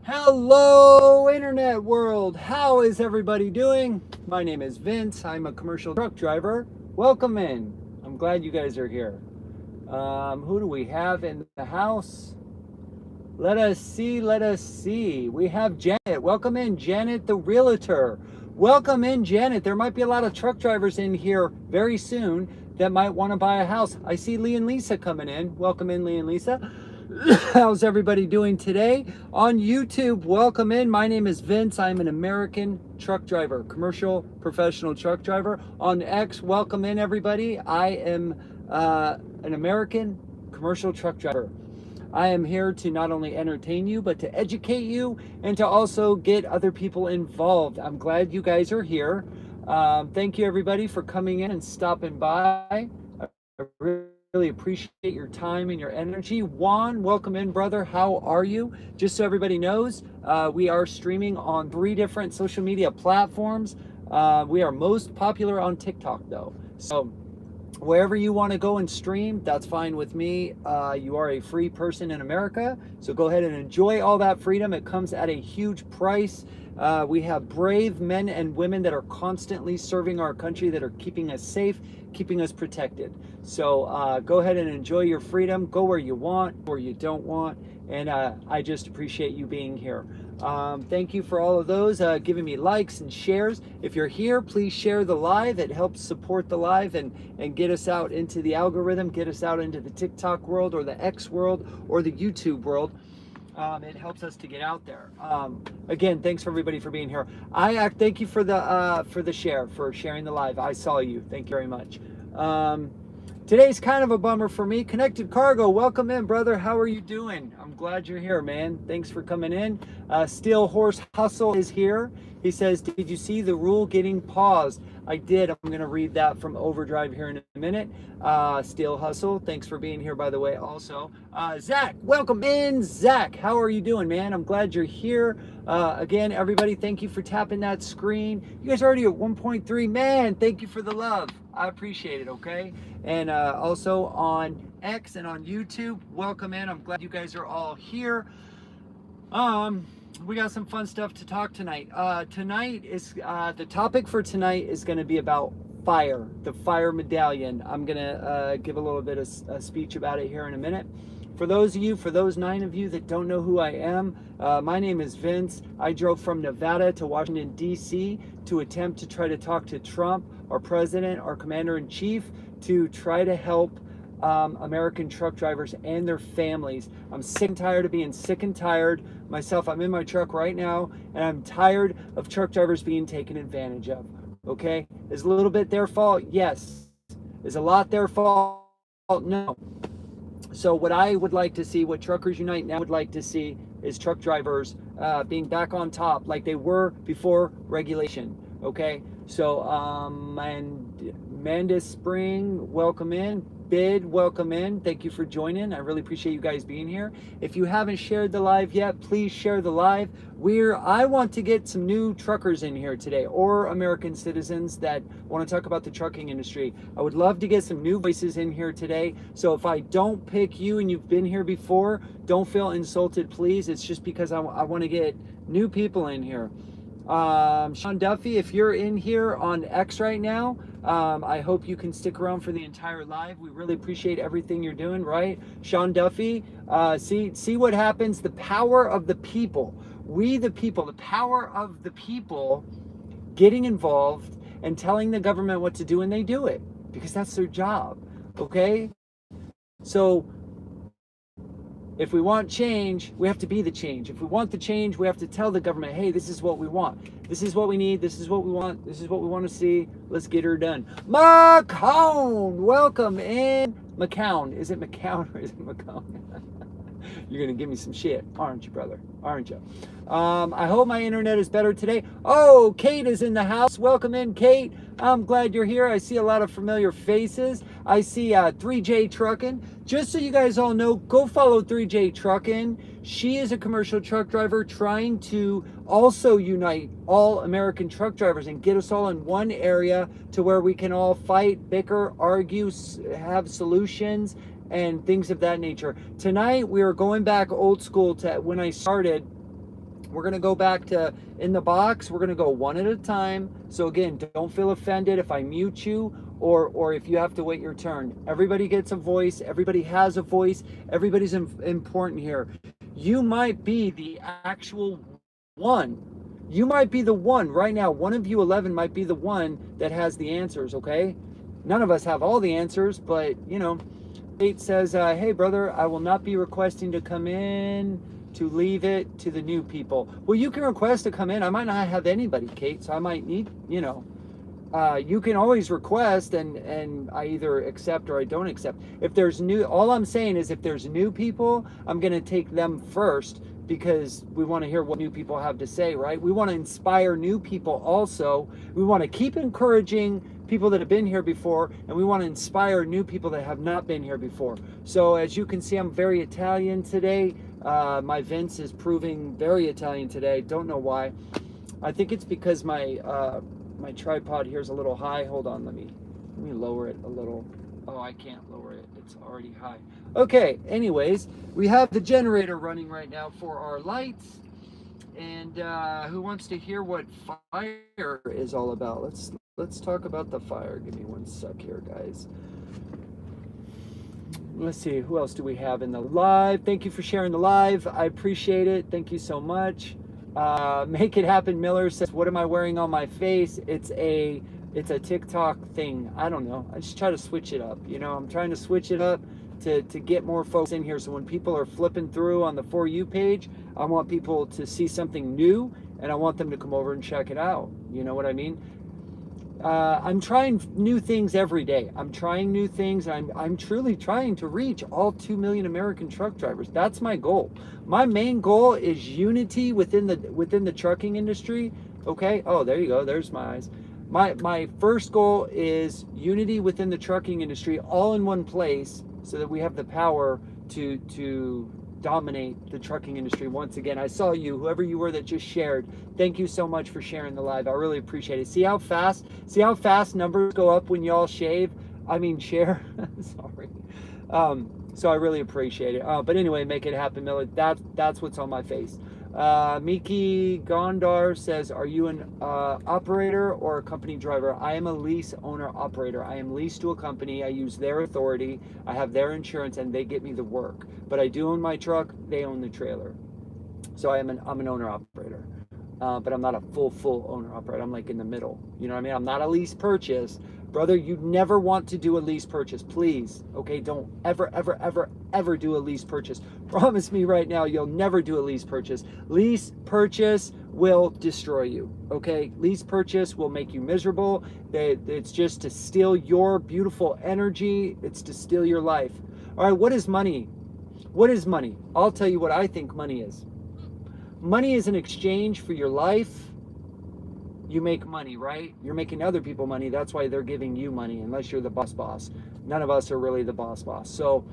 Hello, internet world. How is everybody doing? My name is Vince. I'm a commercial truck driver. Welcome in. I'm glad you guys are here. Who do we have in the house? Let us see. Let us see. We have Janet. Welcome in, Janet, the realtor. Welcome in, Janet. There might be a lot of truck drivers in here very soon that might want to buy a house. I see Lee and Lisa coming in. Welcome in, Lee and Lisa. How's everybody doing today? On YouTube, welcome in. My name is Vince. I'm an American truck driver, commercial professional truck driver. On X, welcome in, everybody. I am an American commercial truck driver. I am here to not only entertain you, but to educate you and to also get other people involved. I'm glad you guys are here. Thank you, everybody, for coming in and stopping by. I really appreciate your time and your energy. Juan, welcome in, brother. How are you? Just so everybody knows, we are streaming on 3 different social media platforms. We are most popular on TikTok, though. So wherever you want to go and stream, that's fine with me. You are a free person in America, so go ahead and enjoy all that freedom. It comes at a huge price. We have brave men and women that are constantly serving our country, that are keeping us safe, keeping us protected. So go ahead and enjoy your freedom. Go where you want, where you don't want. And I just appreciate you being here. Thank you for all of those giving me likes and shares. If you're here, please share the live. It helps support the live and get us out into the algorithm, get us out into the TikTok world or the X world or the YouTube world. It helps us to get out there. Again, thanks for everybody for being here. Thank you for the share, for sharing the live. I saw you. Thank you very much. Today's kind of a bummer for me. Connected Cargo, welcome in, brother. How are you doing? I'm glad you're here, man. Thanks for coming in. Steel Horse Hustle is here. He says, did you see the rule getting paused? I did. I'm going to read that from Overdrive here in a minute. Steel Hustle, thanks for being here, by the way, also. Zach, welcome in. Zach, how are you doing, man? I'm glad you're here. Again, everybody, thank you for tapping that screen. You guys are already at 1.3. Man, thank you for the love. I appreciate it, okay? And also on X and on YouTube, welcome in. I'm glad you guys are all here. We got some fun stuff to talk tonight. The topic for tonight is going to be about fire, the fire medallion. I'm going to give a little bit of a speech about it here in a minute. For those 9 of you that don't know who I am, my name is Vince. I drove from Nevada to Washington, D.C. to attempt to try to talk to Trump, our president, our commander-in-chief, to try to help American truck drivers and their families. I'm sick and tired of being sick and tired myself. I'm in my truck right now, and I'm tired of truck drivers being taken advantage of. Okay? Is a little bit their fault? Yes. Is a lot their fault? No. So what I would like to see, what Truckers Unite Now would like to see, is truck drivers being back on top like they were before regulation. Okay? So, and Amanda Spring, welcome in. Bid, welcome in. Thank you for joining. I really appreciate you guys being here. If you haven't shared the live yet, please share the live. I want to get some new truckers in here today, or American citizens that want to talk about the trucking industry. I would love to get some new voices in here today. So if I don't pick you and you've been here before, don't feel insulted, please. It's just because I want to get new people in here. Sean Duffy, if you're in here on X right now, I hope you can stick around for the entire live. We really appreciate everything you're doing, right? Sean Duffy, see what happens. The power of the people. We the people, the power of the people getting involved and telling the government what to do, and they do it because that's their job. Okay? So if we want change, we have to be the change. If we want the change, we have to tell the government, hey, this is what we want. This is what we need. This is what we want. This is what we want to see. Let's get her done. McCown, welcome in. McCown. Is it McCown or is it McCown? You're going to give me some shit, aren't you, brother? Aren't you? I hope my internet is better today. Oh, Kate is in the house. Welcome in, Kate. I'm glad you're here. I see a lot of familiar faces. I see 3J Truckin'. Just so you guys all know, go follow 3J Truckin'. She is a commercial truck driver trying to also unite all American truck drivers and get us all in one area to where we can all fight, bicker, argue, have solutions, and things of that nature. Tonight, we are going back old school to when I started We're going to go back to in the box. We're going to go one at a time. So again, don't feel offended if I mute you or if you have to wait your turn. Everybody gets a voice. Everybody has a voice. Everybody's important here. You might be the actual one. You might be the one right now. One of you 11 might be the one that has the answers, okay? None of us have all the answers, but, you know, Kate says, hey, brother, I will not be requesting to come in, to leave it to the new people. Well, you can request to come in. I might not have anybody, Kate, so I might need, you know, you can always request and I either accept or I don't accept. If there's new, all I'm saying is if there's new people, I'm going to take them first because we want to hear what new people have to say, right? We want to inspire new people also. We want to keep encouraging people that have been here before, and we want to inspire new people that have not been here before. So as you can see, I'm very Italian today. My Vince is proving very Italian today. Don't know why. I think it's because my my tripod here is a little high. Hold on, let me lower it a little. Oh, I can't lower it. It's already high. Okay, anyways, we have the generator running right now for our lights. And who wants to hear what fire is all about? Let's talk about the fire. Give me one sec here, guys. Let's see, who else do we have in the live? Thank you for sharing the live. I appreciate it. Thank you so much. Make It Happen Miller says, what am I wearing on my face? It's a TikTok thing. I don't know. I just try to switch it up. You know, I'm trying to switch it up to get more folks in here. So when people are flipping through on the For You page, I want people to see something new and I want them to come over and check it out. You know what I mean? I'm trying new things every day. I'm trying new things. I'm truly trying to reach all 2 million American truck drivers. That's my goal. My main goal is unity within the trucking industry. Okay. Oh, there you go. There's my eyes. My first goal is unity within the trucking industry, all in one place, so that we have the power to dominate the trucking industry once again. I saw you, whoever you were that just shared. Thank you so much for sharing the live. I really appreciate it. See how fast numbers go up when y'all share. Sorry. So I really appreciate it. But anyway, Make It Happen, Miller. That's what's on my face. Miki Gondar says, are you an operator or a company driver? I am a lease owner operator. I am leased to a company. I use their authority. I have their insurance and they get me the work. But I do own my truck. They own the trailer. So I'm an owner operator. But I'm not a full owner operator. I'm like in the middle. You know what I mean? I'm not a lease purchase. Brother, you never want to do a lease purchase, please. Okay, don't ever do a lease purchase. Promise me right now, you'll never do a lease purchase. Lease purchase will destroy you, okay? Lease purchase will make you miserable. It's just to steal your beautiful energy. It's to steal your life. All right, what is money? What is money? I'll tell you what I think money is. Money is an exchange for your life. You make money, right? You're making other people money. That's why they're giving you money, unless you're the boss. None of us are really the boss. So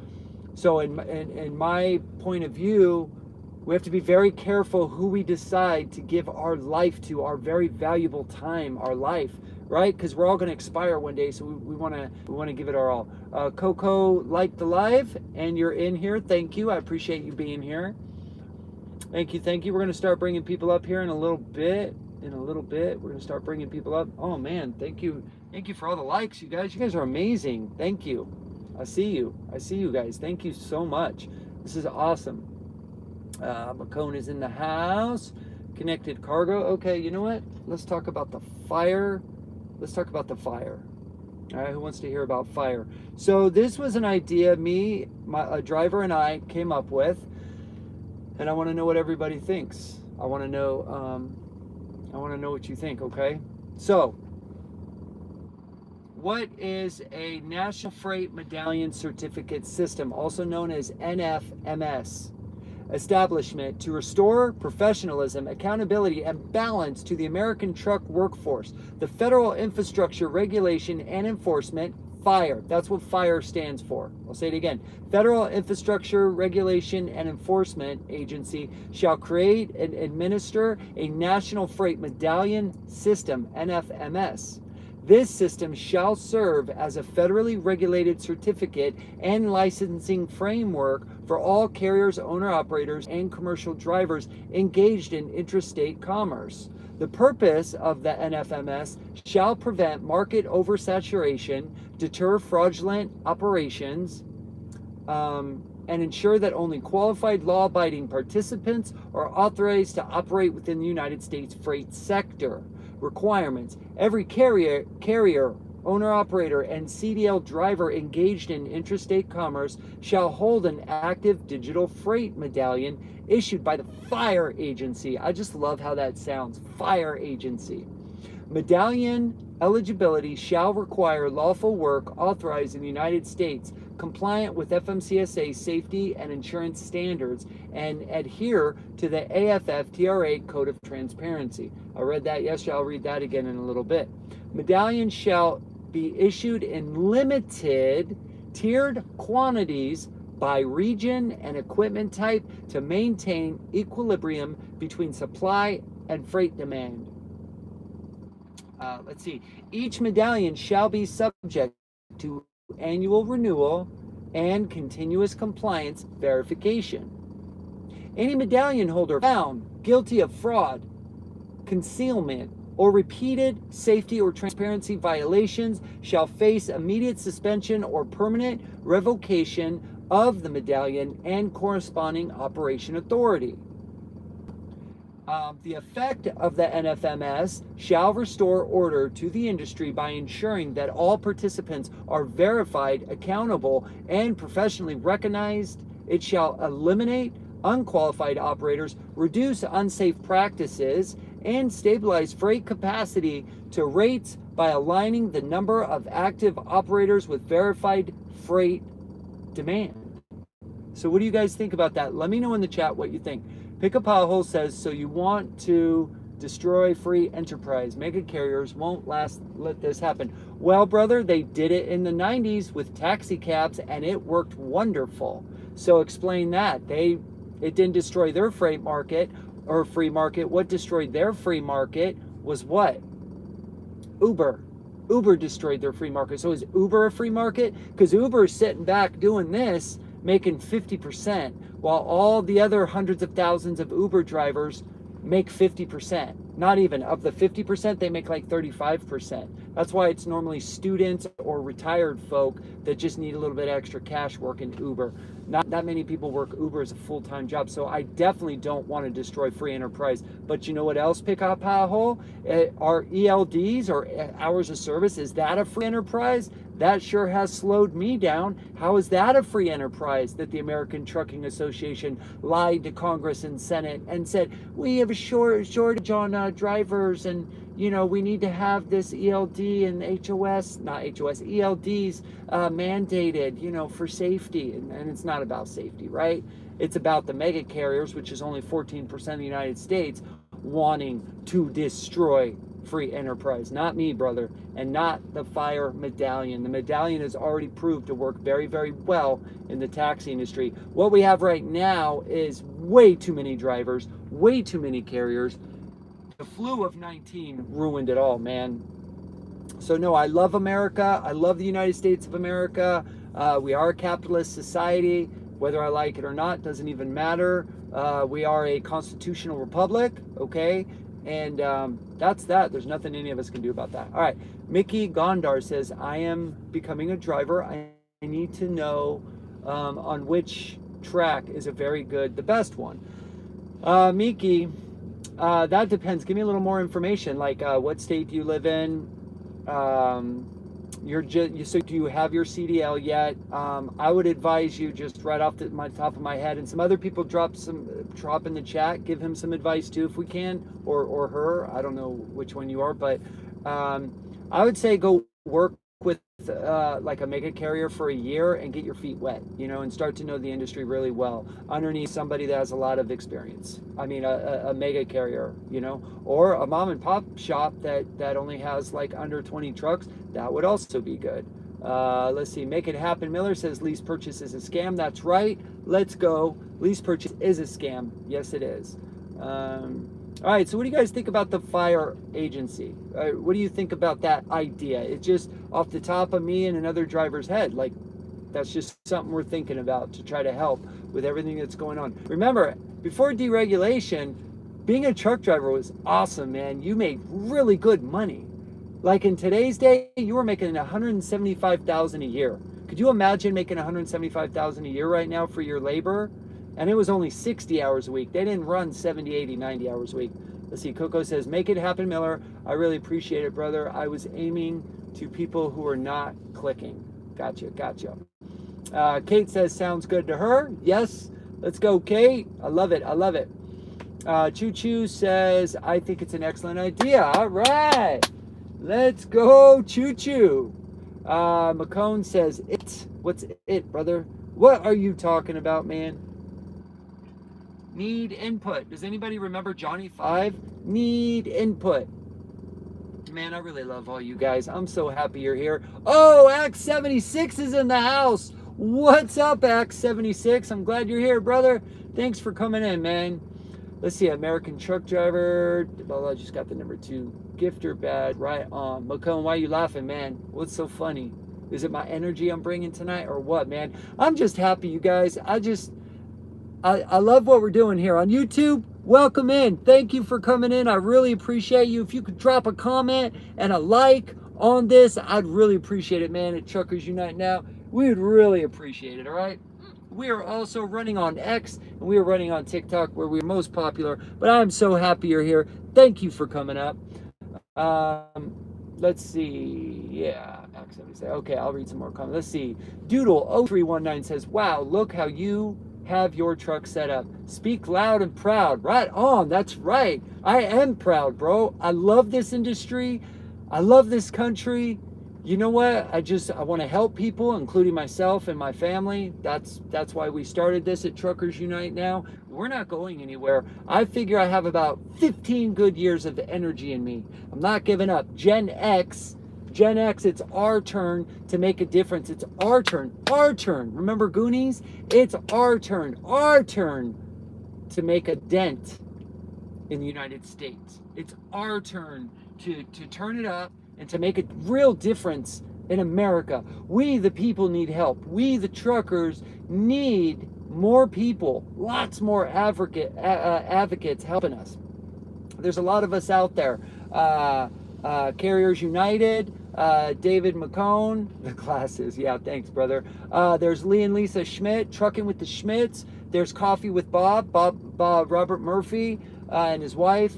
in my point of view, we have to be very careful who we decide to give our life to, our very valuable time, our life, right? Because we're all going to expire one day, so we want to give it our all. Coco liked the live, and you're in here. Thank you. I appreciate you being here. Thank you. We're going to start bringing people up here in a little bit. We're going to start bringing people up. Oh man, thank you for all the likes, you guys are amazing. Thank you. I see you guys. Thank you so much. This is awesome. Macone is in the house. Connected cargo. Okay, you know what, let's talk about the fire. All right, who wants to hear about fire? So this was an idea a driver and I came up with, and I want to know what everybody thinks. I want to know what you think, okay? So, what is a National Freight Medallion Certificate System, also known as NFMS? Establishment to restore professionalism, accountability, and balance to the American truck workforce. The Federal Infrastructure Regulation and Enforcement, FIRE. That's what FIRE stands for. I'll say it again. Federal Infrastructure Regulation and Enforcement Agency shall create and administer a National Freight Medallion System, NFMS. This system shall serve as a federally regulated certificate and licensing framework for all carriers, owner-operators, and commercial drivers engaged in interstate commerce. The purpose of the NFMS shall prevent market oversaturation, deter fraudulent operations, and ensure that only qualified law-abiding participants are authorized to operate within the United States freight sector. Requirements: every carrier, owner-operator, and CDL driver engaged in interstate commerce shall hold an active digital freight medallion issued by the fire agency. I just love how that sounds, fire agency. Medallion eligibility shall require lawful work authorized in the United States, compliant with FMCSA safety and insurance standards, and adhere to the AFF-TRA Code of Transparency. I read that yesterday. I'll read that again in a little bit. Medallions shall be issued in limited tiered quantities by region and equipment type to maintain equilibrium between supply and freight demand. Let's see. Each medallion shall be subject to annual renewal and continuous compliance verification. Any medallion holder found guilty of fraud, concealment, or repeated safety or transparency violations shall face immediate suspension or permanent revocation of the medallion and corresponding operation authority. The effect of the NFMS shall restore order to the industry by ensuring that all participants are verified, accountable, and professionally recognized. It shall eliminate unqualified operators, reduce unsafe practices, and stabilize freight capacity to rates by aligning the number of active operators with verified freight demand. So what do you guys think about that? Let me know in the chat what you think. Pick a Pothole says, so you want to destroy free enterprise. Mega carriers won't let this happen. Well, brother, they did it in the 90s with taxi cabs and it worked wonderful. So explain that. It didn't destroy their freight market or free market. What destroyed their free market was what? Uber. Uber destroyed their free market. So is Uber a free market? Because Uber is sitting back doing this, making 50%, while all the other hundreds of thousands of Uber drivers make 50%. Not even. Of the 50%, they make like 35%. That's why it's normally students or retired folk that just need a little bit extra cash working Uber. Not that many people work Uber as a full-time job, so I definitely don't want to destroy free enterprise. But you know what else, Pick Up Pothole? Our ELDs, or hours of service, is that a free enterprise? That sure has slowed me down. How is that a free enterprise that the American Trucking Association lied to Congress and Senate and said, we have a shortage on drivers, and you know, we need to have this ELD and ELDs mandated, you know, for safety. And it's not about safety, right? It's about the mega carriers, which is only 14% of the United States, wanting to destroy free enterprise. Not me, brother, and not the fire medallion. The medallion has already proved to work very, very well in the taxi industry. What we have right now is way too many drivers, way too many carriers. The flu of 19 ruined it all, man. So no, I love America. I love the United States of America. We are a capitalist society. Whether I like it or not doesn't even matter. We are a constitutional republic, okay? And that's that. There's nothing any of us can do about that. All right. Mickey Gondar says, I am becoming a driver. I need to know on which track is the best one. Mickey, that depends. Give me a little more information. Like what state do you live in? So do you have your CDL yet? I would advise you, just right off my top of my head, and some other people drop in the chat, give him some advice too if we can, or her. I don't know which one you are, but I would say go work with like a mega carrier for a year and get your feet wet, you know, and start to know the industry really well underneath somebody that has a lot of experience. I mean, a mega carrier, you know, or a mom and pop shop that only has like under 20 trucks. That would also be good. Let's see. Make It Happen Miller says lease purchase is a scam. That's right. Let's go. Lease purchase is a scam. Yes, it is. All right, so what do you guys think about the fire agency? What do you think about that idea? It's just off the top of me and another driver's head. Like, that's just something we're thinking about to try to help with everything that's going on. Remember, before deregulation, being a truck driver was awesome, man. You made really good money. Like in today's day, you were making $175,000 a year. Could you imagine making $175,000 a year right now for your labor? And it was only 60 hours a week. They didn't run 70, 80, 90 hours a week. Let's see, Coco says, make it happen, Miller. I really appreciate it, brother. I was aiming to people who are not clicking. Gotcha. Kate says, sounds good to her. Yes, let's go, Kate. I love it. Choo Choo says, I think it's an excellent idea. All right, let's go, Choo Choo. McCone says, what's it, brother? What are you talking about, man? Need input. Does anybody remember Johnny 5? Need input. Man, I really love all you guys. I'm so happy you're here. Oh, Act 76 is in the house. What's up, Act 76? I'm glad you're here, brother. Thanks for coming in, man. Let's see, American truck driver. Well, I just got the number 2. Gifter bad, right on. McCone, why are you laughing, man? What's so funny? Is it my energy I'm bringing tonight or what, man? I'm just happy, you guys. I love what we're doing here on YouTube. Welcome in. Thank you for coming in. I really appreciate you. If you could drop a comment and a like on this, I'd really appreciate it, man. At Truckers Unite Now, we would really appreciate it, all right? We are also running on X, and we are running on TikTok, where we're most popular. But I'm so happy you're here. Thank you for coming up. Let's see. Yeah, okay, I'll read some more comments. Let's see. Doodle0319 says, wow, look how you have your truck set up. Speak loud and proud. Right on. That's right. I am proud, bro. I love this industry. I love this country. You know what? I want to help people, including myself and my family. That's why we started this at Truckers Unite Now. We're not going anywhere. I figure I have about 15 good years of energy in me. I'm not giving up. Gen X, it's our turn to make a difference. It's our turn. Remember Goonies? It's our turn to make a dent in the United States. It's our turn to turn it up and to make a real difference in America. We, the people, need help. We, the truckers, need more people, lots more advocates helping us. There's a lot of us out there. Carriers United, David McCone, the classes. Yeah, thanks, brother. There's Lee and Lisa Schmidt, Trucking with the Schmidts. There's Coffee with Bob Robert Murphy and his wife.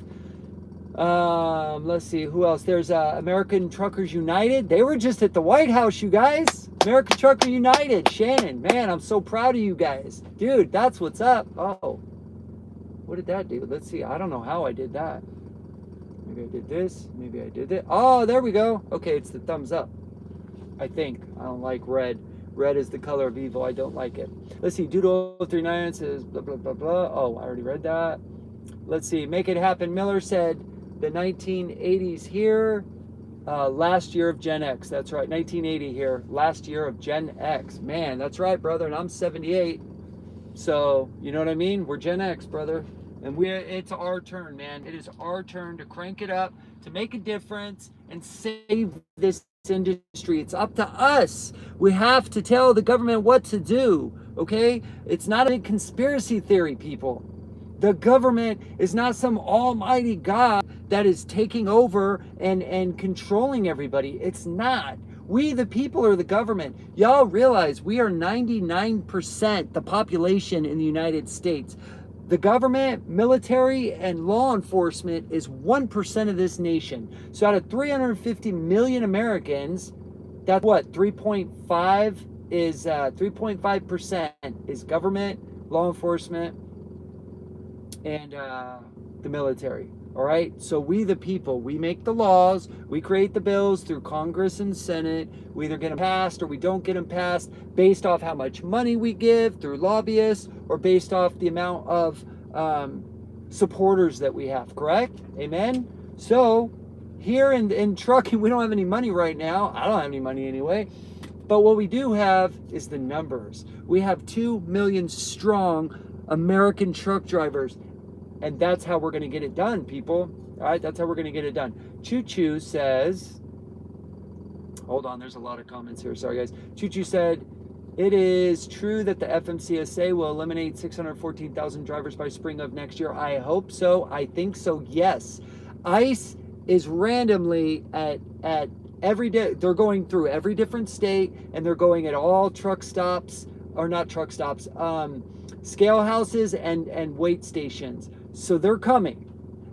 Let's see, who else? There's American Truckers United. They were just at the White House, you guys. American Trucker United. Shannon, man, I'm so proud of you guys. Dude, that's what's up. Oh, what did that do? Let's see. I don't know how I did that. Maybe I did this. Maybe I did it. Oh, there we go. Okay, it's the thumbs up. I think. I don't like red. Red is the color of evil. I don't like it. Let's see. Doodle39 says blah, blah, blah, blah. Oh, I already read that. Let's see. Make it happen. Miller said the 1980s here. Last year of Gen X. That's right. 1980 here. Last year of Gen X. Man, that's right, brother. And I'm 78. So, you know what I mean? We're Gen X, brother. And it's our turn, man. It is our turn to crank it up, to make a difference, and save this industry. It's up to us. We have to tell the government what to do, okay? It's not a conspiracy theory, people. The government is not some almighty God that is taking over and controlling everybody. It's not. We, the people, are the government. Y'all realize we are 99% the population in the United States. The government, military, and law enforcement is 1% of this nation. So out of 350 million Americans, that's what, 3.5 is 3.5% is government, law enforcement, and the military. All right, so we the people, we make the laws, we create the bills through Congress and Senate. We either get them passed or we don't get them passed based off how much money we give through lobbyists or based off the amount of supporters that we have, correct? Amen? So here in trucking, we don't have any money right now. I don't have any money anyway. But what we do have is the numbers. We have 2 million strong American truck drivers. And that's how we're going to get it done, people. All right, that's how we're going to get it done. Choo Choo says, hold on, there's a lot of comments here. Sorry, guys. Choo Choo said, it is true that the FMCSA will eliminate 614,000 drivers by spring of next year. I hope so. I think so, yes. ICE is randomly at every day. They're going through every different state, and they're going at all truck stops, or not truck stops, scale houses and weight stations. So they're coming.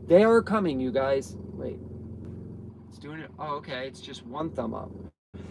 They are coming, you guys. Wait, it's doing it. Oh, okay. It's just one thumb up.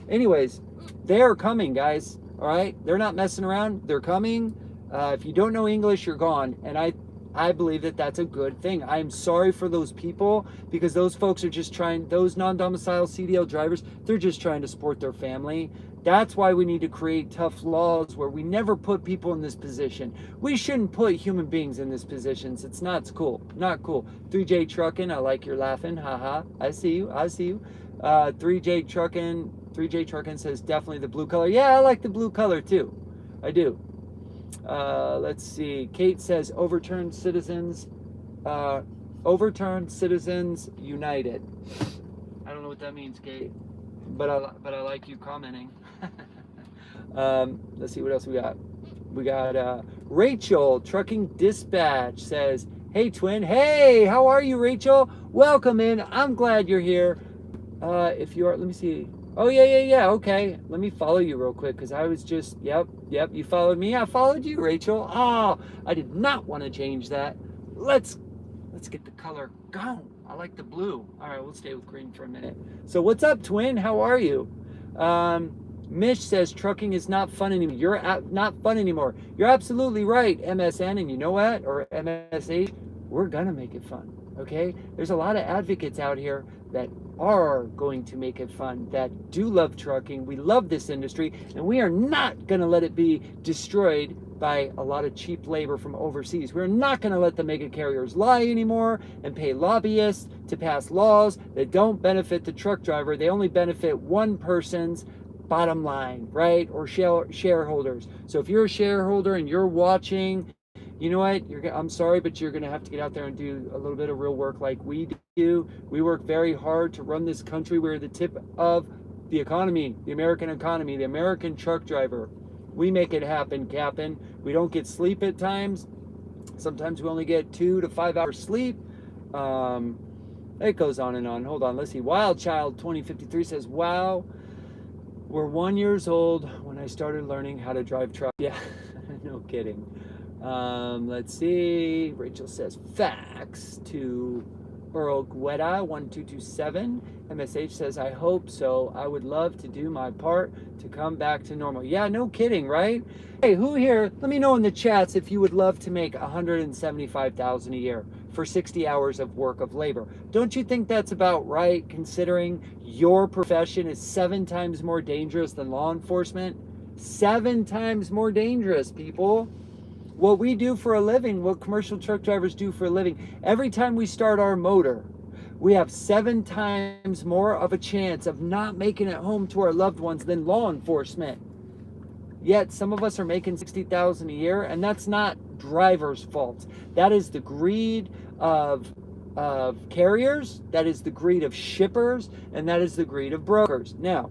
Anyways, they are coming, guys. All right. They're not messing around. They're coming. If you don't know English, you're gone. And I believe that that's a good thing. I'm sorry for those people, because those folks are just trying, those non-domicile CDL drivers, they're just trying to support their family. That's why we need to create tough laws where we never put people in this position. We shouldn't put human beings in this positions. It's not cool. Not cool. 3J Truckin', I like your laughing. Haha. I see you. I see you. 3J Truckin' says definitely the blue color. Yeah, I like the blue color too. I do. Let's see. Kate says overturned citizens united. I don't know what that means, Kate, but I like you commenting. Let's see what else we got. We got Rachel, Trucking Dispatch, says, hey twin. Hey, how are you, Rachel? Welcome in. I'm glad you're here. If you are, let me see. Oh, yeah. Okay. Let me follow you real quick, because I was just, yep. You followed me. I followed you, Rachel. Oh, I did not want to change that. Let's get the color gone. I like the blue. All right, we'll stay with green for a minute. So what's up, twin? How are you? Mish says trucking is not fun anymore. You're not fun anymore. You're absolutely right, MSN. And you know what? Or MSH, we're going to make it fun. Okay? There's a lot of advocates out here that are going to make it fun, that do love trucking. We love this industry, and we are not going to let it be destroyed by a lot of cheap labor from overseas. We're not going to let the mega carriers lie anymore and pay lobbyists to pass laws that don't benefit the truck driver. They only benefit one person's bottom line, right? Or shareholders. So if you're a shareholder and you're watching, you know what? I'm sorry, but you're going to have to get out there and do a little bit of real work like we do. We work very hard to run this country. We're the tip of the economy, the American economy, the American truck driver. We make it happen, Captain. We don't get sleep at times. Sometimes we only get 2 to 5 hours sleep. It goes on and on. Hold on. Let's see. Wild Child 2053 says, wow, we're 1 year old when I started learning how to drive truck. Yeah, no kidding. Let's see. Rachel says facts to Earl Guetta 1227. MSH says, I hope so. I would love to do my part to come back to normal. Yeah, no kidding, right? Hey, who here, let me know in the chats if you would love to make $175,000 a year for 60 hours of work of labor. Don't you think that's about right, considering your profession is 7 times more dangerous than law enforcement? 7 times more dangerous, people. What we do for a living, what commercial truck drivers do for a living, every time we start our motor, we have 7 times more of a chance of not making it home to our loved ones than law enforcement. Yet some of us are making $60,000 a year, and that's not drivers' fault. That is the greed of carriers, that is the greed of shippers, and that is the greed of brokers. Now,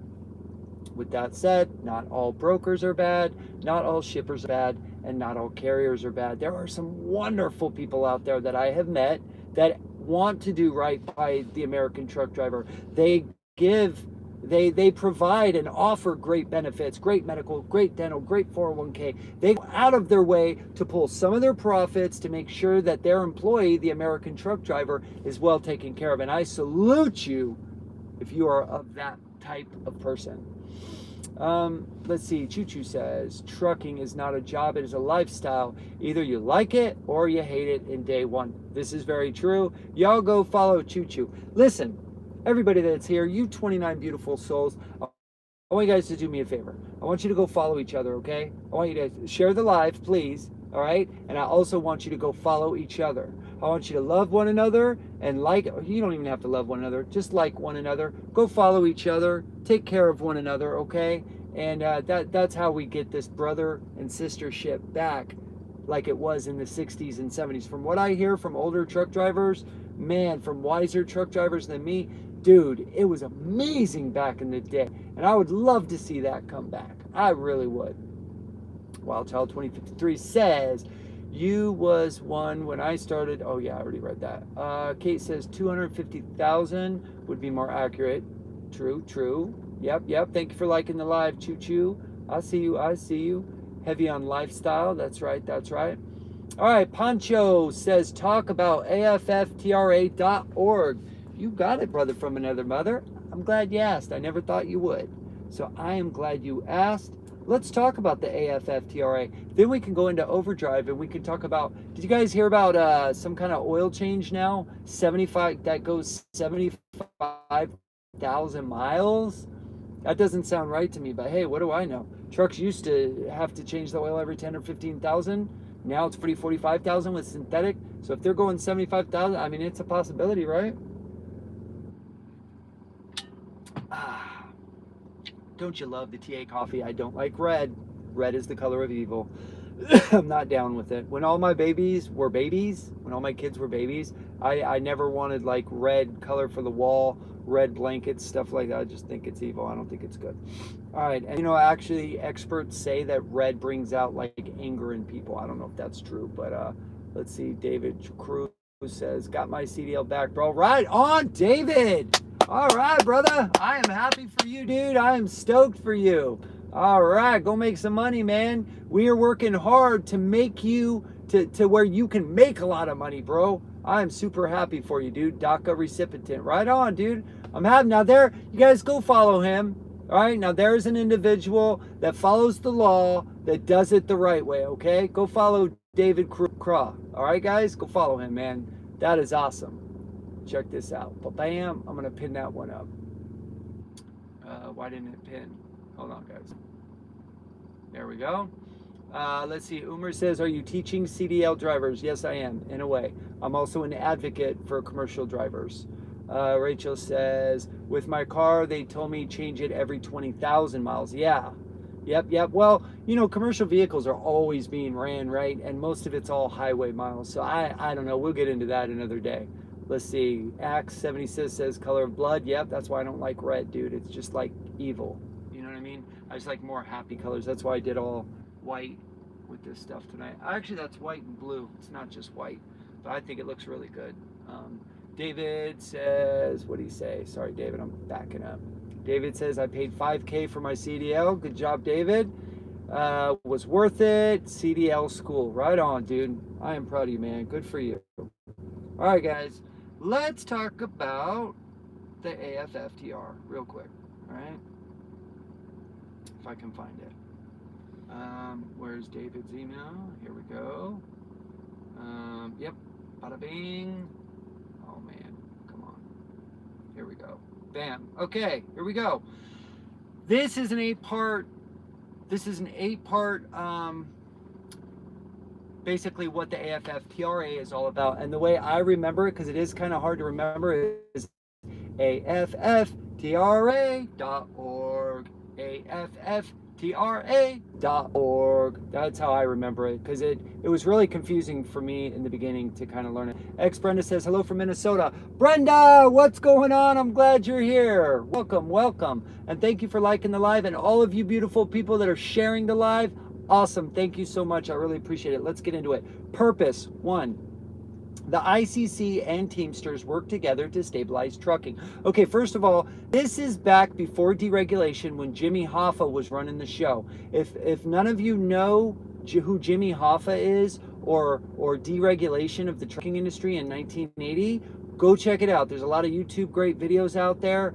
with that said, not all brokers are bad, not all shippers are bad, and not all carriers are bad. There are some wonderful people out there that I have met that want to do right by the American truck driver. They provide and offer great benefits, great medical, great dental, great 401k. They go out of their way to pull some of their profits to make sure that their employee, the American truck driver, is well taken care of. And I salute you if you are of that type of person. Let's see. Choo Choo says, trucking is not a job, it is a lifestyle. Either you like it or you hate it in day one. This is very true. Y'all go follow Choo Choo. Listen, everybody that's here, you 29 beautiful souls, I want you guys to do me a favor. I want you to go follow each other, okay? I want you to share the live, please, all right? And I also want you to go follow each other. I want you to love one another and like, you don't even have to love one another, just like one another. Go follow each other, take care of one another, okay? And that's how we get this brother and sistership back like it was in the 60s and 70s. From what I hear from older truck drivers, man, from wiser truck drivers than me, dude, it was amazing back in the day. And I would love to see that come back. I really would. Wildchild 2053 says, you was one when I started. Oh yeah, I already read that. Kate says 250,000 would be more accurate. True, true. Yep. Thank you for liking the live. Choo choo. I see you. Heavy on lifestyle. That's right. All right, Pancho says, talk about AFFTRA.org. You got it, brother from another mother. I'm glad you asked. I never thought you would. So I am glad you asked. Let's talk about the AFFTRA. Then we can go into overdrive and we can talk about, did you guys hear about some kind of oil change now? 75, that goes 75,000 miles? That doesn't sound right to me, but hey, what do I know? Trucks used to have to change the oil every 10 or 15,000. Now it's 45,000 with synthetic. So if they're going 75,000, I mean, it's a possibility, right? Don't you love the TA coffee? I don't like red. Red is the color of evil. I'm not down with it. When all my babies were babies, when all my kids were babies, I never wanted like red color for the wall, red blankets, stuff like that. I just think it's evil. I don't think it's good. All right, and you know, actually experts say that red brings out like anger in people. I don't know if that's true, but let's see. David Cruz says, got my CDL back, bro. Right on, David. All right, brother. I am happy for you, dude. I am stoked for you. All right, go make some money, man. We are working hard to make you to where you can make a lot of money, bro. I am super happy for you, dude. DACA recipient. Right on, dude. I'm happy. Now there, you guys go follow him. All right, now there's an individual that follows the law, that does it the right way, okay? Go follow David Craw. All right, guys? Go follow him, man. That is awesome. Check this out. Bam. I'm going to pin that one up. Why didn't it pin? Hold on, guys. There we go. Let's see. Umer says, are you teaching CDL drivers? Yes, I am, in a way. I'm also an advocate for commercial drivers. Rachel says, with my car, they told me change it every 20,000 miles. Yeah. Yep. Well, you know, commercial vehicles are always being ran, right? And most of it's all highway miles. So I don't know. We'll get into that another day. Let's see. Axe 76 says color of blood. Yep, that's why I don't like red, dude. It's just like evil. You know what I mean? I just like more happy colors. That's why I did all white with this stuff tonight. Actually, that's white and blue. It's not just white. But I think it looks really good. David says, what do you say? Sorry, David, I'm backing up. David says, I paid $5K for my CDL. Good job, David. Was worth it. CDL school. Right on, dude. I am proud of you, man. Good for you. All right, guys. Let's talk about the AFFTR real quick. All right. If I can find it. Where's David's email? Here we go. Yep. Bada bing. Oh, man. Come on. Here we go. Bam. Okay. Here we go. This is an 8-part. Basically what the AFFTRA is all about. And the way I remember it, because it is kind of hard to remember, is AFFTRA.org. AFFTRA.org. That's how I remember it, because it was really confusing for me in the beginning to kind of learn it. Brenda says, hello from Minnesota. Brenda, what's going on? I'm glad you're here. Welcome. And thank you for liking the live, and all of you beautiful people that are sharing the live. Awesome. Thank you so much. I really appreciate it. Let's get into it. Purpose 1. The ICC and Teamsters work together to stabilize trucking. Okay, first of all, this is back before deregulation when Jimmy Hoffa was running the show. If none of you know who Jimmy Hoffa is, or deregulation of the trucking industry in 1980, go check it out. There's a lot of YouTube great videos out there.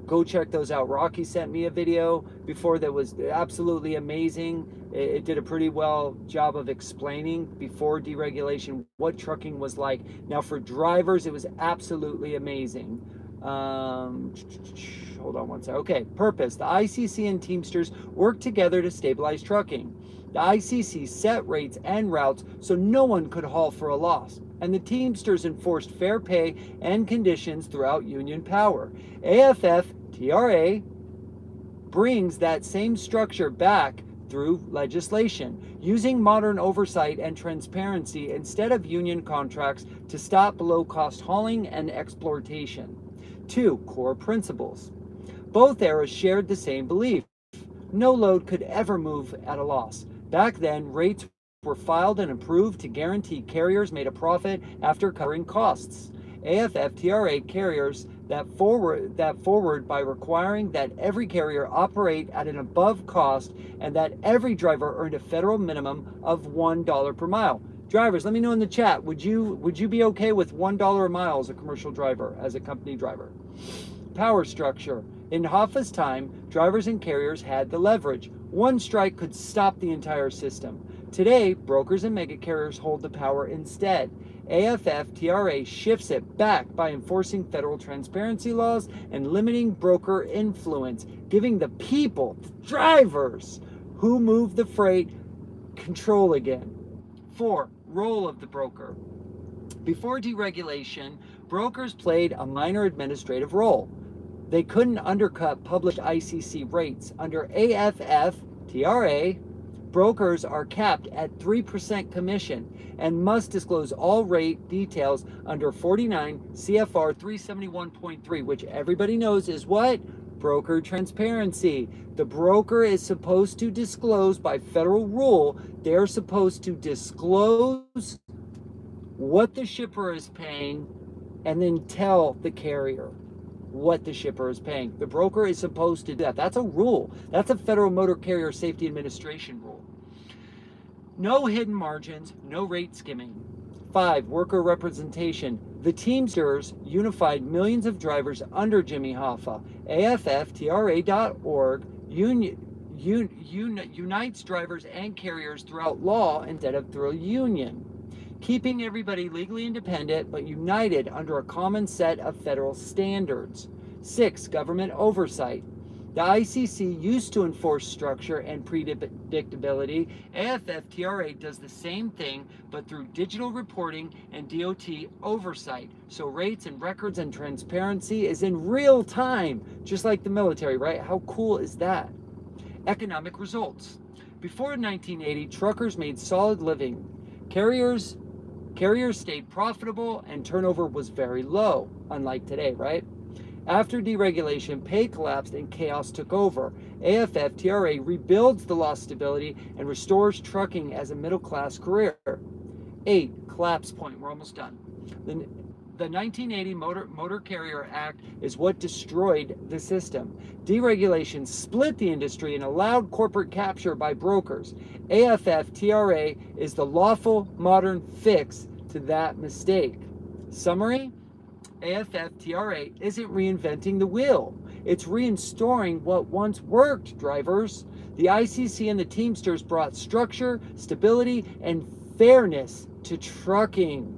Go check those out. Rocky sent me a video before that was absolutely amazing. It did a pretty well job of explaining before deregulation what trucking was like. Now for drivers, it was absolutely amazing. Hold on one second. Okay, purpose. The ICC and Teamsters work together to stabilize trucking. The ICC set rates and routes so no one could haul for a loss, and the Teamsters enforced fair pay and conditions throughout union power. AFFTRA brings that same structure back through legislation, using modern oversight and transparency instead of union contracts to stop below-cost hauling and exploitation. 2. Core principles. Both eras shared the same belief. No load could ever move at a loss. Back then, rates were filed and approved to guarantee carriers made a profit after covering costs. AFF-TRA carriers that forward by requiring that every carrier operate at an above cost and that every driver earned a federal minimum of $1 per mile. Drivers, let me know in the chat, would you be okay with $1 a mile as a commercial driver, as a company driver? Power structure. In Hoffa's time, drivers and carriers had the leverage. One strike could stop the entire system. Today, brokers and mega carriers hold the power instead. AFF-TRA shifts it back by enforcing federal transparency laws and limiting broker influence, giving the people, drivers, who move the freight, control again. 4. Role of the broker. Before deregulation, brokers played a minor administrative role. They couldn't undercut published ICC rates. Under AFF-TRA, brokers are capped at 3% commission and must disclose all rate details under 49 CFR 371.3, which everybody knows is what? Broker transparency. The broker is supposed to disclose by federal rule, they're supposed to disclose what the shipper is paying and then tell the carrier what the shipper is paying. The broker is supposed to do that. That's a rule. That's a Federal Motor Carrier Safety Administration rule. No hidden margins, no rate skimming. 5. Worker representation. The Teamsters unified millions of drivers under Jimmy Hoffa. AFF-TRA.org unites drivers and carriers throughout law instead of through a union, keeping everybody legally independent but united under a common set of federal standards. 6. Government oversight. The ICC used to enforce structure and predictability. AFF-TRA does the same thing, but through digital reporting and DOT oversight. So rates and records and transparency is in real time, just like the military, right? How cool is that? Economic results. Before 1980, truckers made solid living. Carriers stayed profitable and turnover was very low, unlike today, right? After deregulation, pay collapsed and chaos took over. AFF-TRA rebuilds the lost stability and restores trucking as a middle-class career. 8. Collapse point. We're almost done. The 1980 Motor Carrier Act is what destroyed the system. Deregulation split the industry and allowed corporate capture by brokers. AFF-TRA is the lawful modern fix to that mistake. Summary: AFF-TRA isn't reinventing the wheel. It's restoring what once worked, drivers. The ICC and the Teamsters brought structure, stability, and fairness to trucking.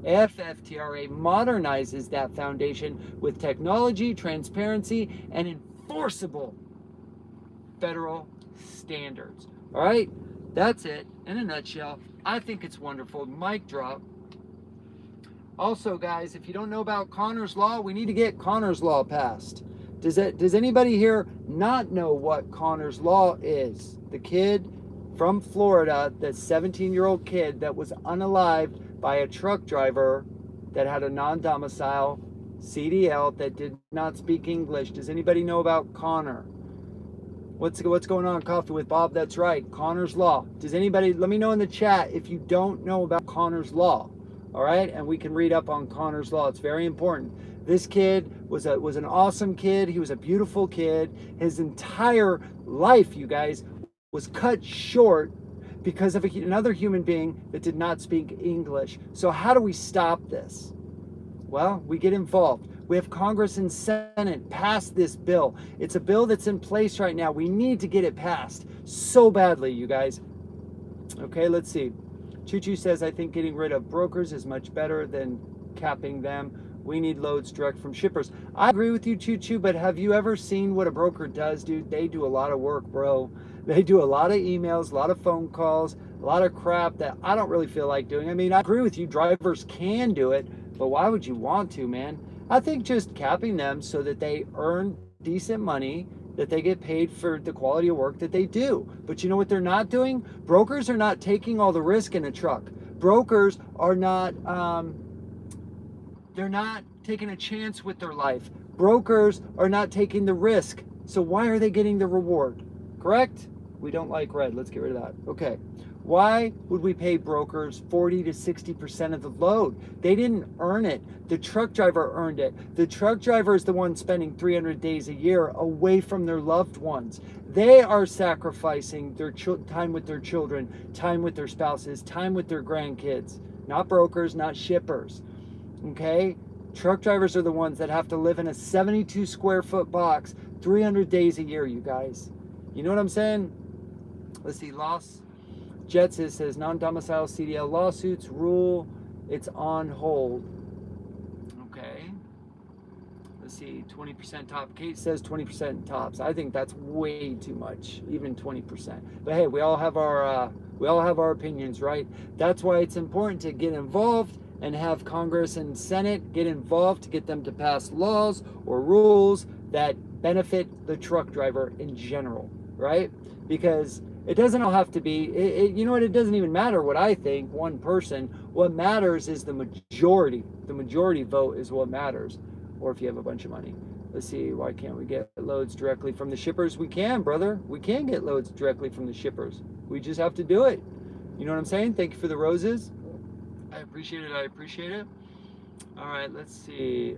AFF-TRA modernizes that foundation with technology, transparency, and enforceable federal standards. All right, that's it in a nutshell. I think it's wonderful. Mic drop. Also, guys, if you don't know about Connor's Law, we need to get Connor's Law passed. Does anybody here not know what Connor's Law is? The kid from Florida, the 17-year-old kid that was unalived by a truck driver that had a non-domicile CDL that did not speak English. Does anybody know about Connor? What's going on, Coffee with Bob? That's right, Connor's Law. Does anybody, let me know in the chat if you don't know about Connor's Law. All right, and we can read up on Connor's Law. It's very important. This kid was an awesome kid. He was a beautiful kid. His entire life, you guys, was cut short because of another human being that did not speak English. So how do we stop this? Well, we get involved. We have Congress and Senate pass this bill. It's a bill that's in place right now. We need to get it passed so badly, you guys. Okay, let's see. Choo-Choo says, I think getting rid of brokers is much better than capping them. We need loads direct from shippers. I agree with you, Choo-Choo, but have you ever seen what a broker does, dude? They do a lot of work, bro. They do a lot of emails, a lot of phone calls, a lot of crap that I don't really feel like doing. I mean, I agree with you, drivers can do it, but why would you want to, man? I think just capping them so that they earn decent money that they get paid for the quality of work that they do. But you know what they're not doing? Brokers are not taking all the risk in a truck. Brokers are not, they're not taking a chance with their life. Brokers are not taking the risk. So why are they getting the reward? Correct? We don't like red. Let's get rid of that. Okay. Why would we pay brokers 40 to 60% of the load? They didn't earn it. The truck driver earned it. The truck driver is the one spending 300 days a year away from their loved ones. They are sacrificing their time with their children, time with their spouses, time with their grandkids. Not brokers, not shippers. Okay? Truck drivers are the ones that have to live in a 72 square foot box 300 days a year, you guys. You know what I'm saying? Let's see, loss. Jets says non-domicile CDL lawsuits rule it's on hold. Okay. Let's see, 20% top. Kate says 20% tops. I think that's way too much, even 20%. But hey, we all have our opinions, right? That's why it's important to get involved and have Congress and Senate get involved to get them to pass laws or rules that benefit the truck driver in general, right? Because it doesn't all have to be, you know what, it doesn't even matter what I think, one person. What matters is the majority. The majority vote is what matters. Or if you have a bunch of money. Let's see, why can't we get loads directly from the shippers? We can, brother. We can get loads directly from the shippers. We just have to do it. You know what I'm saying? Thank you for the roses. I appreciate it. I appreciate it. All right, let's see.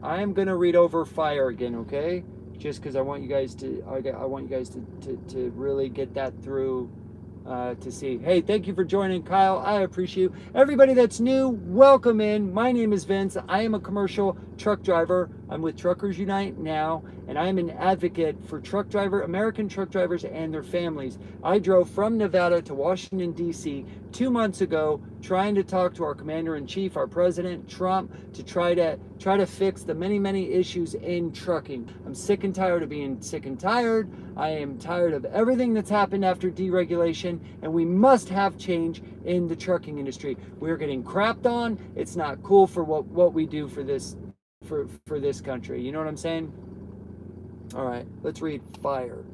I am going to read over fire again, okay? Just because I want you guys to, I want you guys to really get that through to see. Hey, thank you for joining, Kyle. I appreciate you. Everybody that's new, welcome in. My name is Vince. I am a commercial truck driver. I'm with Truckers Unite Now, and I'm an advocate for American truck drivers and their families. I drove from Nevada to Washington, D.C. 2 months ago, trying to talk to our commander-in-chief, our president, Trump, to try to fix the many issues in trucking. I'm sick and tired of being sick and tired. I am tired of everything that's happened after deregulation, and we must have change in the trucking industry. We're getting crapped on. It's not cool for what we do for this this country. You know what I'm saying? All right, let's read fire.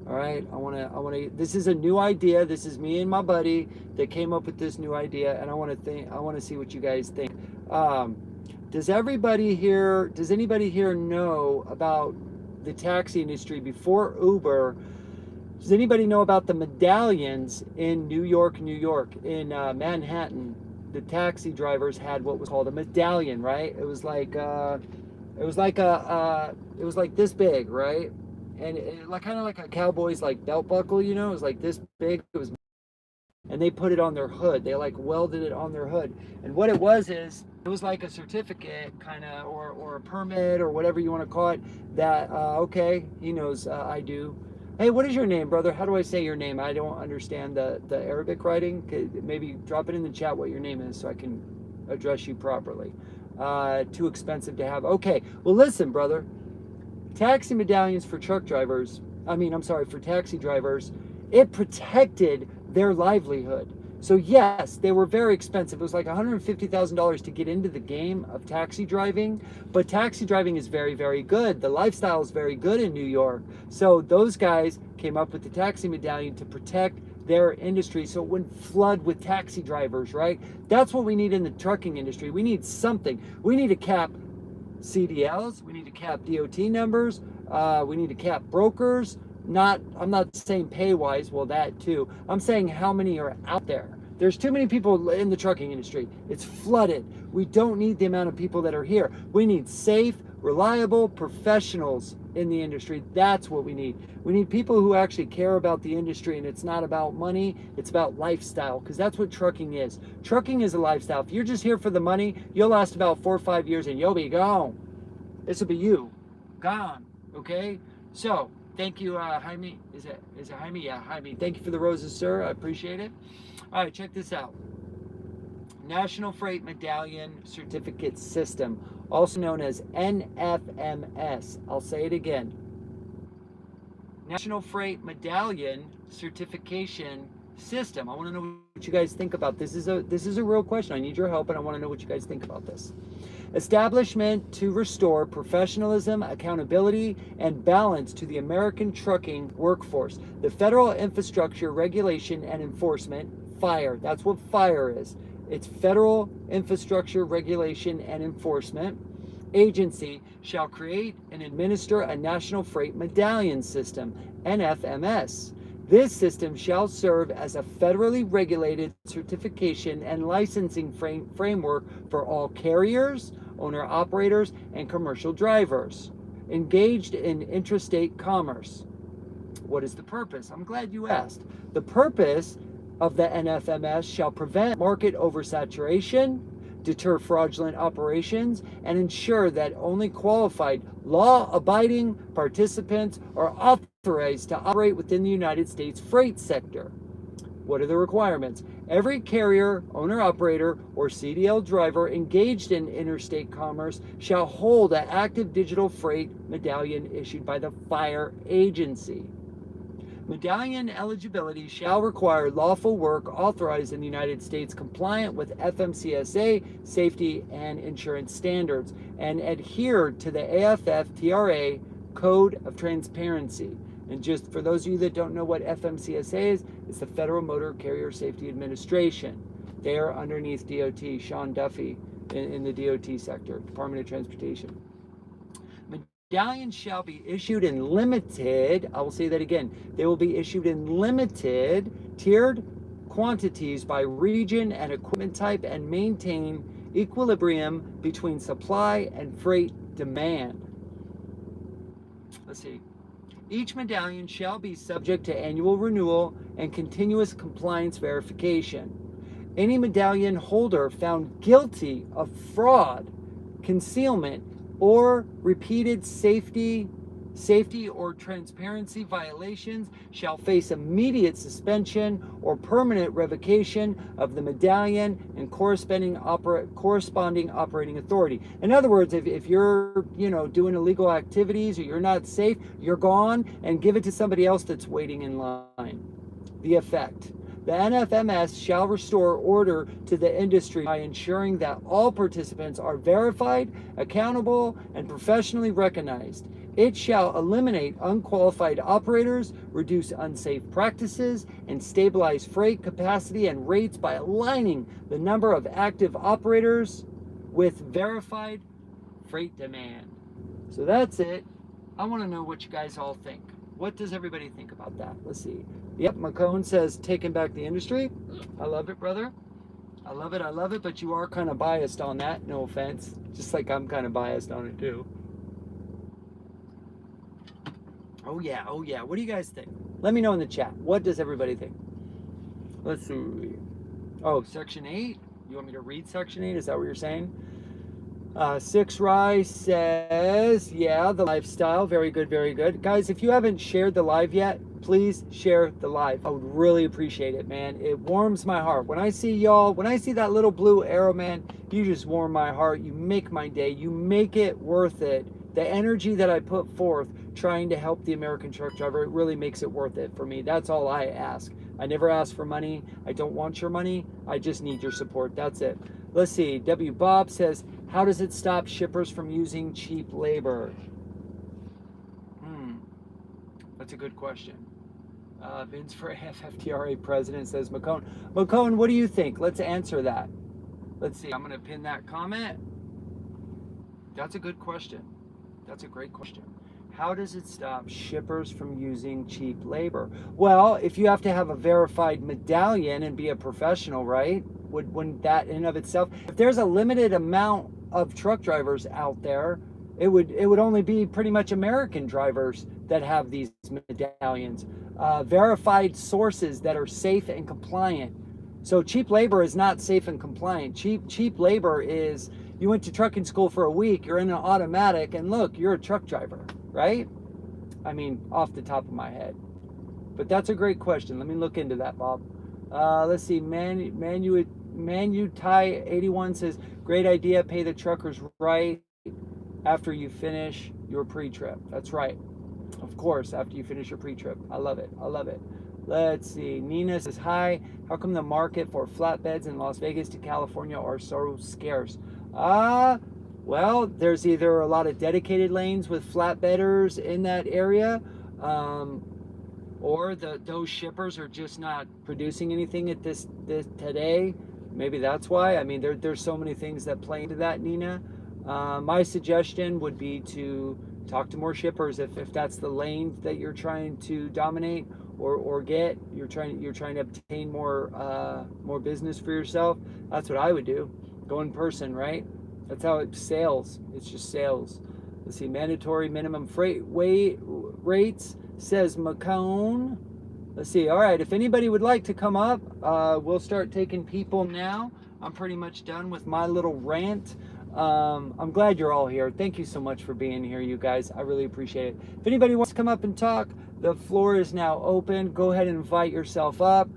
All right, I want to, this is a new idea. This is me and my buddy that came up with this new idea, and I want to see what you guys think. Does anybody here know about the taxi industry before Uber? Does anybody know about the medallions in New York, in Manhattan? The taxi drivers had what was called a medallion, right? It was like this big, right? And it, like kind of like a cowboy's like belt buckle, you know, it was like this big. And they put it on their hood. They like welded it on their hood. And what it was like a certificate kind of, or a permit or whatever you want to call it, that, okay, he knows I do. Hey, what is your name, brother? How do I say your name? I don't understand the Arabic writing. Maybe drop it in the chat what your name is so I can address you properly. Too expensive to have. Okay, well listen, brother. Taxi medallions for truck drivers, for taxi drivers, it protected their livelihood. So yes, they were very expensive. It was like $150,000 to get into the game of taxi driving, but taxi driving is very good. The lifestyle is very good in New York. So those guys came up with the taxi medallion to protect their industry so it wouldn't flood with taxi drivers, right? That's what we need in the trucking industry. We need something. We need to cap CDLs. We need to cap DOT numbers. We need to cap brokers. I'm not saying pay-wise, well, that too. I'm saying how many are out there. There's too many people in the trucking industry. It's flooded. We don't need the amount of people that are here. We need safe, reliable professionals in the industry. That's what we need. We need people who actually care about the industry, and it's not about money, it's about lifestyle, because that's what trucking is. Trucking is a lifestyle. If you're just here for the money, you'll last about 4 or 5 years and you'll be gone. This will be you. Gone. Okay? So, thank you, Jaime. Is it Jaime? Yeah, Jaime. Thank you for the roses, sir. I appreciate it. All right, check this out. National Freight Medallion Certificate System, also known as NFMS. I'll say it again. National Freight Medallion Certification system. I want to know what you guys think about this. This is a real question. I need your help, and I want to know what you guys think about this. Establishment to restore professionalism, accountability, and balance to the American trucking workforce. The Federal Infrastructure Regulation and Enforcement, FIRE. That's what FIRE is. It's Federal Infrastructure Regulation and Enforcement Agency shall create and administer a National Freight Medallion System, NFMS. This system shall serve as a federally regulated certification and licensing framework for all carriers, owner-operators, and commercial drivers engaged in interstate commerce. What is the purpose? I'm glad you asked. The purpose of the NFMS shall prevent market oversaturation, deter fraudulent operations, and ensure that only qualified, law-abiding participants are authorized to operate within the United States freight sector. What are the requirements? Every carrier, owner-operator, or CDL driver engaged in interstate commerce shall hold an active digital freight medallion issued by the FIRE agency. Medallion eligibility shall require lawful work authorized in the United States compliant with FMCSA safety and insurance standards and adhere to the AFF-TRA Code of Transparency. And just for those of you that don't know what FMCSA is, it's the Federal Motor Carrier Safety Administration. They are underneath DOT, Sean Duffy in the DOT sector, Department of Transportation. Medallions shall be issued in limited, I will say that again, they will be issued in limited tiered quantities by region and equipment type and maintain equilibrium between supply and freight demand. Let's see. Each medallion shall be subject to annual renewal and continuous compliance verification. Any medallion holder found guilty of fraud, concealment, or repeated safety or transparency violations shall face immediate suspension or permanent revocation of the medallion and corresponding operating authority. In other words, if you're doing illegal activities or you're not safe, you're gone, and give it to somebody else that's waiting in line. The effect. The NFMS shall restore order to the industry by ensuring that all participants are verified, accountable, and professionally recognized. It shall eliminate unqualified operators, reduce unsafe practices, and stabilize freight capacity and rates by aligning the number of active operators with verified freight demand. So that's it. I want to know what you guys all think. What does everybody think about that? Let's see. Yep, McCone says taking back the industry. I love it, brother. I love it, but you are kind of biased on that, no offense. Just like I'm kind of biased on it too. Oh yeah. What do you guys think? Let me know in the chat. What does everybody think? Let's see. Oh, Section 8? You want me to read Section 8? Is that what you're saying? Six Rye says, yeah, the lifestyle. Very good, very good. Guys, if you haven't shared the live yet, please share the live. I would really appreciate it, man. It warms my heart. When I see y'all, when I see that little blue arrow, man, you just warm my heart. You make my day. You make it worth it. The energy that I put forth trying to help the American truck driver, it really makes it worth it for me. That's all I ask. I never ask for money. I don't want your money. I just need your support. That's it. Let's see. W. Bob says, how does it stop shippers from using cheap labor? That's a good question. Vince for FFTRA president says, McCone. McCone, what do you think? Let's answer that. Let's see. I'm going to pin that comment. That's a good question. That's a great question. How does it stop shippers from using cheap labor? Well, if you have to have a verified medallion and be a professional, right? Wouldn't that in and of itself, if there's a limited amount of truck drivers out there, it would only be pretty much American drivers that have these medallions. Verified sources that are safe and compliant. So cheap labor is not safe and compliant. Cheap labor is, you went to trucking school for a week, you're in an automatic, and look, you're a truck driver, right? I mean, off the top of my head. But that's a great question. Let me look into that, Bob. Let's see, Manutai81 says, great idea, pay the truckers right after you finish your pre-trip. That's right. Of course, after you finish your pre-trip. I love it. I love it. Let's see. Nina says, hi. How come the market for flatbeds in Las Vegas to California are so scarce? Well, there's either a lot of dedicated lanes with flatbedders in that area, or those shippers are just not producing anything at this today. Maybe that's why. I mean, there's so many things that play into that, Nina. My suggestion would be to talk to more shippers if that's the lane that you're trying to dominate or get. You're trying to obtain more business for yourself. That's what I would do. Go in person, right? That's how it sales. It's just sales. Let's see, mandatory minimum freight rates, says McCone. Let's see. All right, if anybody would like to come up, we'll start taking people now. I'm pretty much done with my little rant. I'm glad you're all here. Thank you so much for being here, you guys. I really appreciate it. If anybody wants to come up and talk, the floor is now open. Go ahead and invite yourself up.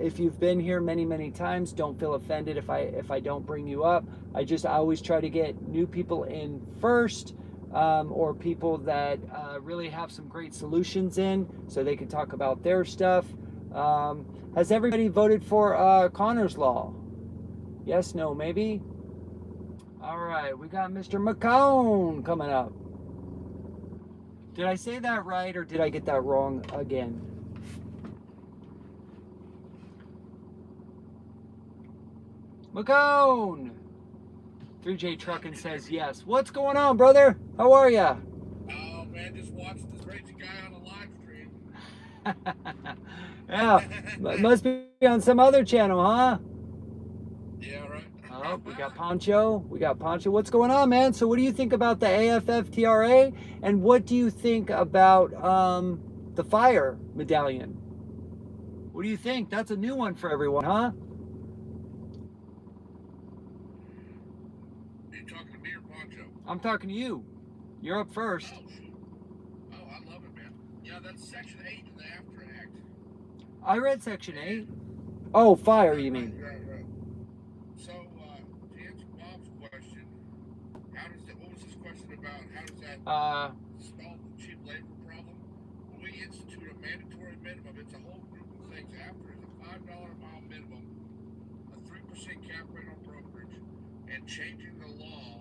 If you've been here many times, don't feel offended if I don't bring you up. I always try to get new people in first, or people that really have some great solutions in, so they can talk about their stuff. Has everybody voted for Connor's Law? Yes, no, maybe? All right, we got Mr. McCone coming up. Did I say that right, or did I get that wrong again? McCone! 3J Trucking says yes. What's going on, brother? How are ya? Oh man, just watching this crazy guy on a live stream. Yeah, must be on some other channel, huh? Yeah, right. Oh, we got Poncho. What's going on, man? So what do you think about the AFFTRA? And what do you think about the fire medallion? What do you think? That's a new one for everyone, huh? Are you talking to me or Poncho? I'm talking to you. You're up first. Oh, I love it, man. Yeah, that's Section 8 in the After Act. I read Section 8. Oh, fire, you mean? Right. So, to answer Bob's question, what was his question about? How does that solve the cheap labor problem? When we institute a mandatory minimum, it's a whole group of things. After is a $5 a mile minimum, a 3% cap rate on brokerage, and changing the law.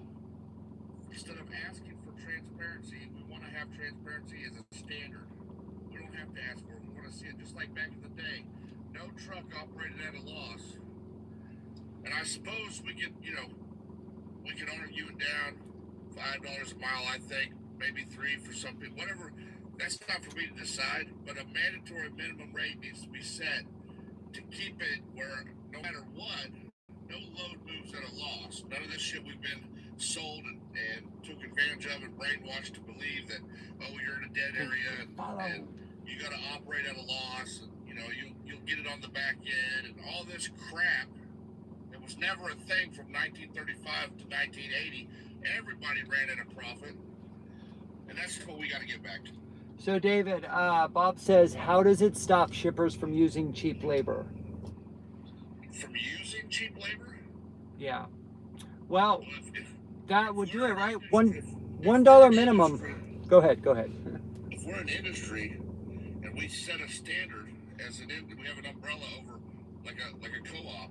Instead of asking for transparency, we want to have transparency as a standard. We don't have to ask for it. We want to see it just like back in the day. No truck operated at a loss. And I suppose we could argue it down $5 a mile, I think, maybe $3 for some people, whatever. That's not for me to decide, but a mandatory minimum rate needs to be set to keep it where no matter what, no load moves at a loss. None of this shit we've been sold and took advantage of and brainwashed to believe that, oh, you're in a dead area and you got to operate at a loss, and you'll get it on the back end and all this crap. It was never a thing from 1935 to 1980. Everybody ran at a profit, and that's what we got to get back to. So David, Bob says, how does it stop shippers from using cheap labor? From using cheap labor? Yeah. Well, that would do it, right? $1 minimum. Go ahead. If we're an industry and we set a standard we have an umbrella over like a co-op,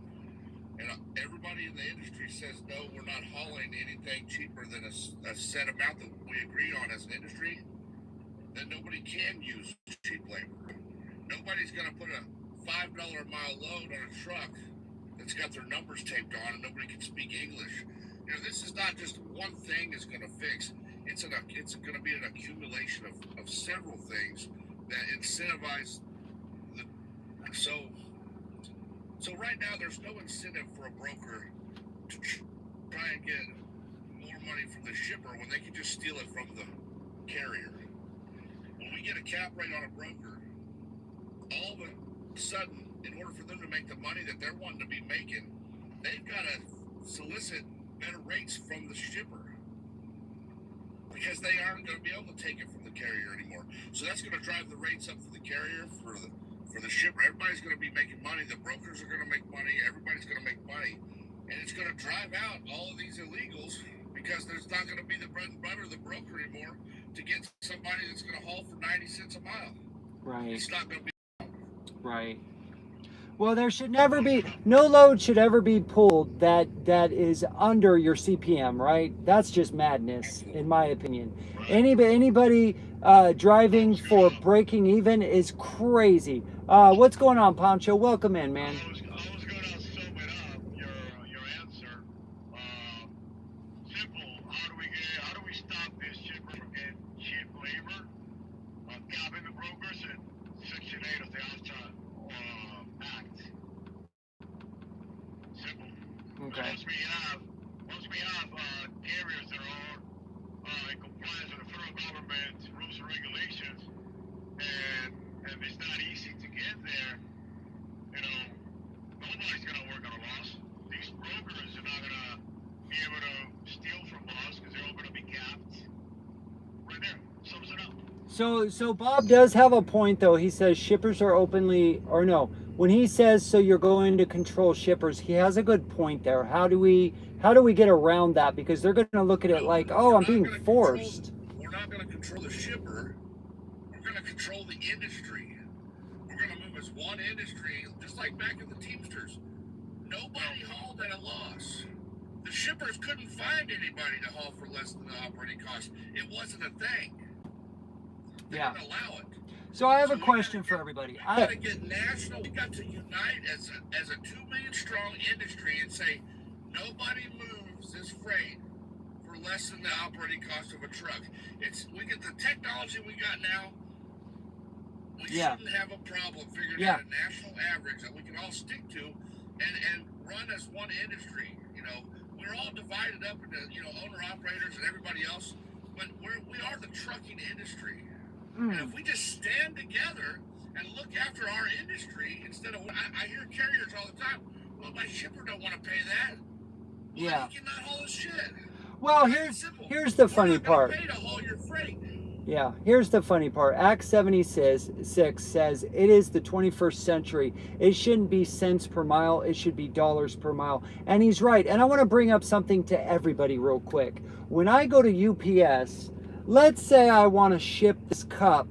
and everybody in the industry says no, we're not hauling anything cheaper than a set amount that we agree on as an industry, then nobody can use cheap labor. Nobody's going to put a $5 a mile load on a truck that's got their numbers taped on and nobody can speak English. This is not just one thing is going to fix. It's going to be an accumulation of several things that incentivize So right now there's no incentive for a broker to try and get more money from the shipper when they can just steal it from the carrier. When we get a cap rate on a broker, all of a sudden, in order for them to make the money that they're wanting to be making, they've got to solicit better rates from the shipper, because they aren't going to be able to take it from the carrier anymore. So that's going to drive the rates up for the carrier, for the shipper. Everybody's going to be making money. The brokers are going to make money. Everybody's going to make money. And it's going to drive out all of these illegals, because there's not going to be the bread and butter of the broker anymore to get somebody that's going to haul for 90 cents a mile. Right. It's not going to be. Right. Well, there should never be, no load should ever be pulled that is under your CPM, right? That's just madness, in my opinion. Anybody driving for breaking even is crazy. What's going on, Pancho? Welcome in, man. I was going to sum it up, your answer. Simple. How do we stop this shipper from getting cheap labor? Capping the brokers and Section 8 of the OSHA Act. Simple. Okay. Once we have carriers that are in compliance with the federal government rules and regulations, and it's not easy to get there, you know, nobody's going to work on a loss. These brokers are not going to be able to steal from us because they're all going to be capped. Right there. Sums it up. So Bob does have a point, though. He says shippers are openly, or no, when he says so you're going to control shippers, he has a good point there. How do we get around that? Because they're going to look at it like, oh, I'm being forced. We're not going to control the shipper. We're going to control the industry. We're going to move as one industry, just like back in the Teamsters. Nobody hauled at a loss. The shippers couldn't find anybody to haul for less than the operating cost. It wasn't a thing. They didn't allow it. So I have a question for everybody. We got to get national. We got to unite as a 2 million strong industry and say nobody moves this freight for less than the operating cost of a truck. We get the technology we got now. We shouldn't have a problem figuring out a national average that we can all stick to and run as one industry. You know, we're all divided up into owner operators and everybody else, but we are the trucking industry. And if we just stand together and look after our industry instead of, I hear carriers all the time, well, my shipper don't want to pay that. Well, he cannot haul his shit. Well, here's the funny part. Pay to haul your freight. Yeah, here's the funny part. Act 76 says it is the 21st century. It shouldn't be cents per mile. It should be dollars per mile. And he's right. And I want to bring up something to everybody real quick. When I go to UPS, let's say I want to ship this cup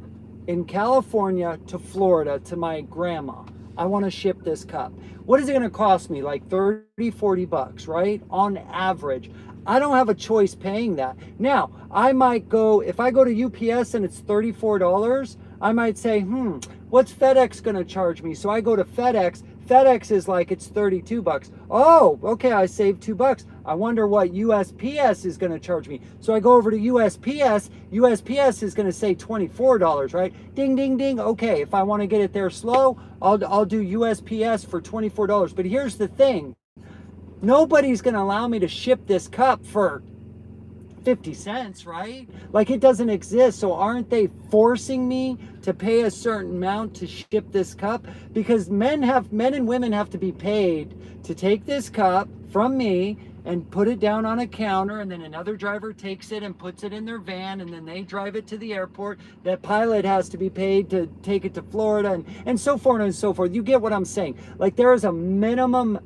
in California to Florida to my grandma. I want to ship this cup. What is it going to cost me? Like 30, 40 bucks, right? On average. I don't have a choice paying that. Now, I might go, if I go to UPS and it's $34, I might say, what's FedEx going to charge me? So I go to FedEx. FedEx is like, it's 32 bucks. Oh, okay, I saved $2. I wonder what USPS is going to charge me. So I go over to USPS. USPS is going to say $24, right? Ding, ding, ding. Okay, if I want to get it there slow, I'll do USPS for $24. But here's the thing. Nobody's going to allow me to ship this cup for 50 cents, right? Like, it doesn't exist. So aren't they forcing me to pay a certain amount to ship this cup? Because men and women have to be paid to take this cup from me and put it down on a counter, and then another driver takes it and puts it in their van, and then they drive it to the airport. That pilot has to be paid to take it to Florida, and so forth and so forth. You get what I'm saying? Like, there is a minimum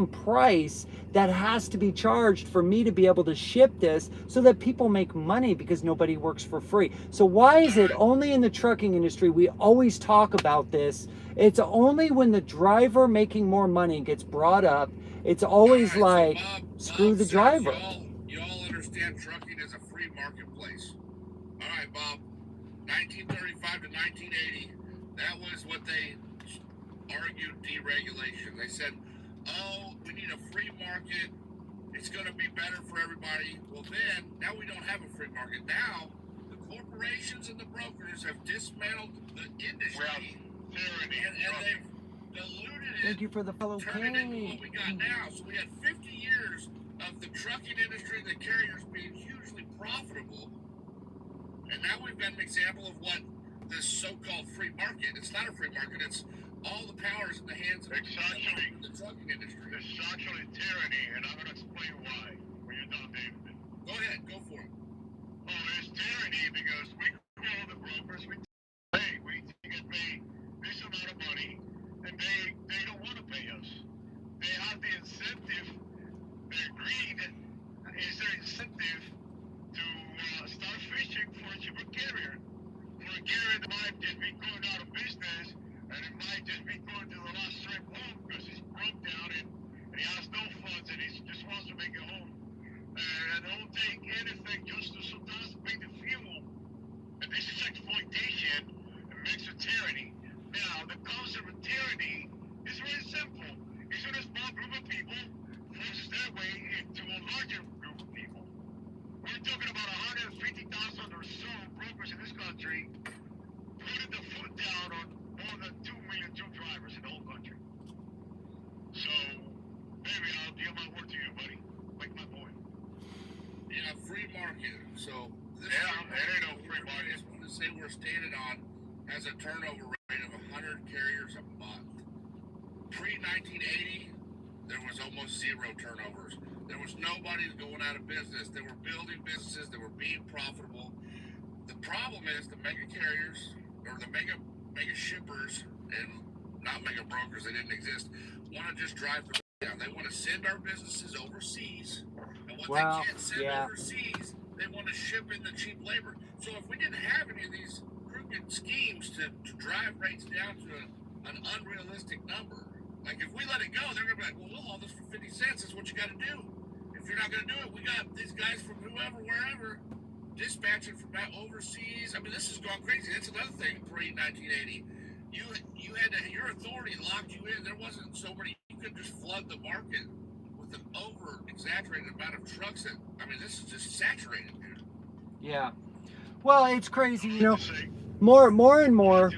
price that has to be charged for me to be able to ship this so that people make money, because nobody works for free. So why is it only in the trucking industry we always talk about this? It's only when the driver making more money gets brought up. It's always like, screw the driver. You all understand trucking is a free marketplace. All right, Bob. 1935 to 1980, that was what they argued deregulation. They said, oh, we need a free market. It's going to be better for everybody. Well, then, now we don't have a free market. Now, the corporations and the brokers have dismantled the industry, and they've diluted it. Thank you for the fellow turning it into what we got now. So we had 50 years of the trucking industry, the carriers being hugely profitable. And now we've got an example of what this so-called free market. It's not a free market. It's all the powers in the hands of the trucking industry. It's actually tyranny, and I'm going to explain why when you're done, David. Go ahead, go for it. Oh, it's tyranny because we call the brokers, we get paid this amount of money, and they don't want to pay us. They have the incentive, their greed is their incentive to start fishing for a cheaper carrier. For a carrier that might just be going out of business So this Yeah, that ain't no free I market. just want to say we're standing on has a turnover rate of 100 carriers a month. Pre-1980, there was almost zero turnovers. There was nobody going out of business. They were building businesses. They were being profitable. The problem is the mega carriers or the mega shippers and not mega brokers, they didn't exist, want to just drive them down. They want to send our businesses overseas, and what they can't send overseas, they want to ship in the cheap labor. So if we didn't have any of these crooked schemes to drive rates down to an unrealistic number, like if we let it go, they're gonna be like, well, we'll haul this for 50 cents. That's what you got to do. If you're not gonna do it, we got these guys from whoever, wherever, dispatching from overseas. I mean, this has gone crazy. That's another thing. Pre-1980, you had to, your authority locked you in. There wasn't so many. You could just flood the market with an over-exaggerated amount of trucks. That I mean, this is just saturated, dude. Yeah. Well, it's crazy, you know. More and more.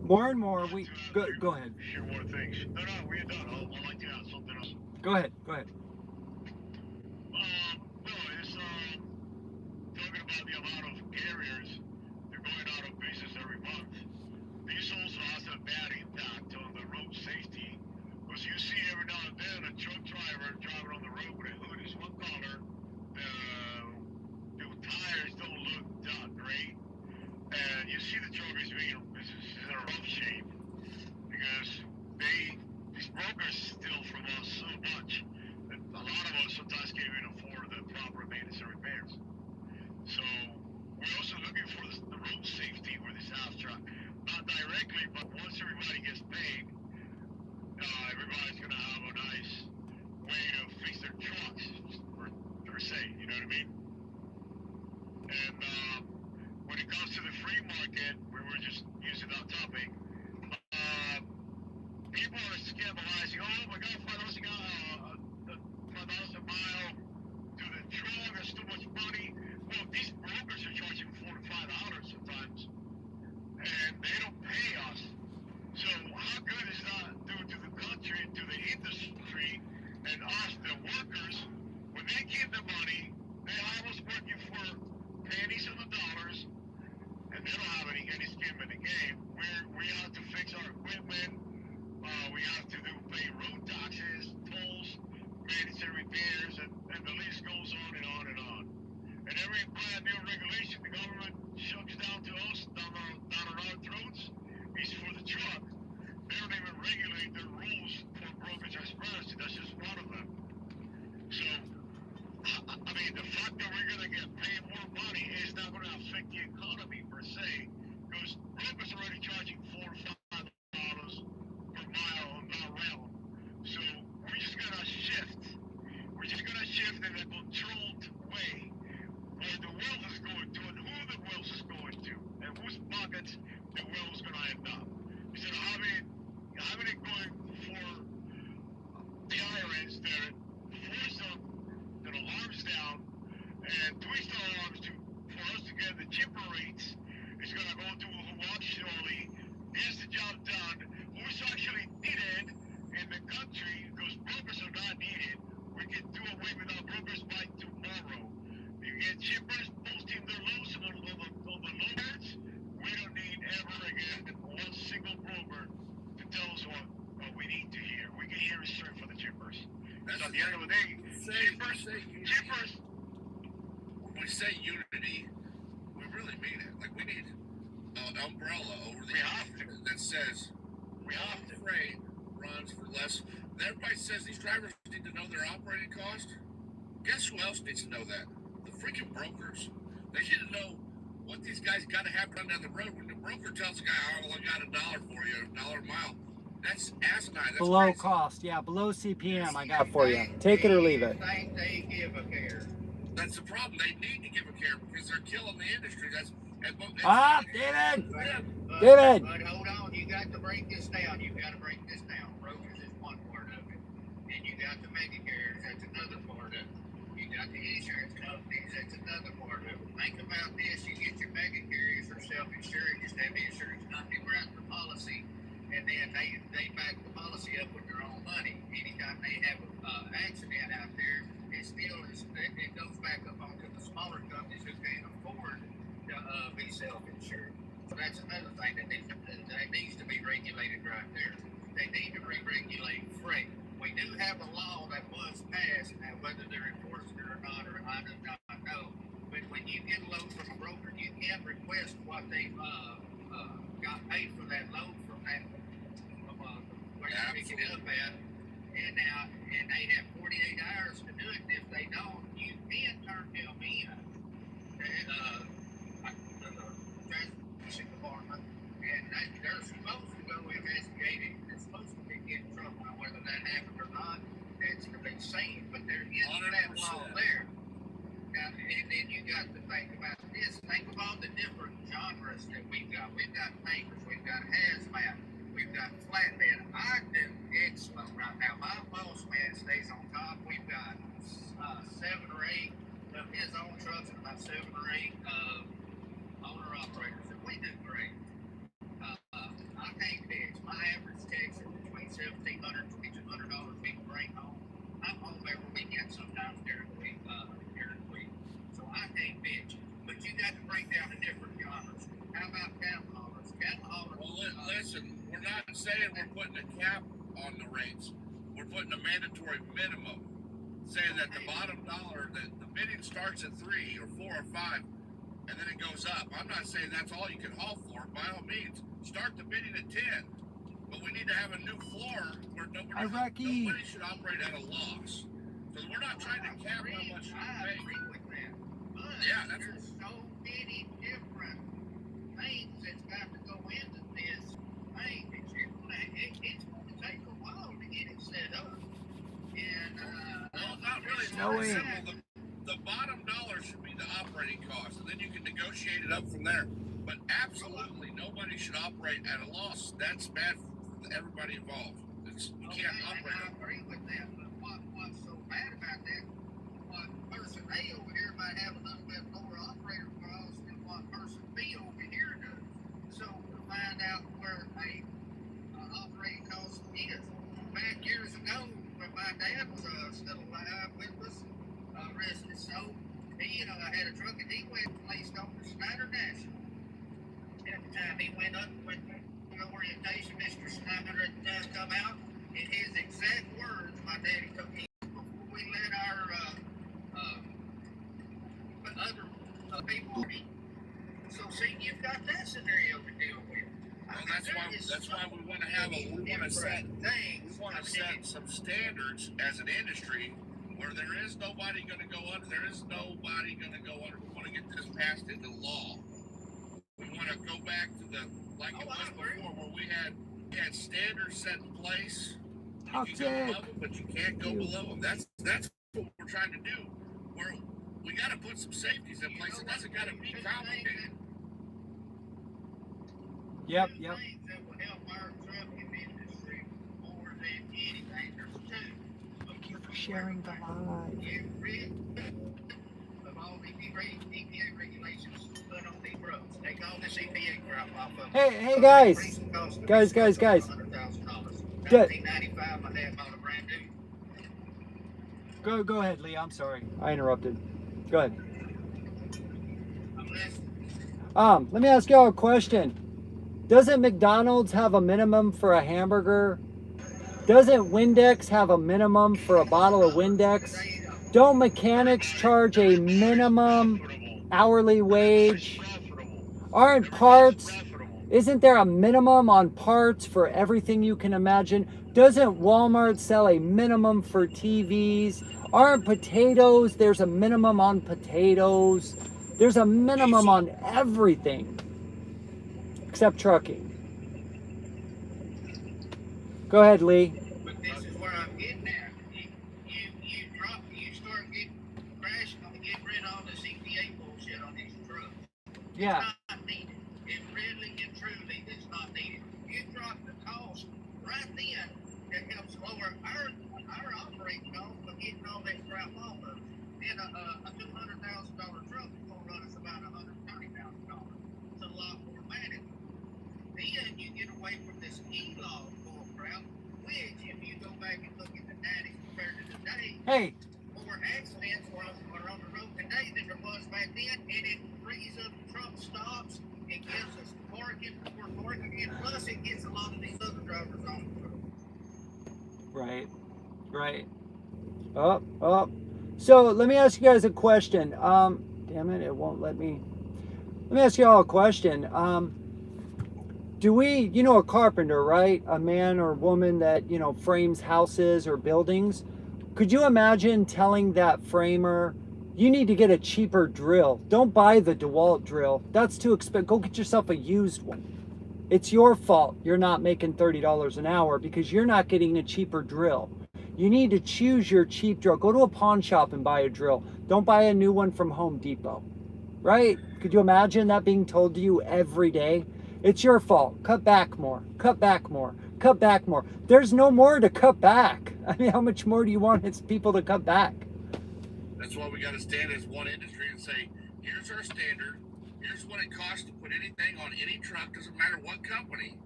More and more. We go ahead. Share more things. No, we're done. I'd like to add something else. Go ahead. No, it's talking about the amount of carriers they're going out of business every month. This also has a bad impact on the road safety, because you see every now and then a truck driver driving on the road with a hood is one color, the tires don't look that great, and you see the truck is in a rough shape because these brokers steal from us so much that a lot of us sometimes can't even afford the proper maintenance and repairs. So we're also looking for the road safety with this half truck. Not directly, but once everybody gets paid, everybody's going to have a nice way to fix their trucks, per se, you know what I mean? And when it comes to the free market, where we're just using that topic, people are scandalizing, oh my God, $5 a mile to the truck, that's too much money. Well, these brokers are charging $4 to $5 sometimes, and they don't pay us. So how good is that due to the country, to the industry, and us, the workers? When they give the money, they have us working for pennies on the dollars, and they don't have any skin in the game. We have to fix our equipment. We have to pay road taxes, tolls, maintenance and repairs, and the list goes on and on and on. And every brand new regulation the government shuts down to us, down on our throats, is for the truck. They don't even regulate the rules for brokerage transparency. That's just one of them. So, I mean, the fact that we're going to get paid more money is not going to affect the economy per se, because brokers are already charging $4 or $5 per mile on that route. So we're just going to shift. We're just going to shift in a controlled way where the wealth is going to and who the wealth is going to and whose pockets the wealth is going to end up. Instead of having it going for the IRS that force them their alarms down and twist our arms for us to get the cheaper rates. It's going to go to who actually gets the job done, who's actually needed in the country, because brokers are not needed. We can do away with our brokers by tomorrow. You get shippers posting their loads on the loaders. We don't need ever again one single broker to tell us what we need to hear. We can hear it straight from the shippers. Because at the end of the day, shippers. When we say unity, we really mean it. Like we need an umbrella over the that says freight runs for less. Everybody says these drivers need to know their operating cost. Guess who else needs to know that? The freaking brokers. They need to know what these guys got to have run down the road. When the broker tells the guy, "Oh, I got $1 for you, $1 a mile," that's asinine. That's below crazy. cost. Yeah, below CPM. I got for you. Take it or leave it. They give a care. That's the problem. They need to give a care because they're killing the industry. David! David! But hold on, you got to break this down. You've got to break this down. Brokers is one part of it. And you got the mega carriers, that's another part of it. You got the insurance companies, that's another part of it. Think about this, you get your mega carriers for self-insured, just have the insurance company write the policy, and then they back the policy up with their own money. Anytime they have an accident out there, still is, it goes back up onto the smaller companies who can't afford to be self-insured. So that's another thing that needs to be regulated right there. They need to re-regulate freight. We do have a law that was passed, and whether they're enforcing it or not, or I do not know. But when you get a load from a broker, you can request what they got paid for that load from that where you pick it up at. And now, and they have 48 hours to do it. And if they don't, you can turn them in. And the transportation department, and they're supposed to go investigate it. They're supposed to get in trouble. Now, whether that happened or not, that's to be seen. But there is that law there. Now, and then you got to think about this. Think of all the different genres that we've got. We've got tankers. We've got hazmat. We've got flatbed. I do excellent right now. My boss man stays on top. We've got 7 or 8 of his own trucks and about 7 or 8 owner operators, and we do great. I can't fix. My average takes are between $1,700 and $2,200 we can bring home. I'm home every weekend sometimes during the week. So I can't bitch. But you got to break down the different genres. How about cattle haulers? Cattle haulers. Well, listen, we're not saying we're putting a cap on the rates. We're putting a mandatory minimum, saying that the bottom dollar, that the bidding starts at 3 or 4 or 5, and then it goes up. I'm not saying that's all you can haul for. By all means, start the bidding at 10. But we need to have a new floor where nobody should operate at a loss. So we're not trying to cap how much you pay. I agree with that. But Yeah, that's there's so many different things that's got to go into this thing. It's going to take a while to get it set up. And well, not really. It's No very way. simple. The bottom dollar should be the operating cost, and then you can negotiate it up from there. But absolutely, nobody should operate at a loss. That's bad for everybody involved. You can't operate. I agree with that. But what's so bad about that? What person A over here might have a little bit lower operator cost than what person B over here does. So to find out where a operating cost is. Back years ago, when my dad was still alive with us, rest his soul, he had a truck and he went and placed on the Snyder National. At the time he went up with the orientation, Mr. Snyder had come out. In his exact words, my daddy took me before we let our other people meet. So see, you've got that scenario to deal with. Well, that's why we want to have we want to set some standards as an industry where there is nobody going to go under. There is nobody going to go under. We want to get this passed into law. We want to go back to it was before, where we had standards set in place. You can go above them, but you can't go below them. That's what we're trying to do. We got to put some safeties in place. It doesn't got to be complicated. Yep. Things that will help our trucking industry more than anything. There's 2. Thank you for sharing the live. Get rid of all the EPA regulations put on these roads. Take all this EPA crap off of them. Hey guys. Guys. $100,000. $19.95 I have on a brand new. Go ahead, Lee. I'm sorry. I interrupted. Go ahead. I'm listening. Let me ask y'all a question. Doesn't McDonald's have a minimum for a hamburger? Doesn't Windex have a minimum for a bottle of Windex? Don't mechanics charge a minimum hourly wage? Aren't parts, isn't there a minimum on parts for everything you can imagine? Doesn't Walmart sell a minimum for TVs? Aren't potatoes, there's a minimum on potatoes? There's a minimum on everything except trucking. Go ahead, Lee. But this is where I'm getting at. You start getting rational and get rid of all this EPA bullshit on these trucks. Yeah. It's not needed. It really and truly is not needed. You drop the cost right then, it helps lower our operating cost of getting all that crap off of it. Then a $200,000 truck will run us about $130,000. It's a lot more manageable. Then you get away from this e-log bull crap, which if you go back and look at the 90s compared to today, Hey. more actually drive in, and it frees up truck stops. It gives us parking for parking, and plus it gets a lot of these other drivers on the road. Right. Right. Oh. So let me ask you guys a question. Damn it, it won't let me. Let me ask you all a question. Do we, a carpenter, right? A man or woman that, frames houses or buildings. Could you imagine telling that framer, you need to get a cheaper drill? Don't buy the DeWalt drill. That's too expensive. Go get yourself a used one. It's your fault you're not making $30 an hour because you're not getting a cheaper drill. You need to choose your cheap drill. Go to a pawn shop and buy a drill. Don't buy a new one from Home Depot, right? Could you imagine that being told to you every day? It's your fault. Cut back more, cut back more, cut back more. There's no more to cut back. I mean, how much more do you want people to cut back? That's why we got to stand as one industry and say, here's our standard. Here's what it costs to put anything on any truck, doesn't matter what company,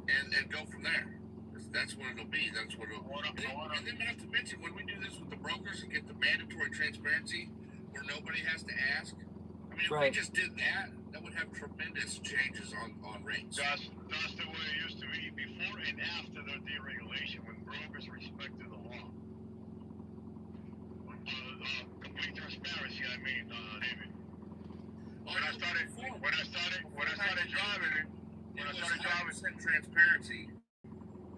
and go from there. That's what it'll be. That's what it'll be. And then not to mention, when we do this with the brokers and get the mandatory transparency where nobody has to ask, I mean, if we just did that, that would have tremendous changes on rates. That's the way it used to be before and after the deregulation, when brokers respected the law. Complete transparency, I mean, David. When I started driving, transparency.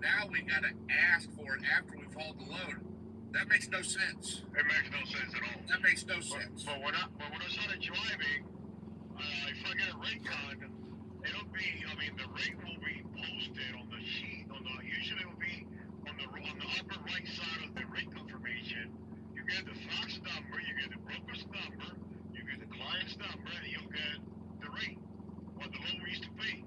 Now we got to ask for it after we've hauled the load. That makes no sense. It makes no sense at all. That makes no sense. But when I started driving, if I get a rate card, it'll be, the rate will be posted on the sheet. Usually it will be on the upper right side of the rate confirmation. You get the fax number, you get the broker's number, you get the client's number, and you'll get the rate, what the loan used to pay.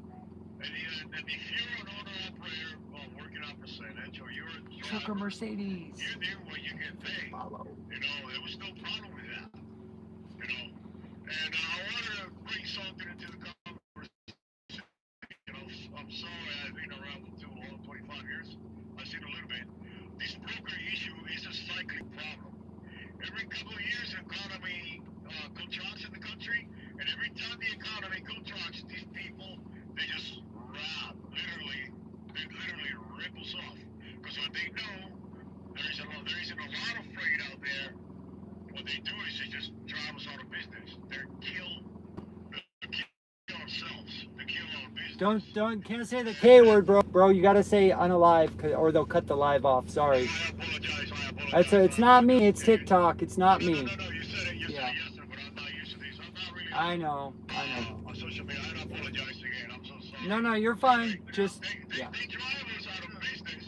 And if you're an owner-operator working on percentage, or you're a driver, Trucker Mercedes. you do what you get paid. Follow. There was no problem with that. And I wanted to bring something into the conversation. I'm sorry I've been around for too long, 25 years. I've seen a little bit. This broker issue is a cyclic problem. Every couple of years, the economy contracts in the country, and every time the economy contracts, these people, they just literally rip us off. Because when they know there isn't a lot of freight out there, what they do is they just drive us out of business. They kill themselves. They kill our business. Can't say the K word, bro. Bro, you gotta say unalive, or they'll cut the live off. Sorry. I apologize. It's not me. It's TikTok. It's not me. No, you said it yesterday, but I'm not used to this. I'm not really. I know. On social media, I apologize again. I'm so sorry. No, you're fine. Just They drive us out of business.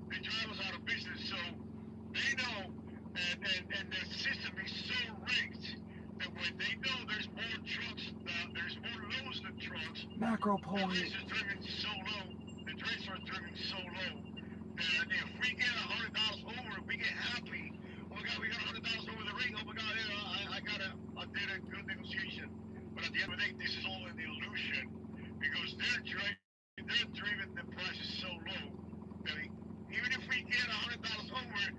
They drive us out of business, so they know, and their system is so rigged that when they know there's more trucks, there's more loads than trucks. Macro The point. rates are driven so low. The rates are driven so low that if we get $100 over, we get happy. Oh my God, we got $100 over the rate. Oh my God, I did a good negotiation. But at the end of the day, this is all an illusion because they're driven the prices so low that even if we get $100 over,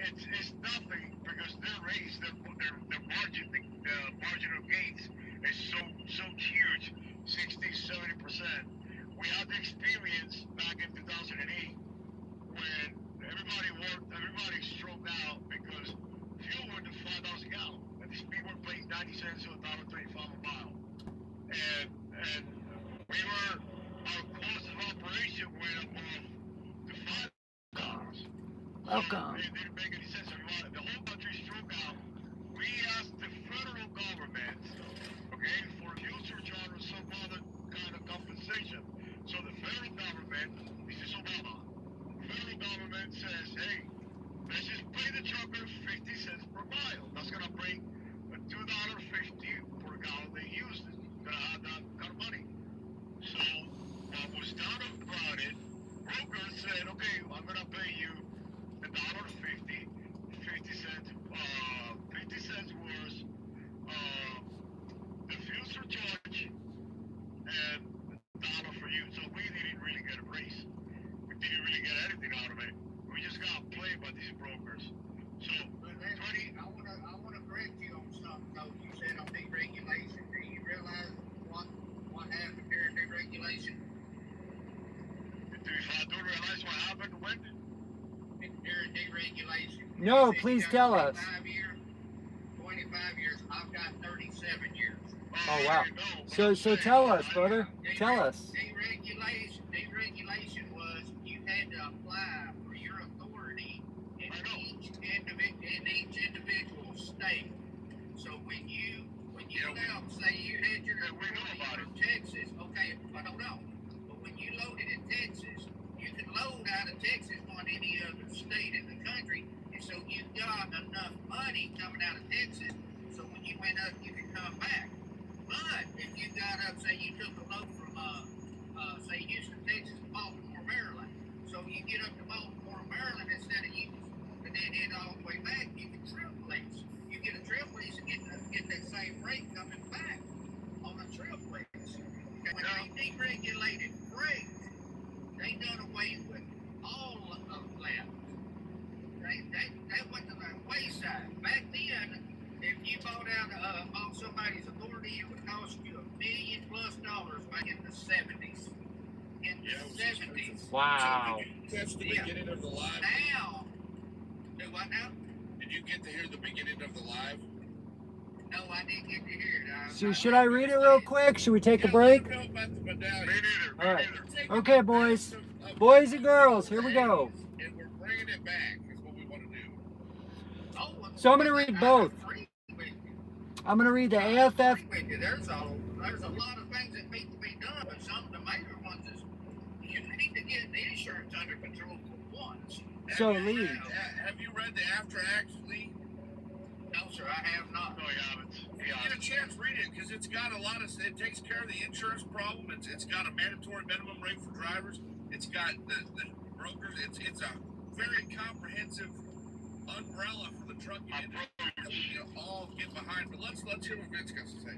it's nothing because their rates, their margin, the margin of gains is so huge, 60-70%. We had the experience back in 2008 when everybody stroked out because fuel went to $5 a gallon, and these people were paying 90 cents to $1.35 a mile, and our cost of operation went above the $5. Welcome. It didn't make any sense. The whole country stroked out. We asked the federal government, for fuel surcharge or some other kind of compensation. So the federal government, this is Obama, the federal government says, hey, let's just pay the trucker 50 cents per mile. That's going to bring $2.50 per gallon they use. It's going to have that kind of money. So what was done about it, brokers said, okay, I'm going to pay you $1.50, 50 cents was the fuel surcharge and $1 for you. So we didn't really get a raise. We didn't really get anything out of it. We just got played No, You said please you got tell us. 25 years. I've got 37 years. Oh, wow. There you go. So tell us, brother. Tell us. Deregulation was you had to apply for your authority in each individual state. So when you now say you had your authority from Texas, okay, but hold on. But when you loaded in Texas, you can load out of Texas on any other state in the country, and so you got enough money coming out of Texas. So when you went up, you could come back. But if you got up, say you took a load from say Houston, Texas, to Baltimore, Maryland, so you get up to Baltimore, Maryland, instead of you and then head all the way back, you can trip lease. You get a trip lease and get that same rate coming back on a trip lease. And when they deregulated freight, they done away with all of that. They went to the wayside. Back then, if you bought somebody's authority, it would cost you $1 million+ back in the 70s. In the 70s. Wow. So did you catch the beginning of the live? Now, do what now? Did you get to hear the beginning of the live? No, I didn't get to hear it. So should I read it real quick? Should we take a break? I don't know about the medallion. Me neither. All right. Take Okay, it boys. back to- Boys and girls, here we go. And we're bringing it back. Is what we want to do. So I'm going to read both. I'm going to read the AFF. There's a lot of things that need to be done, but some of the major ones is you need to get the insurance under control for once. So, Have you Lee. have you read the After Acts, Lee? No, sir, I have not. No, you haven't. If you get a chance, read it, because it's got a lot of. It takes care of the insurance problem. It's got a mandatory minimum rate for drivers. It's got the brokers. It's a very comprehensive umbrella for the trucking industry that we all get behind. But let's hear what Vince got to say.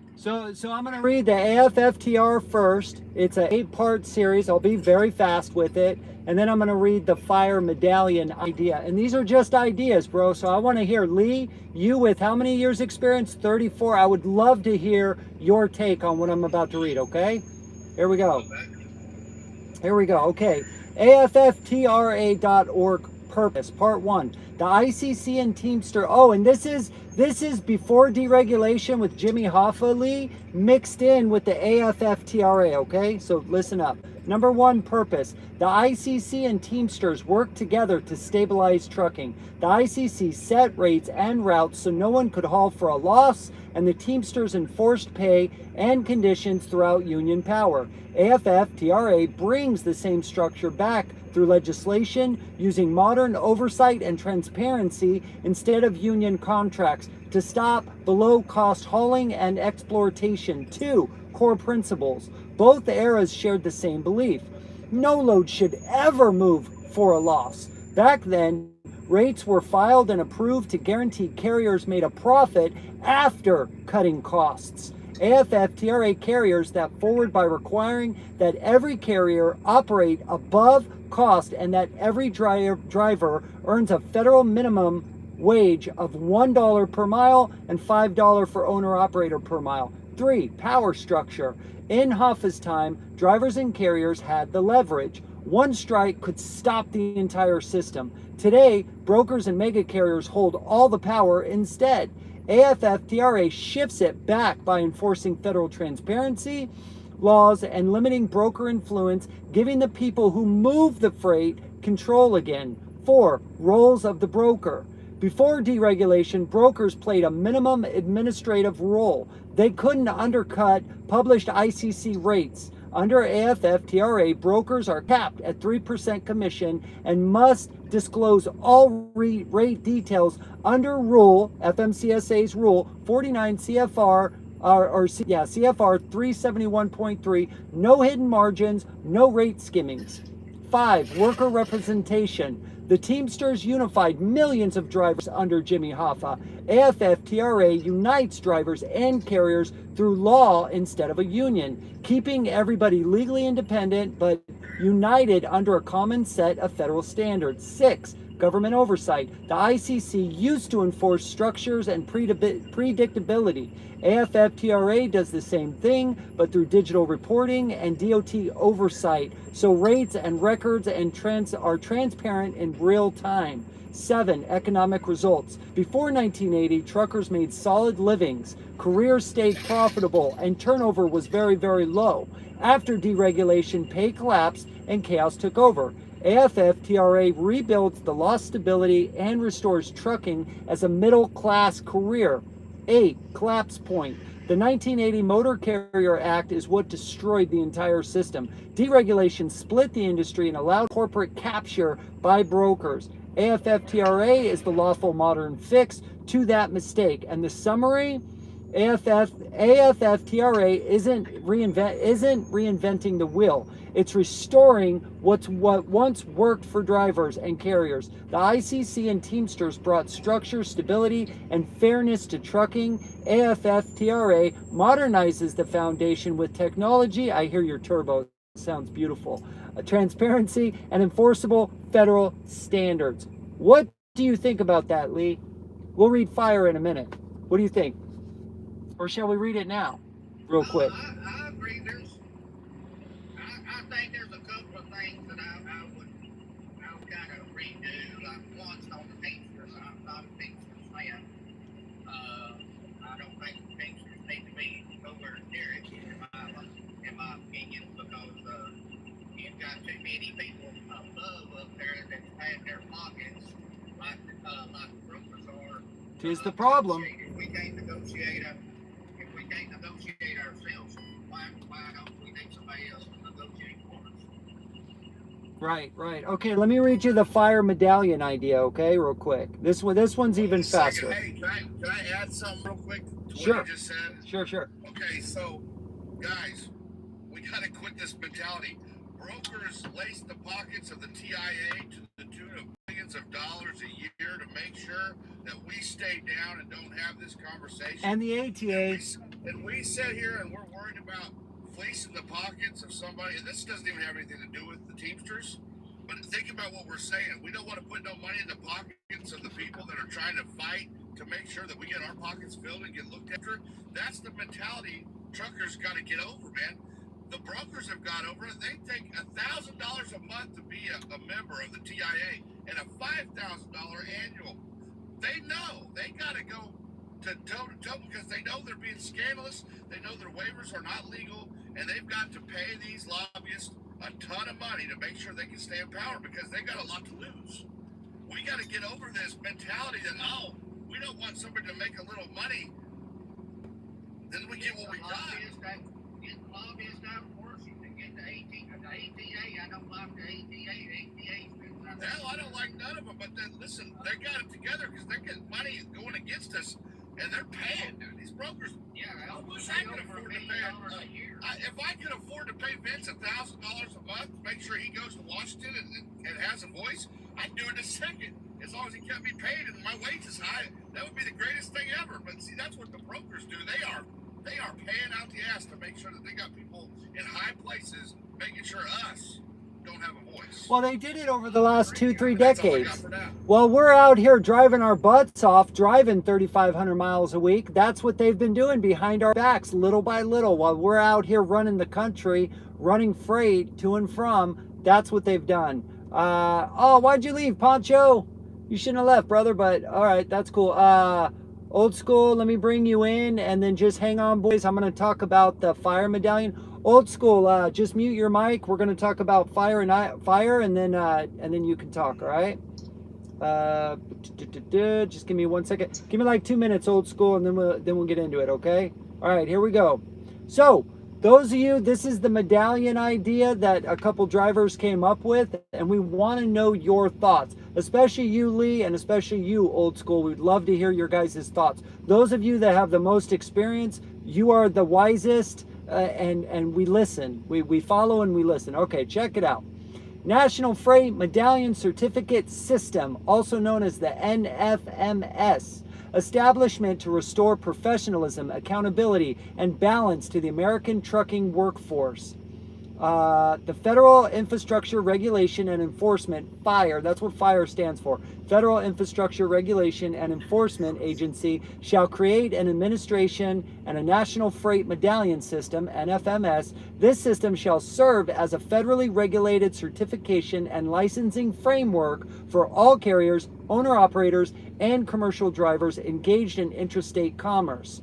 So I'm going to read the AFFTR first. It's an 8-part series. I'll be very fast with it. And then I'm going to read the fire medallion idea. And these are just ideas, bro. So I want to hear, Lee, you with how many years experience? 34. I would love to hear your take on what I'm about to read, okay? Here we go. Here we go. Okay. AFFTRA.org purpose, part 1. The ICC and Teamster. Oh, and this is before deregulation with Jimmy Hoffa, Lee, mixed in with the AFFTRA, okay? So listen up. Number 1 purpose. The ICC and Teamsters work together to stabilize trucking. The ICC set rates and routes so no one could haul for a loss, and the Teamsters enforced pay and conditions throughout union power. AFFTRA brings the same structure back through legislation using modern oversight and transparency instead of union contracts to stop below-cost hauling and exploitation. 2 core principles. Both eras shared the same belief. No load should ever move for a loss. Back then, rates were filed and approved to guarantee carriers made a profit after cutting costs. AFFTRA carriers step forward by requiring that every carrier operate above cost and that every driver earns a federal minimum wage of $1 per mile and $5 for owner-operator per mile. 3, power structure. In Hoffa's time, drivers and carriers had the leverage. One strike could stop the entire system. Today, brokers and mega carriers hold all the power instead. AFFTRA shifts it back by enforcing federal transparency laws and limiting broker influence, giving the people who move the freight control again. 4, roles of the broker. Before deregulation, brokers played a minimum administrative role. They couldn't undercut published ICC rates. Under AFFTRA, brokers are capped at 3% commission and must disclose all rate details under FMCSA's Rule 49 CFR CFR 371.3, no hidden margins, no rate skimmings. 5, worker representation. The Teamsters unified millions of drivers under Jimmy Hoffa. AFFTRA unites drivers and carriers through law instead of a union, keeping everybody legally independent but united under a common set of federal standards. 6, government oversight. The ICC used to enforce structures and predictability. AFFTRA does the same thing, but through digital reporting and DOT oversight, so rates and records and are transparent in real time. 7. Economic results. Before 1980, truckers made solid livings, careers stayed profitable, and turnover was very, very low. After deregulation, pay collapsed and chaos took over. AFF-TRA rebuilds the lost stability and restores trucking as a middle-class career. 8. Collapse point. The 1980 Motor Carrier Act is what destroyed the entire system. Deregulation split the industry and allowed corporate capture by brokers. AFF-TRA is the lawful modern fix to that mistake. And the summary, AFF-TRA isn't reinventing the wheel. It's restoring what once worked for drivers and carriers. The ICC and Teamsters brought structure, stability, and fairness to trucking. AFF-TRA modernizes the foundation with technology. I hear your turbo. Sounds beautiful. Transparency and enforceable federal standards. What do you think about that, Lee? We'll read FIRE in a minute. What do you think? Or shall we read it now, real quick? I agree. I think there's a couple of things that I would kind of redo. Like once on the Teamsters, I'm not a Teamsters fan. I don't think the Teamsters need to be nowhere near it, in my opinion, because you've got too many people above up there that have their pockets like the brokers are. Here's the problem. If we can't negotiate ourselves, why don't we need somebody else to negotiate for us? Right. Okay, let me read you the FIRE medallion idea, okay, real quick. This one's even faster. Hey, can I add something real quick to what Sure. you just said? Sure. Okay, so guys, we gotta quit this mentality. Brokers lace the pockets of the TIA to the tune of millions of dollars a year to make sure that we stay down and don't have this conversation. And the ATA. And we sit here and we're worried about fleecing the pockets of somebody. And this doesn't even have anything to do with the Teamsters. But think about what we're saying. We don't want to put no money in the pockets of the people that are trying to fight to make sure that we get our pockets filled and get looked after. That's the mentality truckers got to get over, man. The brokers have got over it. They take $1,000 a month to be a member of the TIA and a $5,000 annual. They know they got to go to toe to toe because they know they're being scandalous. They know their waivers are not legal, and they've got to pay these lobbyists a ton of money to make sure they can stay in power because they got a lot to lose. We got to get over this mentality that we don't want somebody to make a little money, then we get what we got. Get the lobbyists out of Washington, get the ATA. I don't like the ATA. Hell, I don't like none of them, but then listen, they got it together because they're getting money going against us, and they're paying, dude. These brokers. Yeah, I wish I could afford to pay. If I could afford to pay Vince $1,000 a month to make sure he goes to Washington and has a voice, I'd do it in a second. As long as he kept me paid and my wage is high, that would be the greatest thing ever. But see, that's what the brokers do. They are paying out the ass to make sure that they got people in high places, making sure us don't have a voice. Well, they did it over the last 2-3 decades. Well, we're out here driving our butts off, driving 3,500 miles a week. That's what they've been doing behind our backs, little by little, while we're out here running the country, running freight to and from. That's what they've done. Why'd you leave, Poncho? You shouldn't have left, brother, but all right, that's cool. Old school, let me bring you in, and then just hang on, boys. I'm going to talk about the FIRE medallion. Old school, just mute your mic. We're going to talk about FIRE, and then you can talk. All right. Just give me 1 second. Give me like 2 minutes, old school, and then we'll get into it. Okay. All right. Here we go. So those of you, this is the medallion idea that a couple drivers came up with, and we want to know your thoughts, especially you, Lee, and especially you, old school. We'd love to hear your guys' thoughts. Those of you that have the most experience, you are the wisest, and we listen. We follow and we listen. Okay, check it out. National Freight Medallion Certificate System, also known as the NFMS. Establishment to restore professionalism, accountability, and balance to the American trucking workforce. The Federal Infrastructure Regulation and Enforcement, FIRE, that's what FIRE stands for, Federal Infrastructure Regulation and Enforcement Agency, shall create an administration and a National Freight Medallion System, NFMS. This system shall serve as a federally regulated certification and licensing framework for all carriers, owner-operators, and commercial drivers engaged in interstate commerce.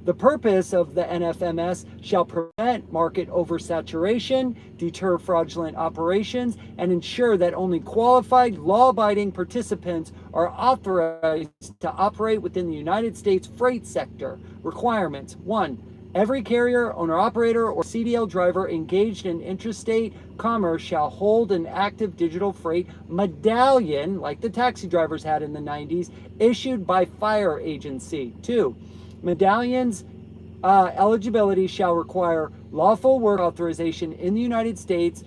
The purpose of the NFMS shall prevent market oversaturation, deter fraudulent operations, and ensure that only qualified, law-abiding participants are authorized to operate within the United States freight sector. Requirements: 1. Every carrier, owner-operator, or CDL driver engaged in interstate commerce shall hold an active digital freight medallion, like the taxi drivers had in the 90s, issued by FIRE agency. 2. Medallions eligibility shall require lawful work authorization in the United States,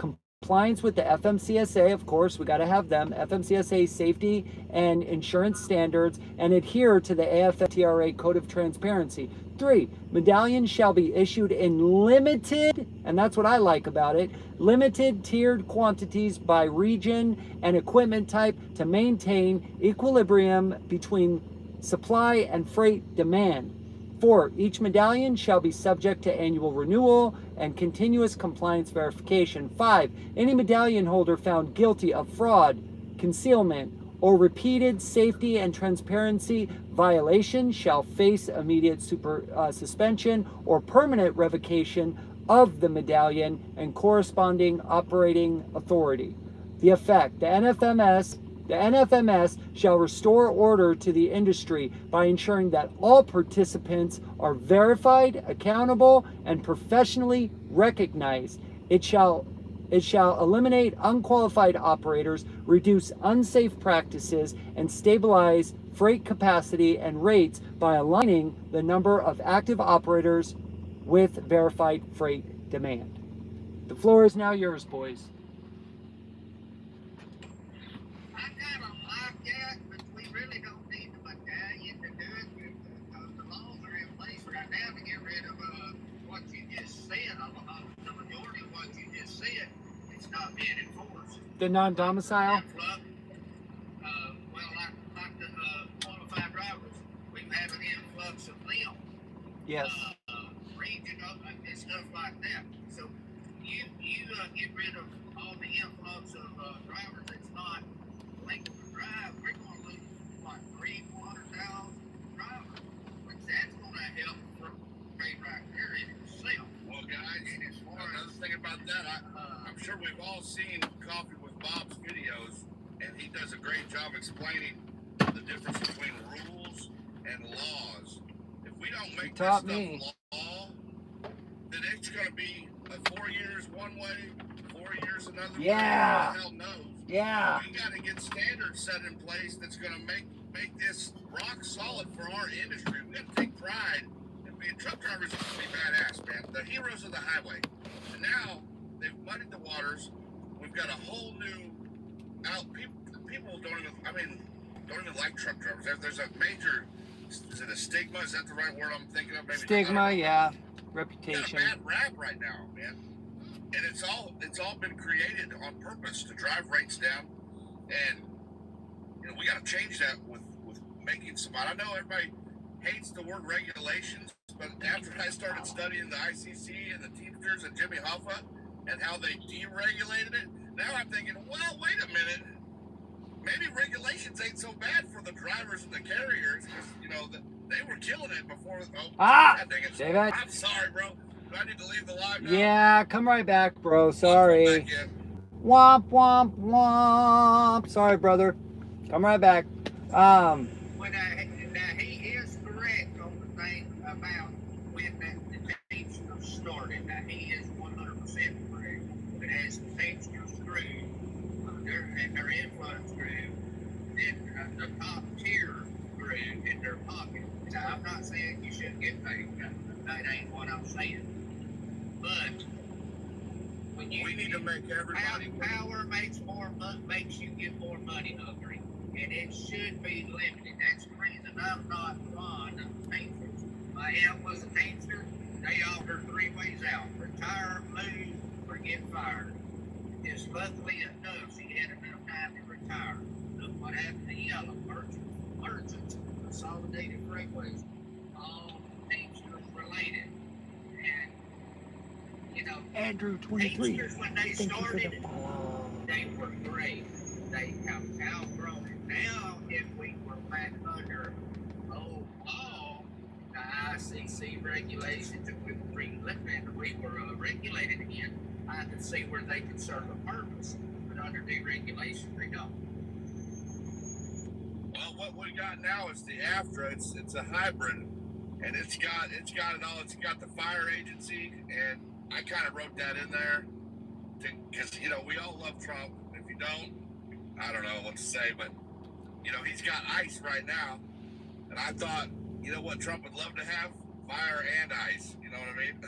compliance with the FMCSA, of course, we got to have them, FMCSA safety and insurance standards, and adhere to the AFTRA Code of Transparency. 3, medallions shall be issued in limited, and that's what I like about it, limited tiered quantities by region and equipment type to maintain equilibrium between supply and freight demand. 4, each medallion shall be subject to annual renewal and continuous compliance verification. 5, any medallion holder found guilty of fraud, concealment, or repeated safety and transparency violation shall face immediate suspension or permanent revocation of the medallion and corresponding operating authority. The effect: the NFMS shall restore order to the industry by ensuring that all participants are verified, accountable, and professionally recognized. It shall eliminate unqualified operators, reduce unsafe practices, and stabilize freight capacity and rates by aligning the number of active operators with verified freight demand. The floor is now yours, boys. I kind of like that, but we really don't need the medallion to do it because the laws are in place right now to get rid of what you just said. The majority of what you just said, it's not being enforced. The non-domicile? Well, like the qualified drivers, we've had an influx of them. Yes. Regional and stuff like that. So you get rid of all the influx of drivers that's not legal to drive. We're going to lose like 300,000 drivers, which that's going to help for freight right there in itself. Well, guys, another thing about that, I'm sure we've all seen Coffee with Bob's videos, and he does a great job explaining the difference between rules and laws. If we don't make this stuff law, then it's going to be 4 years one way, 4 years another way. Yeah. Who the hell knows? Yeah. We got to get standards set in place that's going to make this rock solid for our industry. We got to take pride in being truck drivers. Are going to be badass, man. The heroes of the highway. And now they've muddied the waters. We've got a whole new people don't even like truck drivers. There's a major, is it a stigma? Is that the right word I'm thinking of? Maybe Stigma, yeah. Got Reputation. a bad rap right now, man. And it's all been created on purpose to drive rates down. And we got to change that with making some. I know everybody hates the word regulations, but after I started studying the ICC and the Teamsters and Jimmy Hoffa and how they deregulated it, now I'm thinking, well, wait a minute. Maybe regulations ain't so bad for the drivers and the carriers because, they were killing it before. God dang it. David? I'm sorry, bro. Do I need to leave the live now? Yeah, come right back, bro. Sorry. Womp, womp, womp. Sorry, brother. Come right back. Now he is correct on the thing about when the Teamsters started. Now he is 100% correct. But as the Teamsters grew, their influence grew, then the top tier grew in their pocket. Now I'm not saying you shouldn't get paid. That ain't what I'm saying. But when we need to make everybody power makes you get more money hungry, and it should be limited. That's the reason I'm not fond of Teamsters. My aunt was a Teamster. They offered 3 ways out: retire, move, get fired. Just luckily enough, she had enough time to retire. Look what happened to Yellow. Merchants, Consolidated Freightways, all Teamsters related. And, you know, Andrew 23. Teamsters, when they Thank you for the started, follow. they were great. They have outgrown it. Now, if we were back under old law, the ICC regulations, if we were regulated again, I could see where they could serve a purpose. But under deregulation, they don't. Well, what we got now is the AFTRA. It's a hybrid, and it's got it all. It's got the fire agency, and I kind of wrote that in there because you know we all love Trump. If you don't, I don't know what to say, but you know he's got ICE right now, and I thought, you know what Trump would love to have? Fire and ICE. You know what I mean?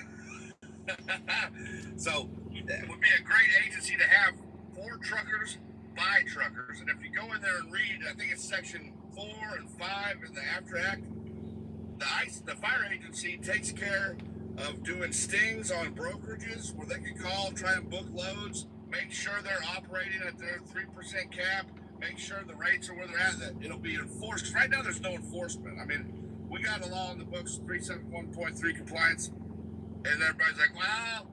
So it would be a great agency to have for truckers by truckers. And if you go in there and read, I think it's section 4 and 5 in the AFTRA Act, the fire agency takes care of doing stings on brokerages where they can call, try and book loads, make sure they're operating at their 3% cap, make sure the rates are where they're at, that it'll be enforced. 'Cause right now there's no enforcement. I mean, we got a law in the books, 371.3 compliance, and everybody's like, well,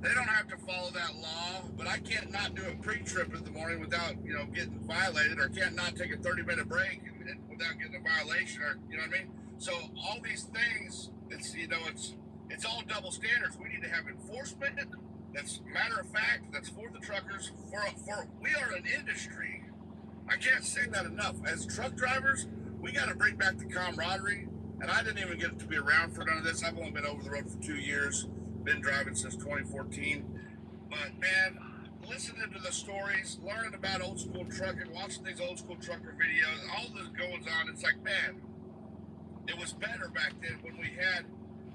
they don't have to follow that law, but I can't not do a pre-trip in the morning without, you know, getting violated, or can't not take a 30-minute break and without getting a violation, or, you know what I mean? So all these things, it's, you know, it's all double standards. We need to have enforcement that's matter of fact, that's for the truckers, for we are an industry. I can't say that enough. As truck drivers, we got to bring back the camaraderie, and I didn't even get to be around for none of this. I've only been over the road for 2 years. Been driving since 2014, but man, listening to the stories, learning about old school trucking, watching these old school trucker videos, all this goings on, it's like, man, it was better back then when we had,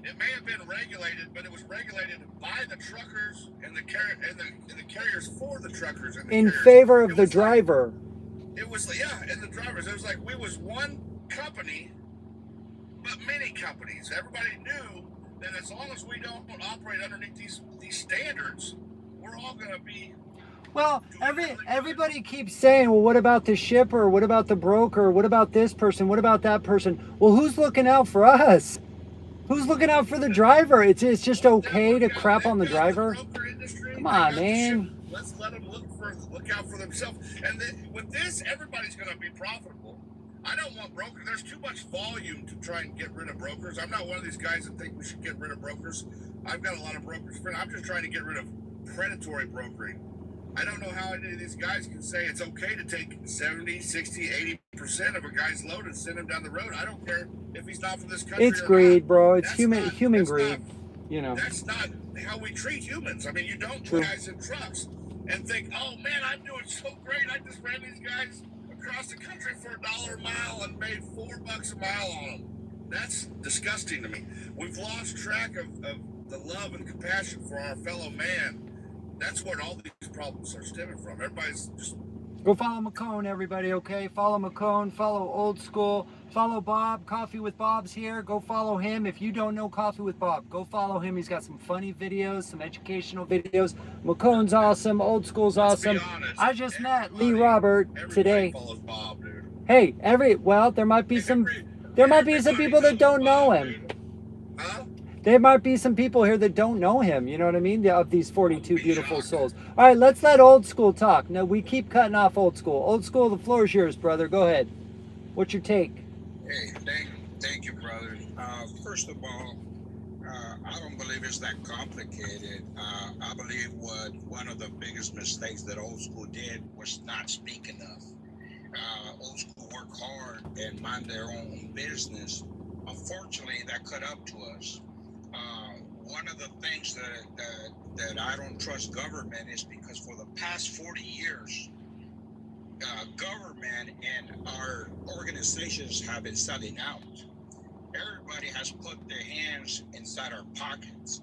it may have been regulated, but it was regulated by the truckers and the carriers for the truckers and the In carriers. favor of the driver. It was, yeah, and the drivers. It was like we was one company, but many companies. Everybody knew that as long as we don't operate underneath these standards, we're all going to be. Well, everybody keeps saying, well, what about the shipper? What about the broker? What about this person? What about that person? Well, who's looking out for us? Who's looking out for the driver? It's just okay to crap on the driver? Come on, man. Let's let them look out for themselves. And with this, everybody's going to be profitable. I don't want brokers. There's too much volume to try and get rid of brokers. I'm not one of these guys that think we should get rid of brokers. I've got a lot of brokers. I'm just trying to get rid of predatory brokering. I don't know how any of these guys can say it's okay to take 70, 60, 80% of a guy's load and send him down the road. I don't care if he's not from this country. It's greed, not. bro. It's that's human greed. Not, you know. That's not how we treat humans. I mean, you don't True. put guys in trucks and think, oh man, I'm doing so great. I just ran these guys across the country for $1 a mile and made $4 a mile on them. That's disgusting to me. We've lost track of the love and compassion for our fellow man. That's where all these problems are stemming from. Everybody's just... Go follow McCone, everybody, okay? Follow McCone, follow Old School, follow Bob. Coffee with Bob's here. Go follow him. If you don't know Coffee with Bob, go follow him. He's got some funny videos, some educational videos. McCone's awesome. Old School's awesome. I just met Lee Robert today. Follows Bob, dude. Hey, there might be some people that don't know him. Huh? There might be some people here that don't know him, you know what I mean? Of these 42 beautiful souls. All right, let's let Old School talk. No, we keep cutting off Old School. Old School, the floor is yours, brother. Go ahead. What's your take? Hey, thank you, brother. First of all, I don't believe it's that complicated. I believe one of the biggest mistakes that Old School did was not speak enough. Old School worked hard and mind their own business. Unfortunately, that caught up to us. One of the things that I don't trust government is because for the past 40 years, government and our organizations have been selling out. Everybody has put their hands inside our pockets.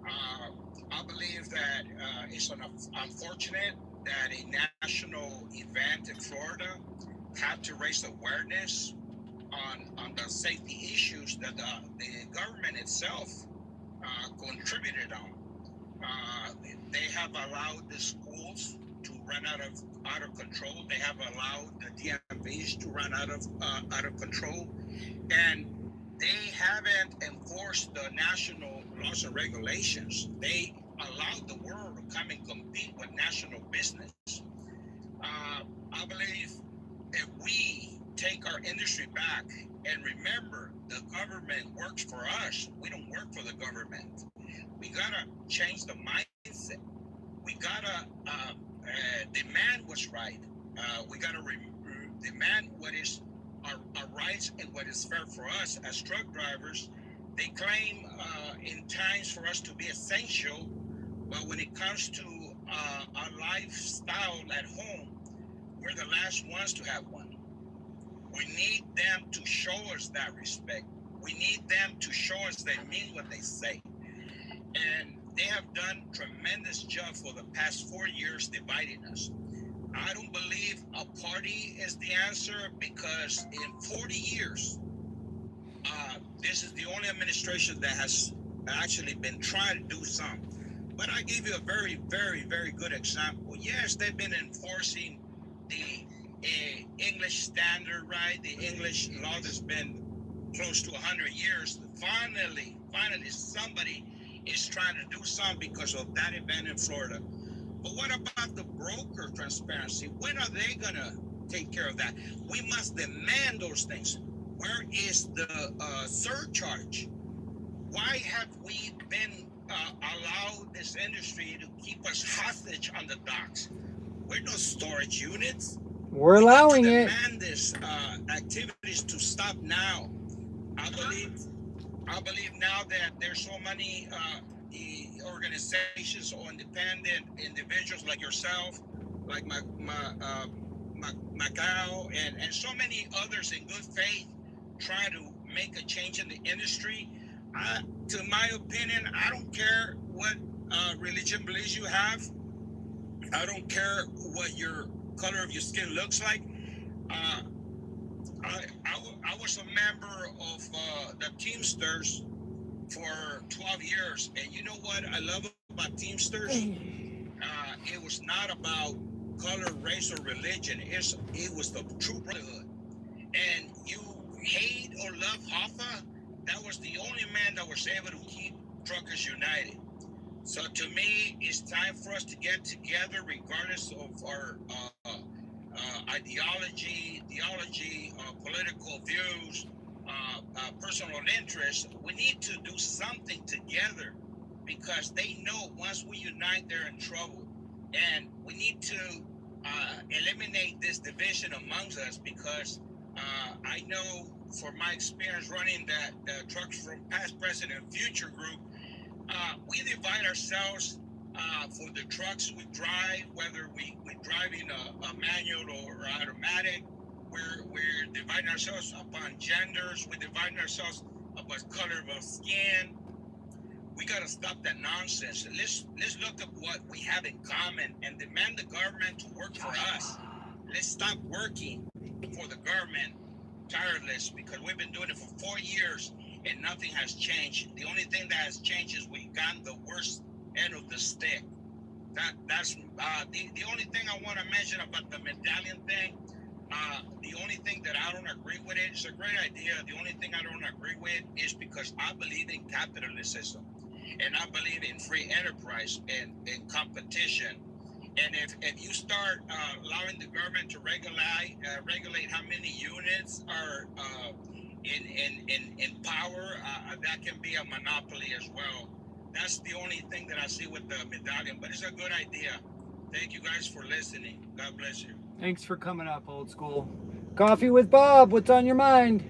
I believe that it's unfortunate that a national event in Florida had to raise awareness on the safety issues that the government itself contributed on. They have allowed the schools to run out of control. They have allowed the DMVs to run out of control, and they haven't enforced the national laws and regulations. They allowed the world to come and compete with national business. I believe if we take our industry back and remember the government works for us, we don't work for the government. We gotta change the mindset. We gotta demand what's right. We gotta demand what is our rights and what is fair for us as truck drivers. They claim in times for us to be essential, but when it comes to our lifestyle at home, we're the last ones to have one. We need them to show us that respect. We need them to show us they mean what they say. And they have done tremendous job for the past 4 years dividing us. I don't believe a party is the answer, because in 40 years, this is the only administration that has actually been trying to do something. But I give you a very, very, very good example. Yes, they've been enforcing the English standard, right? The English law that's been close to 100 years. Finally, somebody is trying to do something because of that event in Florida. But what about the broker transparency? When are they going to take care of that? We must demand those things. Where is the surcharge? Why have we been allowed this industry to keep us hostage on the docks? We're no storage units. We're allowing we it. Demand this activities to stop now. I believe now that there's so many organizations or independent individuals like yourself, like Macau, and so many others in good faith trying to make a change in the industry. To my opinion, I don't care what religion beliefs you have. I don't care what your color of your skin looks like. I was a member of the Teamsters for 12 years, and you know what I love about Teamsters? It was not about color, race, or religion. It was the true brotherhood. And you hate or love Hoffa, that was the only man that was able to keep Truckers United. So to me, it's time for us to get together, regardless of our ideology, theology, political views, personal interests. We need to do something together, because they know once we unite, they're in trouble. And we need to eliminate this division amongst us, because I know from my experience running the Trucks from Past, Present, and Future group, we divide ourselves for the trucks we drive, whether we're driving a manual or automatic. We're dividing ourselves upon genders. We're dividing ourselves upon color of skin. We got to stop that nonsense. Let's look at what we have in common and demand the government to work for us. Let's stop working for the government tireless, because we've been doing it for 4 years and nothing has changed. The only thing that has changed is we got the worst end of the stick. That's the only thing I want to mention about the medallion thing. The only thing that I don't agree with it, it's a great idea. The only thing I don't agree with is because I believe in capitalism, and I believe in free enterprise and competition. And if you start allowing the government to regulate how many units are in power, that can be a monopoly as well. That's the only thing that I see with the medallion, but it's a good idea. Thank you guys for listening. God bless you. Thanks for coming up, old school. Coffee with Bob, what's on your mind?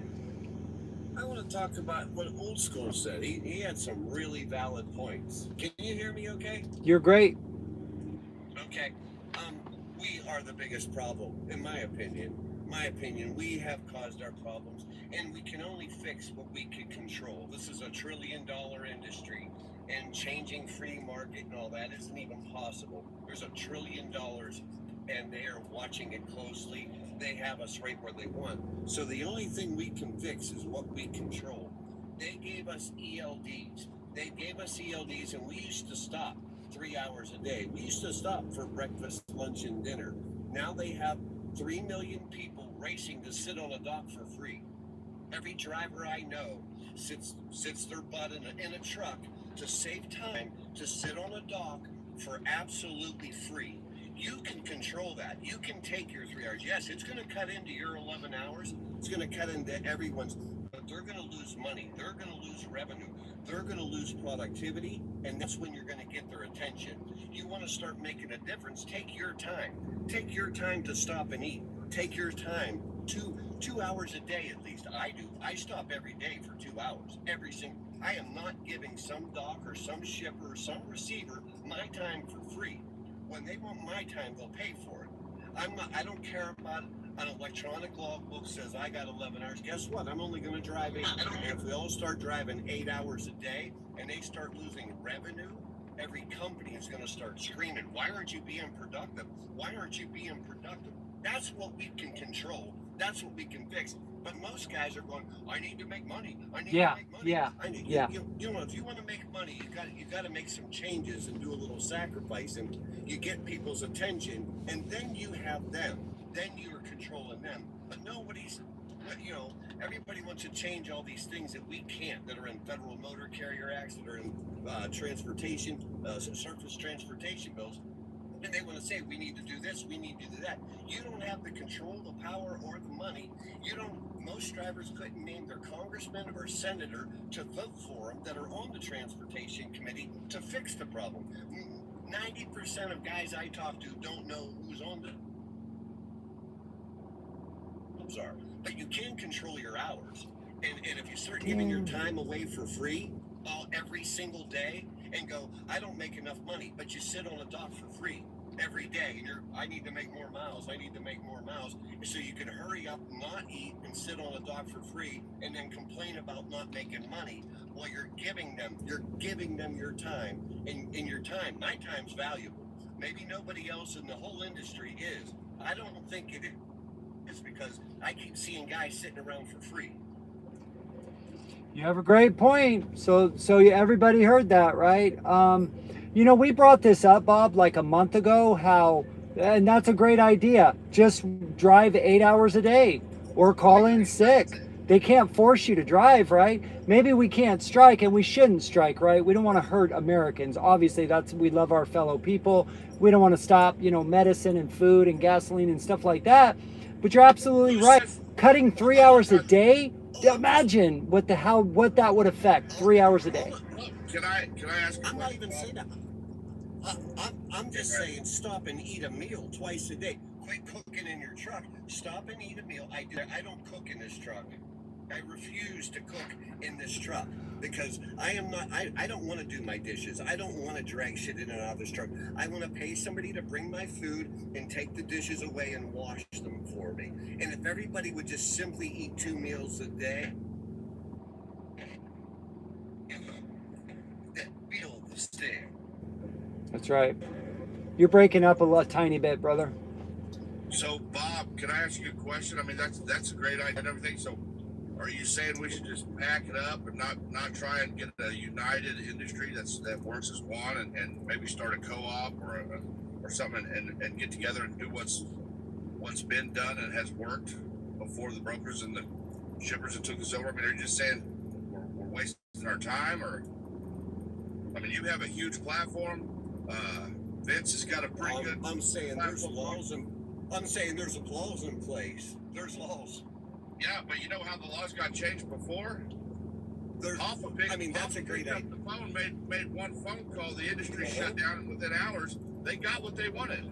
I want to talk about what Old School said. He had some really valid points. Can you hear me okay? You're great. Okay. We are the biggest problem, in my opinion. We have caused our problems, and we can only fix what we can control. This is $1 trillion industry, and changing free market and all that isn't even possible. There's $1 trillion, and they are watching it closely. They have us right where they want. So the only thing we can fix is what we control. They gave us ELDs. And we used to stop. 3 hours a day. We used to stop for breakfast, lunch, and dinner. Now they have 3 million people racing to sit on a dock for free. Every driver I know sits their butt in a truck to save time to sit on a dock for absolutely free. You can control that. You can take your 3 hours. Yes, it's going to cut into your 11 hours. It's going to cut into everyone's, but they're going to lose money. They're going to lose revenue. They're going to lose productivity, and that's when you're going to get their attention. You want to start making a difference, take your time. Take your time to stop and eat. Take your time, two hours a day at least. I do. I stop every day for 2 hours. I am not giving some dock or some shipper or some receiver my time for free. When they want my time, they'll pay for it. I don't care about an electronic logbook says I got 11 hours. Guess what? I'm only going to drive 8. And if we all start driving 8 hours a day and they start losing revenue, every company is going to start screaming, why aren't you being productive? Why aren't you being productive? That's what we can control. That's what we can fix. But most guys are going, I need to make money. I need to make money. You know, if you want to make money, you got to make some changes and do a little sacrifice, and you get people's attention, and then you have them. Then you're controlling them. But nobody's, you know, everybody wants to change all these things that we can't, that are in federal motor carrier acts, that are in transportation, surface transportation bills. And they want to say, we need to do this, we need to do that. You don't have the control, the power, or the money. Most drivers couldn't name their congressman or senator to vote for them that are on the transportation committee to fix the problem. 90% of guys I talk to don't know who's on the are. But you can control your hours. And if you start giving your time away for free every single day and go, I don't make enough money, but you sit on a dock for free every day and I need to make more miles, I need to make more miles, so you can hurry up, not eat, and sit on a dock for free and then complain about not making money. Well, you're giving them your time, and your time, my time's valuable. Maybe nobody else in the whole industry is. I don't think it is, because I keep seeing guys sitting around for free. You have a great point. So everybody heard that, right? You know, we brought this up, Bob, like a month ago, and that's a great idea. Just drive 8 hours a day or call in sick. They can't force you to drive, right? Maybe we can't strike, and we shouldn't strike, right? We don't want to hurt Americans. Obviously, we love our fellow people. We don't want to stop, medicine and food and gasoline and stuff like that. But you're absolutely right. Cutting 3 hours a day, imagine what that would affect. 3 hours a day. Can I ask? I'm not even saying that. I'm just saying stop and eat a meal twice a day. Quit cooking in your truck. Stop and eat a meal. I don't cook in this truck. I refuse to cook in this truck because I don't want to do my dishes. I don't want to drag shit in and out of this truck. I want to pay somebody to bring my food and take the dishes away and wash them for me. And if everybody would just simply eat 2 meals a day, that feel the sting. That's right. You're breaking up a tiny bit, brother. So, Bob, can I ask you a question? I mean, that's a great idea and everything. So, are you saying we should just pack it up and not try and get a united industry that works as one, and maybe start a co-op or something and get together and do what's been done and has worked before the brokers and the shippers that took this over? I mean, are you just saying we're wasting our time? Or, I mean, you have a huge platform. Vince has got a pretty good. I'm saying there's laws in place. There's laws. Yeah, but you know how the laws got changed before? That's a great idea. The phone made one phone call, the industry shut down, and within hours, they got what they wanted.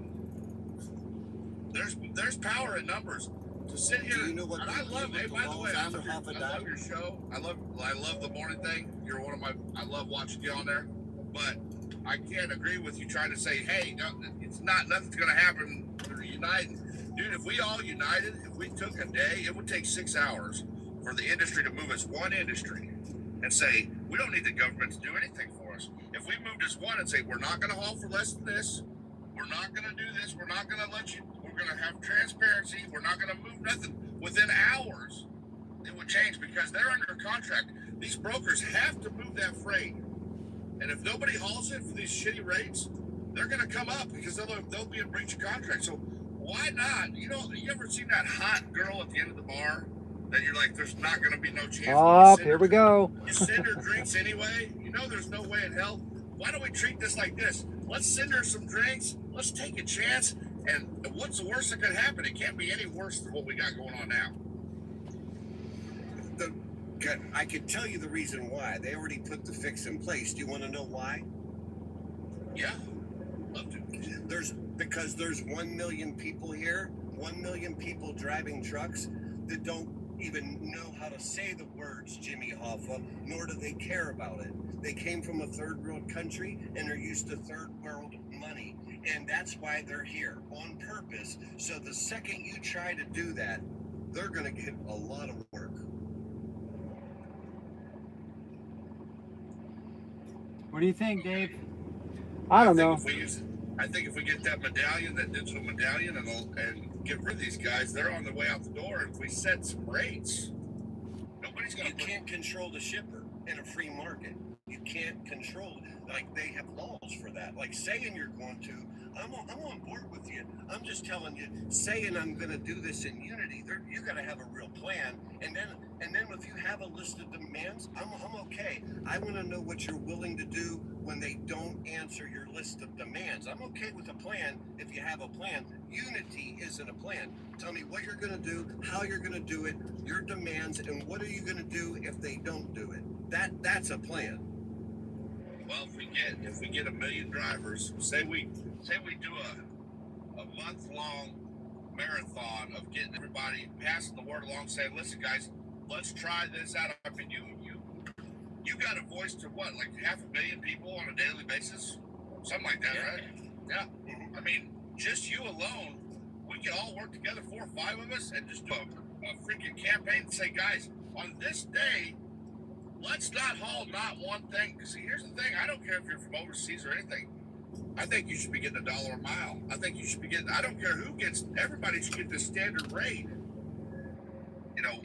There's power in numbers. To sit here, do you know what? And I love. Hey, by the way, I love your show. I love the morning thing. You're one of my. I love watching you on there, but I can't agree with you trying to say, hey, no, nothing's going to happen. We're united. Dude, if we all united, if we took a day, it would take 6 hours for the industry to move as one industry and say, we don't need the government to do anything for us. If we moved as one and say, we're not going to haul for less than this, we're not going to do this, we're not going to let you, we're going to have transparency, we're not going to move nothing, within hours, it would change because they're under contract. These brokers have to move that freight And if nobody hauls it for these shitty rates, they're going to come up because they'll be in breach of contract. So why not? You know, you ever seen that hot girl at the end of the bar that you're like, there's not going to be no chance? Oh, here we go. You send her drinks anyway. You know there's no way in hell. Why don't we treat this like this? Let's send her some drinks. Let's take a chance. And what's the worst that could happen? It can't be any worse than what we got going on now. I could tell you the reason why. They already put the fix in place. Do you want to know why? Yeah, love to. Because there's 1 million people here, 1 million people driving trucks that don't even know how to say the words Jimmy Hoffa, nor do they care about it. They came from a third world country and are used to third world money. And that's why they're here on purpose. So the second you try to do that, they're going to get a lot of work. What do you think, Dave? I don't know. I think if we get that medallion, that digital medallion, and get rid of these guys, they're on the way out the door. If we set some rates, nobody's going to. You can't control the shipper in a free market. You can't control it. Like, they have laws for that. Like saying you're going to, I'm on board with you. I'm just telling you, saying I'm going to do this in unity, you got to have a real plan. And then if you have a list of demands, I'm okay. I want to know what you're willing to do when they don't answer your list of demands. I'm okay with a plan if you have a plan. Unity isn't a plan. Tell me what you're going to do, how you're going to do it, your demands, and what are you going to do if they don't do it. That's a plan. Well, if we get 1 million drivers, say we do a month-long marathon of getting everybody passing the word along, saying, listen, guys, let's try this out. I mean, you got a voice to what, like 500,000 people on a daily basis? Something like that, Yeah. right? Yeah. Mm-hmm. I mean, just you alone, we can all work together, 4 or 5 of us, and just do a freaking campaign and say, guys, on this day, let's not haul not one thing. Because here's the thing, I don't care if you're from overseas or anything. I think you should be getting $1 a mile. I think you should be getting, I don't care who gets, everybody should get the standard rate. You know,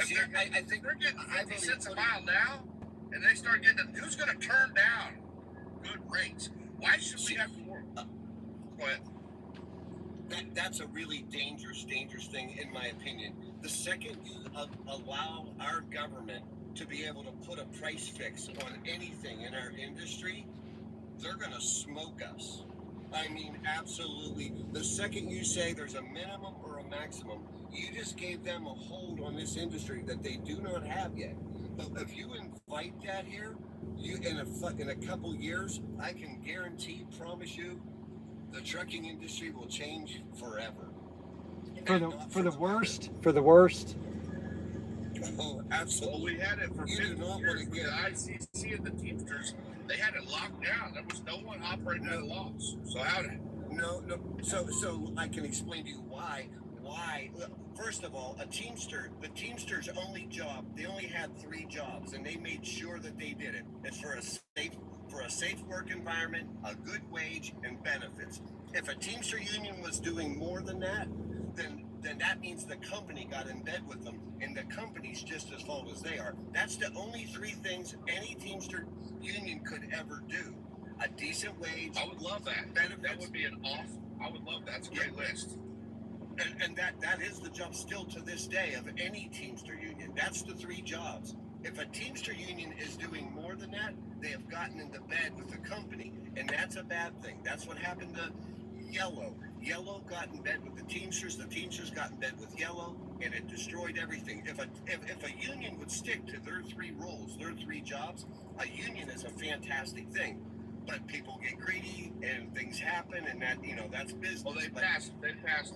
See, I think they're getting 50 cents a mile now, and they start getting, who's going to turn down good rates? Why should we have to work? Go ahead. That's a really dangerous thing, in my opinion. The second you allow our government to be able to put a price fix on anything in our industry, they're going to smoke us. I mean, absolutely. The second you say there's a minimum or a maximum, you just gave them a hold on this industry that they do not have yet. But if you invite that here, in a couple years, I can guarantee, promise you, the trucking industry will change forever. For the worst. For the worst. Oh, absolutely. Well, we had it for 50 do not years want to with get the ICC and the Teamsters. They had it locked down. There was no one operating at a loss. So how did? No. So I can explain to you why. First of all, the Teamsters' only job, they only had 3 jobs, and they made sure that they did it. It's for a safe work environment, a good wage, and benefits. If a Teamster union was doing more than that, then that means the company got in bed with them, and the company's just as fault as they are. That's the only 3 things any Teamster union could ever do. A decent wage. I would love that. Benefits. That would be an awesome. I would love that. That's a great list. And that is the job still to this day of any Teamster union. That's the 3 jobs. If a Teamster union is doing more than that, they have gotten into bed with the company, and that's a bad thing. That's what happened to Yellow. Yellow got in bed with the Teamsters got in bed with Yellow, and it destroyed everything. If a union would stick to their 3 roles, their 3 jobs, a union is a fantastic thing. But people get greedy and things happen, and that's business. Well, they passed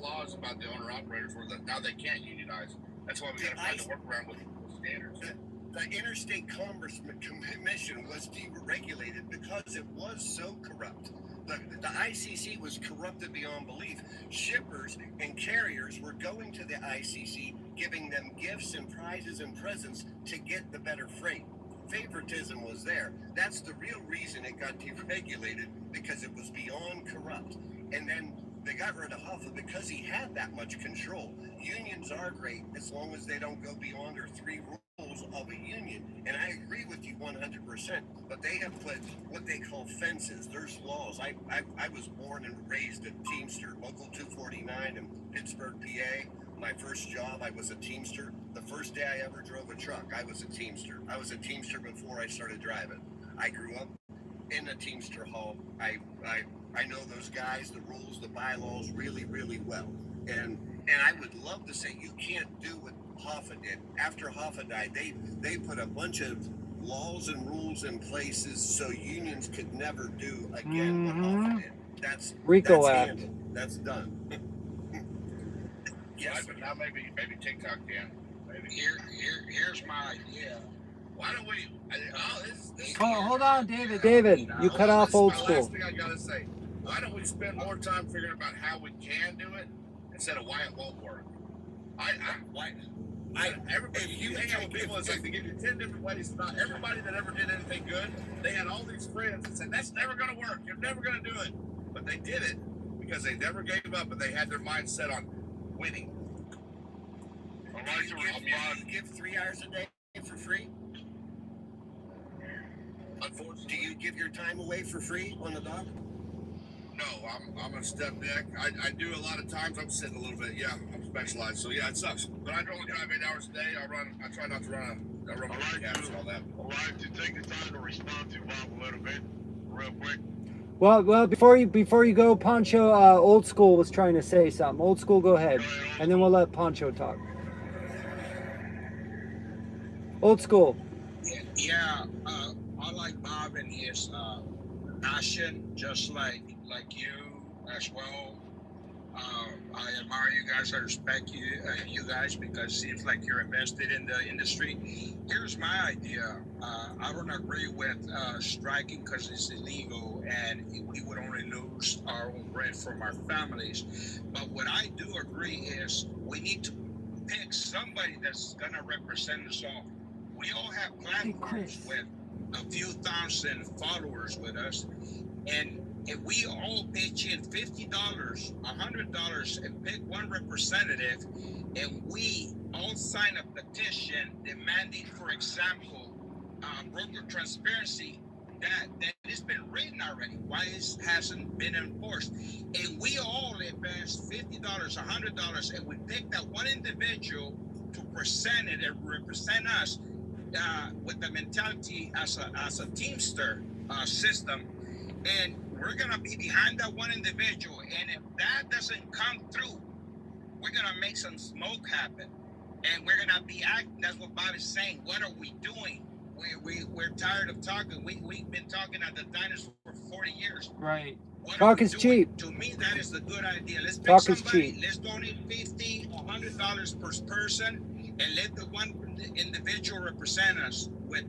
laws about the owner operators where now they can't unionize. That's why we got to find a workaround with standards. The Interstate Commerce Commission was deregulated because it was so corrupt. The ICC was corrupted beyond belief. Shippers and carriers were going to the ICC, giving them gifts and prizes and presents to get the better freight. Favoritism was there. That's the real reason it got deregulated, because it was beyond corrupt. And then they got rid of Hoffa because he had that much control. Unions are great as long as they don't go beyond their 3 rules rules of a union. And I agree with you 100%. But they have put what they call fences. There's laws. I was born and raised a Teamster, Local 249 in Pittsburgh, PA. My first job, I was a Teamster. The first day I ever drove a truck, I was a Teamster. I was a Teamster before I started driving. I grew up in a Teamster hall. I know those guys, the rules, the bylaws really, really well. And I would love to say you can't do what Hoffa did. After Hoffa died, they put a bunch of laws and rules in places so unions could never do again what Hoffa did. That's Act. handled. That's done. Yes, right, but now maybe TikTok can. Maybe. Here's my idea. Why don't we? Hold on, David. David, you cut off old school. Last thing I gotta say. Why don't we spend more time figuring about how we can do it instead of why it won't work? Everybody, you hang out with people, it's like they give you 10 different ways. Not everybody that ever did anything good, they had all these friends that said, that's never going to work. You're never going to do it. But they did it because they never gave up and they had their mind set on winning. Do you give 3 hours a day for free? Unfortunately. Do you give your time away for free on the dock? No, I'm a step deck. I do a lot of times. I'm sitting a little bit. Yeah, I'm specialized. So yeah, it sucks. But I only drive 8 hours a day. I try not to run. I run my cabs and all that. I'd like to take the time to respond to Bob a little bit, real quick. Well, before you go, Poncho, Old School was trying to say something. Old School, go ahead, and then we'll let Poncho talk. Old School. Yeah, I like Bob and his passion, just like you as well. I admire you guys. I respect you guys because it seems like you're invested in the industry. Here's my idea. I don't agree with striking because it's illegal and we would only lose our own bread from our families. But what I do agree is we need to pick somebody that's going to represent us all. We all have platforms with a few thousand followers with us, and if we all pitch in $50, $100, and pick one representative, and we all sign a petition demanding, for example, broker transparency, that it's been written already. Why it hasn't been enforced? And we all invest $50, $100, and we pick that one individual to present it and represent us with the mentality as a Teamster system, and we're gonna be behind that one individual. And if that doesn't come through, we're gonna make some smoke happen, and we're gonna be acting. That's what Bob is saying. What are we doing? We're tired of talking. We've been talking at the diners for 40 years. Right. What Talk is cheap. To me, that is the good idea. Let's pick Talk somebody. is cheap. Let's donate $50 or $100 per person, and let the one individual represent us with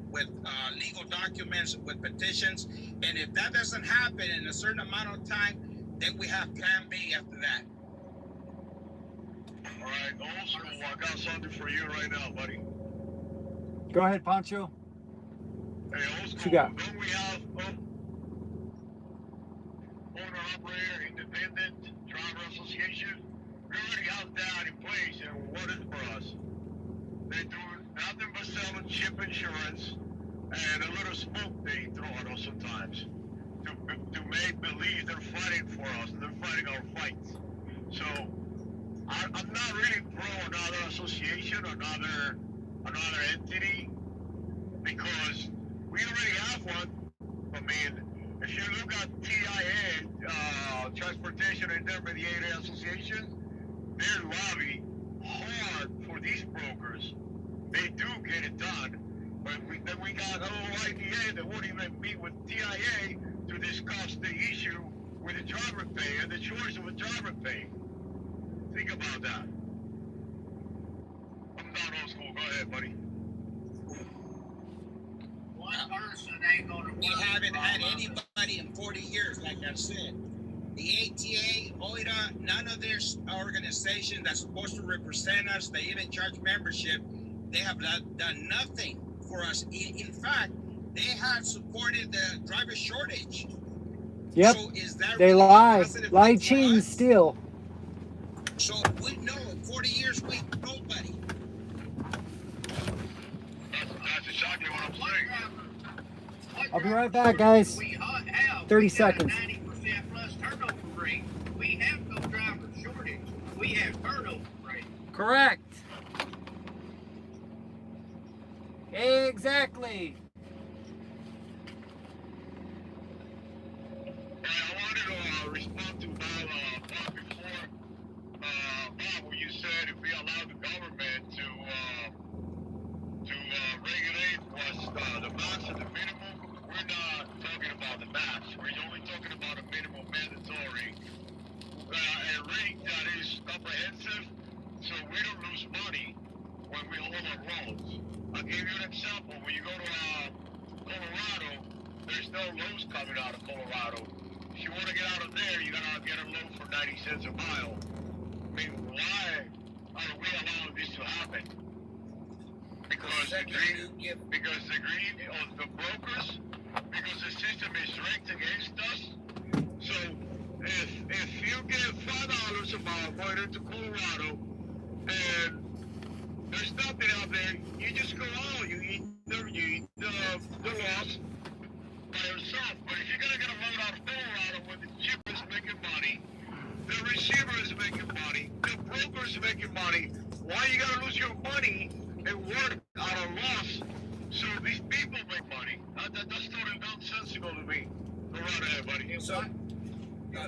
legal documents, with petitions. And if that doesn't happen in a certain amount of time, then we have Plan B after that. All right, Old School, I got something for you right now, buddy. Go ahead, Poncho. Hey, Old School, What you got? don't we have owner-operator, independent driver association? We already have that in place, and what is it for us? They do nothing but selling chip insurance and a little smoke they throw at us sometimes to make believe they're fighting for us and they're fighting our fights. So I'm not really pro another association, another entity, because we already have one. I mean, if you look at TIA, Transportation Intermediary Association, they lobby hard for these brokers. They do get it done, but then we got OIDA that won't even meet with TIA to discuss the issue with the driver pay and the choice of a driver pay. Think about that. I'm not Old School. Go ahead, buddy. One person ain't gonna We haven't had anybody in 40 years, like I said. The ATA, OIDA, none of their organizations that's supposed to represent us, they even charge membership, they have done nothing for us. In fact, they have supported the driver shortage. Yep. So is that They really lie. positive Lie, thing for cheat, and us? steal. So we know in 40 years we nobody. That's exactly what I'm saying. I'll be right back, guys. 30 seconds. 90% plus turnover rate. We have no driver shortage. We have turnover rate. Correct. Exactly. I wanted to respond to Bob before. Bob, when you said if we allow the government to regulate what's the max and the minimum, we're not talking about the max. We're only talking about a minimum mandatory rate that is comprehensive, so we don't lose money when we hold our loans. I'll give you an example. When you go to Colorado, there's no loans coming out of Colorado. If you want to get out of there, you gotta get a loan for 90 cents a mile. I mean, why are we allowing this to happen? Because the greed of the brokers, because the system is rigged against us. So if you get $5 a mile going into Colorado and there's nothing out there, you just go out. You eat the loss by yourself. But if you're gonna get a load out of Colorado where the chipper is making money, the receiver is making money, the broker is making money, why you gotta lose your money and work out a loss so these people make money? That's totally nonsensical to me. Go right ahead, buddy.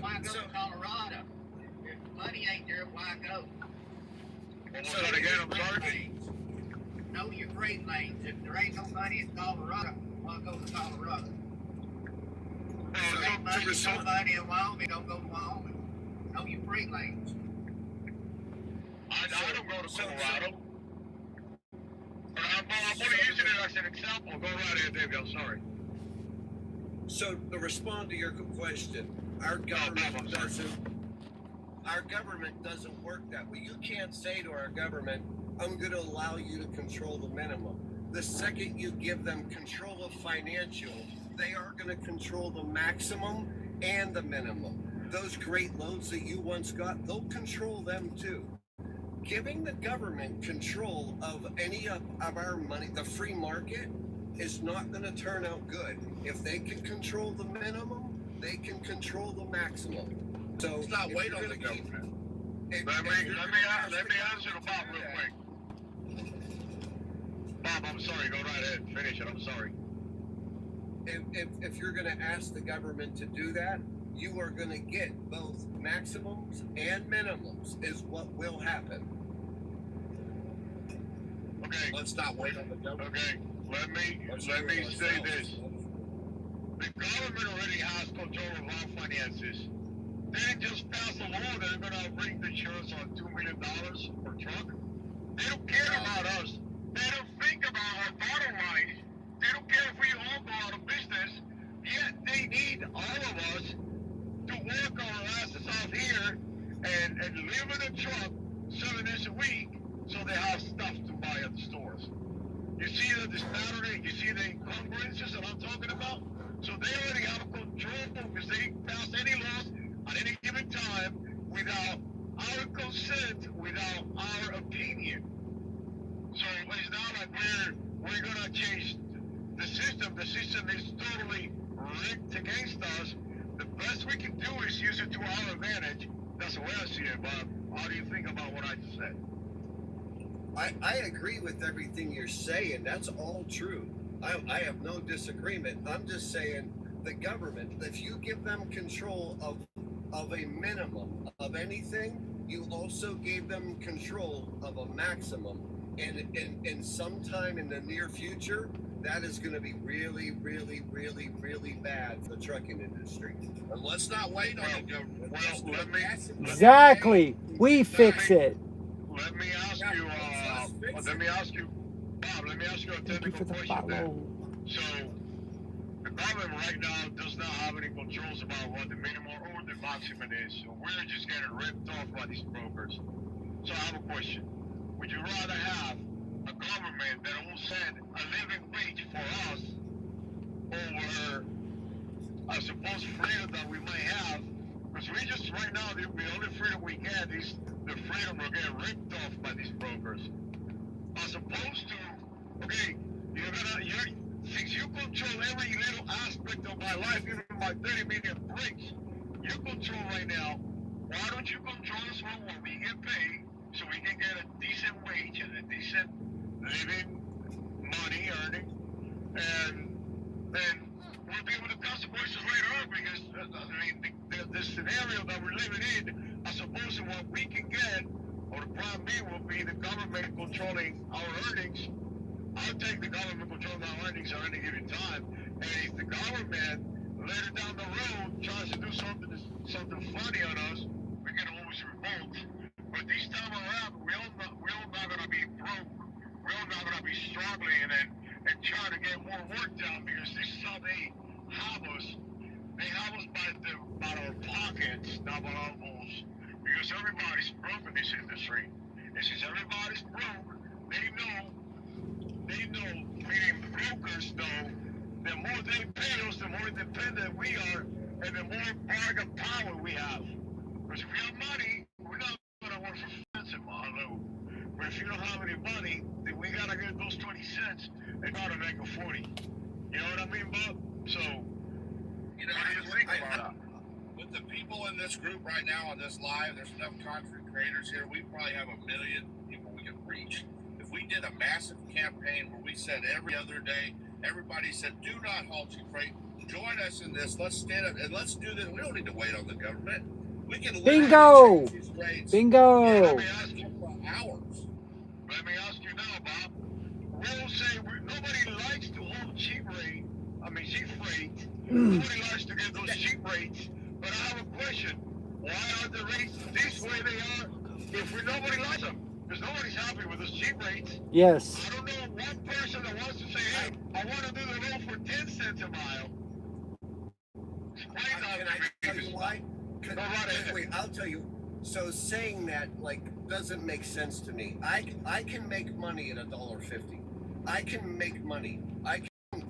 Why go to Colorado? If the money ain't there, why go? Say that again, I'm sorry. Know your freight lanes. If there ain't no money in Colorado, why go to Colorado? If there ain't money in Wyoming, don't go to Wyoming. Know your freight lanes. I don't go to Colorado. I'm only using it as an example. Go right ahead, David. I'm sorry. So to respond to your question, our government doesn't work that way. You can't say to our government, I'm going to allow you to control the minimum. The second you give them control of financial, they are going to control the maximum and the minimum. Those great loads that you once got, they'll control them too. Giving the government control of any of our money, the free market, is not going to turn out good. If they can control the minimum, they can control the maximum. So Let's not wait on the government. Let me answer the Bob real quick. Bob, I'm sorry. Go right ahead. Finish it. I'm sorry. If you're going to ask the government to do that, you are going to get both maximums and minimums is what will happen. Okay. Let's not wait on the government. Okay. Let me say this. The government already has control of our finances. They didn't just pass a law that they're going to bring the insurance on $2 million per truck. They don't care about us. They don't think about our bottom line. They don't care if we all go out of business. Yet they need all of us to work our asses out here and live in a truck 7 days a week so they have stuff to buy at the stores. You see the disparity, you see the incongruences that I'm talking about? So they already have control because they pass any laws at any given time without our consent, without our opinion. So it's not like we're gonna change the system. The system is totally rigged against us. The best we can do is use it to our advantage. That's the way I see it, Bob. How do you think about what I just said? I agree with everything you're saying. That's all true. I have no disagreement. I'm just saying the government, if you give them control of a minimum of anything, you also gave them control of a maximum. And sometime in the near future, that is going to be really, really, really, really bad for the trucking industry. And let's not wait on the government. Exactly. We fix it. Let me ask you, Bob, let me ask you a technical question then. So, the government right now does not have any controls about what the minimum or the maximum is. So we're just getting ripped off by these brokers. So I have a question. Would you rather have a government that will send a living wage for us over a supposed freedom that we might have? Because we just, right now, the only freedom we get is the freedom we're getting ripped off by these brokers. As opposed to, okay, you're control every little aspect of my life, even my 30-minute breaks. You control right now. Why don't you control us where we get paid so we can get a decent wage and a decent living, money earning, and we'll be able to consequences later on, because the scenario that we're living in, as opposed to what we can get, or the plan B will be the government controlling our earnings. I'll take the government controlling our earnings at any given time, and if the government later down the road tries to do something funny on us, we can always revolt. But this time around, we're all not gonna be broke. We're all not gonna be struggling and trying to get more work done, because this is how they have us. They have us by our pockets, not by our balls. Because everybody's broke in this industry. And since everybody's broke, they know, meaning brokers know, the more they pay us, the more independent we are, and the more bargain power we have. Because if we have money, we're not gonna work for cents in Marlow. But if you don't have any money, then we gotta get those 20 cents and gotta make a 40. You know what I mean, Bob? So, You know, what do you think about that? with the people in this group right now on this live, there's enough content creators here. We probably have 1 million people we can reach. If we did a massive campaign where we said every other day, everybody said, do not halt cheap freight. Join us in this. Let's stand up and let's do this. We don't need to wait on the government. We can literally Bingo! change these rates Bingo! Let me ask you, hours. let me ask you now, Bob. We'll say nobody likes to hold cheap freight. Nobody likes to get those cheap rates. But I have a question. Why are the rates this way they are if nobody likes them? Because nobody's happy with those cheap rates. Yes. I don't know one person that wants to say, hey, I want to do the road for 10 cents a mile. Explain that Can to I me. tell you why? Go right ahead. Wait, I'll tell you. So saying that doesn't make sense to me. I can make money at $1.50. I can make money.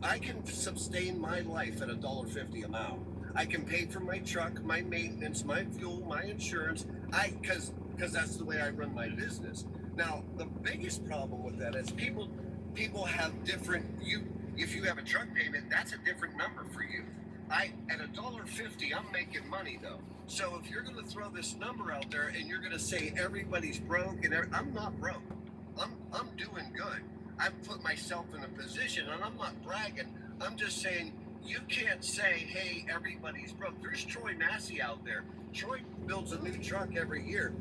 I can sustain my life at $1.50 a mile. I can pay for my truck, my maintenance, my fuel, my insurance. Because that's the way I run my business. Now, the biggest problem with that is people have different. If you have a truck payment, that's a different number for you. At $1.50, I'm making money though. So if you're going to throw this number out there and you're going to say everybody's broke, and I'm not broke. I'm doing good. I've put myself in a position, and I'm not bragging. I'm just saying you can't say, hey, everybody's broke. There's Troy Massey out there. Troy builds a new truck every year.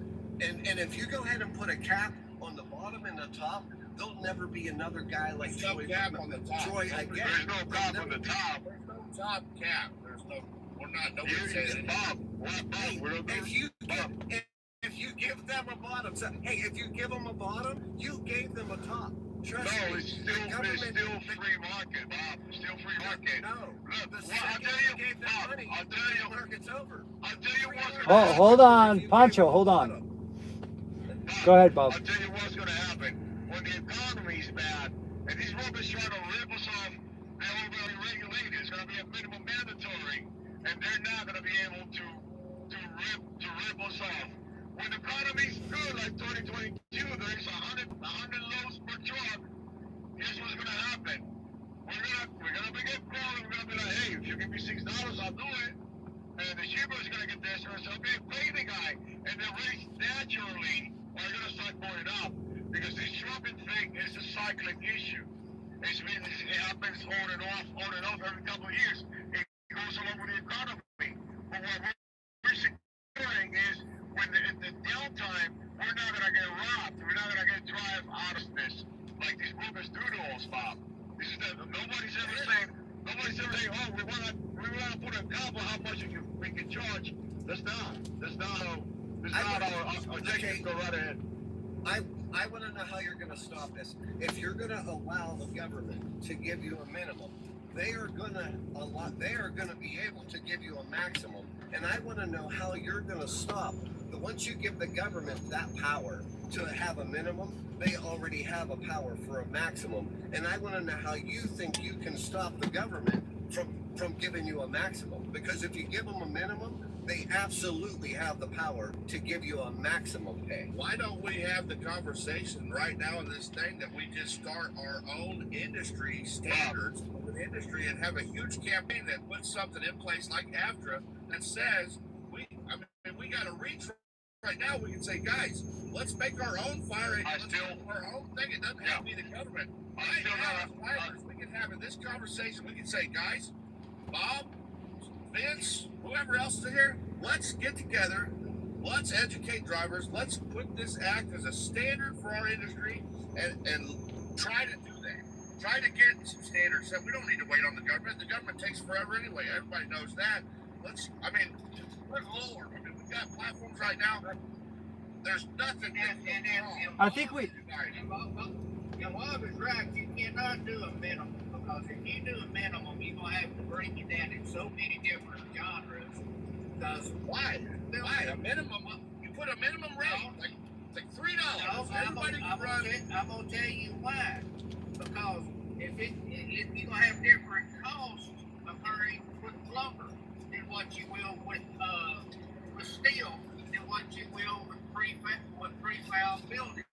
And if you go ahead and put a cap on the bottom and the top, there'll never be another guy like There's no Troy. cap on the top. Troy, I get There's it. no cap on the top. There's no top cap. There's no. We're not. Nobody's saying anything. Bob, If you give them a bottom, so, hey, if you give them a bottom, you gave them a top. Trust no, me. it's still free market, Bob. It's still free market. No. Look, The I'll second tell you you, gave them Bob, money, I'll tell you, the market's over. I'll tell you what's going to Oh, happen. hold on, Pancho, hold on. Go ahead, Bob. I'll tell you what's going to happen. When the economy's bad, and these brokers try to rip us off, they're all going to be regulated. It's going to be a minimum mandatory, and they're not going to be able to rip us off. When the economy's good, like 2022, there's 100 loads per truck. Here's what's going to happen. We're gonna be get called. We're gonna be like, hey, if you give me $6, I'll do it. And the shipper is gonna get this, so I'm gonna pay the guy, and the rates naturally are gonna start going up because this trucking thing is a cyclic issue. It happens on and off every couple of years. It goes along with the economy. But what we're securing is when in the downtime, we're not gonna get robbed. We're not gonna get drive out of this like these brokers do to us, Bob. This is nobody's ever saying, oh, we wanna put a cap on how much we can charge. That's not our objective. Go right ahead. I want to know how you're going to stop this. If you're going to allow the government to give you a minimum, they are going to be able to give you a maximum. And I want to know how you're going to stop. But once you give the government that power to have a minimum, they already have a power for a maximum. And I want to know how you think you can stop the government from giving you a maximum. Because if you give them a minimum, They absolutely have the power to give you a maximum pay. Why don't we have the conversation right now in this thing that we just start our own industry standards of an industry and have a huge campaign that puts something in place like AFTRA that says we got to reach right now. We can say, guys, let's make our own fire engine. Let's do our own thing. It doesn't have to be the government. We can have in this conversation. We can say, guys, Bob, Vince, whoever else is here, let's get together. Let's educate drivers. Let's put this act as a standard for our industry and try to do that. Try to get some standards set. We don't need to wait on the government. The government takes forever anyway. Everybody knows that. We're lower. We've got platforms right now. There's nothing. I think we. And Bob is right. You cannot do a minimum, because if you do a minimum, you're going to have to break it down in so many different genres. Because why a minimum? You put a minimum rate like $3. Everybody can run. I'm going to tell you why. Because if you're going to have different costs occurring with lumber than what you will with steel, than what you will with prefab buildings.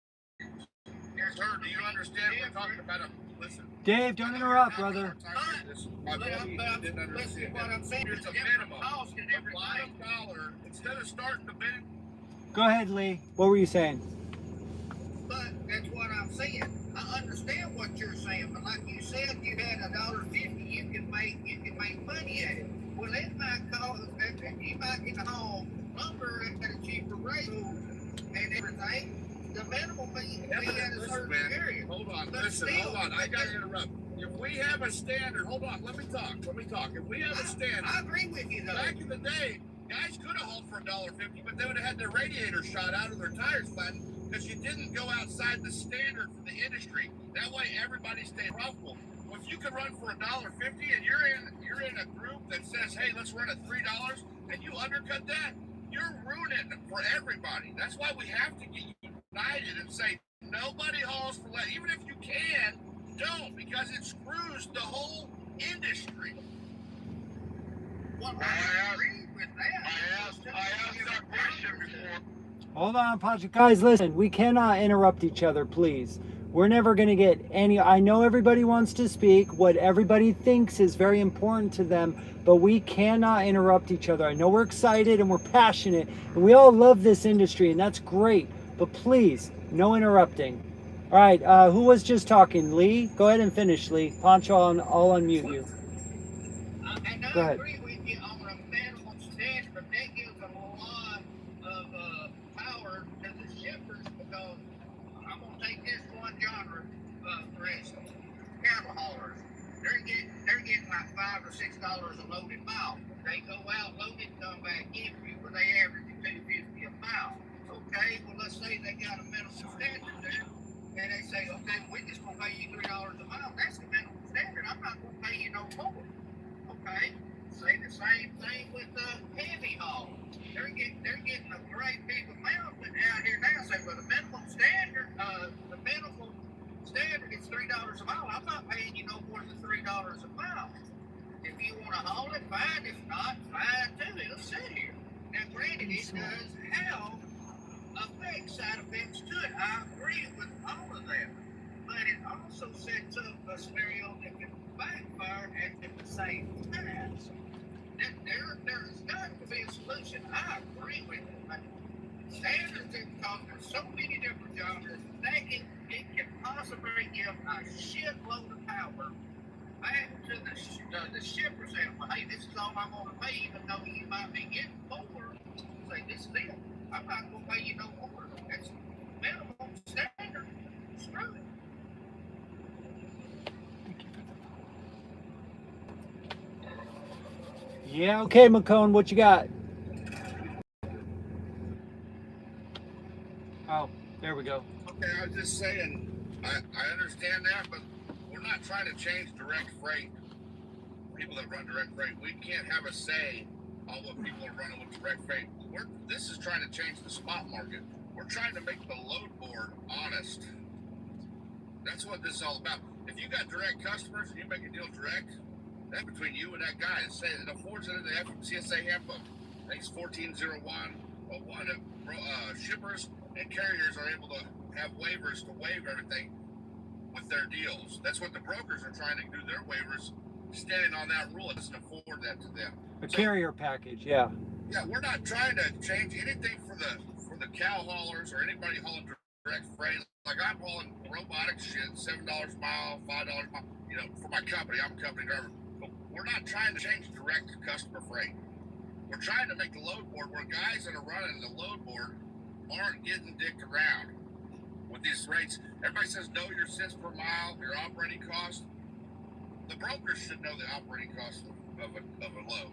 Sir, do you understand what we're talking about? Listen. Dave, don't interrupt, brother. My buddy didn't understand what I'm saying. It's a minimum. A bottom dollar, instead of starting the bid. Go ahead, Lee. What were you saying? But that's what I'm saying. I understand what you're saying, but like you said, you had $1.50. You can make money at it. Well, it might cost. You might get a haul lumber at a cheaper rate and everything. The minimum be at a certain area. Hold on, hold on. I got to interrupt. If we have a standard, hold on, let me talk. If we have a standard. I agree with you, though. Back in the day, guys could have hauled for $1.50, but they would have had their radiator shot out of their tires flattened because you didn't go outside the standard for the industry. That way, everybody stayed profitable. Well, if you could run for $1.50 and you're in a group that says, hey, let's run at $3, and you undercut that, you're ruining it for everybody. That's why we have to get united and say nobody hauls for less. Even if you can, don't, because it screws the whole industry. Well, I agree with that. I asked that question before. Hold on, Patrick. Guys, listen, we cannot interrupt each other, please. We're never going to get any. I know everybody wants to speak. What everybody thinks is very important to them, but we cannot interrupt each other. I know we're excited and we're passionate, and we all love this industry, and that's great. But please, no interrupting. All right, who was just talking? Lee? Go ahead and finish, Lee. Poncho, I'll unmute you. And Go I ahead. agree with you on the minimum standard, but that gives a lot of power to the shippers, because I'm going to take this one genre, for instance, cattle haulers. They're getting like $5 or $6 a loaded mile. They go out, load it, come back in, where they average $2.50 a mile. Okay, well, let's say they got a minimum standard there, and they say, okay, we're just going to pay you $3 a mile. That's the minimum standard. I'm not going to pay you no more. Okay, say the same thing with the heavy haul. They're getting a great big amount, but out here now say, well, the minimum standard is $3 a mile. I'm not paying you no more than $3 a mile. If you want to haul it, fine. If not, fine too. It'll sit here. Now, granted, it does have side effects to it. I agree with all of that, but it also sets up a scenario that can backfire at the same time. There's got to be a solution. I agree with it. But standards, because there's so many different genres, it can possibly give a shitload of power back to the shipper saying, well, hey, this is all I'm going to pay, even though you might be getting more. Say, this is it. I'm not going to pay you no more. That's minimum standard. Screw it. Yeah, okay, McCone, what you got? Oh, there we go. Okay, I was just saying, I understand that, but we're not trying to change direct freight. People that run direct freight, we can't have a say on what people are running with direct freight. This is trying to change the spot market. We're trying to make the load board honest. That's what this is all about. If you got direct customers and you make a deal direct, that's between you and that guy. It affords it in the FMCSA handbook. Thanks 1401. Shippers and carriers are able to have waivers to waive everything with their deals. That's what the brokers are trying to do. Their waivers, standing on that rule, it doesn't afford that to them. A carrier package, yeah. Yeah, we're not trying to change anything for the cow haulers or anybody hauling direct freight. Like I'm hauling robotic shit, $7 a mile, $5 a mile. You know, for my company, I'm a company driver. But we're not trying to change direct to customer freight. We're trying to make the load board where guys that are running the load board aren't getting dicked around with these rates. Everybody says know your cents per mile, your operating cost. The brokers should know the operating cost of a load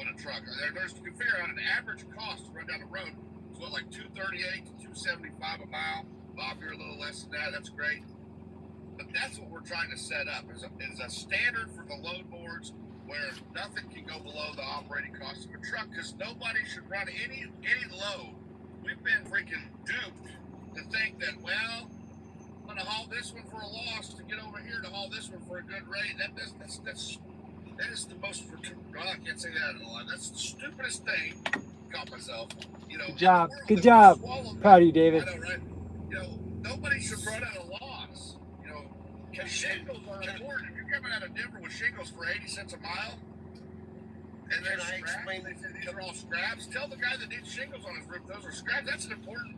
on a truck. There's, you can figure out an average cost to run down the road is what, like $238 to $275 a mile. Bob, you're a little less than that. That's great. But that's what we're trying to set up is a standard for the load boards where nothing can go below the operating cost of a truck, because nobody should run any load. We've been freaking duped to think that, well, I'm going to haul this one for a loss to get over here to haul this one for a good rate. That is the most, well, I can't say that in a lot. That's the stupidest thing. Caught myself. You know, Good job. Good job. Proud of you, David. I know, right? You know, nobody should run at a loss. You know, because shingles are important. If you're coming out of Denver with shingles for 80 cents a mile, and then I explain they say these are all scraps, tell the guy that needs shingles on his roof those are scraps. That's important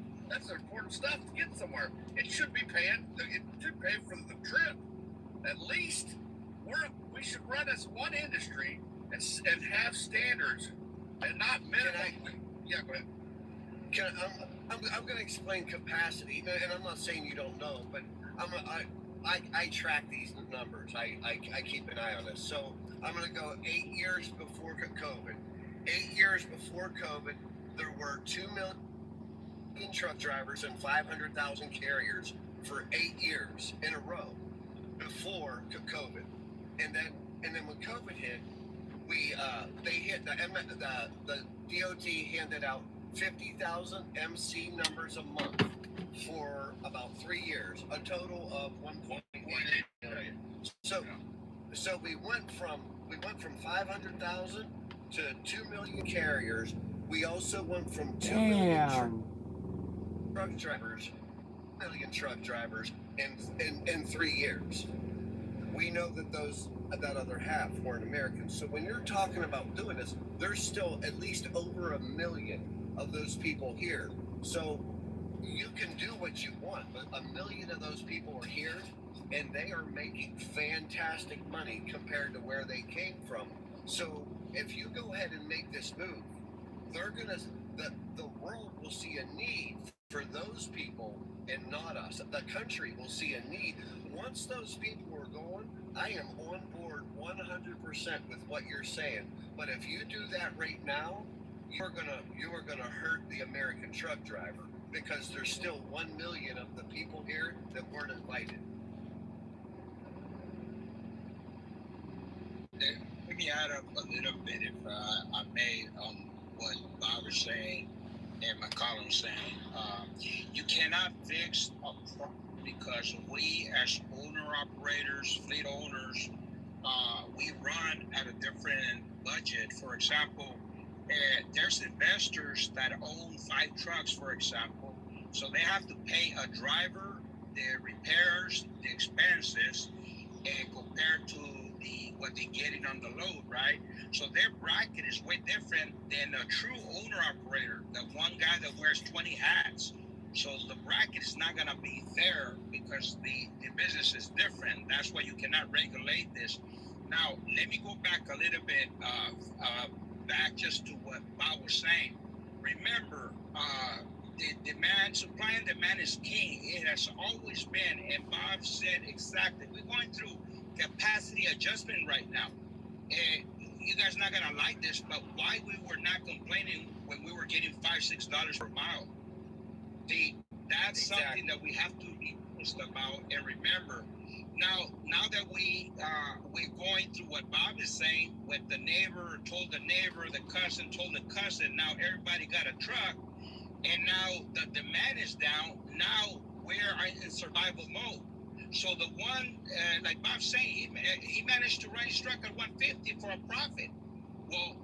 stuff to get somewhere. It should be paying. It should pay for the trip. At least we should run as one industry and have standards and not minimum. Yeah, go ahead. I'm going to explain capacity, and I'm not saying you don't know, but I track these numbers. I keep an eye on this. So I'm going to go 8 years before COVID. 8 years before COVID, there were 2 million truck drivers and 500,000 carriers for 8 years in a row before COVID. And then when COVID hit, they hit the DOT handed out 50,000 MC numbers a month for about 3 years, a total of 1.8 million. So we went from 500,000 to 2 million carriers. We also went from 2 million truck drivers in 3 years. We know that that other half weren't Americans. So when you're talking about doing this, there's still at least over 1 million of those people here. So you can do what you want, but 1 million of those people are here, and they are making fantastic money compared to where they came from. So if you go ahead and make this move, the world will see a need for those people and not us. The country will see a need. Once those people are gone, I am on board 100% with what you're saying. But if you do that right now, you are gonna hurt the American truck driver, because there's still 1 million of the people here that weren't invited. Let me add up a little bit, if I may, on what Bob was saying and McCollum saying. You cannot fix a problem because we, as owner-operators, fleet owners, we run at a different budget. For example, there's investors that own 5 trucks, for example, so they have to pay a driver, the repairs, the expenses, and compared to what they're getting on the load, right? So their bracket is way different than a true owner-operator, the one guy that wears 20 hats. So the bracket is not going to be fair because the business is different. That's why you cannot regulate this. Now, let me go back a little bit, back just to what Bob was saying. Remember, the demand, supply and demand is king. It has always been, and Bob said exactly. We're going through capacity adjustment right now. And you guys not gonna like this, but why we were not complaining when we were getting $5-6 per mile? That's exactly something that we have to be honest about and remember. Now that we're going through what Bob is saying, what the neighbor told the neighbor, the cousin told the cousin, now everybody got a truck, and now the demand is down. Now we're in survival mode. So the one, like Bob's saying, he managed to run his truck at 150 for a profit. Well,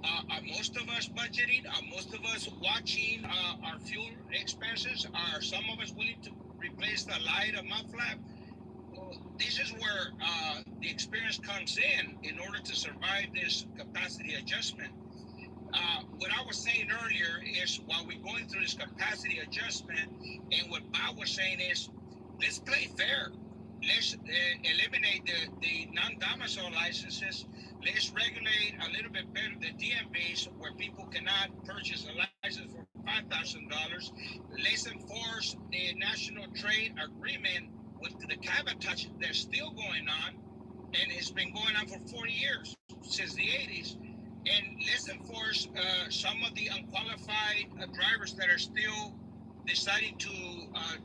Are most of us budgeting? Are most of us watching our fuel expenses? Are some of us willing to replace the light, a mud flap? Well, this is where the experience comes in order to survive this capacity adjustment. What I was saying earlier is while we're going through this capacity adjustment, and what Bob was saying is, let's play fair. Let's eliminate the non-domicile licenses. Let's regulate a little bit better the DMVs where people cannot purchase a license for $5,000. Let's enforce the national trade agreement with the cabotage that's still going on, and it's been going on for 40 years, since the 80s. And let's enforce some of the unqualified drivers that are still deciding to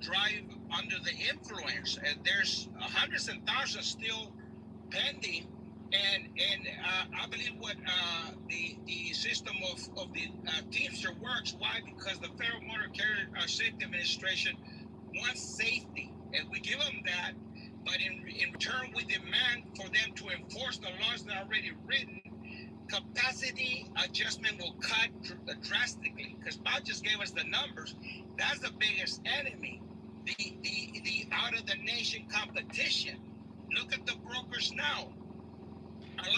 drive under the influence. And there's hundreds and thousands still pending. And I believe what the system of the Teamster works. Why? Because the Federal Motor Carrier Safety Administration wants safety, and we give them that. But in return, we demand for them to enforce the laws that are already written. Capacity adjustment will cut drastically, because Bob just gave us the numbers. That's the biggest enemy, the out of the nation competition. Look at the brokers now.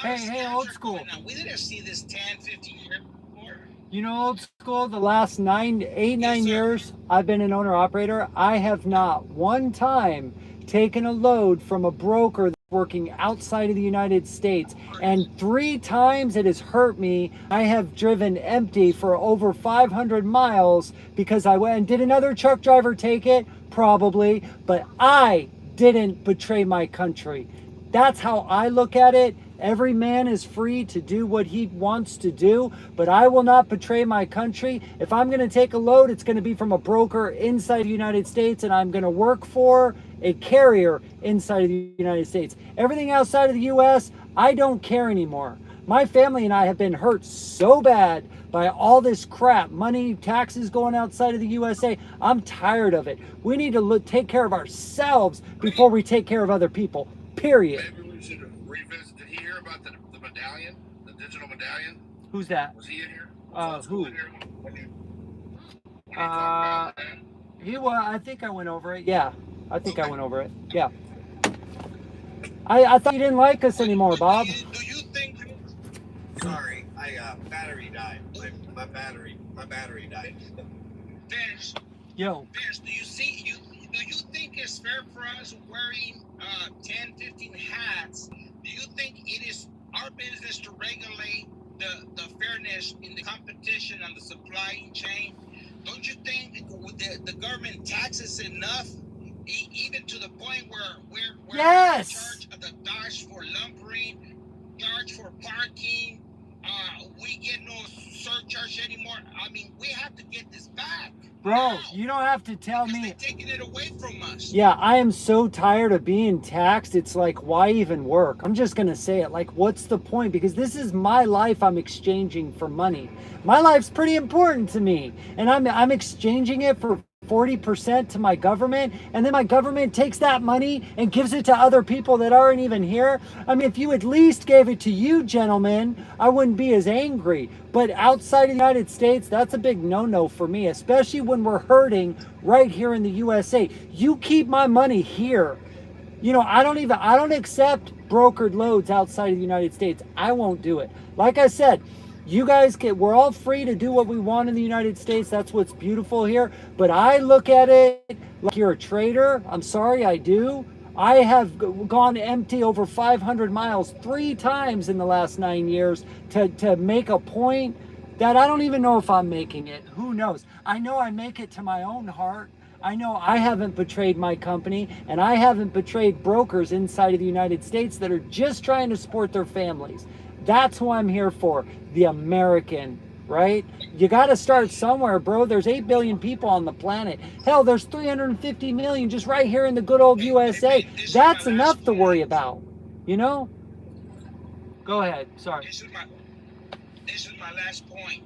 Hey, old school. We didn't see this 10, 15 years before. You know, old school, the last 9 Yes, years I've been an owner operator, I have not one time taken a load from a broker that's working outside of the United States, and 3 times it has hurt me. I have driven empty for over 500 miles because I went and did another truck driver take it? Probably, but I didn't betray my country. That's how I look at it. Every man is free to do what he wants to do, but I will not betray my country. If I'm going to take a load, it's going to be from a broker inside the United States, and I'm going to work for a carrier inside of the United States. Everything outside of the U.S., I don't care anymore. My family and I have been hurt so bad by all this crap, money, taxes going outside of the USA. I'm tired of it. We need to take care of ourselves before we take care of other people, period. Maybe we should revisit. Did he hear about the medallion, the digital medallion? Who's that? Was he in here? Who? In here when you talked about that? I think I went over it. Yeah, I think I went over it. Yeah. I thought you didn't like us anymore, Bob. Do you think? Sorry, battery died. My battery died. Vince, Yo. Vince, do you think it's fair for us wearing 10, 15 hats? Do you think it is our business to regulate the fairness in the competition on the supply chain? Don't you think the government taxes enough, even to the point where we're Yes. charge of the Dodge for lumbering, charge for parking? We get no surcharge anymore. I mean, we have to get this back. Bro, now, you don't have to tell because me. they're taking it away from us. Yeah, I am so tired of being taxed. It's like, why even work? I'm just going to say it. Like, what's the point? Because this is my life I'm exchanging for money. My life's pretty important to me. And I'm exchanging it for 40% to my government, and then my government takes that money and gives it to other people that aren't even here. I mean, if you at least gave it to you, gentlemen, I wouldn't be as angry. But outside of the United States, that's a big no-no for me, especially when we're hurting right here in the USA. You keep my money here. You know, I don't accept brokered loads outside of the United States. I won't do it. Like I said, you guys we're all free to do what we want in the United States. That's what's beautiful here. But I look at it like you're a traitor. I'm sorry, I do. I have gone empty over 500 miles 3 times in the last 9 years to make a point that I don't even know if I'm making it. Who knows? I know I make it to my own heart. I know I haven't betrayed my company, and I haven't betrayed brokers inside of the United States that are just trying to support their families. That's who I'm here for, the American, right? You got to start somewhere, bro. There's 8 billion people on the planet. Hell, there's 350 million just right here in the good old USA. That's enough to worry about, you know? Go ahead, sorry. This is my last point.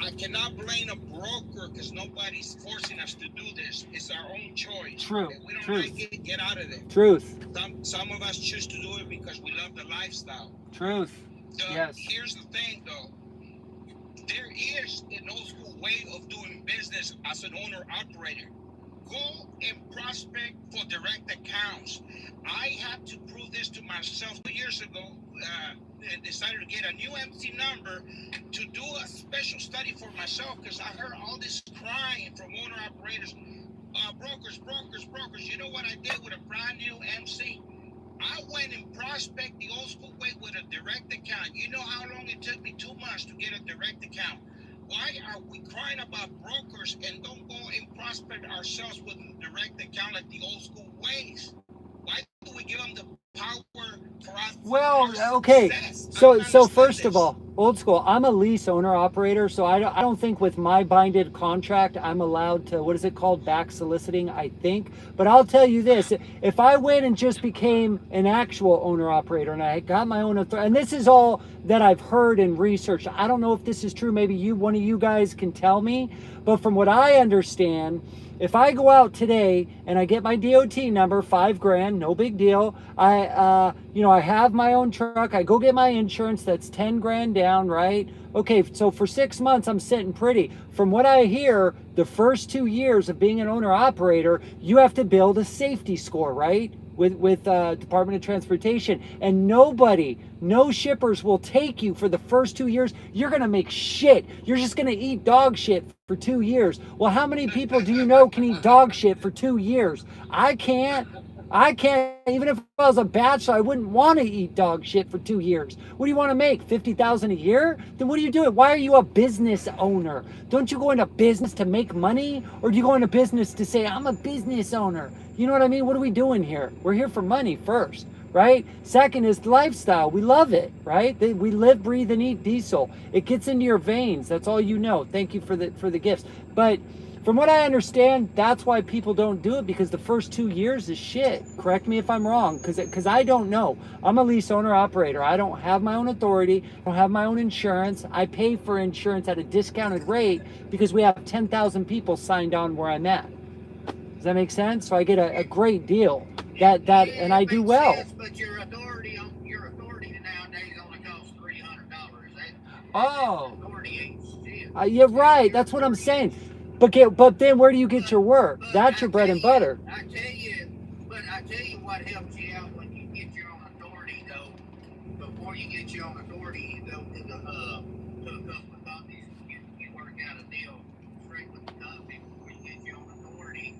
I cannot blame a broker because nobody's forcing us to do this. It's our own choice. True. If we don't Truth. like it, get out of there. Truth. Some of us choose to do it because we love the lifestyle. Truth. Yes. Here's the thing, though. There is an old school way of doing business as an owner operator. Go and prospect for direct accounts. I had to prove this to myself years ago. And decided to get a new MC number to do a special study for myself because I heard all this crying from owner operators. Brokers. You know what I did with a brand new MC? I went and prospect the old school way with a direct account. You know how long it took me? 2 months to get a direct account. Why are we crying about brokers and don't go and prospect ourselves with a direct account like the old school ways? Why do we give them the power for us? Well, okay. So first of all, old school, I'm a lease owner operator, so I don't think with my binded contract I'm allowed to, what is it called, back soliciting, I think. But I'll tell you this, if I went and just became an actual owner operator and I got my own authority, and this is all that I've heard and researched. I don't know if this is true. Maybe one of you guys can tell me. But from what I understand, if I go out today and I get my DOT number, $5,000, no big deal. I have my own truck. I go get my insurance. That's $10,000 down, right? Okay, so for 6 months, I'm sitting pretty. From what I hear, the first 2 years of being an owner operator, you have to build a safety score, right? With Department of Transportation, and no shippers will take you for the first 2 years. You're gonna make shit. You're just gonna eat dog shit for 2 years. Well, how many people do you know can eat dog shit for 2 years? I can't. Even if I was a bachelor, I wouldn't want to eat dog shit for 2 years. What do you want to make? $50,000 a year? Then what are you doing? Why are you a business owner? Don't you go into business to make money, or do you go into business to say I'm a business owner? You know what I mean? What are we doing here? We're here for money first, right? Second is lifestyle. We love it, right? We live, breathe, and eat diesel. It gets into your veins. That's all you know. Thank you for the gifts. But from what I understand, that's why people don't do it, because the first 2 years is shit. Correct me if I'm wrong, because I don't know. I'm a lease owner operator. I don't have my own authority. I don't have my own insurance. I pay for insurance at a discounted rate because we have 10,000 people signed on where I'm at. Does that make sense? So I get a great deal. And I do well. Sense, but your authority nowadays only costs $300. Authority ain't shit. You're right. That's what I'm saying. But then where do you get your work? That's your bread and butter. I tell you what helps you out when you get your own authority, though. Before you get your own authority, you go to a couple of companies and you work out a deal straight with the company before you get your own authority.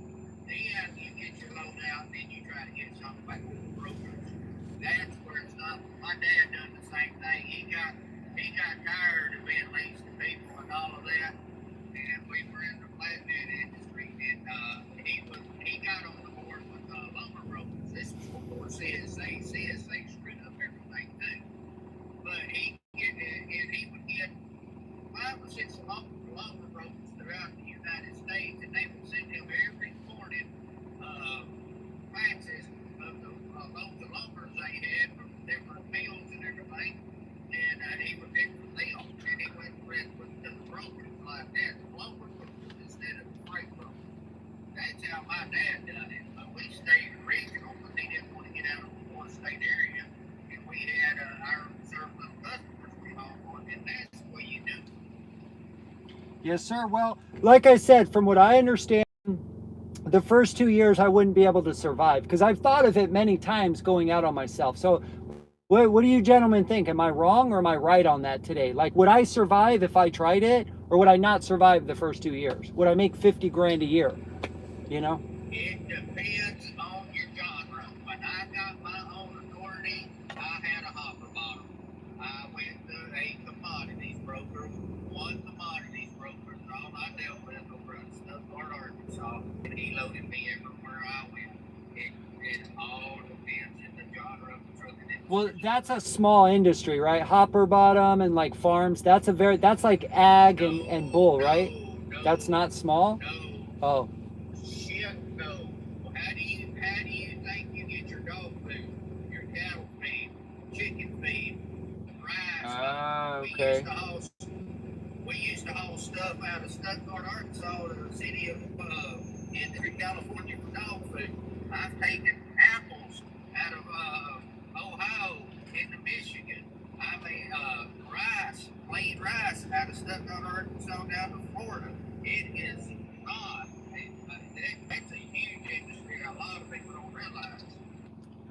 Then you get your loan out, and then you try to get something back with the brokers. That's where it's not. My dad done the same thing. He got tired of being leased to people and all of that. And we were in the flatbed industry, and he got on the board with lumber brokers. This was before CSA. CSA screwed up everything too. But he would get 5 or 6 lumber brokers throughout the United States, and they would send him every morning faxes of the loads of lumber they had from different mills and everything. And he would pick from them, and he went with the brokers like that, the lumber brokers instead of the freight brokers. That's how my dad done it. But we stayed regional because he didn't want to get out of the one state area, and we had our certain little customers we hauled on, and that's what you do. Yes, sir. Well, like I said, from what I understand, the first 2 years I wouldn't be able to survive, because I've thought of it many times going out on myself. So what do you gentlemen think? Am I wrong or am I right on that today? Like, would I survive if I tried it, or would I not survive the first 2 years? Would I make $50,000 a year? You know? It depends on your genre. When I got my own authority, I had a hopper bottom. I went to a commodities broker, one commodities broker, and all I dealt with over in Stuttgart, Arkansas, and he loaded me everywhere I went. It all depends in the genre of the trucking industry. Well, that's a small industry, right? Hopper bottom and like farms. That's like ag and bull, right? No, That's not small? No. Oh. Shit, no. How do you think you get your dog food, your cattle feed, chicken feed, rice? Okay. We used to haul stuff out of Stuttgart, Arkansas, to the city of Industry, California for dog food. I've taken apples out of Ohio into Michigan. I mean,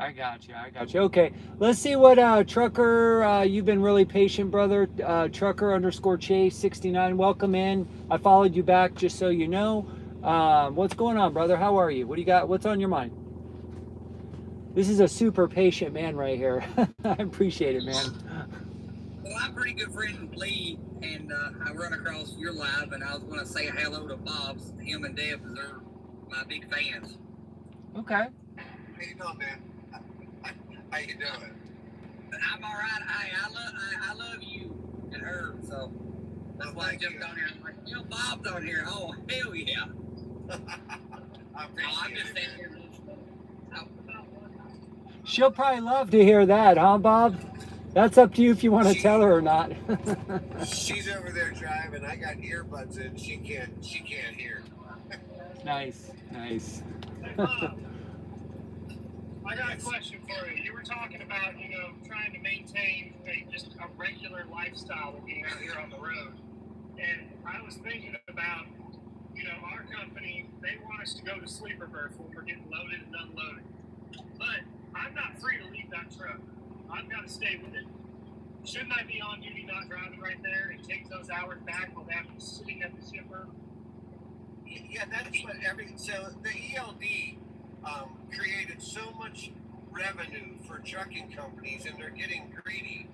I got you. Okay, let's see what Trucker, you've been really patient, brother. Trucker_Chase69, welcome in. I followed you back just so you know. What's going on, brother? How are you? What do you got? What's on your mind? This is a super patient man right here. I appreciate it, man. Well, I'm pretty good friend with Lee, and I run across your live, and I was going to say hello to Bob's. Him and Deb, they're my big fans. Okay. How you doing, man? How you doing? I'm all right. I love you and her, so that's why I jumped on here. I'm like, Bob's on here. Oh, hell yeah. I appreciate I'm just it, saying man. here. She'll probably love to hear that, huh, Bob? That's up to you if you want to tell her or not. She's over there driving. I got earbuds in. She can't hear. Nice. Hey, Bob, I got a question for you. You were talking about, trying to maintain just a regular lifestyle of being out here on the road. And I was thinking about, our company, they want us to go to sleeper berth when we're getting loaded and unloaded. But I'm not free to leave that truck. I've got to stay with it. Shouldn't I be on duty not driving right there and take those hours back while I'm sitting at the shipper? Yeah, that's what so the ELD created so much revenue for trucking companies, and they're getting greedy.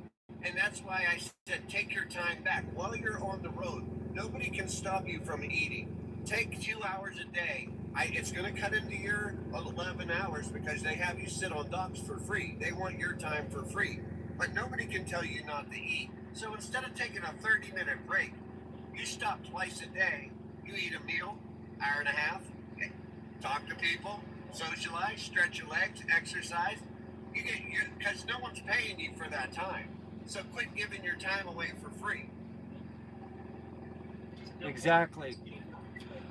And that's why I said take your time back. While you're on the road, nobody can stop you from eating. Take 2 hours a day. It's going to cut into your 11 hours because they have you sit on docks for free. They want your time for free. But nobody can tell you not to eat. So instead of taking a 30-minute break, you stop twice a day. You eat a meal, hour and a half, talk to people, socialize, stretch your legs, exercise. Because no one's paying you for that time. So quit giving your time away for free. Exactly.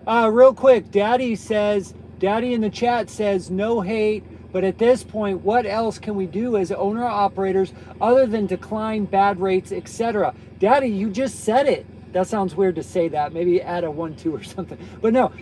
Real quick, Daddy in the chat says, no hate, but at this point, what else can we do as owner-operators other than decline bad rates, etc.? Daddy, you just said it. That sounds weird to say that. Maybe add a 1-2 or something. But no,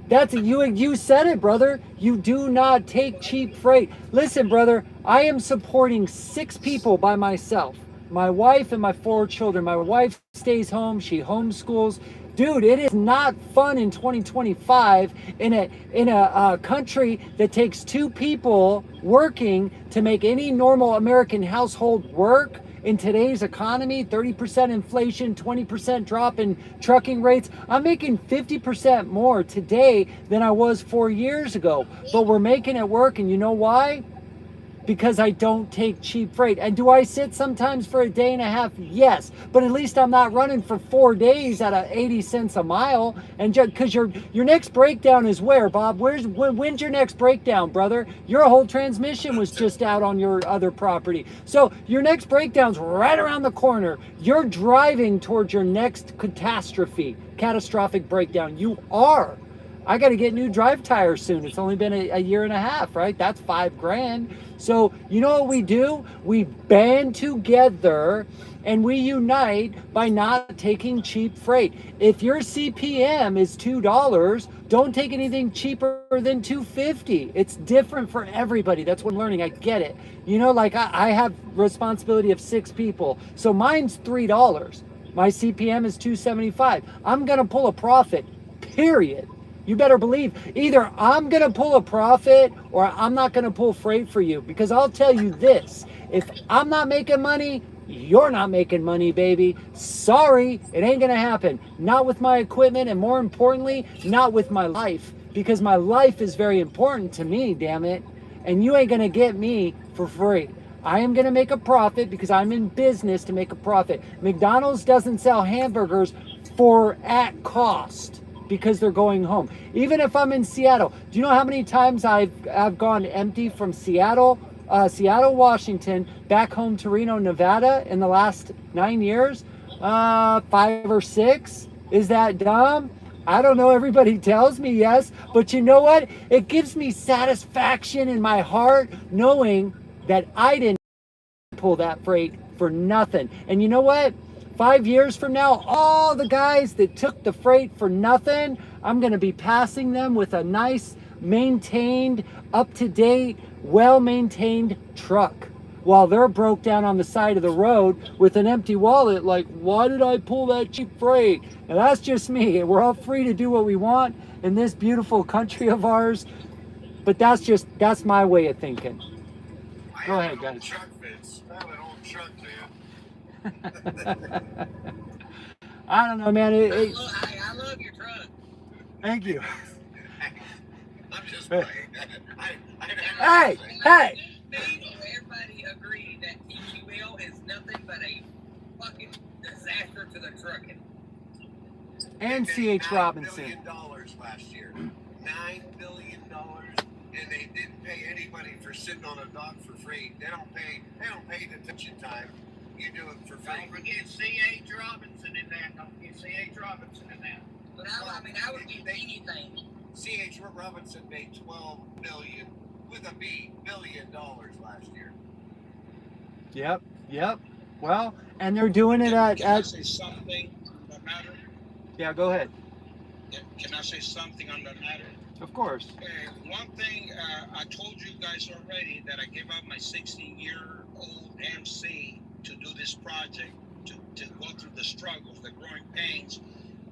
you said it, brother. You do not take cheap freight. Listen, brother, I am supporting 6 people by myself. My wife and my 4 children. My wife stays home. She homeschools. Dude, it is not fun in 2025 in a country that takes 2 people working to make any normal American household work. In today's economy, 30% inflation, 20% drop in trucking rates. I'm making 50% more today than I was 4 years ago, but we're making it work. And you know why? Because I don't take cheap freight. And do I sit sometimes for a day and a half? Yes, but at least I'm not running for 4 days at 80 cents a mile. And because your next breakdown is where, Bob? When's your next breakdown, brother? Your whole transmission was just out on your other property. So your next breakdown's right around the corner. You're driving towards your next catastrophic breakdown. You are. I got to get new drive tires soon. It's only been a year and a half, right? That's $5,000. So you know what we do? We band together and we unite by not taking cheap freight. If your CPM is $2, don't take anything cheaper than $2.50. It's different for everybody. That's what I'm learning. I get it. Like I have responsibility of 6 people. So mine's $3. My CPM is $2.75. I'm going to pull a profit, period. You better believe either I'm going to pull a profit or I'm not going to pull freight for you, because I'll tell you this, if I'm not making money, you're not making money, baby. Sorry, it ain't going to happen. Not with my equipment, and more importantly, not with my life, because my life is very important to me, damn it. And you ain't going to get me for free. I am going to make a profit because I'm in business to make a profit. McDonald's doesn't sell hamburgers at cost, because they're going home. Even if I'm in Seattle, do you know how many times I've gone empty from Seattle, Washington, back home to Reno, Nevada in the last 9 years? 5 or 6. Is that dumb? I don't know. Everybody tells me yes, but you know what? It gives me satisfaction in my heart knowing that I didn't pull that freight for nothing. And you know what? 5 years from now, all the guys that took the freight for nothing, I'm going to be passing them with a nice maintained, up-to-date, well-maintained truck, while they're broke down on the side of the road with an empty wallet like, why did I pull that cheap freight? And that's just me. We're all free to do what we want in this beautiful country of ours, but that's my way of thinking. Go ahead, guys. Truck, Vince. I have an old truck, man. I don't know, man. I love your truck. Thank you. I'm just playing. Hey, hey! Everybody agreed that TQL is nothing but a fucking disaster to the trucking. And C.H. Robinson. $9 billion last year. $9 billion, and they didn't pay anybody for sitting on a dock for free. They don't pay detention time. You do it for free. Don't forget C.H. Robinson in that. Don't forget C.H. Robinson in that. But I would give anything. C.H. Robinson made $12 billion with a B billion last year. Yep. Well, and they're doing it at Can I say something on the matter? Yeah, go ahead. Can I say something on the matter? Of course. One thing, I told you guys already that I gave up my 16-year-old MC to do this project, to go through the struggles, the growing pains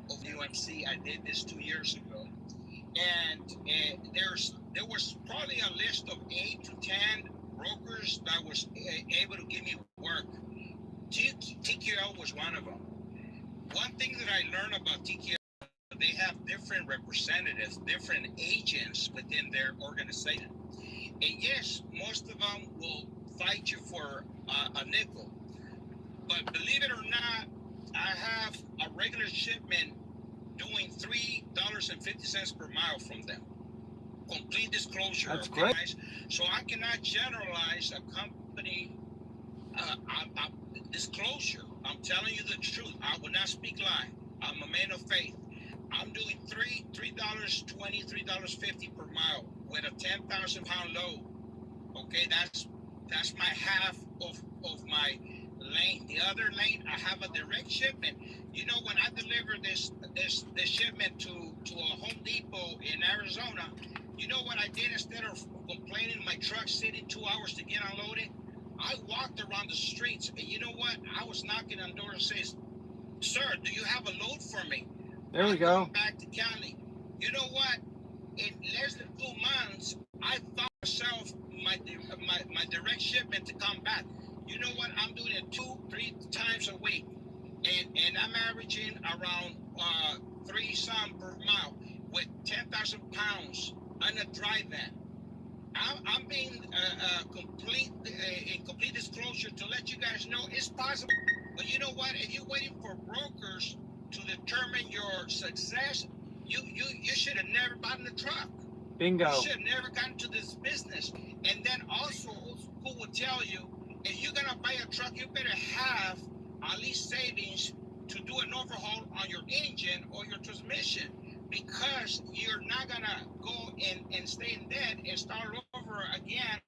of UMC. I did this 2 years ago. And there was probably a list of 8 to 10 brokers that was able to give me work. TQL was one of them. One thing that I learned about TQL, they have different representatives, different agents within their organization. And yes, most of them will fight you for a nickel. But believe it or not, I have a regular shipment doing $3.50 per mile from them. Complete disclosure. That's okay, great. guys? So I cannot generalize a company disclosure. I'm telling you the truth. I will not speak lie. I'm a man of faith. I'm doing $3.20, $3.50 per mile with a 10,000 pound load. Okay, that's my half of my lane. The other lane, I have a direct shipment. You know, when I deliver this shipment to a Home Depot in Arizona, you know what I did? Instead of complaining my truck sitting 2 hours to get unloaded, I walked around the streets, and you know what? I was knocking on doors and says, "Sir, do you have a load for me?" There we I'm go. going back to Cali. You know what? In less than 2 months, I found myself my direct shipment to come back. You know what? I'm doing it 2-3 times a week, and I'm averaging around 3 some per mile with 10,000 pounds on a dry van. I'm being in complete disclosure to let you guys know it's possible. But you know what? If you're waiting for brokers to determine your success, you should have never bought a truck. Bingo. You should have never gotten to this business. And then also, old school will tell you, if you're gonna buy a truck, you better have at least savings to do an overhaul on your engine or your transmission, because you're not gonna go and stay in debt and start over again.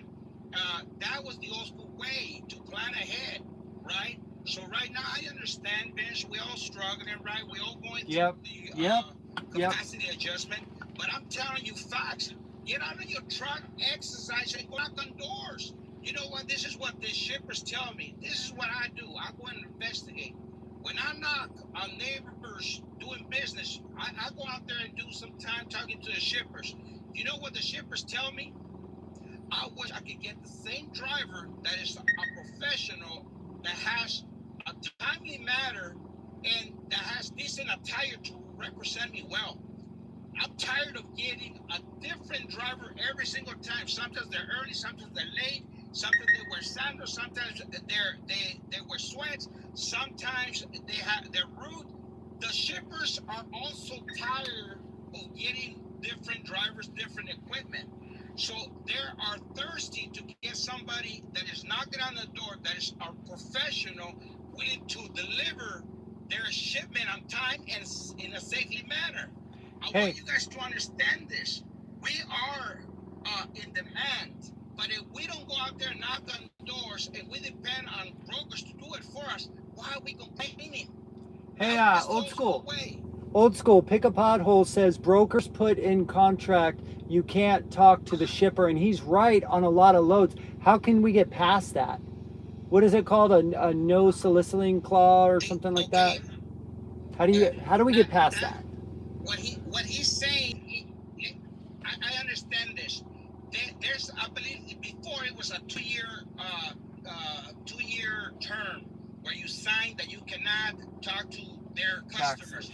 That was the old school way to plan ahead, right? So right now, I understand, Vince, we all struggling, right? We all going through the capacity adjustment. But I'm telling you facts. Get out of your truck, exercise, and go knock on doors. You know what? This is what the shippers tell me. This is what I do. I go and investigate. When I knock on neighbors doing business, I go out there and do some time talking to the shippers. You know what the shippers tell me? I wish I could get the same driver that is a professional, that has a timely manner, and that has decent attire to represent me well. I'm tired of getting a different driver every single time. Sometimes they're early, sometimes they're late, sometimes they wear sandals, sometimes they wear sweats, sometimes they're rude. The shippers are also tired of getting different drivers, different equipment. So they are thirsty to get somebody that is knocking on the door, that is a professional, willing to deliver their shipment on time and in a safely manner. I want you guys to understand this. We are in demand, but if we don't go out there and knock on doors, and we depend on brokers to do it for us, why are we complaining? Hey, old school. Old school, Pick a Pothole says brokers put in contract you can't talk to the shipper, and he's right on a lot of loads. How can we get past that? What is it called? A no soliciting clause or something like that? How do we get past that? What he's saying, I understand this. There's, I believe, before it was a 2-year term where you signed that you cannot talk to their customers.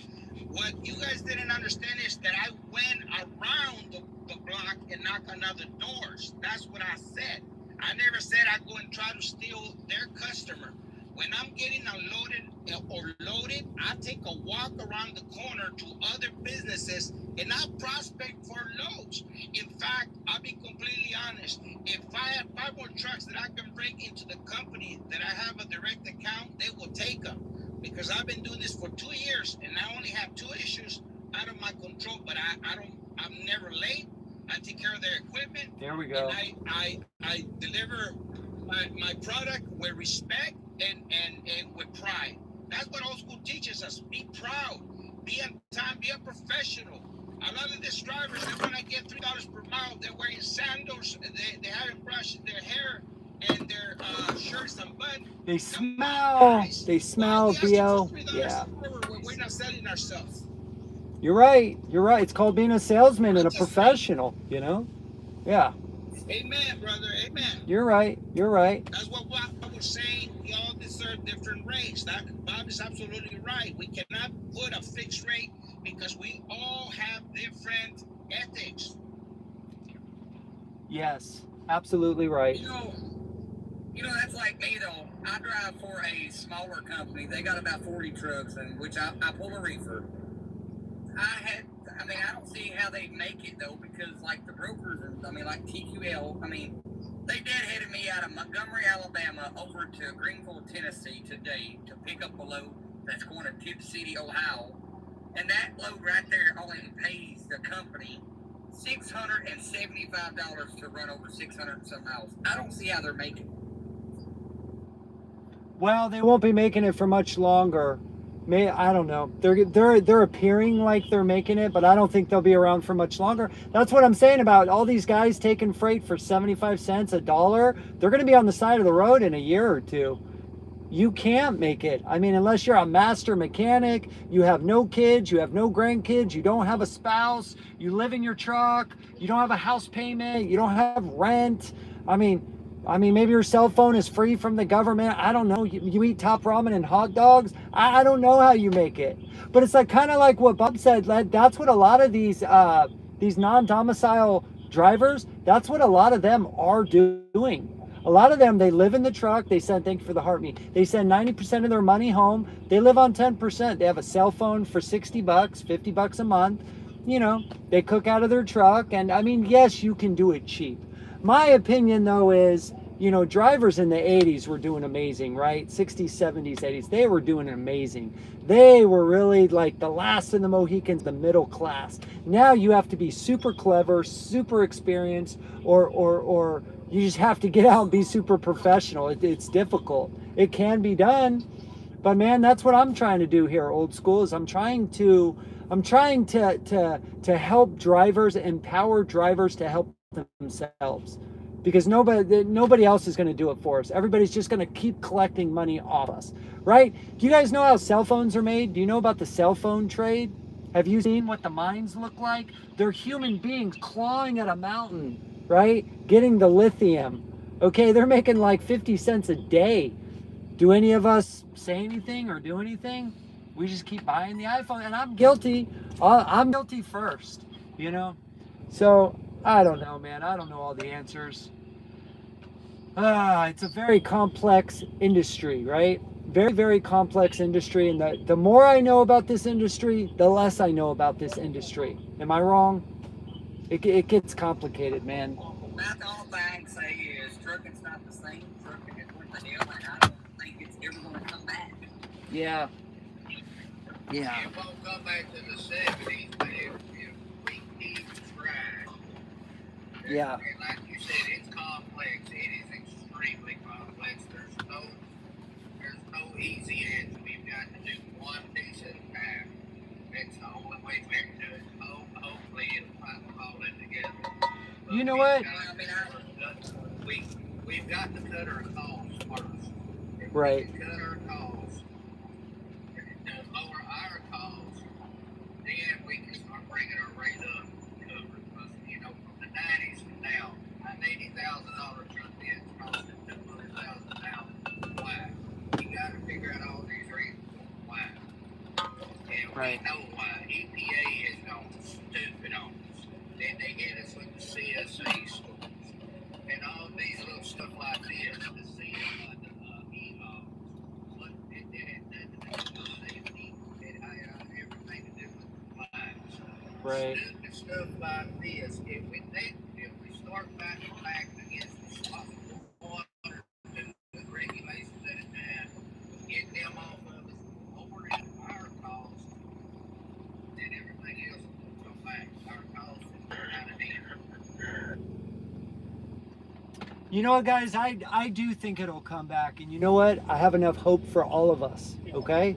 What you guys didn't understand is that I went around the block and knocked on other doors. That's what I said. I never said I go and try to steal their customer. When I'm getting unloaded or loaded, I take a walk around the corner to other businesses and I prospect for loads. In fact, I'll be completely honest. If I have 5 more trucks that I can break into the company that I have a direct account, they will take them. Because I've been doing this for 2 years and I only have 2 issues out of my control, but I'm never late. I take care of their equipment. There we go. And I deliver my product with respect and with pride. That's what old school teaches us. Be proud. Be on time. Be a professional. A lot of these drivers, they want to get $3 per mile. They're wearing sandals. They haven't brushed their hair and their shirts unbuttoned. They smell. They smell, BO. Yeah. We're not selling ourselves. You're right. You're right. It's called being a salesman and a professional, you know? Yeah. Amen, brother. Amen. You're right. You're right. That's what Bob was saying. We all deserve different rates. Bob is absolutely right. We cannot put a fixed rate because we all have different ethics. Yes. Absolutely right. You know, that's like me though. I drive for a smaller company. They got about 40 trucks, in which I pull a reefer. I don't see how they make it though, because like the brokers, like TQL, they deadheaded me out of Montgomery, Alabama, over to Greenville, Tennessee today to pick up a load that's going to Tip City, Ohio, and that load right there only pays the company $675 to run over 600 and some miles. I don't see how they're making it. Well, they won't be making it for much longer. I don't know. They're appearing like they're making it, but I don't think they'll be around for much longer. That's what I'm saying about all these guys taking freight for 75 cents, $1. They're going to be on the side of the road in a year or two. You can't make it. Unless you're a master mechanic, you have no kids, you have no grandkids, you don't have a spouse, you live in your truck, you don't have a house payment, you don't have rent. Maybe your cell phone is free from the government. I don't know. You eat top ramen and hot dogs. I don't know how you make it. But it's kind of like what Bob said. That's what a lot of these non-domicile drivers, that's what a lot of them are doing. A lot of them, they live in the truck. They send, thank you for the heart me. They send 90% of their money home. They live on 10%. They have a cell phone for $60, $50 a month. They cook out of their truck. And yes, you can do it cheap. My opinion, though, is, drivers in the 80s were doing amazing, right? 60s, 70s, 80s. They were doing amazing. They were really like the last of the Mohicans, the middle class. Now you have to be super clever, super experienced, or you just have to get out and be super professional. It's difficult. It can be done. But, man, that's what I'm trying to do here, old school, is I'm trying to help drivers, empower drivers to help themselves, because nobody else is going to do it for us. Everybody's just going to keep collecting money off us, right? Do you guys know how cell phones are made? Do you know about the cell phone trade? Have you seen what the mines look like? They're human beings clawing at a mountain, right? Getting the lithium. Okay, they're making like 50 cents a day. Do any of us say anything or do anything? We just keep buying the iPhone, and I'm guilty. I'm guilty first, So I don't know, man. I don't know all the answers. It's a very complex industry, right? Very, very complex industry. And the more I know about this industry, the less I know about this industry. Am I wrong? It gets complicated, man. That's all I can say is trucking's not the same. Trucking is what the hell, and I don't think it's ever going to come back. Yeah. Yeah. It won't come back to the 70s, but if we keep trying. Yeah. And like you said, it's complex. It is extremely complex. There's no easy answer. We've got to do one piece at a time. That's the only way we can do it. Hopefully it'll all in together. know what? I mean, we've got to cut our costs first. If Right. we can cut our costs and lower our costs, then we can start bringing our rate up. Because, you know, from the 90s to now, an $80,000 truck is costing $200,000 now. Why? You got to figure out all these reasons why. And Right. we know why. EPA is gone stupid on us. Then they hit us with the CSA scores and all these little stuff like this. The EMO. But it had nothing to do with safety. It had everything to do with compliance. Right. Stupid stuff like this. If we start battling back against the water regulations at a time, get them off of us, lowering our costs, then everything else will come back. Our costs is kind of near. You know what, guys? I do think it'll come back. And you know what? I have enough hope for all of us, okay?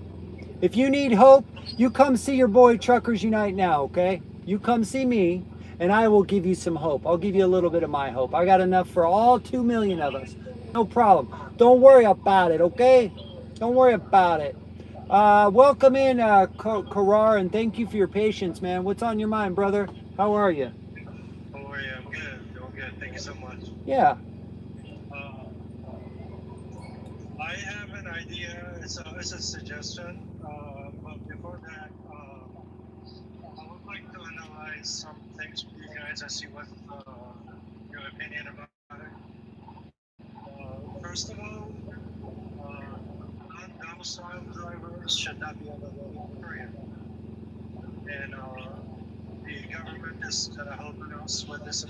If you need hope, you come see your boy Truckers Unite Now, okay? You come see me, and I will give you some hope. I'll give you a little bit of my hope. I got enough for all 2 million of us. No problem. Don't worry about it, okay? Don't worry about it. Welcome in, Karar, and thank you for your patience, man. What's on your mind, brother? How are you? How are you? I'm good. Doing good. Thank you so much. Yeah. I have an idea. It's a suggestion. But before that, I would like to analyze some things with you guys and see what your opinion about it. First of all, non-domiciled drivers should not be on the road, period. And the government is helping us with this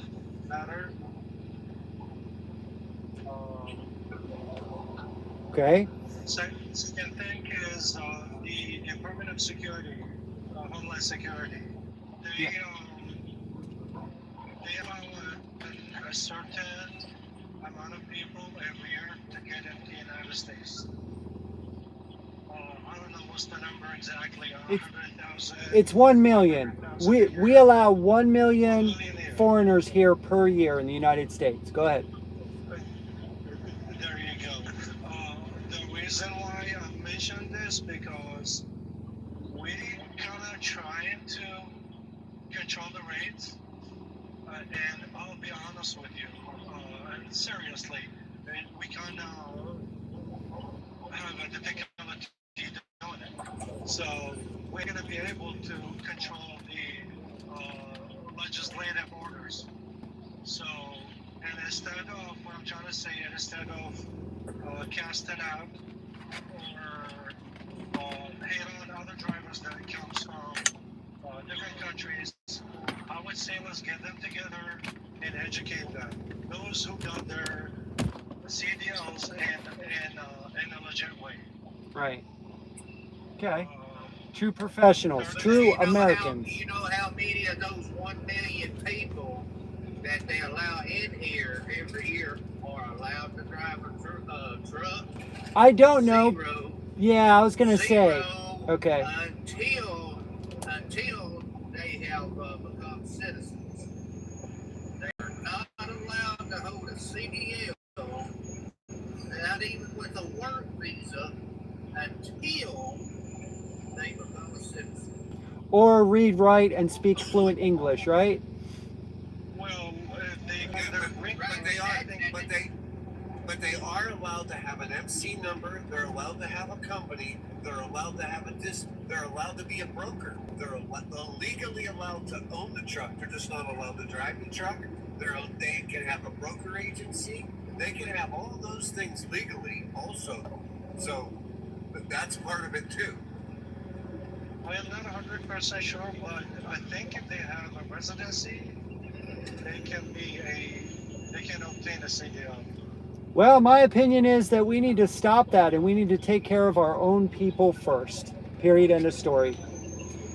matter. Okay. Second thing is the Department of Security, Homeland Security. They allow a certain amount of people every year to get into the United States. I don't know what's the number exactly. 100,000. It's 1 million. We allow 1 million foreigners here per year in the United States. Go ahead. There you go. The reason why I mentioned this because we kind of trying to control the rates, and I'll be honest with you, and seriously, we kind of have a difficulty doing it. So we're going to be able to control the legislative orders. So, and instead of what I'm trying to say, instead of casting out or hate on other drivers that comes from different countries, I would say let's get them together and educate them. Those who got their CDLs in a legit way. Right. Okay. True professionals, true Americans. You know how many of those 1 million people that they allow in here every year are allowed to drive a truck? I don't know. Zero. Yeah, I was gonna say. Okay. Until they have become citizens, they are not allowed to hold a CDL, not even with a work visa, until they become a citizen. Or read, write, and speak fluent English, right? Well, they get their green card. But they are allowed to have an MC number. They're allowed to have a company. They're allowed to have they're allowed to be a broker. They're legally allowed to own the truck. They're just not allowed to drive the truck. They can have a broker agency. They can have all those things legally also. So that's part of it too. I am not 100% sure, but I think if they have a residency, they can obtain a CDL. Well, my opinion is that we need to stop that and we need to take care of our own people first. Period. End of story.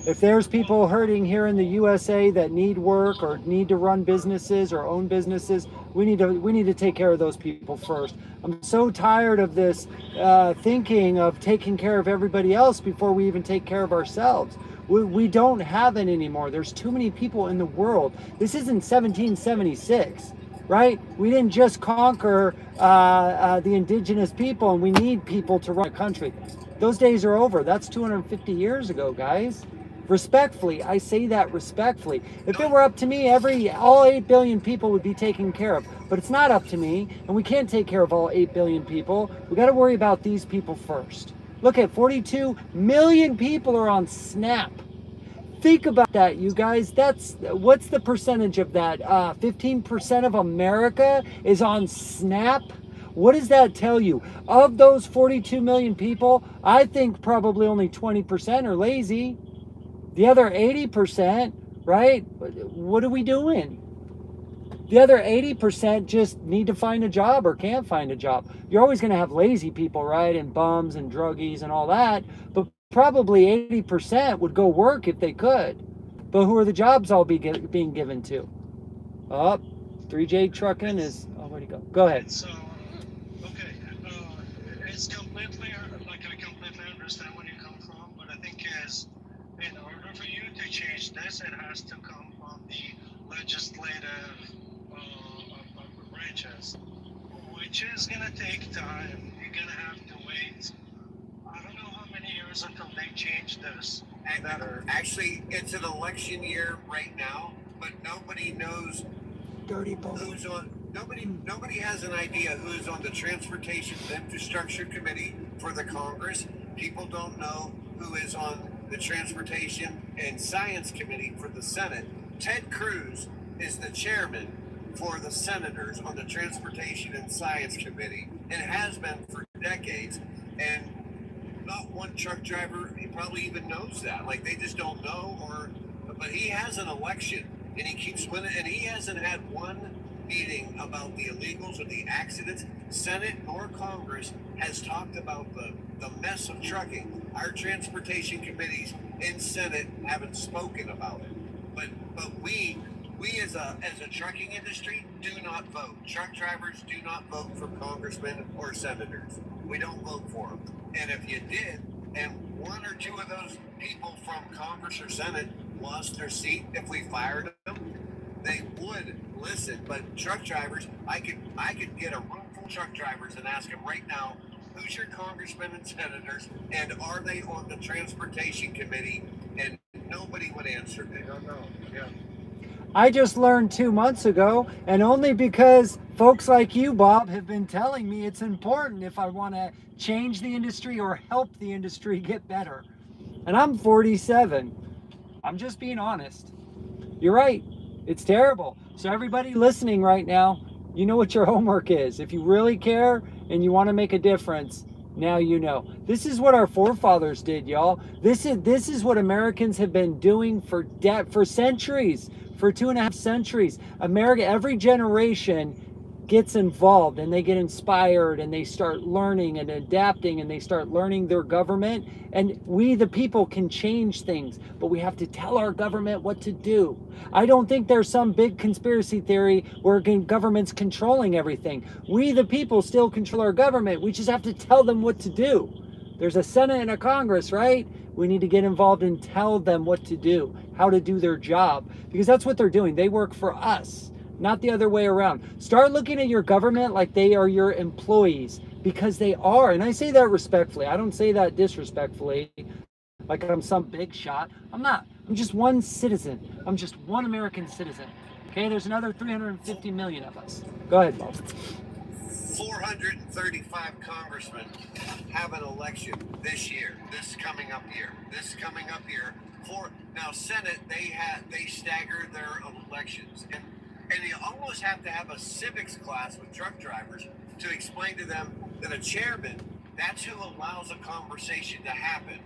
If there's people hurting here in the USA that need work or need to run businesses or own businesses, we need to take care of those people first. I'm so tired of this thinking of taking care of everybody else before we even take care of ourselves. We don't have it anymore. There's too many people in the world. This isn't 1776, right? We didn't just conquer the indigenous people, and we need people to run a country. Those days are over. That's 250 years ago, guys. Respectfully, I say that respectfully. If it were up to me, all 8 billion people would be taken care of. But it's not up to me, and we can't take care of all 8 billion people. We got to worry about these people first. Look at 42 million people are on SNAP. Think about that, you guys. What's the percentage of that? 15% of America is on SNAP. What does that tell you? Of those 42 million people, I think probably only 20% are lazy. The other 80%, right? What are we doing? The other 80% just need to find a job or can't find a job. You're always going to have lazy people, right? And bums and druggies and all that. But probably 80% would go work if they could. But who are the jobs all being given to? Oh, 3J Trucking is... Oh, where'd he go? Go ahead. So, okay. It's completely, like, I completely understand where you come from. But I think in order for you to change this, it has to come from the legislative branches, which is going to take time. You're going to have to wait. I don't know how many years until they change this. Actually, it's an election year right now, but nobody knows who's on. Nobody has an idea who's on the Transportation and Infrastructure Committee for the Congress. People don't know who is on the Transportation and Science Committee for the Senate. Ted Cruz is the chairman for the senators on the Transportation and Science Committee, and has been for decades. And not one truck driver, he probably even knows that. Like, they just don't know. But he has an election, and he keeps winning, and he hasn't had one meeting about the illegals or the accidents. Senate nor Congress has talked about the mess of trucking. Our transportation committees in Senate haven't spoken about it. But we as a trucking industry do not vote. Truck drivers do not vote for congressmen or senators. We don't vote for them. And if you did, and one or two of those people from Congress or Senate lost their seat, if we fired them, they would listen. But truck drivers, I could get a room full of truck drivers and ask them right now, who's your congressmen and senators, and are they on the transportation committee? And nobody would answer. They don't know. Yeah. I just learned 2 months ago, and only because folks like you, Bob, have been telling me it's important if I want to change the industry or help the industry get better. And I'm 47. I'm just being honest. You're right. It's terrible. So everybody listening right now, you know what your homework is. If you really care and you want to make a difference, now you know. This is what our forefathers did, y'all. This is what Americans have been doing for centuries. For 2.5 centuries, America, every generation gets involved and they get inspired and they start learning and adapting and they start learning their government. And we, the people, can change things, but we have to tell our government what to do. I don't think there's some big conspiracy theory where government's controlling everything. We, the people, still control our government. We just have to tell them what to do. There's a Senate and a Congress, right? We need to get involved and tell them what to do, how to do their job, because that's what they're doing. They work for us, not the other way around. Start looking at your government like they are your employees, because they are. And I say that respectfully. I don't say that disrespectfully, like I'm some big shot. I'm not. I'm just one citizen. I'm just one American citizen. Okay, there's another 350 million of us. Go ahead, Bob. 435 congressmen have an election this year, this coming up year. Now Senate, they stagger their elections, and you almost have to have a civics class with truck drivers to explain to them that a chairman, that's who allows a conversation to happen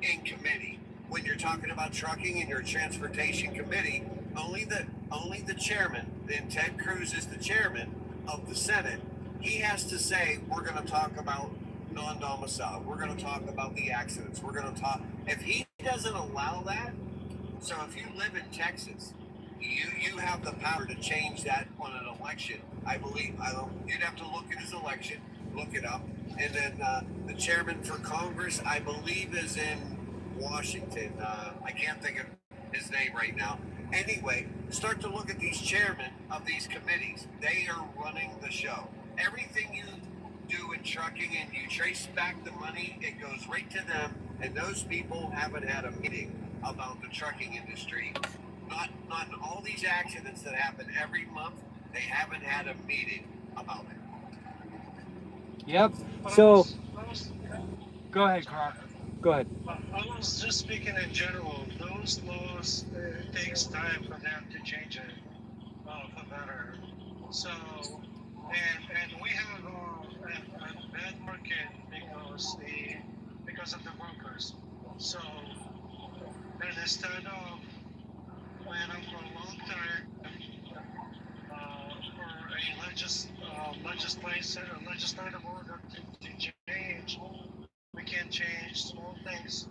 in committee. When you're talking about trucking in your transportation committee, only the chairman, then Ted Cruz is the chairman of the Senate. He has to say, we're going to talk about non-domicile. We're going to talk about the accidents. We're going to talk. If he doesn't allow that, so if you live in Texas, you have the power to change that on an election. I believe. You'd have to look at his election, look it up, and then the chairman for Congress, I believe, is in Washington. I can't think of his name right now. Anyway, start to look at these chairmen of these committees. They are running the show. Everything you do in trucking and you trace back the money, it goes right to them. And those people haven't had a meeting about the trucking industry. Not in all these accidents that happen every month, they haven't had a meeting about it. Yep. So, go ahead, Carl. Go ahead. I was just speaking in general. Those laws, it takes time for them to change it for better. So, and we have a bad market because of the brokers. So, and instead of planning for a long time for a legislative order to change, we can change small things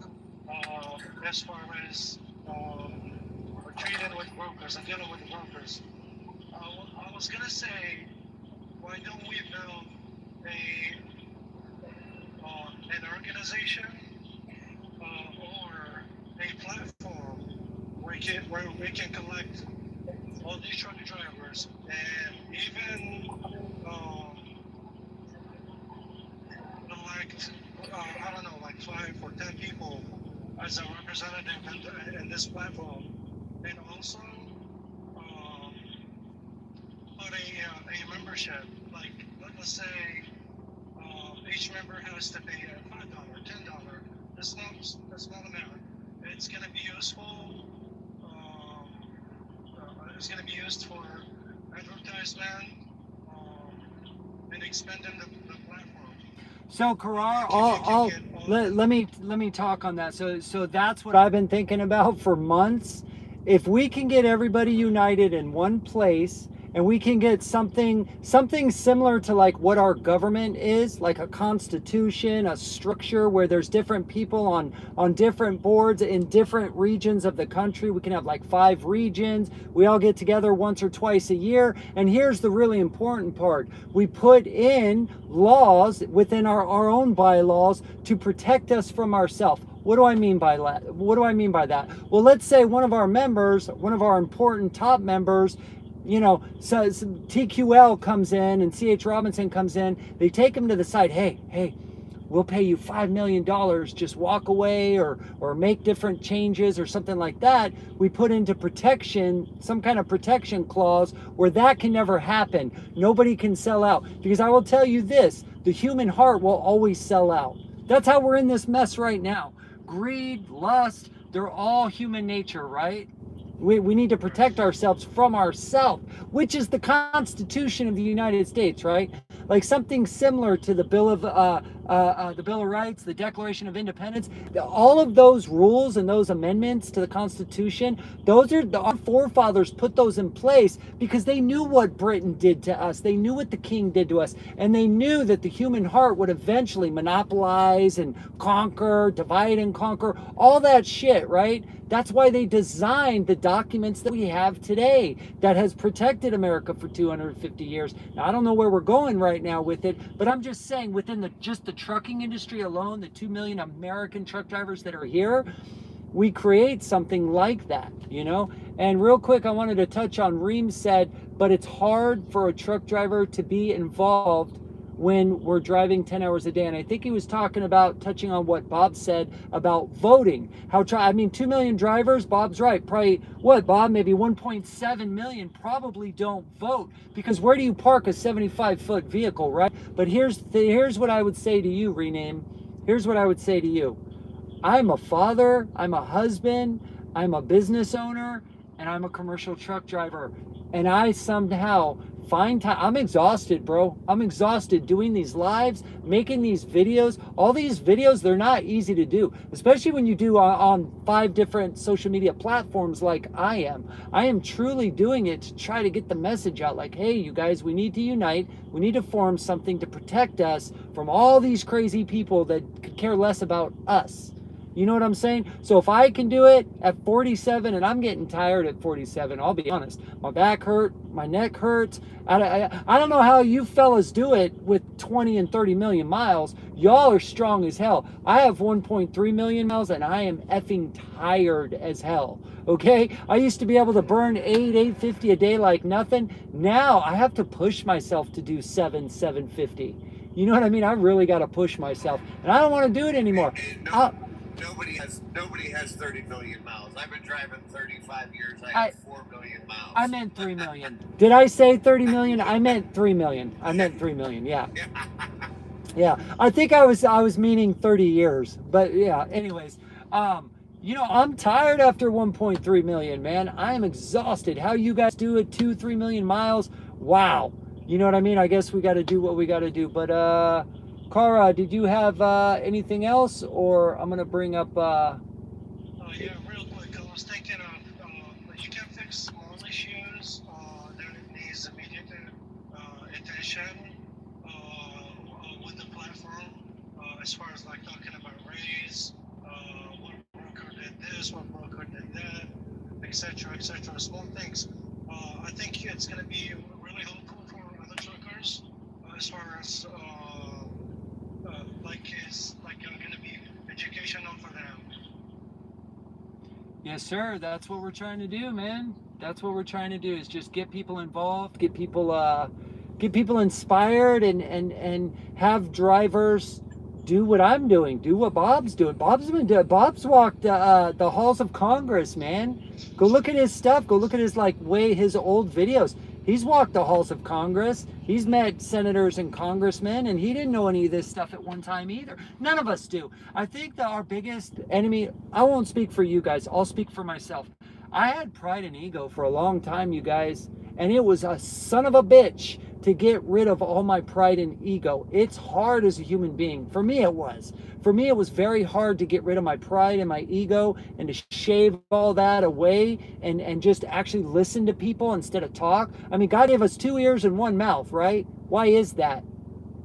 as far as we're treating with brokers and dealing with the brokers. I was gonna say, why don't we build an organization or a platform where we can collect all these truck drivers and even elect I don't know, like 5 or 10 people as a representative in this platform, and also put a membership. Like, let's say each member has to pay $5, $10. That's not amount. It's going to be useful. It's going to be used for advertisement and expanding the platform. So Karar, let me talk on that. So that's what I've been thinking about for months. If we can get everybody united in one place, and we can get something similar to like what our government is, like a constitution, a structure where there's different people on different boards in different regions of the country. We can have like 5 regions. We all get together once or twice a year. And here's the really important part. We put in laws within our own bylaws to protect us from ourselves. What do I mean by that? Well, let's say one of our important top members, so TQL comes in and CH Robinson comes in. They take him to the side. Hey, we'll pay you $5 million. Just walk away or make different changes or something like that. We put into protection, some kind of protection clause where that can never happen. Nobody can sell out. Because I will tell you this, the human heart will always sell out. That's how we're in this mess right now. Greed, lust, they're all human nature, right? We need to protect ourselves from ourselves, which is the Constitution of the United States, right? Like something similar to the Bill of Rights, the Declaration of Independence. All of those rules and those amendments to the Constitution, our forefathers put those in place because they knew what Britain did to us. They knew what the king did to us, and they knew that the human heart would eventually monopolize and conquer, divide and conquer, all that shit, right? That's why they designed the documents that we have today that has protected America for 250 years. Now, I don't know where we're going right now with it, but I'm just saying within just the trucking industry alone, the 2 million American truck drivers that are here, we create something like that, And real quick, I wanted to touch on Reem said, but it's hard for a truck driver to be involved when we're driving 10 hours a day. And I think he was touching on what Bob said about voting. 2 million drivers, Bob's right. Probably, what, Bob? Maybe 1.7 million probably don't vote. Because where do you park a 75-foot vehicle, right? But here's what I would say to you, Rename. Here's what I would say to you. I'm a father, I'm a husband, I'm a business owner, and I'm a commercial truck driver. And I somehow find time. I'm exhausted, bro. I'm exhausted doing these lives, making these videos. All these videos, they're not easy to do, especially when you do on 5 different social media platforms like I am. I am truly doing it to try to get the message out like, hey, you guys, we need to unite. We need to form something to protect us from all these crazy people that could care less about us. You know what I'm saying? So if I can do it at 47, and I'm getting tired at 47, I'll be honest. My back hurt, my neck hurts. I don't know how you fellas do it with 20 and 30 million miles. Y'all are strong as hell. I have 1.3 million miles and I am effing tired as hell. Okay? I used to be able to burn 850 a day like nothing. Now I have to push myself to do 750. You know what I mean? I really got to push myself, and I don't want to do it anymore. Nobody has 30 million miles. I've been driving 35 years. I have 4 million miles. I meant 3 million. Did I say 30 million? I meant 3 million. I meant 3 million. Yeah. Yeah. I think I was meaning 30 years, but yeah. Anyways, you know, I'm tired after 1.3 million, man. I am exhausted. How you guys do it, 2-3 million miles? Wow. You know what I mean? I guess we got to do what we got to do. But Cara, did you have anything else, or I'm gonna bring up? Yeah, real quick. I was thinking of you can fix small issues that needs immediate attention with the platform. As far as like talking about raise, what broker did this, what broker did that, etc., etc. Small things. I think it's going to be really helpful for other truckers as far as like going to be educational for them. Yes, sir. That's what we're trying to do, man. That's what we're trying to do, is just get people involved, get people inspired, and have drivers do what I'm doing, do what Bob's doing. Bob's walked the halls of Congress, man. Go look at his stuff. Go look at his his old videos. He's walked the halls of Congress. He's met senators and congressmen, and he didn't know any of this stuff at one time either. None of us do. I think that our biggest enemy, I won't speak for you guys, I'll speak for myself. I had pride and ego for a long time, you guys, and it was a son of a bitch to get rid of all my pride and ego. It's hard as a human being. For me, it was. For me, it was very hard to get rid of my pride and my ego and to shave all that away and just actually listen to people instead of talk. I mean, God gave us 2 ears and 1 mouth, right? Why is that?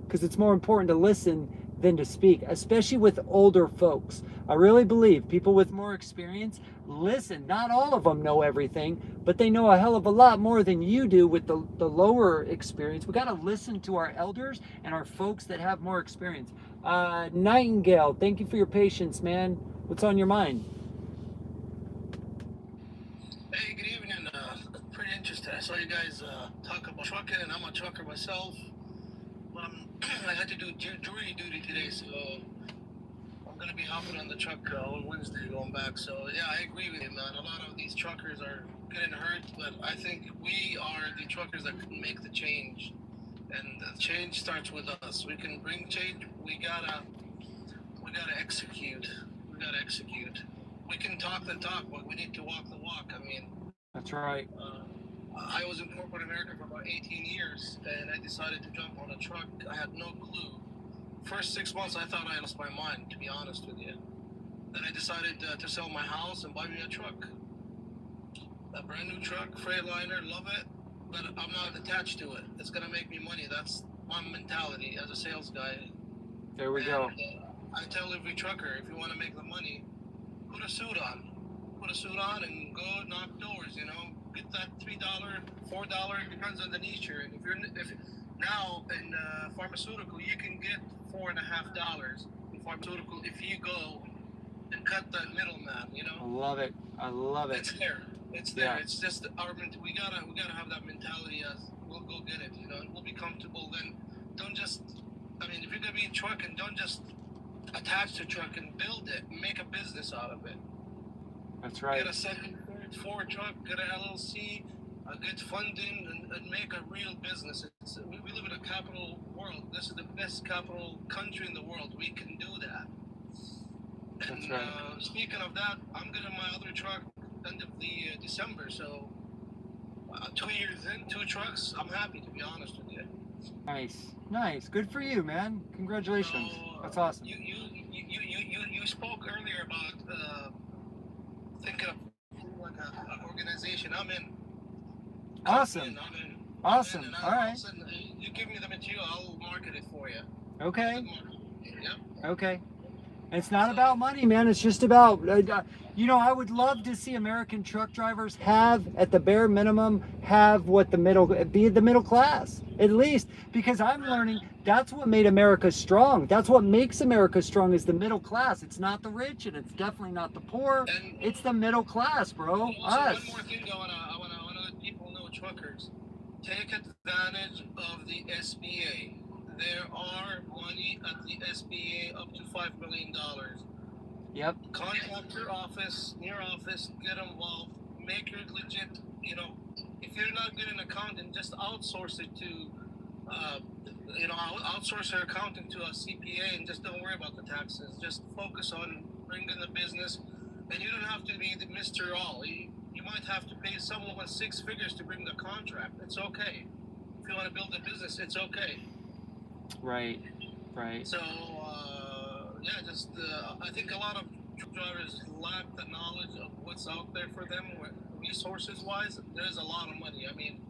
Because it's more important to listen than to speak, especially with older folks. I really believe people with more experience listen. Not all of them know everything, but they know a hell of a lot more than you do with the lower experience. We got to listen to our elders and our folks that have more experience. Nightingale, thank you for your patience, man. What's on your mind? Hey, good evening. Pretty interesting. I saw you guys talk about trucking, and I'm a trucker myself. I had to do jury duty today, so I'm gonna be hopping on the truck on Wednesday going back. So yeah, I agree with you, man. A lot of these truckers are getting hurt, but I think we are the truckers that can make the change, and the change starts with us. We can bring change. We gotta execute. We gotta execute. We can talk the talk, but we need to walk the walk. I mean, that's right. I was in corporate America for about 18 years, and I decided to jump on a truck. I had no clue. First 6 months, I thought I lost my mind, to be honest with you. Then I decided to sell my house and buy me a truck. A brand new truck, Freightliner, love it, but I'm not attached to it. It's going to make me money. That's my mentality as a sales guy. There we go. I tell every trucker, if you want to make the money, put a suit on. Put a suit on and go knock doors, you know. Get that $3, $4, depends on the niche you're in. If now in pharmaceutical, you can get $4.50 in pharmaceutical if you go and cut that middleman. You know. I love it. I love it. It's there. It's there. Yeah. It's just we gotta have that mentality as we'll go get it. You know, and we'll be comfortable. Then don't just. I mean, if you're gonna be trucking, don't just attach to truck and build it. Make a business out of it. That's right. Get a second, third, fourth truck, get an LLC, get funding, and make a real business. We live in a capital world. This is the best capital country in the world. We can do that. And that's right. Speaking of that, I'm getting my other truck end of the December. So 2 years in, 2 trucks. I'm happy, to be honest with you. Nice. Good for you, man. Congratulations. So, that's awesome. You spoke earlier about thinking of like an organization. I'm in. Awesome. Awesome. All right. You give me the material, I'll market it for you. Okay. Yeah. Okay. It's not about money, man. It's just about, you know, I would love to see American truck drivers have, at the bare minimum, have what be the middle class, at least, because I'm learning that's what made America strong. That's what makes America strong is the middle class. It's not the rich, and it's definitely not the poor. And It's the middle class, bro. also, Us. one more thing I wanna let people know, truckers, take advantage of the SBA. There are money at the SBA up to $5 million. Yep. Contact your office, near office, get involved, make it legit. You know, if you're not good in accounting, just outsource it to, outsource your accounting to a CPA and just don't worry about the taxes. Just focus on bringing the business, and you don't have to be the Mr. All. You might have to pay someone 6 figures to bring the contract. It's okay. If you want to build a business, it's okay. Right. Right. So, I think a lot of truck drivers lack the knowledge of what's out there for them, resources-wise. There's a lot of money. I mean,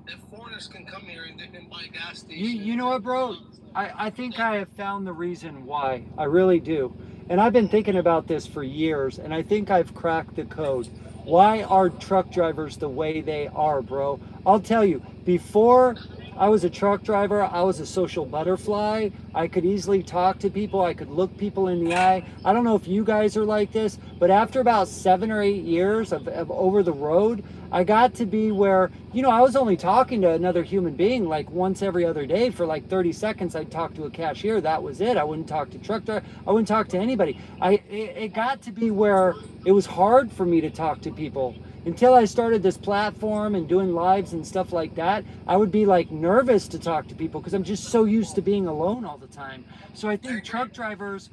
if foreigners can come here and they can buy gas stations. You know what, bro? I think I have found the reason why. I really do. And I've been thinking about this for years, and I think I've cracked the code. Why are truck drivers the way they are, bro? I'll tell you, before I was a truck driver, I was a social butterfly. I could easily talk to people. I could look people in the eye. I don't know if you guys are like this, but after about 7 or 8 years of over the road, I got to be where, you know, I was only talking to another human being like once every other day for like 30 seconds. I'd talk to a cashier. That was it. I wouldn't talk to truck driver. I wouldn't talk to anybody. It got to be where it was hard for me to talk to people. Until I started this platform and doing lives and stuff like that, I would be like nervous to talk to people because I'm just so used to being alone all the time. So I think truck drivers,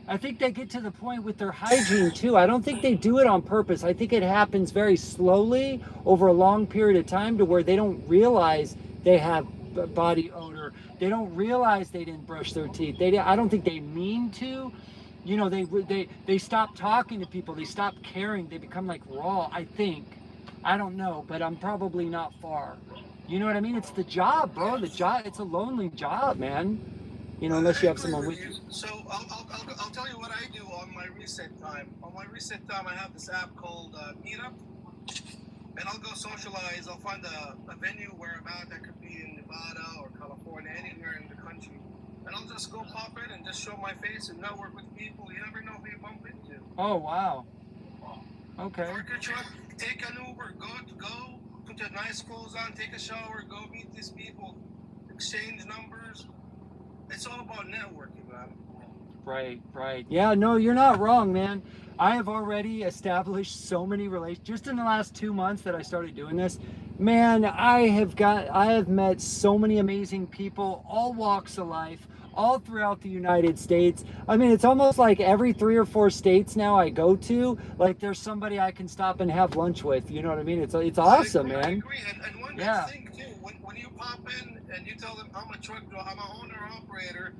I think they get to the point with their hygiene too. I don't think they do it on purpose. I think it happens very slowly over a long period of time to where they don't realize they have body odor. They don't realize they didn't brush their teeth. I don't think they mean to. You know, they stop talking to people. They stop caring. They become like raw, I think. I don't know, but I'm probably not far. You know what I mean? It's the job, bro. The job. It's a lonely job, man. You know, unless you have someone with you. So I'll tell you what I do on my reset time. On my reset time, I have this app called Meetup, and I'll go socialize. I'll find a venue where I'm at. That could be in Nevada or California, anywhere in the country. And I'll just go pop in and just show my face and network with people. You never know who you bump into. Oh, wow. Okay. Park your truck, take an Uber, go, put your nice clothes on, take a shower, go meet these people, exchange numbers. It's all about networking, man. Right. Yeah, no, you're not wrong, man. I have already established so many relationships just in the last 2 months that I started doing this. Man, I have met so many amazing people, all walks of life, all throughout the United States. I mean, it's almost like every 3 or 4 states now I go to, like there's somebody I can stop and have lunch with. You know what I mean? It's awesome, man. I agree. And one good thing too, when you pop in and you tell them I'm a truck driver, I'm an owner operator.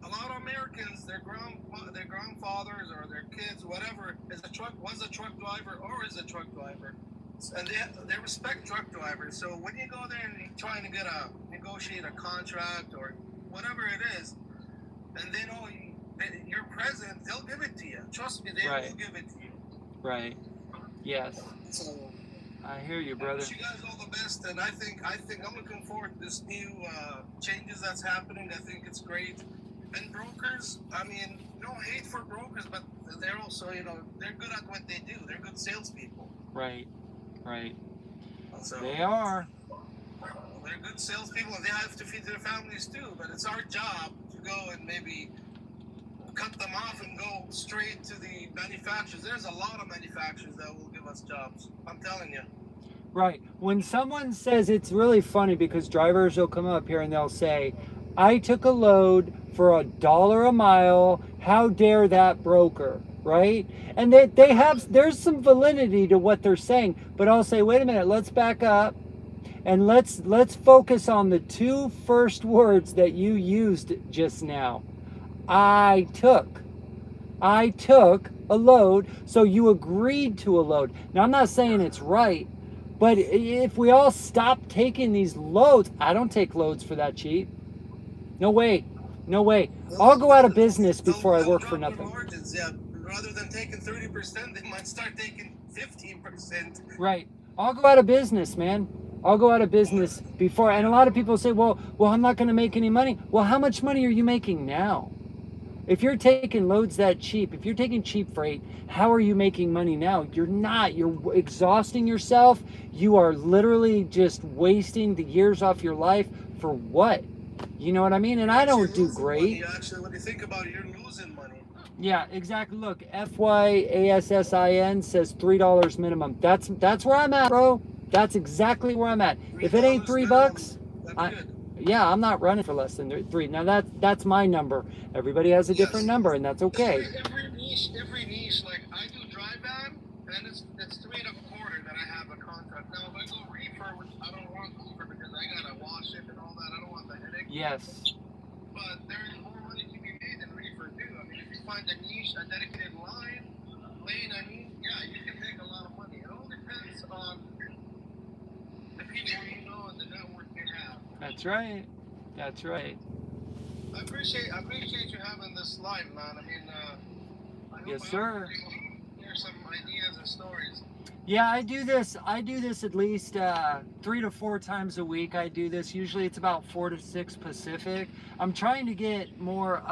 A lot of Americans, their grandfathers or their kids, whatever, was a truck driver or is a truck driver, and they respect truck drivers. So when you go there and you're trying to negotiate a contract or whatever it is, and they know you're present, they'll give it to you. Trust me, they will give it to you. Right. Yes. So I hear you, brother. I wish you guys all the best, and I think I'm looking forward to this new changes that's happening. I think it's great. And brokers, I mean, no hate for brokers, but they're also, you know, they're good at what they do. They're good salespeople. Right. So, They are. They're good salespeople, and they have to feed their families too. But it's our job to go and maybe cut them off and go straight to the manufacturers. There's a lot of manufacturers that will give us jobs. I'm telling you. Right. When someone says, it's really funny because drivers will come up here and they'll say, I took a load for $1 a mile. How dare that broker, right? And there's some validity to what they're saying, but I'll say, wait a minute, let's back up and let's focus on the 2 first words that you used just now. I took a load, so you agreed to a load. Now, I'm not saying it's right, but if we all stop taking these loads, I don't take loads for that cheap. No way. No way. I'll go out of business before I work for They'll drop nothing. their margins, yeah. Rather than taking 30%, they might start taking 15%. Right. I'll go out of business, man. I'll go out of business before. And a lot of people say, well, I'm not going to make any money. Well, how much money are you making now? If you're taking loads that cheap, if you're taking cheap freight, how are you making money now? You're not. You're exhausting yourself. You are literally just wasting the years off your life for what? You know what I mean? And I don't do great. Money, actually, when you think about it, you're losing money. Yeah, exactly. Look, FYASSIN says $3 minimum. That's where I'm at, bro. That's exactly where I'm at. If it ain't $3, That's good. yeah, I'm not running for less than 3. Now that's my number. Everybody has a different number, and that's okay. Every niche, like I do dry van, and it's 3.25 that I have a contract. Now, if I go reefer, which I don't want reefer because I gotta wash it and all that, I don't want the headache. Yes. But there is more money to be made in reefer too. I mean, if you find a niche, a dedicated line, lane, I mean, yeah, you can make a lot of money. It all depends on the people you know and the network you have. That's right. That's right. I appreciate you having this live, man. I mean, I hope Yes, sir. hear some ideas and stories. Yeah, I do this at least 3 to 4 times a week. I do this. Usually it's about 4 to 6 Pacific. I'm trying to get more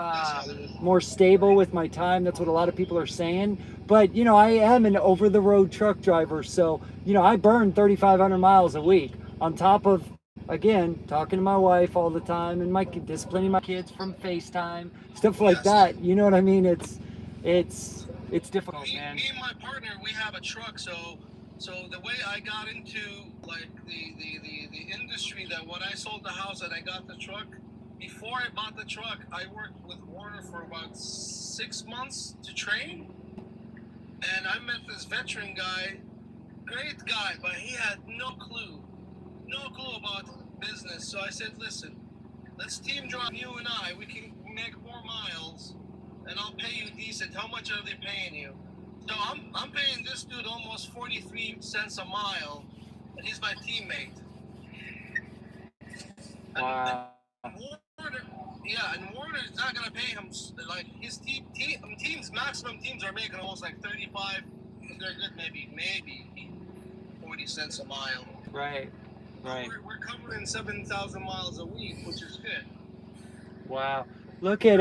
stable with my time. That's what a lot of people are saying. But, you know, I am an over-the-road truck driver. So, you know, I burn 3,500 miles a week on top of, again, talking to my wife all the time and disciplining my kids from FaceTime, stuff like that. You know what I mean? It's difficult, man. Me and my partner, we have a truck, so the way I got into like the industry, that when I sold the house and I got the truck, before I bought the truck, I worked with Warner for about 6 months to train, and I met this veteran guy, great guy, but he had no clue about business. So I said, listen, let's team drive, you and I, we can make more miles, and I'll pay you decent. How much are they paying you? So I'm paying this dude almost 43 cents a mile, and he's my teammate. Wow. And Warner's not gonna pay him like his teams. Maximum teams are making almost like 35. If they're good, maybe 40 cents a mile. Right. Right. We're covering 7,000 miles a week, which is good. Wow. Look at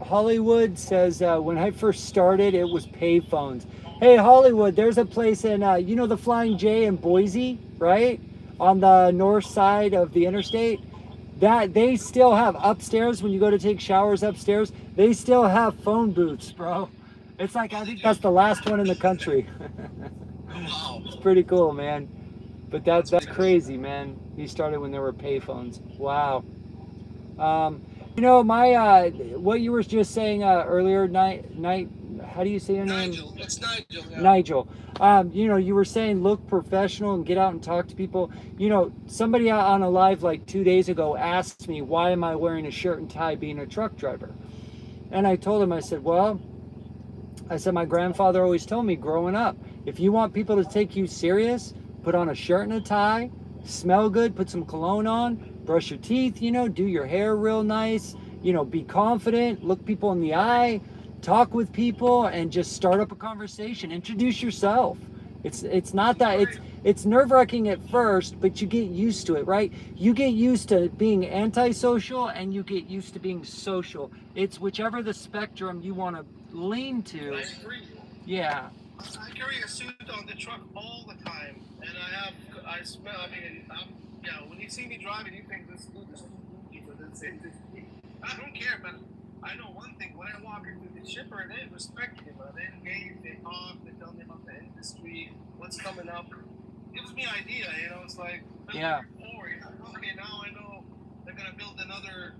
Hollywood says when I first started, it was payphones. Hey, Hollywood, there's a place in, you know, the Flying J in Boise, right? On the north side of the interstate. That they still have upstairs, when you go to take showers upstairs, they still have phone booths, bro. It's like, I think that's the last one in the country. It's pretty cool, man. But that's crazy, man. He started when there were payphones. Wow. You know, my what you were just saying earlier, night. How do you say your name? Nigel. It's Nigel. Yeah. Nigel. You know, you were saying look professional and get out and talk to people. You know, somebody on a live like 2 days ago asked me, why am I wearing a shirt and tie being a truck driver? And I told him, I said, my grandfather always told me growing up, if you want people to take you serious, put on a shirt and a tie, smell good, put some cologne on, brush your teeth, you know, do your hair real nice, you know, be confident, look people in the eye, talk with people, and just start up a conversation. Introduce yourself. It's not that, it's nerve-wracking at first, but you get used to it, right? You get used to being antisocial and you get used to being social. It's whichever the spectrum you want to lean to. I agree. Yeah. I carry a suit on the truck all the time, and when you see me driving, you think this dude is too goofy for this industry. I don't care, but I know one thing. When I walk into the shipper, they respect me, man. They engage, they talk, they tell me about the industry, what's coming up. Gives me idea, you know. It's like, yeah. Okay, now I know they're gonna build another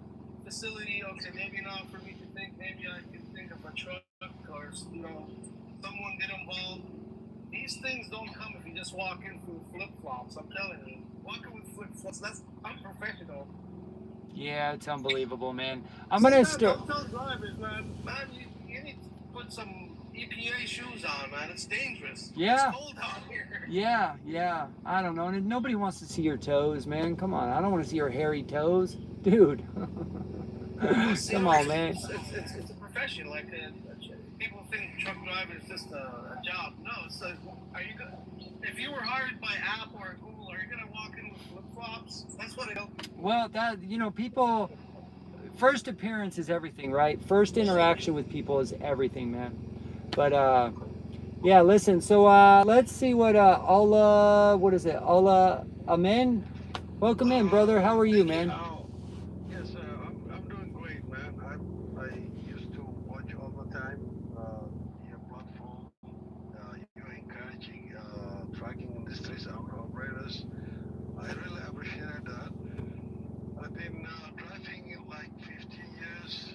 facility. Okay, maybe not for me to think. Maybe I can think of a truck, or you know, someone get involved. These things don't come if you just walk in through flip-flops. I'm telling you, walking with flip-flops, that's unprofessional. Yeah, it's unbelievable, man. I'm gonna start. Don't tell drivers, man, you need to put some EPA shoes on, man. It's dangerous. Yeah. It's cold out here. Yeah. I don't know. And nobody wants to see your toes, man. Come on. I don't want to see your hairy toes. Dude. See, Come on, man. It's a profession. Like people think truck driving is just a job. No, it's are you gonna, if you were hired by Apple or Google, are you gonna walk in with flip flops? That's what I hope. Well, that, you know, people, first appearance is everything, right? First interaction with people is everything, man. But yeah, listen, so let's see what Allah, what is it? Allah Amen. Welcome in, brother. How are you, man? Yes, I'm doing great, man. I used to watch all the time your platform. You're encouraging trucking industries, operators. I really appreciate that. I've been driving like 15 years.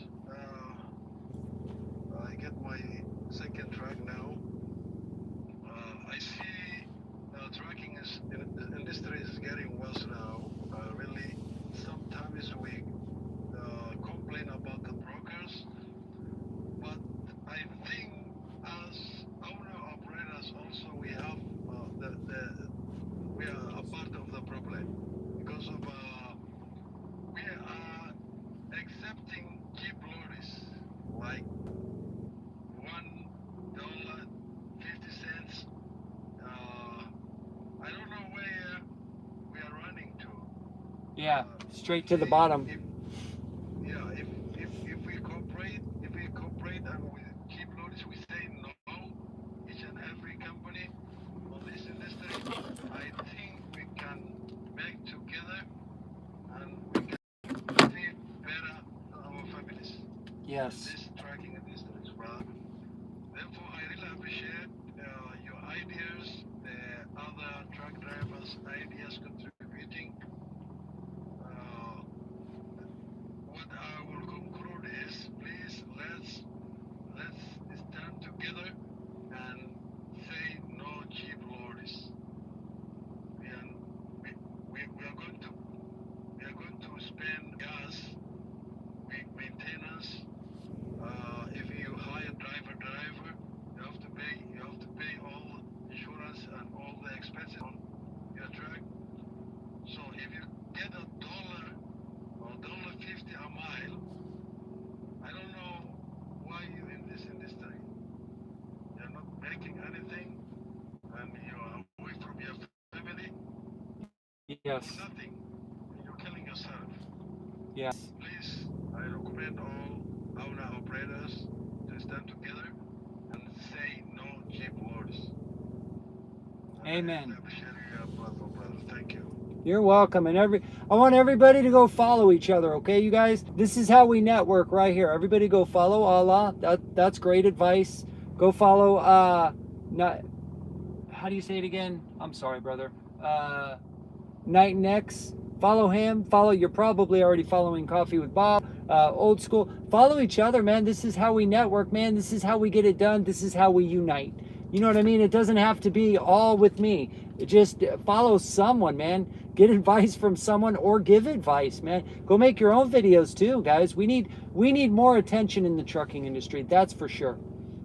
I get my second truck now. I see trucking is the industry is getting worse now. Really, sometimes we complain about the brokers, but I think as owner operators also we have we are a part of the problem because of we are accepting cheap lorries like $1.50. I don't know where we are running to. Yeah, straight to the bottom. If we cooperate, and we keep loads, we say no, each and every company on this industry, I think we can make together and we can feed better our families. Yes. This tracking industry as well. Therefore, I really appreciate your ideas, the other truck drivers' ideas contributing. What I will conclude is, please let's stand together and say no cheap lorries. And we are going to spend gas, maintenance. If you hire driver, you have to pay all insurance and all the expenses on your truck. So if you get $1 or $1.50 a mile, I don't know why you're in this industry. You're not making anything, and you're away from your family. Yes. Nothing. You're killing yourself. Yes. Please, I recommend all owner operators to stand together and say no cheap lorries. Amen. I appreciate your brother. Thank you. You're welcome. And I want everybody to go follow each other, okay, you guys? This is how we network right here. Everybody go follow Allah. That's great advice. Go follow not how do you say it again? I'm sorry, brother. Night Next. Follow him. You're probably already following Coffee with Bob. Old School. Follow each other, man. This is how we network, man. This is how we get it done. This is how we unite. You know what I mean? It doesn't have to be all with me. Just follow someone, man. Get advice from someone or give advice, man. Go make your own videos too, guys. We need more attention in the trucking industry. That's for sure.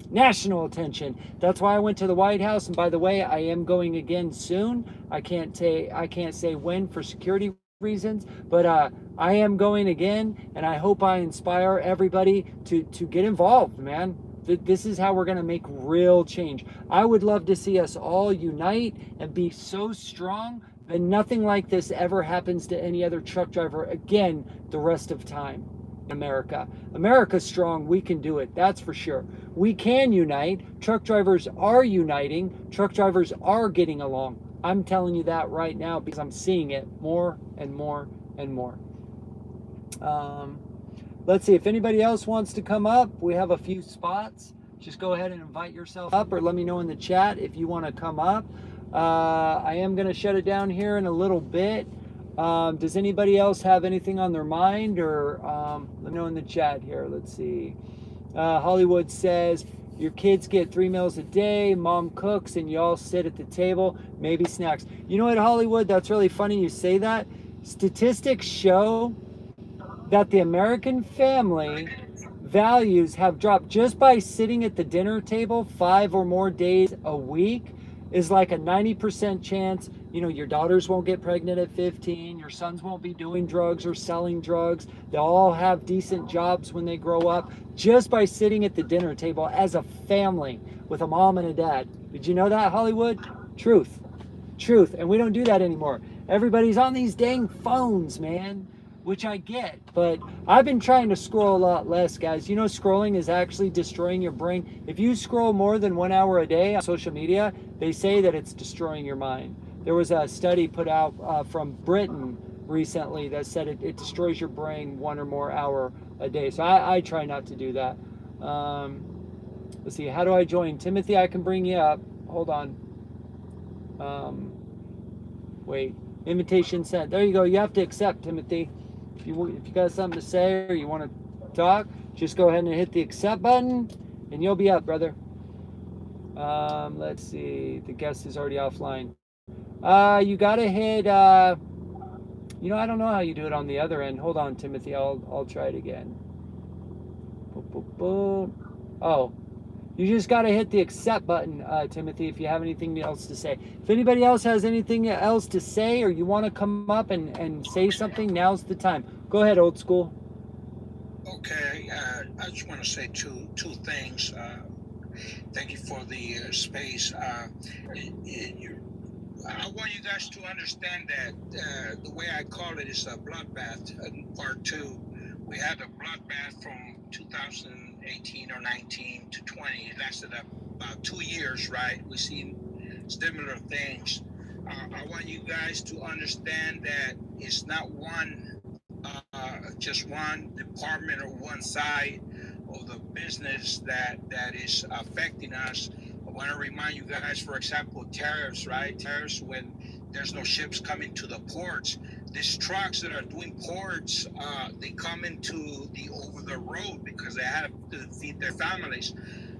National attention. That's why I went to the White House. And by the way, I am going again soon. I can't say when for security reasons, but I am going again, and I hope I inspire everybody to get involved, man. This is how we're going to make real change. I would love to see us all unite and be so strong that nothing like this ever happens to any other truck driver again the rest of time. America. America's strong. We can do it. That's for sure. We can unite. Truck drivers are uniting. Truck drivers are getting along. I'm telling you that right now because I'm seeing it more and more and more. Let's see if anybody else wants to come up. We have a few spots. Just go ahead and invite yourself up, or let me know in the chat if you want to come up. I am going to shut it down here in a little bit. Does anybody else have anything on their mind, or let me know in the chat here. Let's see. Hollywood says, your kids get 3 meals a day, mom cooks, and you all sit at the table, maybe snacks. You know what, Hollywood? That's really funny you say that. Statistics show that the American family values have dropped just by sitting at the dinner table 5 or more days a week is like a 90% chance, You know, your daughters won't get pregnant at 15. Your sons won't be doing drugs or selling drugs. They'll all have decent jobs when they grow up just by sitting at the dinner table as a family with a mom and a dad. Did you know that, Hollywood? Truth. Truth. And we don't do that anymore. Everybody's on these dang phones, man, which I get. But I've been trying to scroll a lot less, guys. You know, scrolling is actually destroying your brain. If you scroll more than 1 hour a day on social media, they say that it's destroying your mind. There was a study put out from Britain recently that said it destroys your brain 1 or more hour a day. So I try not to do that. Let's see, how do I join? Timothy, I can bring you up. Hold on. Wait, invitation sent. There you go. You have to accept, Timothy. If you got something to say or you want to talk, just go ahead and hit the accept button and you'll be up, brother. Let's see. The guest is already offline. You gotta hit, you know, I don't know how you do it on the other end. Hold on, Timothy. I'll try it again. Boom, boom, boom. Oh, you just got to hit the accept button, Timothy, if you have anything else to say. If anybody else has anything else to say or you want to come up and say something, now's the time. Go ahead, old school. Okay, I just want to say two things. Thank you for the space. I want you guys to understand that the way I call it is a bloodbath. Part 2, we had a bloodbath from 2018 or 19 to 20. It lasted about 2 years, right? We've seen similar things. I want you guys to understand that it's not just one department or one side of the business that is affecting us. I want to remind you guys, for example, tariffs, right? Tariffs when there's no ships coming to the ports. These trucks that are doing ports, they come into the over the road because they have to feed their families.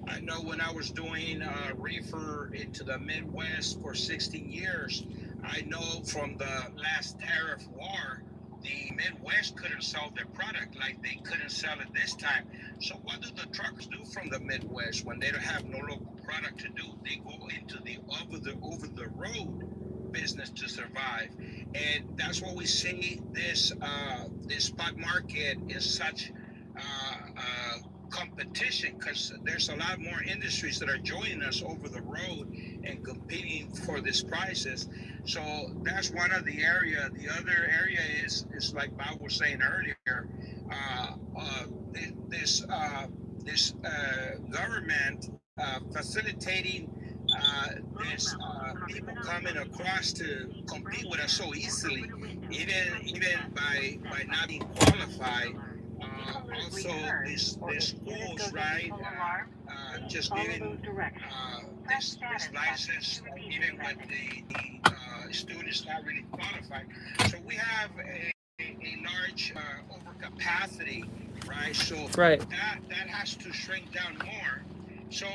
I know when I was doing reefer into the Midwest for 16 years, I know from the last tariff war, the Midwest couldn't sell their product like they couldn't sell it this time. So what do the truckers do from the Midwest when they don't have no local product to do? They go into the over the road business to survive, and that's what we see. This spot market is such competition because there's a lot more industries that are joining us over the road and competing for these prices. So that's one of the area. The other area is like Bob was saying earlier. This government facilitating this people coming across to compete with us so easily, even by not being qualified. Also, this schools, right? Just giving this license, even with the students not really qualified. So we have a large overcapacity, right? So right. that has to shrink down more. So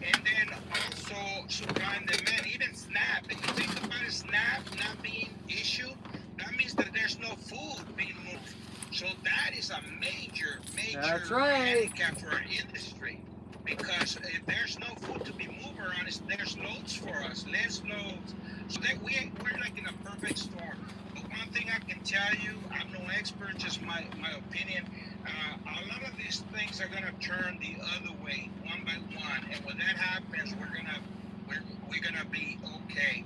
and then also supply and demand, even SNAP. If you think about a SNAP not being issued, that means that there's no food being moved. So that is a major That's right. handicap for our industry. Because if there's no food to be moved around, there's loads for us, less loads. So that we're like in a perfect storm. But one thing I can tell you, I'm no expert, just my opinion. A lot of these things are gonna turn the other way, one by one, and when that happens, we're gonna be okay.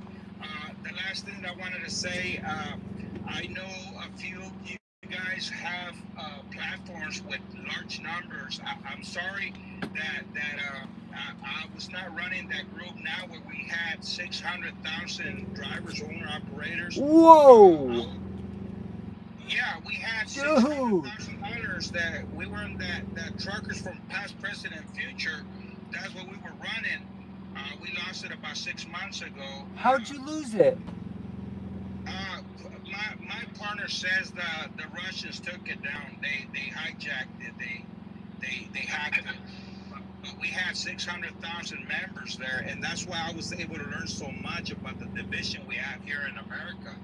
The last thing I wanted to say, I know a few of you guys have platforms with large numbers. I'm sorry that I was not running that group now where we had 600,000 drivers, owner operators. Whoa! Yeah, we had $600,000 that we were in that truckers from past, present, and future. That's what we were running. We lost it about 6 months ago. How'd you lose it? My partner says the Russians took it down. They hijacked it. They hacked it. But we had 600,000 members there, and that's why I was able to learn so much about the division we have here in America,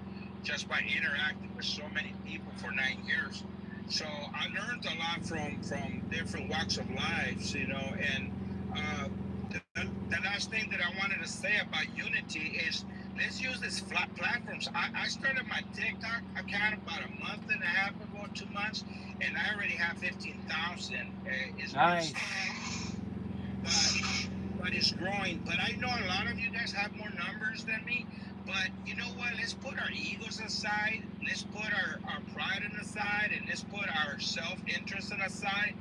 just by interacting with so many people for 9 years. So I learned a lot from different walks of lives, you know. And the last thing that I wanted to say about unity is let's use this flat platforms. I started my TikTok account about a month and a half ago, 2 months, and I already have 15,000. It's Nice. but it's growing. But I know a lot of you guys have more numbers than me. But you know what? Let's put our egos aside. Let's put our pride on the side, and let's put our self-interest on the side,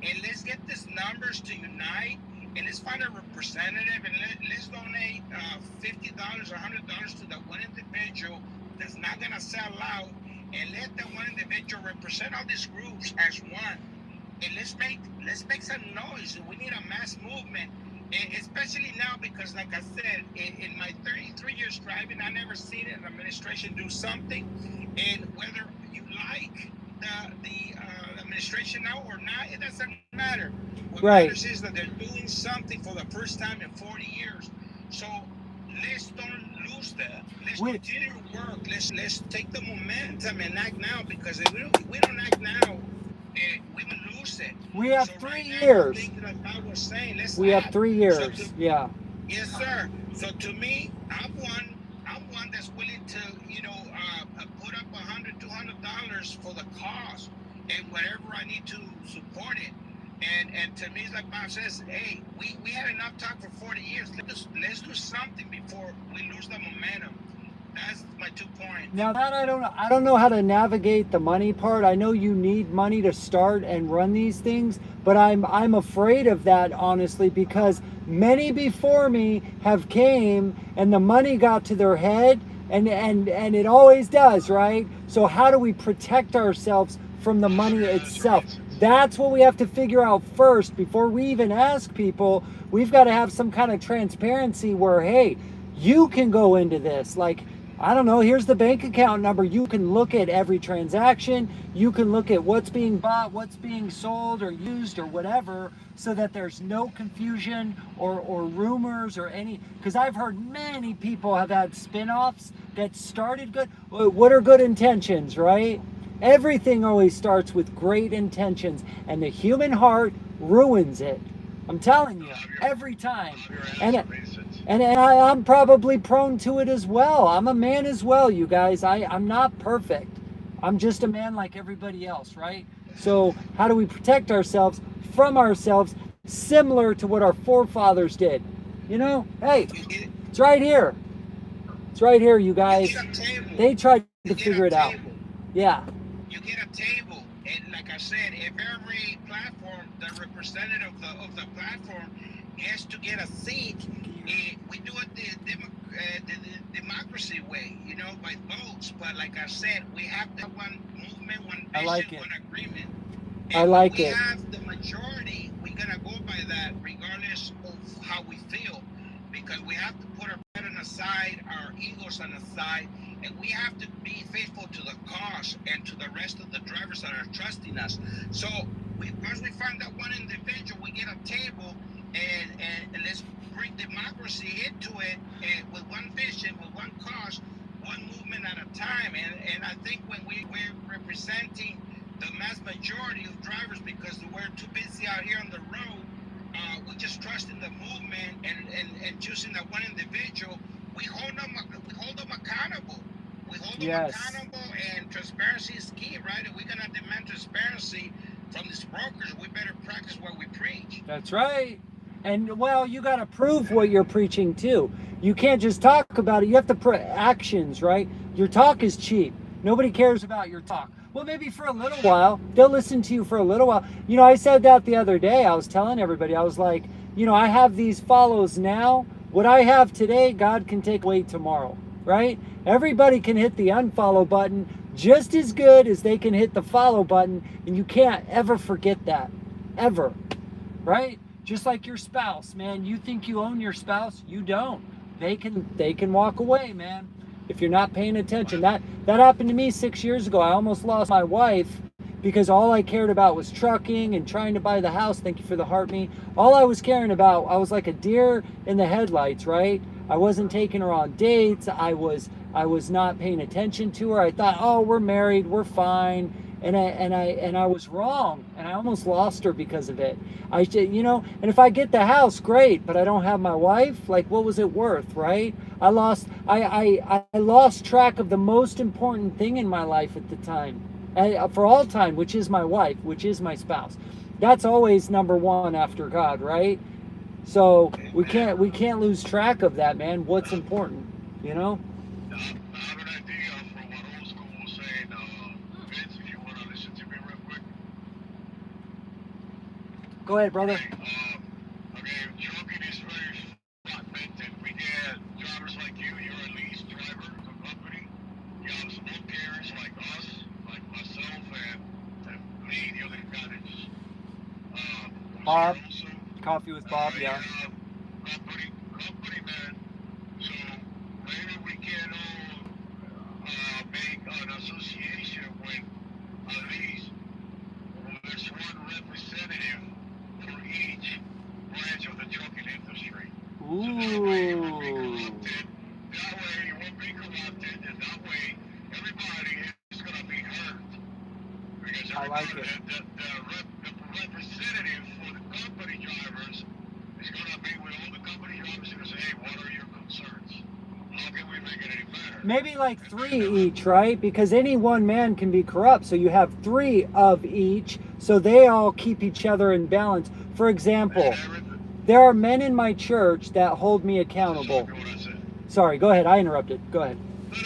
and let's get these numbers to unite. And let's find a representative, and let's donate $50 or $100 to the one individual that's not gonna sell out, and let the one individual represent all these groups as one. And let's make some noise. We need a mass movement, and especially now because, like I said, in my 33 years driving, I never seen an administration do something. And whether you like the administration now or not, it doesn't matter. What matters is that they're doing something for the first time in 40 years. So let's don't lose that. Let's continue to work. Let's take the momentum and act now, because if we don't act now, we will lose it. We have so 3 right years. Now, like I was saying, we act. have 3 years. Yeah. Yes, sir. So to me, I'm one that's willing to, put up $100, $200 for the cause, and whatever I need to support it. And to me, it's like Bob says, hey, we had enough talk for 40 years. Let's do something before we lose the momentum. That's my 2 points. Now that I don't know how to navigate the money part. I know you need money to start and run these things, but I'm afraid of that, honestly, because many before me have came and the money got to their head, and it always does, right? So how do we protect ourselves from the money itself? That's what we have to figure out first before we even ask people. We've got to have some kind of transparency where, hey, you can go into this. Like, I don't know, here's the bank account number. You can look at every transaction. You can look at what's being bought, what's being sold or used or whatever, so that there's no confusion or rumors or any, because I've heard many people have had spin-offs that started good. What are good intentions, right? Everything always starts with great intentions, and the human heart ruins it. I'm telling you, every time. And I'm probably prone to it as well. I'm a man as well, you guys. I'm not perfect. I'm just a man like everybody else, right? So how do we protect ourselves from ourselves, similar to what our forefathers did? You know, hey, it's right here. It's right here, you guys. They tried to figure it out. Yeah. You get a table, and like I said, if every platform, the representative of the platform has to get a seat, we do it the democracy way, by votes. But like I said, we have the one movement, one vision, one agreement. And I like we it. have the majority, we're gonna go by that regardless of how we feel, because we have to put our head on the side, our egos on the side, and we have to be faithful to the cause and to the rest of the drivers that are trusting us. So once we find that one individual, we get a table, and let's bring democracy into it, and with one vision, with one cause, one movement at a time. And I think when we're representing the mass majority of drivers, because we're too busy out here on the road, we just trust in the movement and choosing that one individual. We hold them accountable. We hold them accountable, and transparency is key, right? If we're gonna demand transparency from these brokers, we better practice what we preach. That's right. And well, you got to prove what you're preaching too. You can't just talk about it. You have to put actions, right? Your talk is cheap. Nobody cares about your talk. Well, maybe for a little while. They'll listen to you for a little while. I said that the other day. I was telling everybody, I was like, I have these follows now. What I have today, God can take away tomorrow, right? Everybody can hit the unfollow button just as good as they can hit the follow button, and you can't ever forget that, ever, right? Just like your spouse, man. You think you own your spouse? You don't. They can walk away, man, if you're not paying attention. That happened to me 6 years ago. I almost lost my wife because all I cared about was trucking and trying to buy the house. Thank you for the heart me. All I was caring about, I was like a deer in the headlights, right? I wasn't taking her on dates. I was not paying attention to her. I thought, oh, we're married, we're fine. and I was wrong, and I almost lost her because of it. I should, you know, and if I get the house, great, but I don't have my wife. Like, what was it worth, right? I lost track of the most important thing in my life at the time, for all time, which is my wife, which is my spouse. That's always number one after God, right? So we can't lose track of that, man. What's important, you know? I have an idea for what old school was saying. Vince, if you want to listen to me real quick. Go ahead, brother. Okay, trucking is very fragmented. We get drivers like you. You're a lease driver to a company. You have small carriers like us, like myself, and me, the other guy that just Bob, also. Coffee with Bob, yeah. Company man. So maybe we can all make an association with at least there's one representative for each branch of the trucking industry. Ooh. So that way it won't be corrupted. That way it won't be corrupted, and that way everybody is going to be heard. Because I like it. The representative for the company drivers is going to be with all the company drivers and say, hey, what are your concerns? How can we make it any better? Maybe like 3 each, right? Because any one man can be corrupt. So you have 3 of each, so they all keep each other in balance. For example, there are men in my church that hold me accountable. Sorry, go ahead. I interrupted. Go ahead. No. Go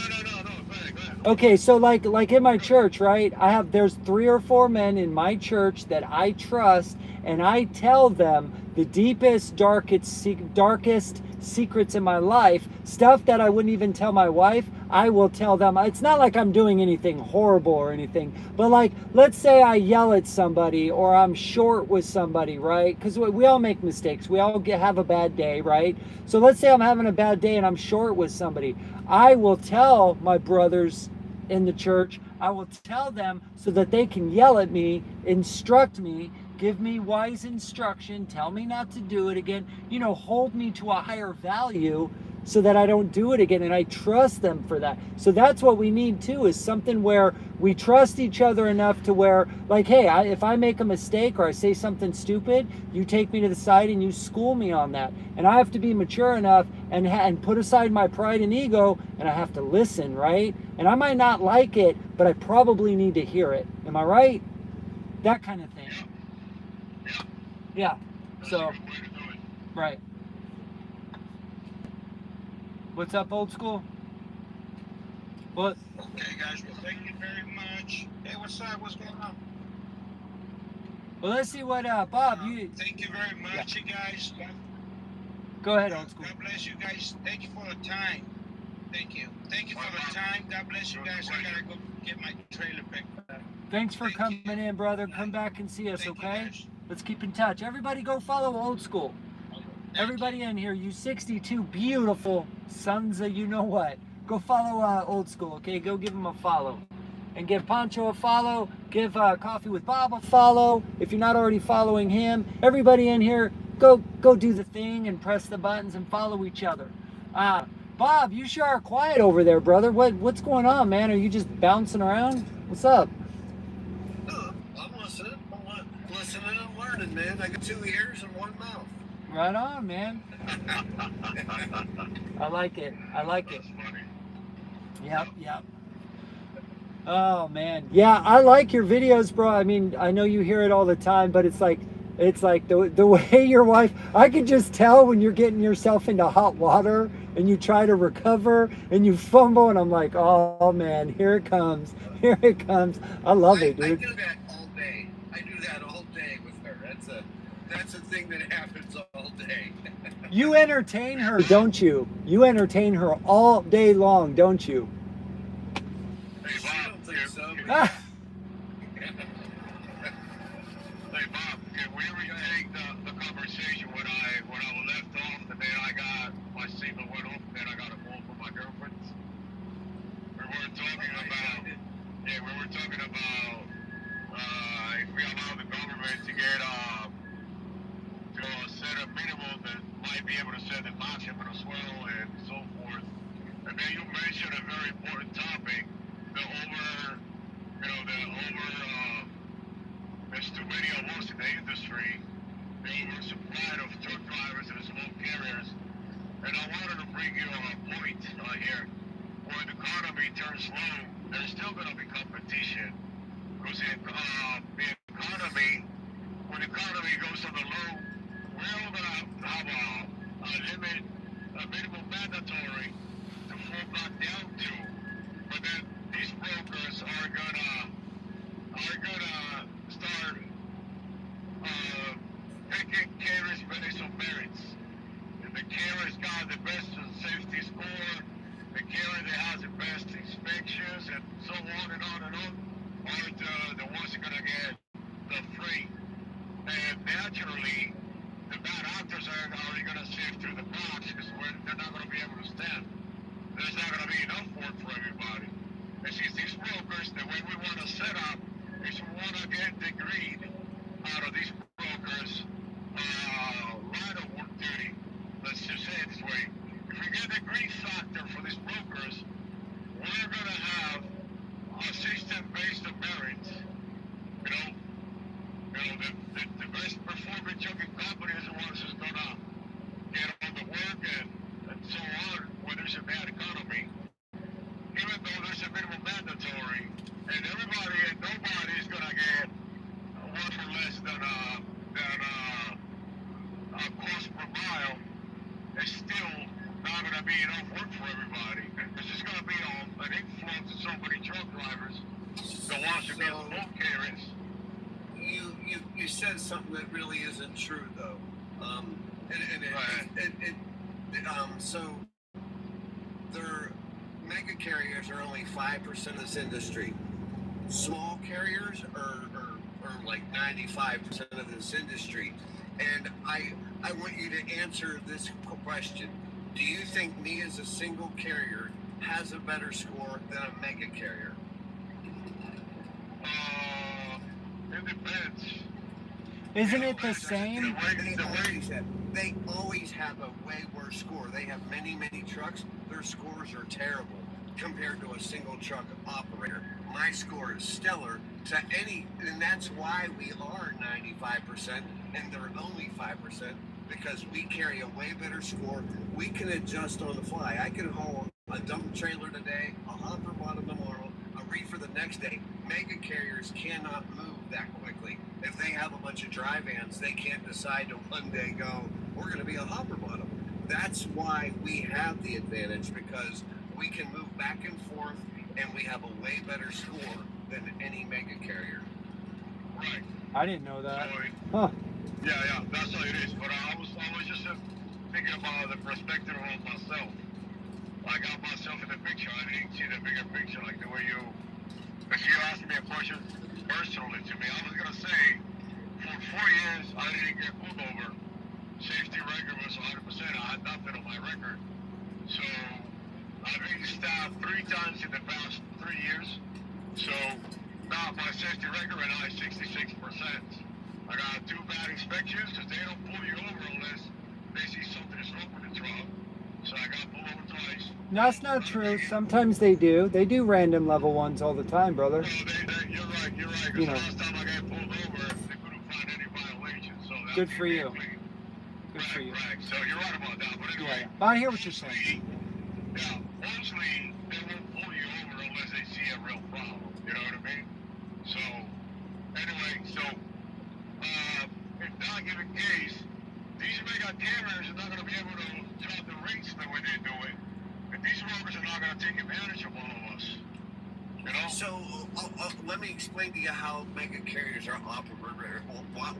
ahead. Okay, so like in my church, right? There's 3 or 4 men in my church that I trust, and I tell them the deepest, darkest secrets in my life, stuff that I wouldn't even tell my wife. I will tell them. It's not like I'm doing anything horrible or anything, but like, let's say I yell at somebody or I'm short with somebody, right? Because we all make mistakes. We all have a bad day, right? So let's say I'm having a bad day and I'm short with somebody. I will tell my brothers in the church, I will tell them so that they can yell at me, instruct me, give me wise instruction, tell me not to do it again, you know, hold me to a higher value so that I don't do it again, and I trust them for that. So that's what we need too, is something where we trust each other enough to where, like, hey, if I make a mistake or I say something stupid, you take me to the side and you school me on that. And I have to be mature enough and put aside my pride and ego, and I have to listen, right? And I might not like it, but I probably need to hear it. Am I right? That kind of thing. Yeah. So, right. What's up, old school? What? Okay, guys. Well, thank you very much. Hey, what's up? What's going on? Well, let's see what Bob. You. Thank you very much, you guys. Go ahead, old school. God bless you guys. Thank you for the time. Thank you. Thank you for the time. God bless you guys. I gotta go get my trailer picked up. Thanks for coming in, brother. Come back and see us, okay? Let's keep in touch. Everybody go follow old school. Everybody in here, you 62 beautiful sons of you know what. Go follow old school, okay? Go give him a follow. And give Pancho a follow. Give Coffee with Bob a follow. If you're not already following him, everybody in here, go do the thing and press the buttons and follow each other. Bob, you sure are quiet over there, brother. What's going on, man? Are you just bouncing around? What's up? I'm listening. I'm listening and learning, man. I got 2 ears and 1 mouth. Right on, man. I like it. I like it. Yep. Oh, man. Yeah, I like your videos, bro. I mean, I know you hear it all the time, but it's like the way your wife, I could just tell when you're getting yourself into hot water and you try to recover and you fumble, and I'm like, oh, man, here it comes. Here it comes. I love it, dude. I do that all day. I do that all day with her. That's a thing that happens all day. You entertain her, don't you? You entertain her all day long, don't you? Hey, Bob. I don't think so. Hey, Bob, can we retake the conversation when I left off, and then I got my signal went off, and then I got a call from my girlfriend? We were talking about if we allow the government to get to set a minimum that might be able to set the maximum as well, and so forth. And then you mentioned a very important topic, the based on the law, we're all gonna have a limit, a minimum mandatory to fall back down to. But then these brokers are gonna start picking carriers based on merits. If the carrier's got the best safety score, the carrier that has the best inspections, and so on and on and on, are the ones that are gonna get the freight. And naturally, the bad actors are already gonna sift through the box because they're not gonna be able to stand. There's not gonna be enough work for everybody. And since these brokers, the way we want to set up is we want to get the greed out of these brokers' line of work duty. Let's just say it this way. If we get the greed factor for these brokers, we're going to have a system based on merit. The best performing trucking company is the ones who's going to get on the work and so on when there's a bad economy. Even though there's a minimum mandatory, and everybody and nobody is going to get one for less than a cost per mile, it's still not going to be enough work for everybody. It's just going to be an influence of so many truck drivers that wants to be on the load carriers. You said something that really isn't true though. So their mega carriers are only 5% of this industry. Small carriers are like 95% of this industry. And I want you to answer this question. Do you think me as a single carrier has a better score than a mega carrier? It depends. Isn't it the same? They always have a way worse score. They have many, many trucks. Their scores are terrible compared to a single truck operator. My score is stellar to any, and that's why we are 95% and they're only 5%, because we carry a way better score. We can adjust on the fly. I can haul a dump trailer today, a hopper bottom tomorrow, a reefer the next day. Mega carriers cannot move that quickly. If they have a bunch of dry vans, they can't decide to one day go, we're going to be a hopper bottom. That's why we have the advantage, because we can move back and forth and we have a way better score than any mega carrier. Right. I didn't know that. So, huh. Yeah, that's how it is. But I was just thinking about the perspective of myself. I got myself in the picture. I didn't see the bigger picture like the way you. If you asked me a question personally to me, I was gonna say, for 4 years I didn't get pulled over. Safety record was 100%. I had nothing on my record. So I've been stopped 3 times in the past 3 years. So now my safety record right now is 66%. I got 2 bad inspections because they don't pull you over unless they see something is wrong with the truck. So I got pulled over twice. No, that's not true. Sometimes they do. They do random level ones all the time, brother. Well, you're right. Because You know. the last time I got pulled over, they couldn't find any violations. So Good for you. Good right, for you. Right. So you're right about that. But anyway. Yeah. I hear what you're saying. Yeah. Mostly they won't pull you over unless they see a real problem. You know what I mean? So anyway, in that given case, these mega carriers are not going to be able to drop the rates the way they do it. And these brokers are not going to take advantage of all of us. You know? So let me explain to you how mega carriers are operated,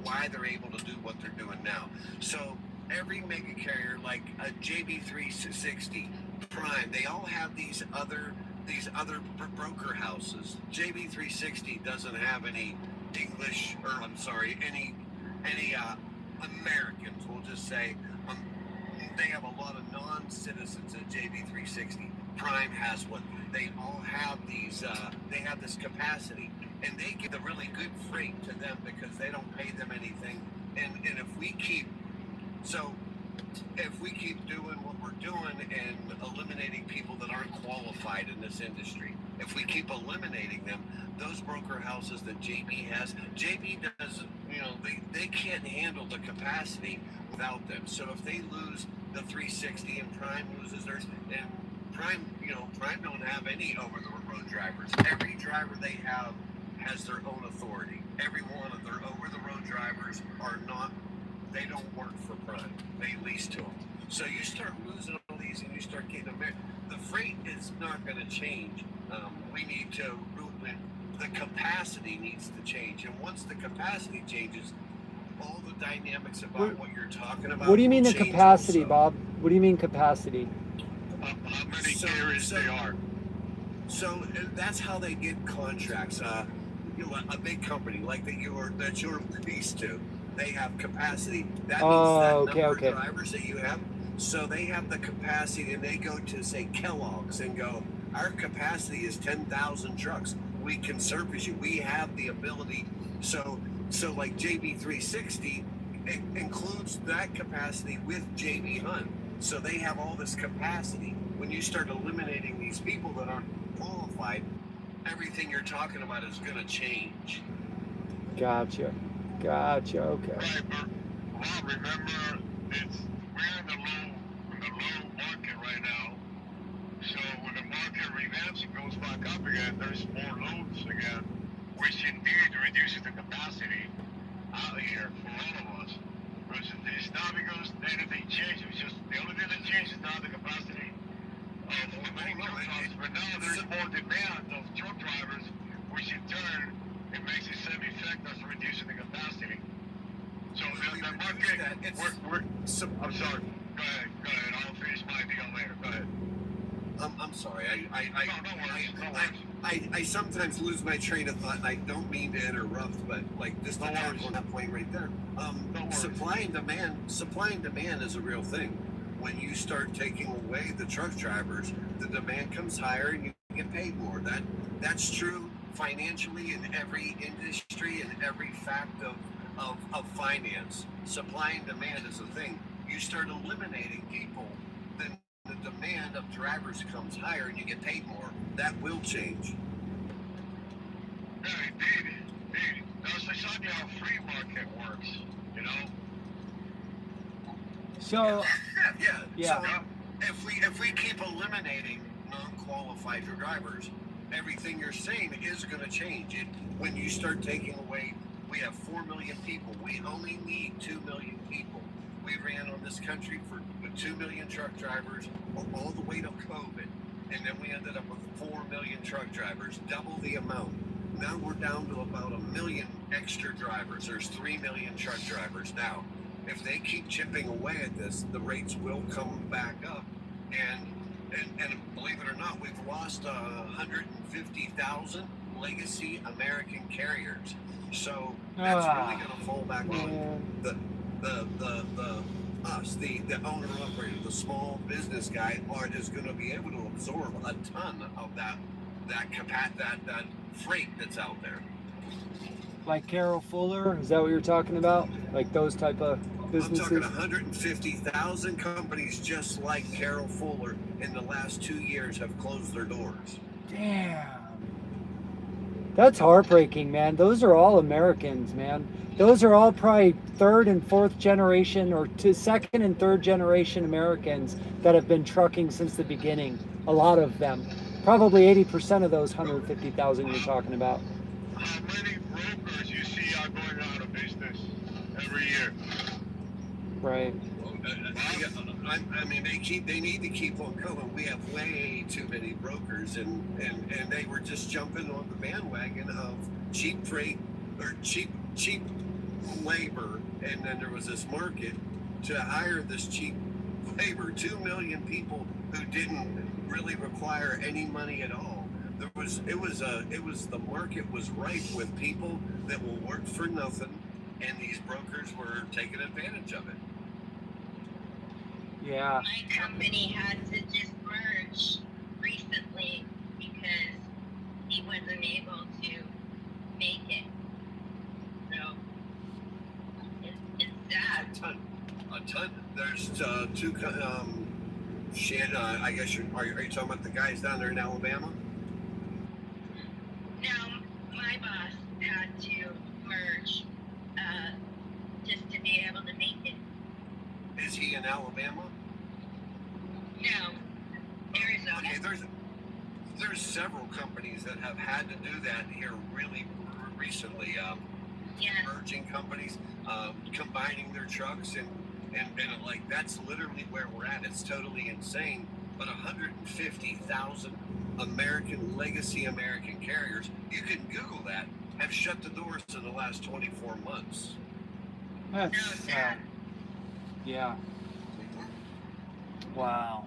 why they're able to do what they're doing now. So every mega carrier, like a JB360, Prime, they all have these other broker houses. JB360 doesn't have any English, or I'm sorry, any Americans. We'll just say they have a lot of non-citizens at JB360. Prime has one. They all have these. They have this capacity, and they give the really good freight to them because they don't pay them anything. And if we keep doing what we're doing and eliminating people that aren't qualified in this industry, if we keep eliminating them, those broker houses that JB has, JB does, they can't handle the capacity without them. So if they lose the 360 and Prime loses theirs, and Prime don't have any over-the-road drivers. Every driver they have has their own authority. Every one of their over-the-road drivers are not So you start losing all these, and you start getting them. The freight is not going to change. We need to. The capacity needs to change, and once the capacity changes, all the dynamics about what you're talking about. What do you mean the change capacity, also. Bob? What do you mean capacity? How many carriers they are? So that's how they get contracts. You know, a big company like that you're leased to, they have capacity. That means that number of drivers that you have. So they have the capacity, and they go to say Kellogg's and go, our capacity is 10,000 trucks. We can service you. We have the ability. So like JB360 includes that capacity with JB Hunt. So they have all this capacity. When you start eliminating these people that aren't qualified, everything you're talking about is going to change. Gotcha. Okay. Right, but Rob, remember, we're in the low market right now. So when the market revamps and goes back up again, there's more loads again, which indeed reduces the capacity out here for all of us. Because it's not because anything changed. It's just the only thing that changed is not the capacity of many truck drivers. But now there's more demand of truck drivers, which in turn it makes the same effect as reducing the capacity. So the market. I'm sorry. Go ahead. I'll finish my deal later. Go ahead. I'm sorry. I sometimes lose my train of thought, and I don't mean to interrupt, but like just to tap on that point right there. Supply and demand is a real thing. When you start taking away the truck drivers, the demand comes higher, and you get paid more. That's true financially in every industry and every fact of finance. Supply and demand is a thing. You start eliminating people, then the demand of drivers comes higher and you get paid more. That will change. Yeah, indeed. That's exactly how free market works, you know? So So if we keep eliminating non-qualified drivers, everything you're saying is going to change. When you start taking away, we have 4 million people. We only need 2 million people. We ran on this country with 2 million truck drivers all the way to COVID, and then we ended up with 4 million truck drivers, double the amount. Now we're down to about 1 million extra drivers. There's 3 million truck drivers now. If they keep chipping away at this, the rates will come back up. And believe it or not, we've lost 150,000 legacy American carriers. So that's really going to fall back on the owner operator, the small business guy, is going to be able to absorb a ton of that freight that's out there. Like Carol Fuller, is that what you're talking about? Like those type of businesses? I'm talking 150,000 companies just like Carol Fuller in the last 2 years have closed their doors. Damn. That's heartbreaking, man. Those are all Americans, man. Those are all probably third and fourth generation or second and third generation Americans that have been trucking since the beginning. A lot of them. Probably 80% of those 150,000 you're talking about. How many brokers you see are going out of business every year? Right. I mean, they need to keep on going. We have way too many brokers, and they were just jumping on the bandwagon of cheap freight or cheap labor, and then there was this market to hire this cheap labor. 2 million people who didn't really require any money at all. The market was ripe with people that will work for nothing, and these brokers were taking advantage of it. Yeah. My company had to just merge recently because he wasn't able to make it. So it's sad. A ton. There's two. I guess are you talking about the guys down there in Alabama? No, my boss had to merge just to be able to make it. Is he in Alabama? No, Arizona. Okay, there's several companies that have had to do that here really recently. Merging companies, combining their trucks, and And like, that's literally where we're at. It's totally insane. But 150,000 legacy American carriers, you can Google that, have shut the doors in the last 24 months. That's, yeah. Wow.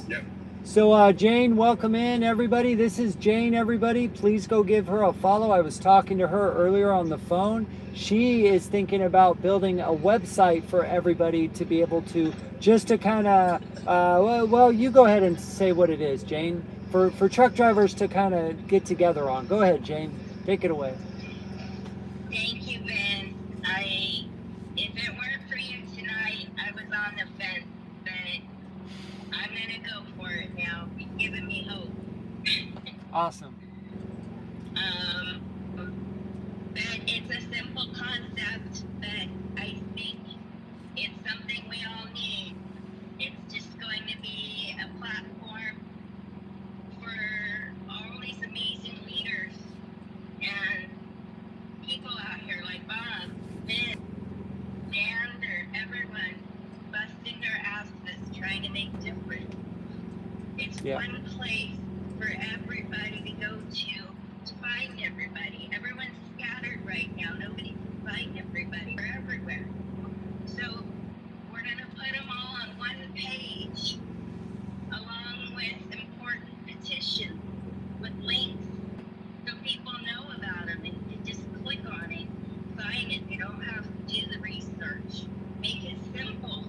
Yep. So Jane, welcome in, everybody. This is Jane, everybody. Please go give her a follow. I was talking to her earlier on the phone. She is thinking about building a website for everybody to be able to, just to kind of, well, you go ahead and say what it is, Jane, for truck drivers to kind of get together on. Go ahead, Jane. Take it away. Thank you, Ben. If it weren't for you tonight, I was on the fence, but I'm gonna go for it now. You've given me hope. Awesome. But it's a simple concept, but I think it's something we all need. It's just going to be a platform for all these amazing leaders and people out here like Bob, Ben, Dan, or everyone busting their asses trying to make difference. It's one place for everybody to go to find everybody. Everyone's scattered right now. Nobody can find everybody. They're everywhere. So we're going to put them all on one page along with important petitions with links so people know about them and just click on it, find it. You don't have to do the research. Make it simple.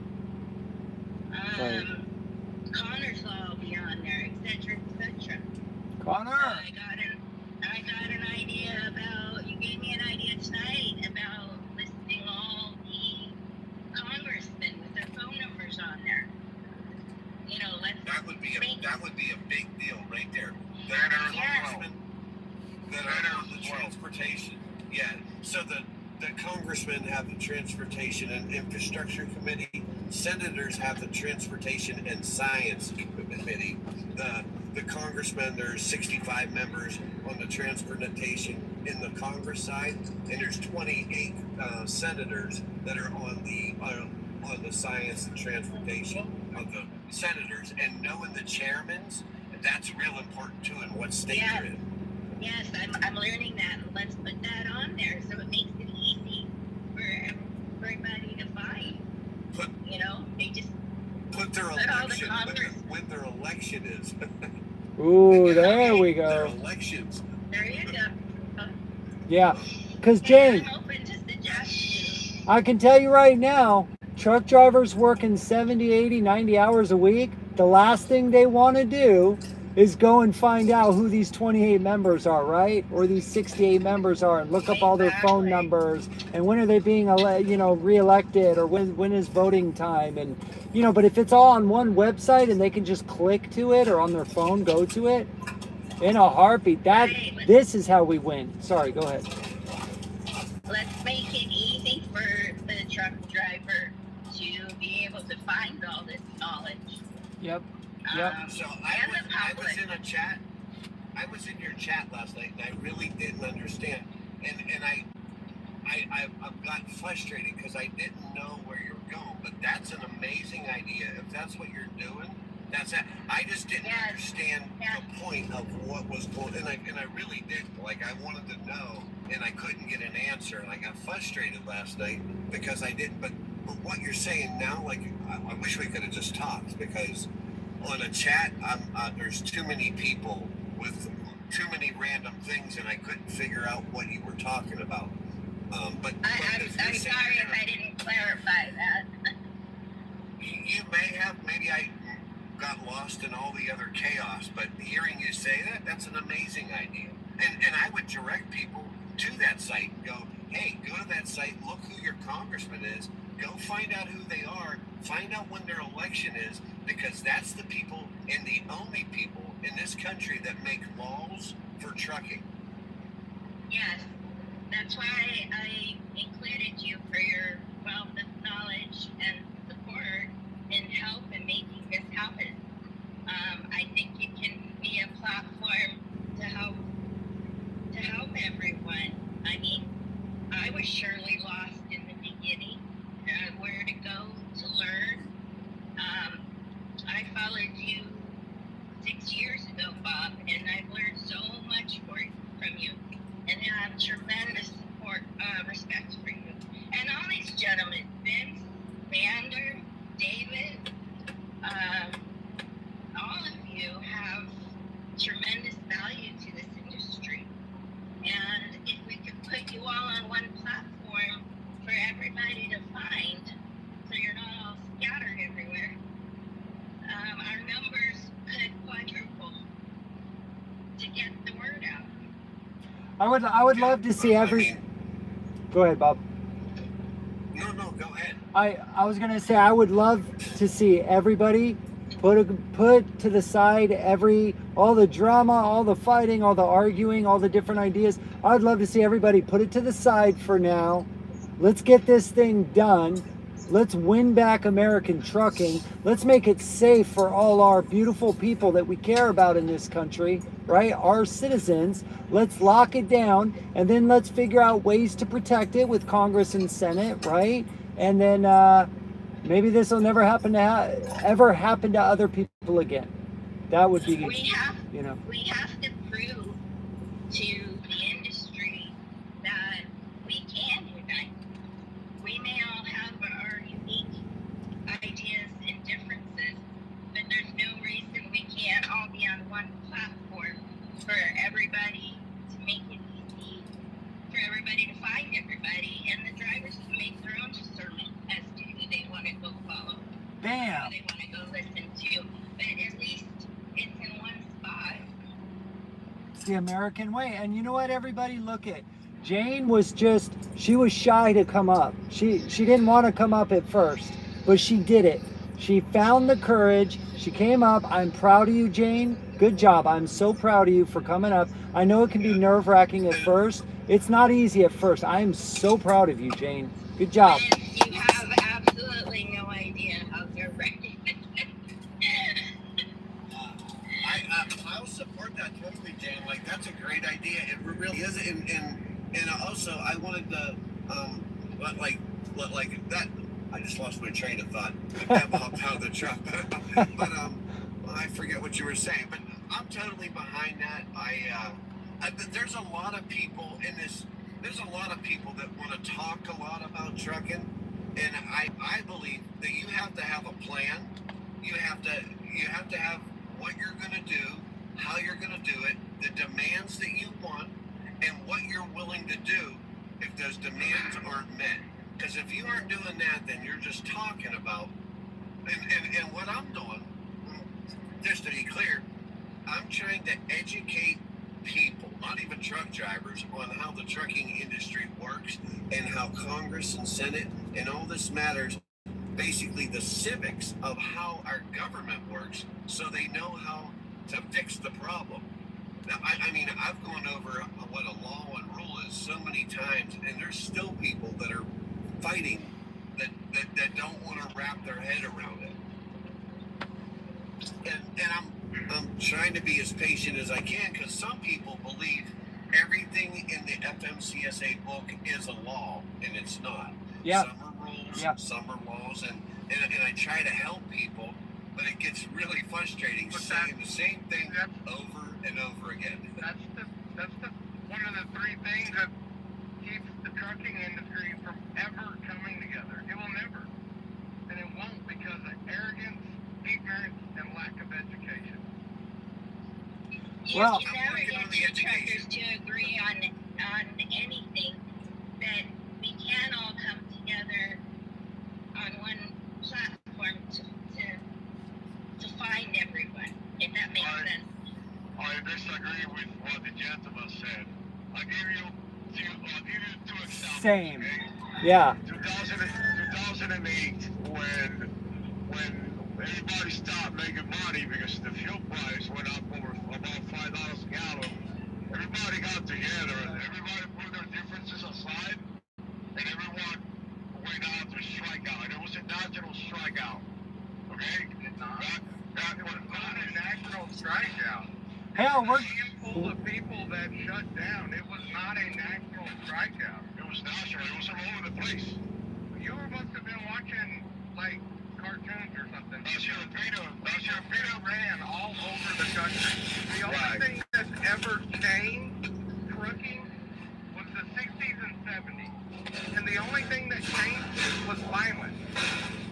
Connor's law will be on there, etc., etc. Connor! I got an idea about, you gave me an idea tonight about listing all the congressmen with their phone numbers on there. You know, that would be a big deal right there. The congressmen that are on the transportation. Yeah. So the congressmen have the transportation and infrastructure committee. Senators have the transportation and science committee. The congressmen, there's 65 members on the transportation in the Congress side, and there's 28 senators that are on the science and transportation of the senators. And knowing the chairmans, that's real important too, in what state you're in. Yes, I'm learning that. Let's put that on there so it makes it easy for everybody to find. You know, they just put their election when their election is. Ooh, there we go. Their elections. There you go. Yeah, because Jane, I'm open to suggestions. I can tell you right now, truck drivers working 70, 80, 90 hours a week, the last thing they want to do is go and find out who these 28 members are, right? Or these 68 members are, and look up all their phone numbers, and when are they being re-elected, or when is voting time, and but if it's all on one website and they can just click to it, or on their phone go to it in a heartbeat, this is how we win. Sorry, go ahead. Let's make it easy for the truck driver to be able to find all this knowledge. Yep. So I was in a chat. I was in your chat last night, and I really didn't understand. And I got frustrated because I didn't know where you were going. But that's an amazing idea. If that's what you're doing, that's it. I just didn't understand the point of what was going. And I really didn't. Like, I wanted to know, and I couldn't get an answer. And I got frustrated last night because I didn't. But what you're saying now, like, I wish we could have just talked, because on a chat, there's too many people with too many random things, and I couldn't figure out what you were talking about. I'm sorry if I didn't clarify that. You may have. Maybe I got lost in all the other chaos, but hearing you say that's an amazing idea. And I would direct people to that site and go, hey, go to that site, look who your congressman is, go find out who they are, find out when their election is, because that's the people and the only people in this country that make laws for trucking. Yes, that's why I included you for your wealth of knowledge and support and help in making this happen. I think it can be a platform to help everyone. I mean, I was surely lost in the beginning, where to go, I would love to see every. Go ahead, Bob. No, go ahead. I was gonna say I would love to see everybody put to the side all the drama, all the fighting, all the arguing, all the different ideas. I'd love to see everybody put it to the side for now. Let's get this thing done. Let's win back American trucking. Let's make it safe for all our beautiful people that we care about in this country, right? Our citizens. Let's lock it down, and then let's figure out ways to protect it with Congress and Senate, right? And then maybe this will never ever happen to other people again. That would be, we have to prove to the industry that we can unite. We may all have our unique ideas and differences, but there's no reason we can't all be on one platform for everybody to make it easy, for everybody to find everybody, and the drivers to make their own discernment as to who they want to go follow. Bam! Who they want to go listen to. But at least it's in one spot. It's the American way. And you know what, everybody? Look at Jane she was shy to come up. She didn't want to come up at first, but she did it. She found the courage. She came up. I'm proud of you, Jane. Good job. I'm so proud of you for coming up. I know it can be nerve-wracking at first. It's not easy at first. I am so proud of you, Jane. Good job. And you have absolutely no idea how nerve-wracking it is. I'll support that totally, Jane. Like, that's a great idea. It really is. And also, I wanted to, like that. I just lost my train of thought about how the truck. But I forget what you were saying. But I'm totally behind that. There's a lot of people in this. There's a lot of people that want to talk a lot about trucking, and I believe that you have to have a plan. You have to have what you're going to do, how you're going to do it, the demands that you want, and what you're willing to do if those demands aren't met. Because if you aren't doing that, then you're just talking about. And what I'm doing, just to be clear, I'm trying to educate people, not even truck drivers, on how the trucking industry works and how Congress and Senate and all this matters. Basically, the civics of how our government works, so they know how to fix the problem. Now, I mean, I've gone over what a law and rule is so many times, and there's still people that are fighting that don't want to wrap their head around it. And I'm trying to be as patient as I can, because some people believe everything in the FMCSA book is a law, and it's not. Yeah. Some are rules, yeah. Some are laws, and I try to help people, but it gets really frustrating saying the same thing over and over again. That's one of the three things that keeps the trucking industry from ever coming together. It will never, and it won't, because of arrogance, ignorance, and lack of education. You Well, can never get two truckers to agree on anything. That we can all come together on one platform to find everyone, if that makes sense. I disagree with what the gentleman said. I'll give you two examples. Same. Okay? Yeah. 2008, when everybody stopped making money because the fuel price went up over about $5 a gallon, everybody got together and everybody put their differences aside, and everyone went out to strike out. It was a national strikeout. Okay? That was not a national strikeout. Hell, we're. A handful of people that shut down. It was not a national strikeout. It was national. It was all over the place. You must have been watching, like, cartoons or something. Torpedo ran all over the country. The only thing that's ever changed trucking was the 60s and 70s. And the only thing that changed it was violence.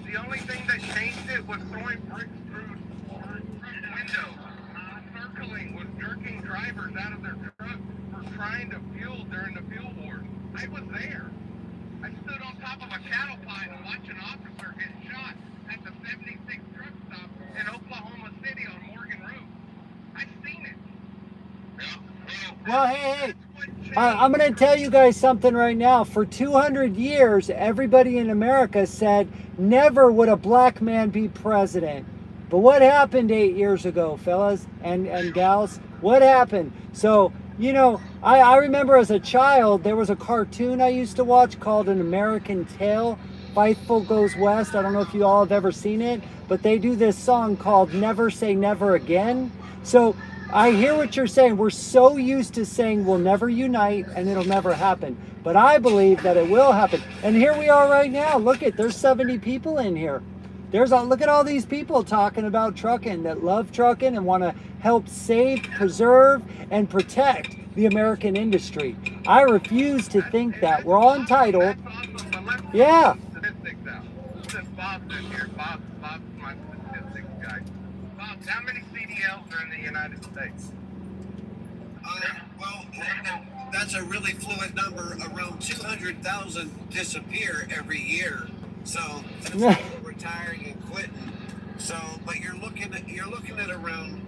The only thing that changed it was throwing bricks through windows. Circling was jerking drivers out of their trucks for trying to fuel during the fuel wars. I was there. I stood on top of a cattle pile and watched an officer get shot at the 76 truck stop in Oklahoma City on Morgan Road. I've seen it. Well, hey. That's what I'm going to tell you guys something right now. For 200 years, everybody in America said, never would a black man be president. But what happened 8 years ago, fellas and gals? What happened? So, you know, I remember as a child, there was a cartoon I used to watch called An American Tale. Faithful Goes West. I don't know if you all have ever seen it, but they do this song called Never Say Never Again. So I hear what you're saying. We're so used to saying we'll never unite and it'll never happen. But I believe that it will happen. And here we are right now. Look at, there's 70 people in here. Look at all these people talking about trucking, that love trucking and want to help save, preserve, and protect the American industry. I refuse to think that. We're all entitled. Yeah. Statistics out. Since Bob's in here, Bob's my statistics guy. Bob, how many CDLs are in the United States? Well, that's a really fluid number. Around 200,000 disappear every year. So that's people retiring and quitting. So, but you're looking at around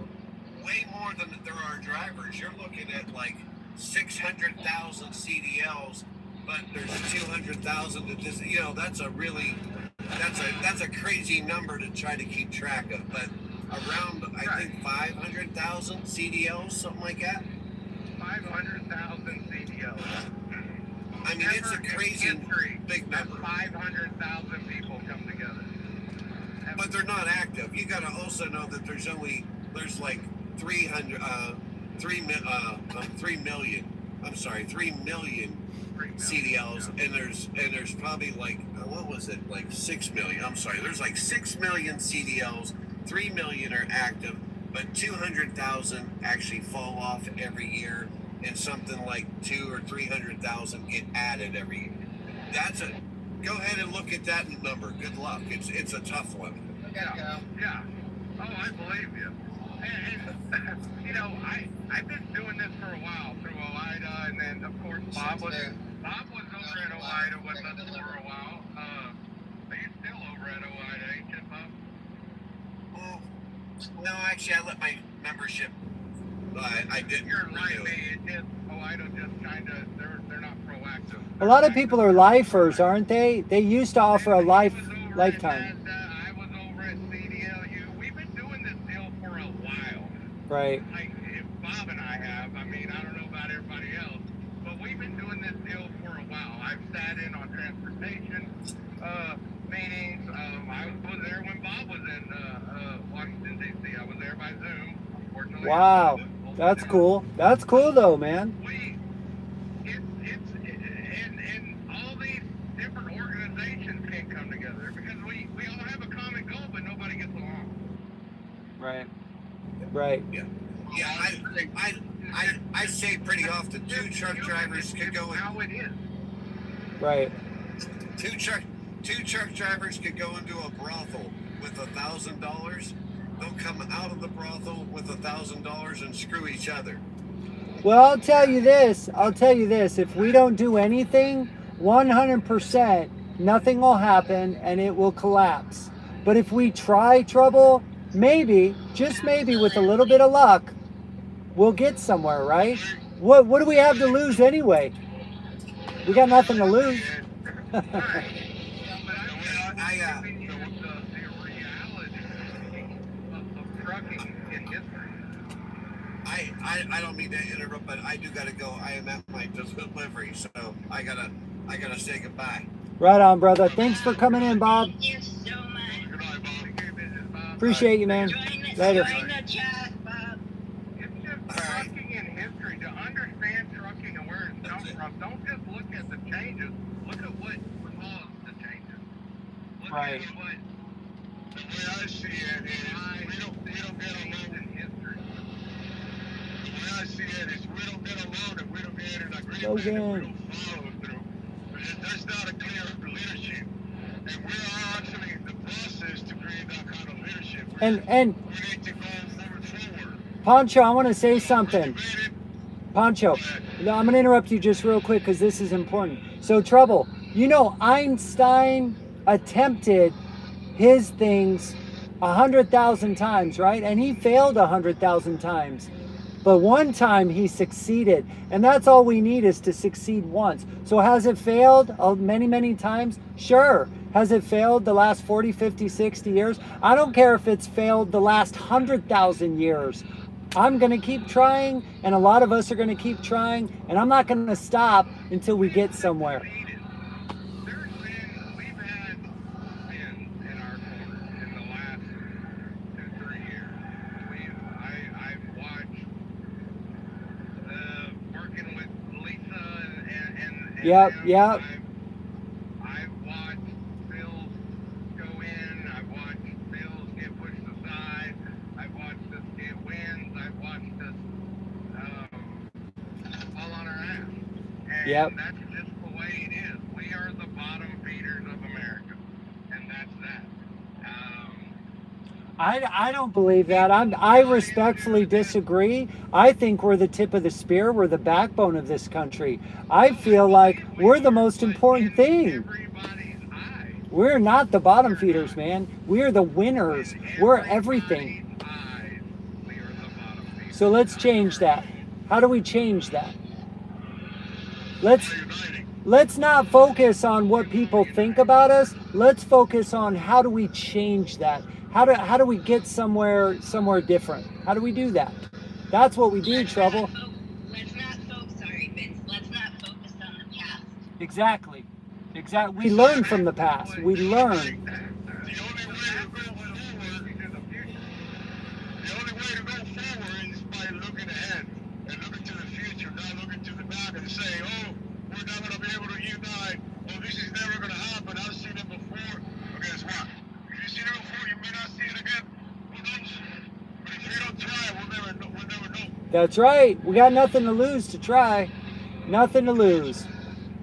way more than there are drivers. You're looking at like 600,000 CDLs, but there's 200,000 that just, you know, that's a crazy number to try to keep track of. But around, I think 500,000 CDLs, something like that. 500,000 CDLs. I mean, it's a crazy big number. 500,000 people come together. But they're not active. You got to also know that there's like 3 million CDLs, and there's probably like, what was it, like 6 million. I'm sorry, there's like 6 million CDLs. 3 million are active, but 200,000 actually fall off every year, and something like 200,000 or 300,000 get added every year. Go ahead and look at that number. Good luck. It's a tough one. Yeah. Oh, I believe you. And you know, I've been doing this for a while through OIDA, and then of course Bob was over at OIDA with us for a while. Are you still over at OIDA, ain't you, Bob? Well, no, actually, I let my membership. I didn't. You're like me. OIDA just kind of they're not proactive. A lot of people are lifers, aren't they? They used to offer a lifetime. I was over at CDLU. We've been doing this deal for a while. Right. Like Bob and I have. I mean, I don't know about everybody else, but we've been doing this deal for a while. I've sat in on transportation meetings. I was there when Bob was in Washington, D.C. I was there by Zoom. Unfortunately. Wow. That's cool. That's cool though, man. And all these different organizations can't come together because we all have a common goal, but nobody gets along. Right. Right. Yeah. I say pretty often 2 truck drivers could go in. How it is. Right. Two truck drivers could go into a brothel with $1,000. They'll come out of the brothel with $1,000 and screw each other. Well, I'll tell you this. If we don't do anything, 100%, nothing will happen and it will collapse. But if we try trouble, maybe, just maybe with a little bit of luck, we'll get somewhere, right? What do we have to lose anyway? We got nothing to lose. I don't mean to interrupt, but I do gotta go. I am at my delivery, so I gotta say goodbye. Right on, brother. Thanks for coming in, Bob. Thank you so much. Appreciate you, man. Later. Join the chat, Bob. It's just trucking in history. To understand trucking and where it's come from, don't just look at the changes. Look at what caused the changes. Look Right. at what The way I see it is we don't get along in history. The way I see it is we don't get along if we don't get an agreement So if we good. don't follow through. There's not a clear leadership. And we are actually in the process to create that kind of leadership. And We need to go forward. Pancho, I want to say something. Pancho, I'm going to interrupt you just real quick because this is important. So, Trouble, you know Einstein attempted his things 100,000 times, right? And he failed 100,000 times. But one time he succeeded, and that's all we need, is to succeed once. So has it failed many, many times? Sure. Has it failed the last 40, 50, 60 years? I don't care if it's failed the last 100,000 years. I'm going to keep trying, and a lot of us are going to keep trying, and I'm not going to stop until we get somewhere. We've had bins in our corner in the last 2-3 years. I've watched working with Lisa and Yep, them, yep. I've watched bills go in. I've watched bills get pushed aside. I've watched us get wins. I've watched us fall on our ass. And Yep. that's just the way it is. We are the bottom feeders of America, and that's that. I don't believe that. I respectfully disagree. I think we're the tip of the spear. We're the backbone of this country. I feel like we're the most important thing. We're not the bottom feeders, man. We're the winners. We're everything. So let's change that. How do we change that? Let's not focus on what people think about us. Let's focus on how do we change that? How do we get somewhere different? How do we do that? That's what we do, Trouble. Let's not focus, sorry, Vince. Let's not focus on the past. Exactly. We learn from the past. We learn. The only way to go forward is by looking ahead and looking to the future, not looking to the back and say, oh, we're not going to be able to unite. Oh, this is never going to happen. I've seen it before. Well, guess what? If you've seen it before, you may not see it again. Who knows? But if you don't try, we'll never know. That's right. We got nothing to lose to try. Nothing to lose.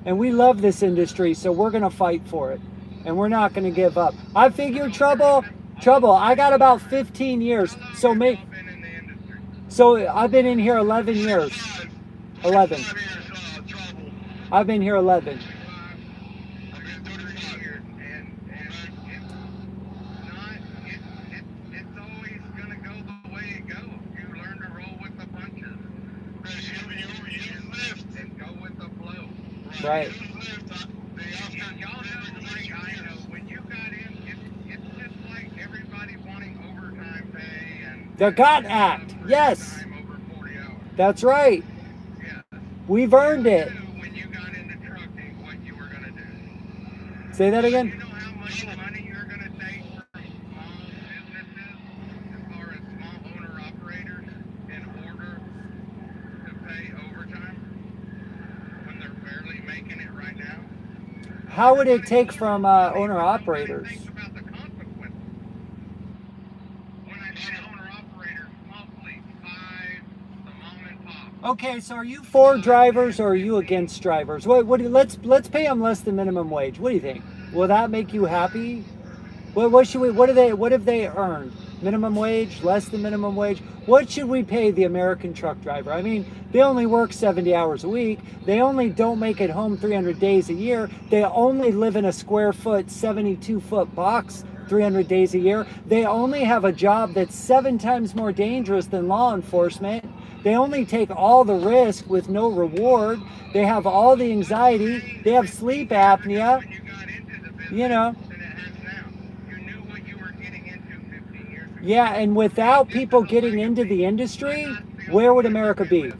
And we love this industry, so we're going to fight for it. And we're not going to give up. I figure, Trouble, I got about 15 years. So I've been in here 11 years. 11. I've been here 11. It's always going to go the way it goes. You learn to roll with the punches. You lift and go with the flow. Right. When you got in, it's just like everybody wanting overtime pay and The GOT Act. Yes. That's right. We've earned it. When you got into trucking, what you were going to do. Say that again. You know how much money you're going to take from small businesses, as far as small owner-operators, in order to pay overtime when they're barely making it right now? How would it take from owner-operators? Think about the consequences. When I say owner-operators, small fleets, five, the mom and pop. Okay, so are you for drivers or are you against drivers? Let's pay them less than minimum wage. What do you think? Will that make you happy? What have they earned? Minimum wage, less than minimum wage? What should we pay the American truck driver? I mean, they only work 70 hours a week. They only don't make it home 300 days a year. They only live in a square foot, 72-foot box 300 days a year. They only have a job that's 7 times more dangerous than law enforcement. They only take all the risk with no reward. They have all the anxiety. They have sleep apnea. You know. Yeah, and without people getting into the industry, where would America be? My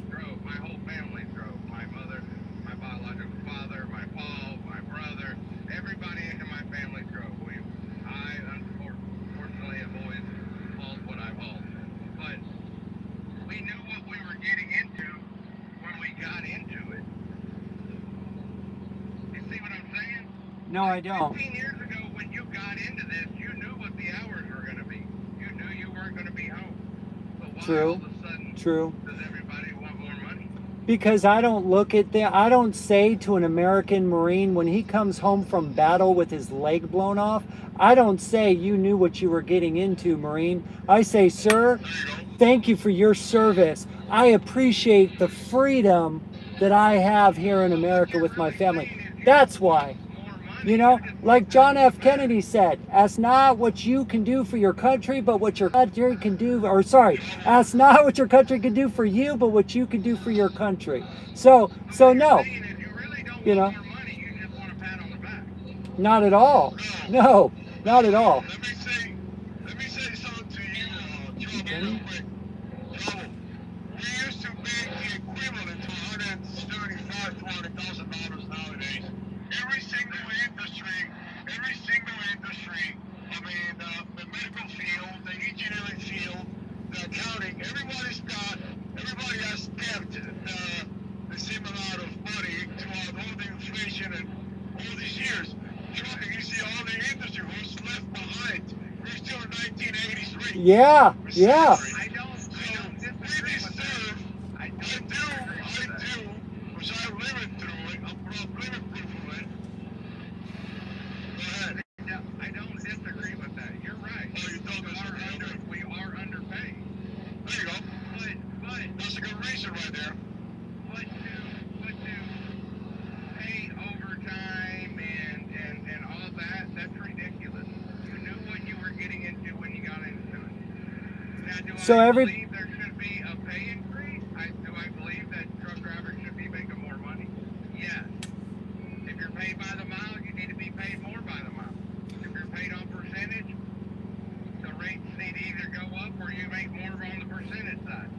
whole family drove. My mother, my biological father, my pa, my brother, everybody in my family drove. I unfortunately have always hauled what I've hauled. But we knew what we were getting into when we got into it. You see what I'm saying? No, I don't. 15 years ago, when you got into this, you knew what the hours were going to be. You knew you weren't going to be home. So why True. all of a sudden True. does everybody want more money? Because I don't say to an American Marine when he comes home from battle with his leg blown off, I don't say you knew what you were getting into, Marine. I say, sir, thank you for your service. I appreciate the freedom that I have here in America with my family. That's why. More money. You know, like John F. Kennedy said, ask not what you can do for your country, but what your country can do, or sorry, ask not what your country can do for you, but what you can do for your country. So no, you know, not at all. No, not at all. Let me say something to you, Trouble, real quick. Trouble. We used to make the equivalent to $175,000 to $200,000 nowadays. Every single industry, I mean, the medical field, the engineering field, the accounting, everybody has kept the same amount of money throughout all the inflation and all these years. Trucking, you see all the industry was left behind. We're still in 1983. Yeah, yeah. I don't disagree with that. I do, because I'm living through it. I'm living proof of it. Go ahead. I don't disagree with that. You're right. Oh, you don't disagree? We are underpaid. There you go. But that's a good reason right there. What to pay overtime and all that, that's ridiculous. You knew what you were getting into when you got into it. Now, do I believe there should be a pay increase? Do I believe that truck drivers should be making more money? Yes. If you're paid by the mile, you need to be paid more by the mile. If you're paid on percentage, the rates need to either go up or you make more on the percentage side.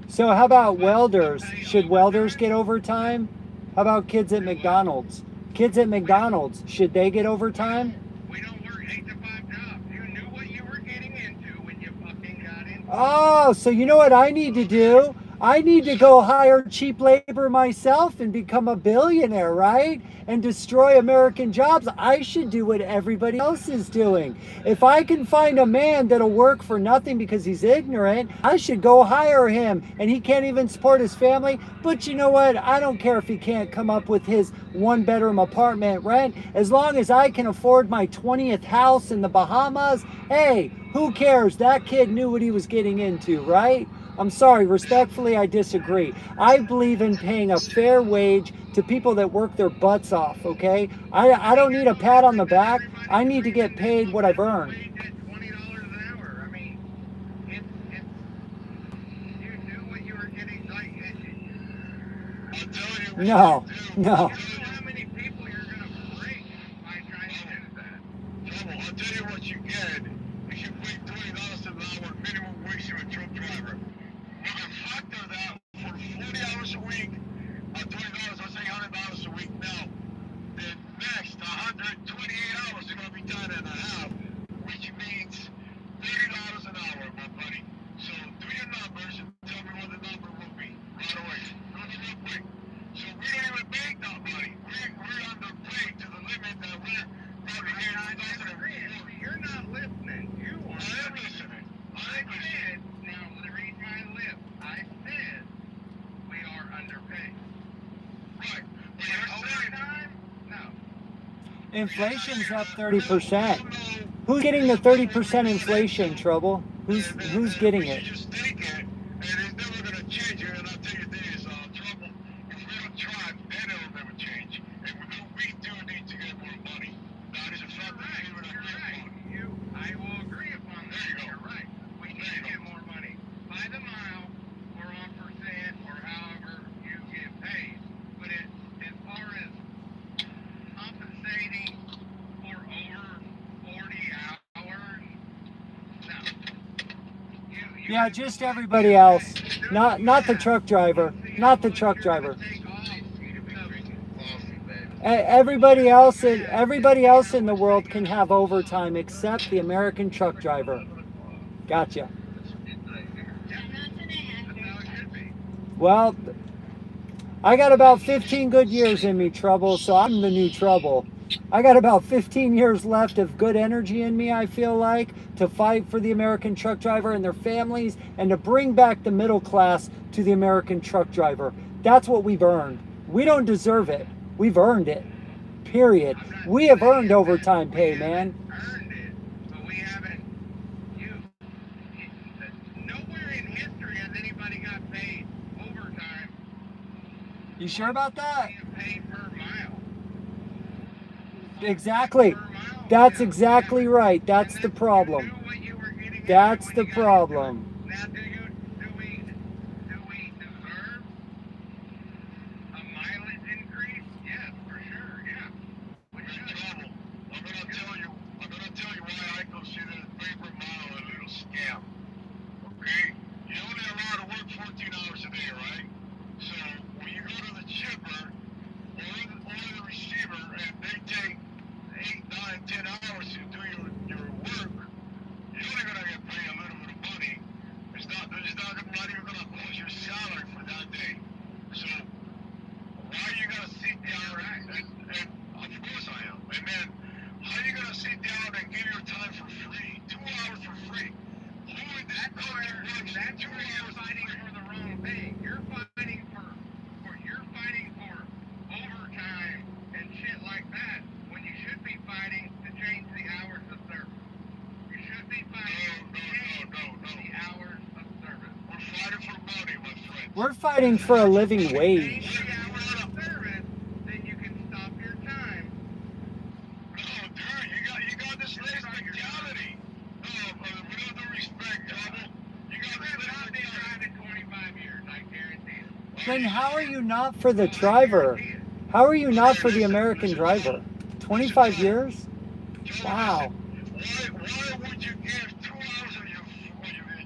So how about welders? Should welders get overtime? How about kids at McDonald's? Kids at McDonald's, should they get overtime? We don't work 8 to 5 jobs. You knew what you were getting into when you fucking got into it. Oh, so you know what I need to do? I need to go hire cheap labor myself and become a billionaire, right? And destroy American jobs. I should do what everybody else is doing. If I can find a man that'll work for nothing because he's ignorant, I should go hire him, and he can't even support his family. But you know what? I don't care if he can't come up with his 1-bedroom apartment rent. As long as I can afford my 20th house in the Bahamas, hey, who cares? That kid knew what he was getting into, right? I'm sorry, respectfully, I disagree. I believe in paying a fair wage to people that work their butts off, okay? I don't need a pat on the back. I need to get paid what I've earned. $20 an hour. I mean, you knew what you were getting. I'll tell you. No. You know how many people you're going to break by trying to do that. Trouble, I'll tell you what you get if you pay $20 an hour minimum wage to a truck driver. You can factor that for 40 hours a week, $20, let's say $100 a week now. The next 128 hours are going to be time and a half, which means $30 an hour, my buddy. So do your numbers and tell me what the number will be right away. Do it real quick. So we don't even make that money. We're underpaid to the limit that we're probably here in 2004. You're not listening. You are. I am listening. I said, now let me read my lips. I said we are underpaid. Right. But you're saying no. Inflation's up 30%. Who's getting the 30% inflation, Trouble? Who's getting it? You just take it, and it's never going to change it. And I'll tell you this, Trouble, if we don't try, then it'll never change. And we do need to get more money. That is a fact. You're right. I will agree upon that. There you go. You're right. We need to get more money. By the mile, or on percent, or however you get paid. But as far as compensating for over 40 hours, no. Yeah, just everybody else. Not the truck driver. Not the truck driver. Everybody else in the world can have overtime except the American truck driver. Gotcha. Well, I got about 15 good years in me, Trouble, so I'm the new Trouble. I got about 15 years left of good energy in me, I feel like, to fight for the American truck driver and their families and to bring back the middle class to the American truck driver. That's what we've earned. We don't deserve it. We've earned it. Period. We have earned overtime pay, man. Earned it, but we haven't. Nowhere in history has anybody got paid overtime. You sure about that? Being paid per mile. Exactly. That's exactly right. That's the problem. That's the problem. Now, do we deserve a mileage increase? Yes, for sure. Yeah. We should. Trouble. I'm gonna tell you why I consider the paper mile a little scam. Okay? You're only allowed to work 14 hours a day, right? So when you go to the chipper or the receiver and they take 8, 9, 10 hours to do your work, you're only gonna get paid a little bit of money. It's not even gonna close your salary for that day. So why are you gonna sit down and of course I am. And then how are you gonna sit down and give your time for free? 2 hours for free. Who in this country works 2 hours fighting for the wrong thing? You're fighting for overtime and shit like that when you should be fighting to change the hours of service. You should be fighting to change the hours of service. We're fighting for money, my friend. We're fighting for a living wage. Change the hours of service, then you can stop your time. No, dude, you got this slave mentality. With all due respect, Trouble. You got this slave mentality. 25 years, I guarantee it. Then how are you not for the driver? How are you not for the American driver? 25 years? Wow. Why would you give 2 hours of your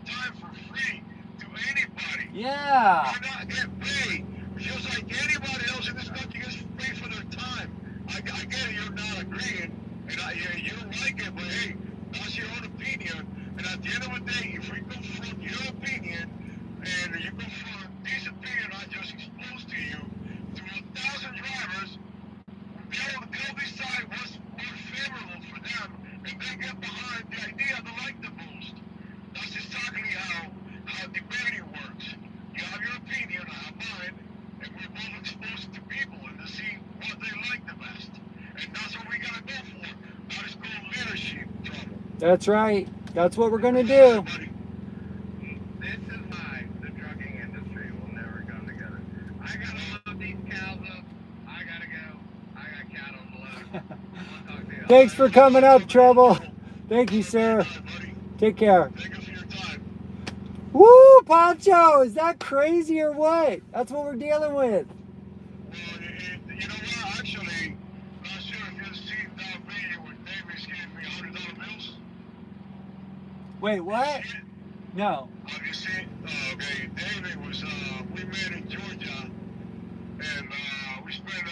time for free to anybody? Yeah. You're not getting paid. Just like anybody else in this country gets paid for their time. I get it, you're not agreeing, and you don't like it, but hey, that's your own opinion. And at the end of the day, if we go from your opinion, and you go from this opinion I just exposed to you, to 1,000 drivers, they'll decide what's more favorable for them, and they get behind the idea they like the most. That's exactly how debating works. You have your opinion, I have mine, and we're both exposed to people and to see what they like the best. And that's what we gotta go for. That is called leadership, Trouble. That's right. That's what we're going to do. This is why the trucking industry will never come together. I gotta load these cows up. I gotta go. I got cattle to load. I'll talk to you. Thanks for coming up, Trouble. Thank you, sir. Take care. Thank you for your time. Woo, Pancho, is that crazy or what? That's what we're dealing with. Well, you know what? Actually, not sure if you've seen that video where Davis gave me $100 bills. Wait, what? No. Have you seen? Okay, David was, we met in Georgia, and we spent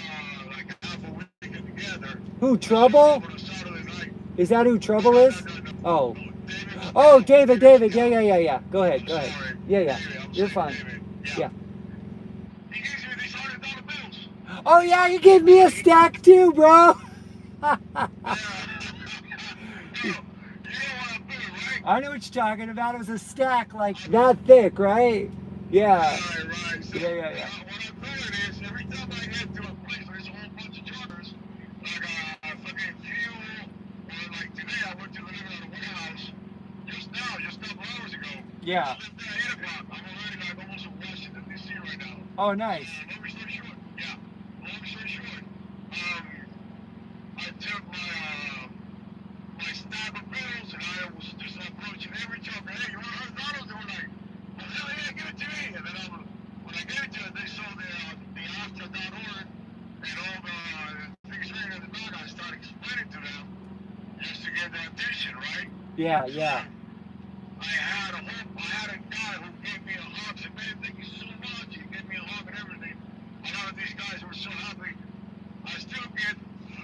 like half a weekend together. Who, Trouble? On a Saturday night. Is that who Trouble is? No. Oh. David. Oh, David. Yeah. Go ahead. Sorry. Yeah. David, I'm You're saying fine. David. Yeah. He gives me these $100 bills. Oh, yeah, you gave me a stack too, bro. I know what you're talking about. It was a stack like that thick, right? Yeah. Right. So, Yeah. what I'm doing is, every time I head to a place where there's a whole bunch of truckers, like fucking fuel, or like today I went to deliver at a warehouse, just a couple hours ago. Yeah. I left there at 8 o'clock. I'm already like almost in Washington, D.C. right now. Oh, nice. Long story short, I took my stack of bills and I was just approaching every trucker. Hey, you want $100? They were like, well, hell yeah, give it to me. And then when I gave it to them, they saw the after.org and all the things written in the back. I started explaining to them just to get their attention, right? Yeah. I had a guy who gave me a hug, said, man, thank you so much. He gave me a hug and everything. A lot of these guys were so happy. I still get 3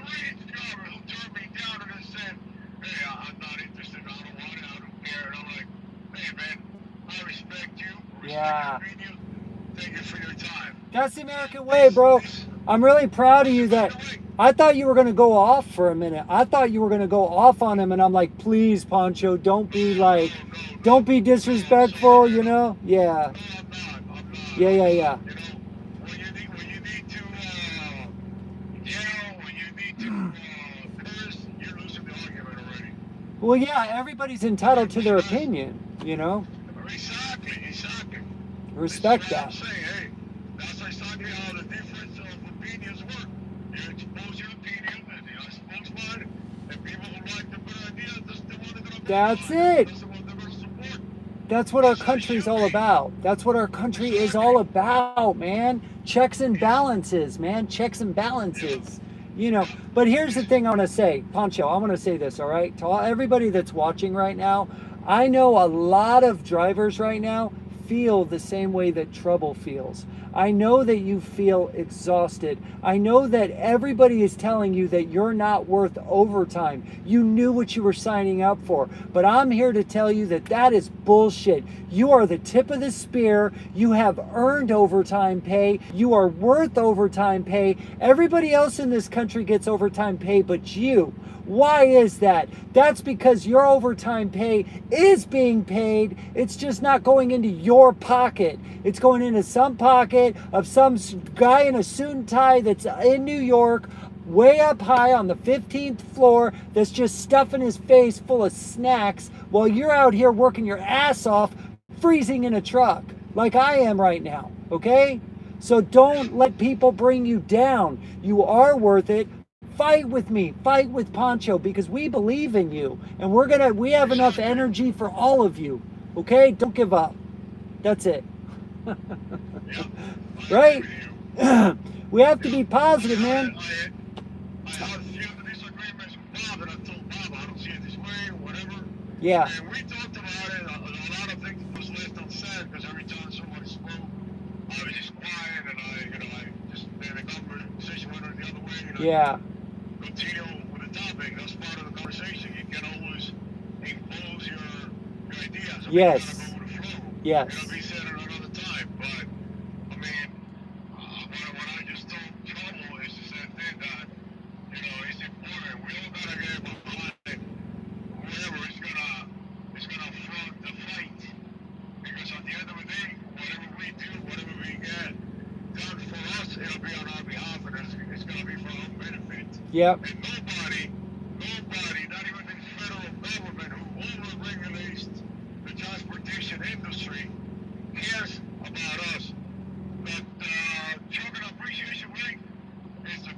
drivers who turned me down and then said, hey, I'm not interested. I don't want it. I don't care. And I'm like, hey, man, I respect you. Yeah. Respect your opinion. Thank you for your time. That's the American way, bro. I'm really proud of you that I thought you were going to go off for a minute. I thought you were going to go off on him, and I'm like, please, Pancho, don't be like, don't be disrespectful, you know? Yeah. No, I'm not. Yeah. You know, when you need to yell, when you need to curse, you're losing the argument already. Well, yeah, everybody's entitled to their opinion, you know? Exactly. Respect that. I'm saying, hey, that's exactly how the difference of opinions work. You expose your opinion, and you're supposed That's it. That's what our country's all about. That's what our country is all about, man. Checks and balances, man. Checks and balances. You know, but here's the thing I want to say, Pancho, I want to say this, all right? To everybody that's watching right now, I know a lot of drivers right now feel the same way that Trouble feels. I know that you feel exhausted. I know that everybody is telling you that you're not worth overtime. You knew what you were signing up for. But I'm here to tell you that that is bullshit. You are the tip of the spear. You have earned overtime pay. You are worth overtime pay. Everybody else in this country gets overtime pay but you. Why is that? That's because your overtime pay is being paid. It's just not going into your pocket. It's going into some pocket of some guy in a suit and tie that's in New York, way up high on the 15th floor, that's just stuffing his face full of snacks while you're out here working your ass off, freezing in a truck like I am right now, okay? So don't let people bring you down. You are worth it. Fight with me, fight with Pancho, because we believe in you, and we have enough energy for all of you. Okay, don't give up. That's it. Right? We have to be positive, man. I had a few disagreements with Bob, and I told Bob I don't see it this way or whatever. Yeah. And we talked about it. A lot of things was left unsaid because every time someone spoke, I was just quiet, and I just the conversation went the other way. Yeah. Continue with the topic. That's part of the conversation. You can always impose your ideas. Yes. Go with the flow. Yes. It'll be said at another time. But I mean, what I just told Trouble is the same thing that it's important. We all gotta get behind whoever is gonna front the fight. Because at the end of the day, whatever we do, whatever we get done for us, it'll be on our behalf, and it's gonna be for our own benefit. Yep. And nobody, not even the federal government who over-regulates the transportation industry, cares about us. But Trucking Appreciation Week is a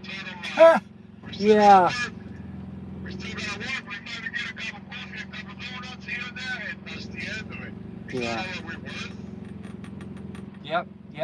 total yeah. we still gotta work. We might get a cup of coffee, a cup of donuts here and there, and that's the end of it. Yeah. That's what we're worth. Yep. A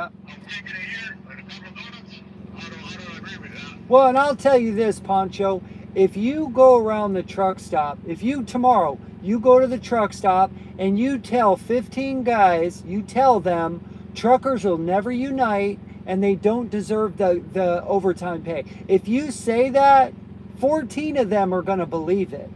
week in a year and a couple of donuts. I don't agree with that. Well, and I'll tell you this, Pancho. If you go around the truck stop, tomorrow, you go to the truck stop and you tell 15 guys, you tell them truckers will never unite and they don't deserve the overtime pay. If you say that, 14 of them are going to believe it.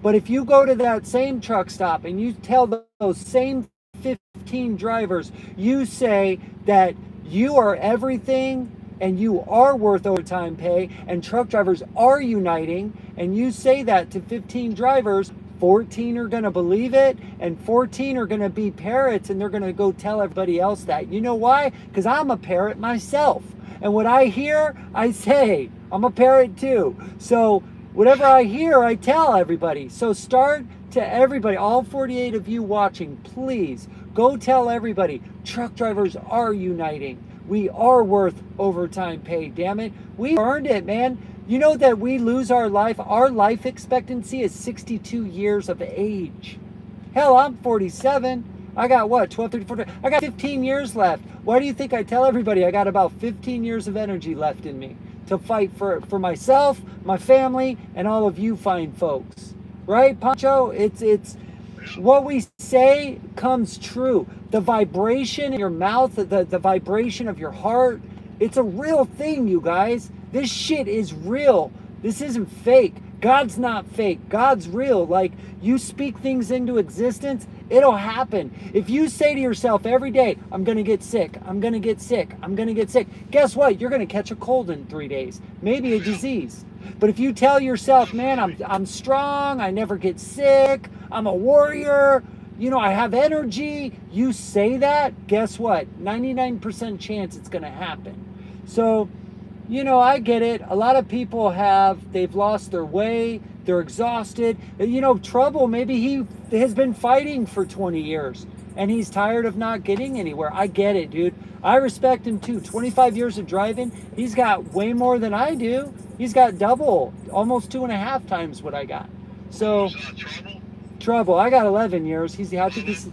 But if you go to that same truck stop and you tell those same 15 drivers, you say that you are everything and you are worth overtime pay and truck drivers are uniting, and you say that to 15 drivers, 14 are going to believe it and 14 are going to be parrots and they're going to go tell everybody else that. You know why? Because I'm a parrot myself. And what I hear, I say. I'm a parrot too. So whatever I hear, I tell everybody. So start to everybody, all 48 of you watching, please go tell everybody, truck drivers are uniting. We are worth overtime pay, damn it. We earned it, man. You know that we lose our life expectancy is 62 years of age. Hell, I'm 47. I got what, 12, 13, 14, I got 15 years left. Why do you think I tell everybody I got about 15 years of energy left in me to fight for myself, my family, and all of you fine folks? Right, Pancho? It's what we say comes true. The vibration in your mouth, the vibration of your heart, it's a real thing, you guys. This shit is real. This isn't fake. God's not fake. God's real. Like, you speak things into existence, it'll happen. If you say to yourself every day, I'm going to get sick, I'm going to get sick, I'm going to get sick, guess what? You're going to catch a cold in 3 days, maybe a disease. But if you tell yourself, man, I'm strong, I never get sick, I'm a warrior, I have energy, you say that, guess what? 99% chance it's going to happen. So, I get it. A lot of people they've lost their way. They're exhausted. Trouble, maybe he has been fighting for 20 years and he's tired of not getting anywhere. I get it, dude. I respect him too. 25 years of driving. He's got way more than I do. He's got double, almost 2.5 times what I got. So, trouble. I got 11 years. I think he's. How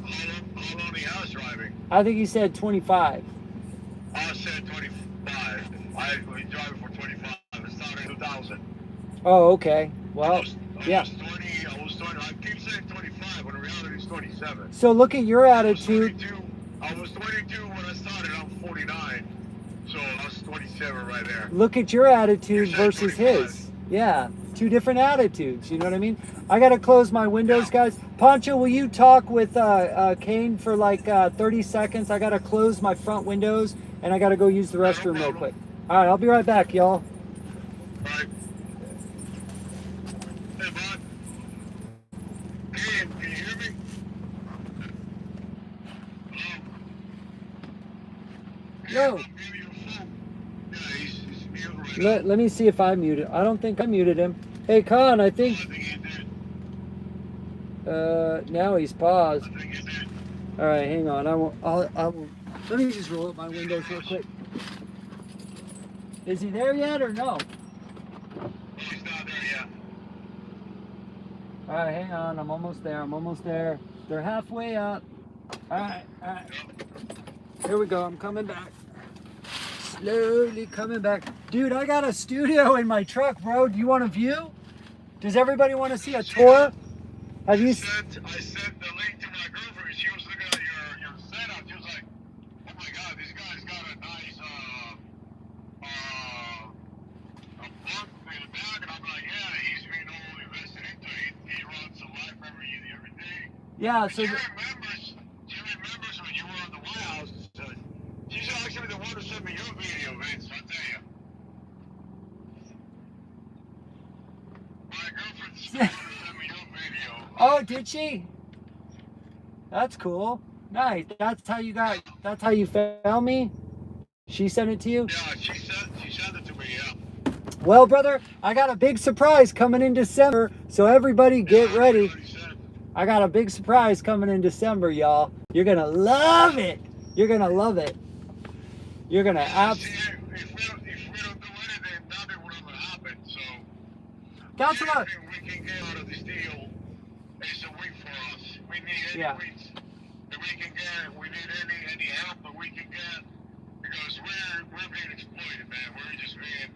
long he has driving? I think he said 25. I said 25. I was driving for 25. It started in 2000. Oh, okay. Well, yeah. I was 20. I keep saying 25, but in reality it's 27. So look at your attitude. I was 22 when I started. I'm 49. So I was 27 right there. Look at your attitude versus 25. his. Yeah, two different attitudes. You know what I mean? I gotta close my windows, guys. Poncho, will you talk with Kane for like 30 seconds? I gotta close my front windows and I gotta go use the restroom real quick. All right, I'll be right back, y'all. All right. Hey, bud. Kane, can you hear me? Yo. Let me see if I muted. I don't think I muted him. Hey, Khan, I think. Now he's paused. All right, hang on. I will. Let me just roll up my windows real quick. Is he there yet or no? He's not there yet. All right, hang on. I'm almost there. I'm almost there. They're halfway up. All right, all right. Here we go. I'm coming back. Slowly coming back. Dude, I got a studio in my truck, bro. Do you want a view? Does everybody want to see a tour? Have you? I sent the link to my girlfriend. She was looking at your setup. She was like, "Oh my God, this guy's got a nice a park in the back." And I'm like, "Yeah, he's been all invested into it. He runs a live every day." Yeah. So. She remembers when you were on the White House. She's actually the one who sent me your video, Vince. I'll tell you. My girlfriend's the one who sent me your video. Oh, did she? That's cool. Nice. That's how you found me? She sent it to you? Yeah, she sent it to me, yeah. Well, brother, I got a big surprise coming in December, so everybody get ready. I got a big surprise coming in December, y'all. You're gonna love it. You're gonna love it. You're gonna If we don't do anything, nothing will ever happen. So that's what anything we can get out of this deal is a win for us. We need any wins that we can get. We need any help that we can get because we're being exploited, man. We're just being.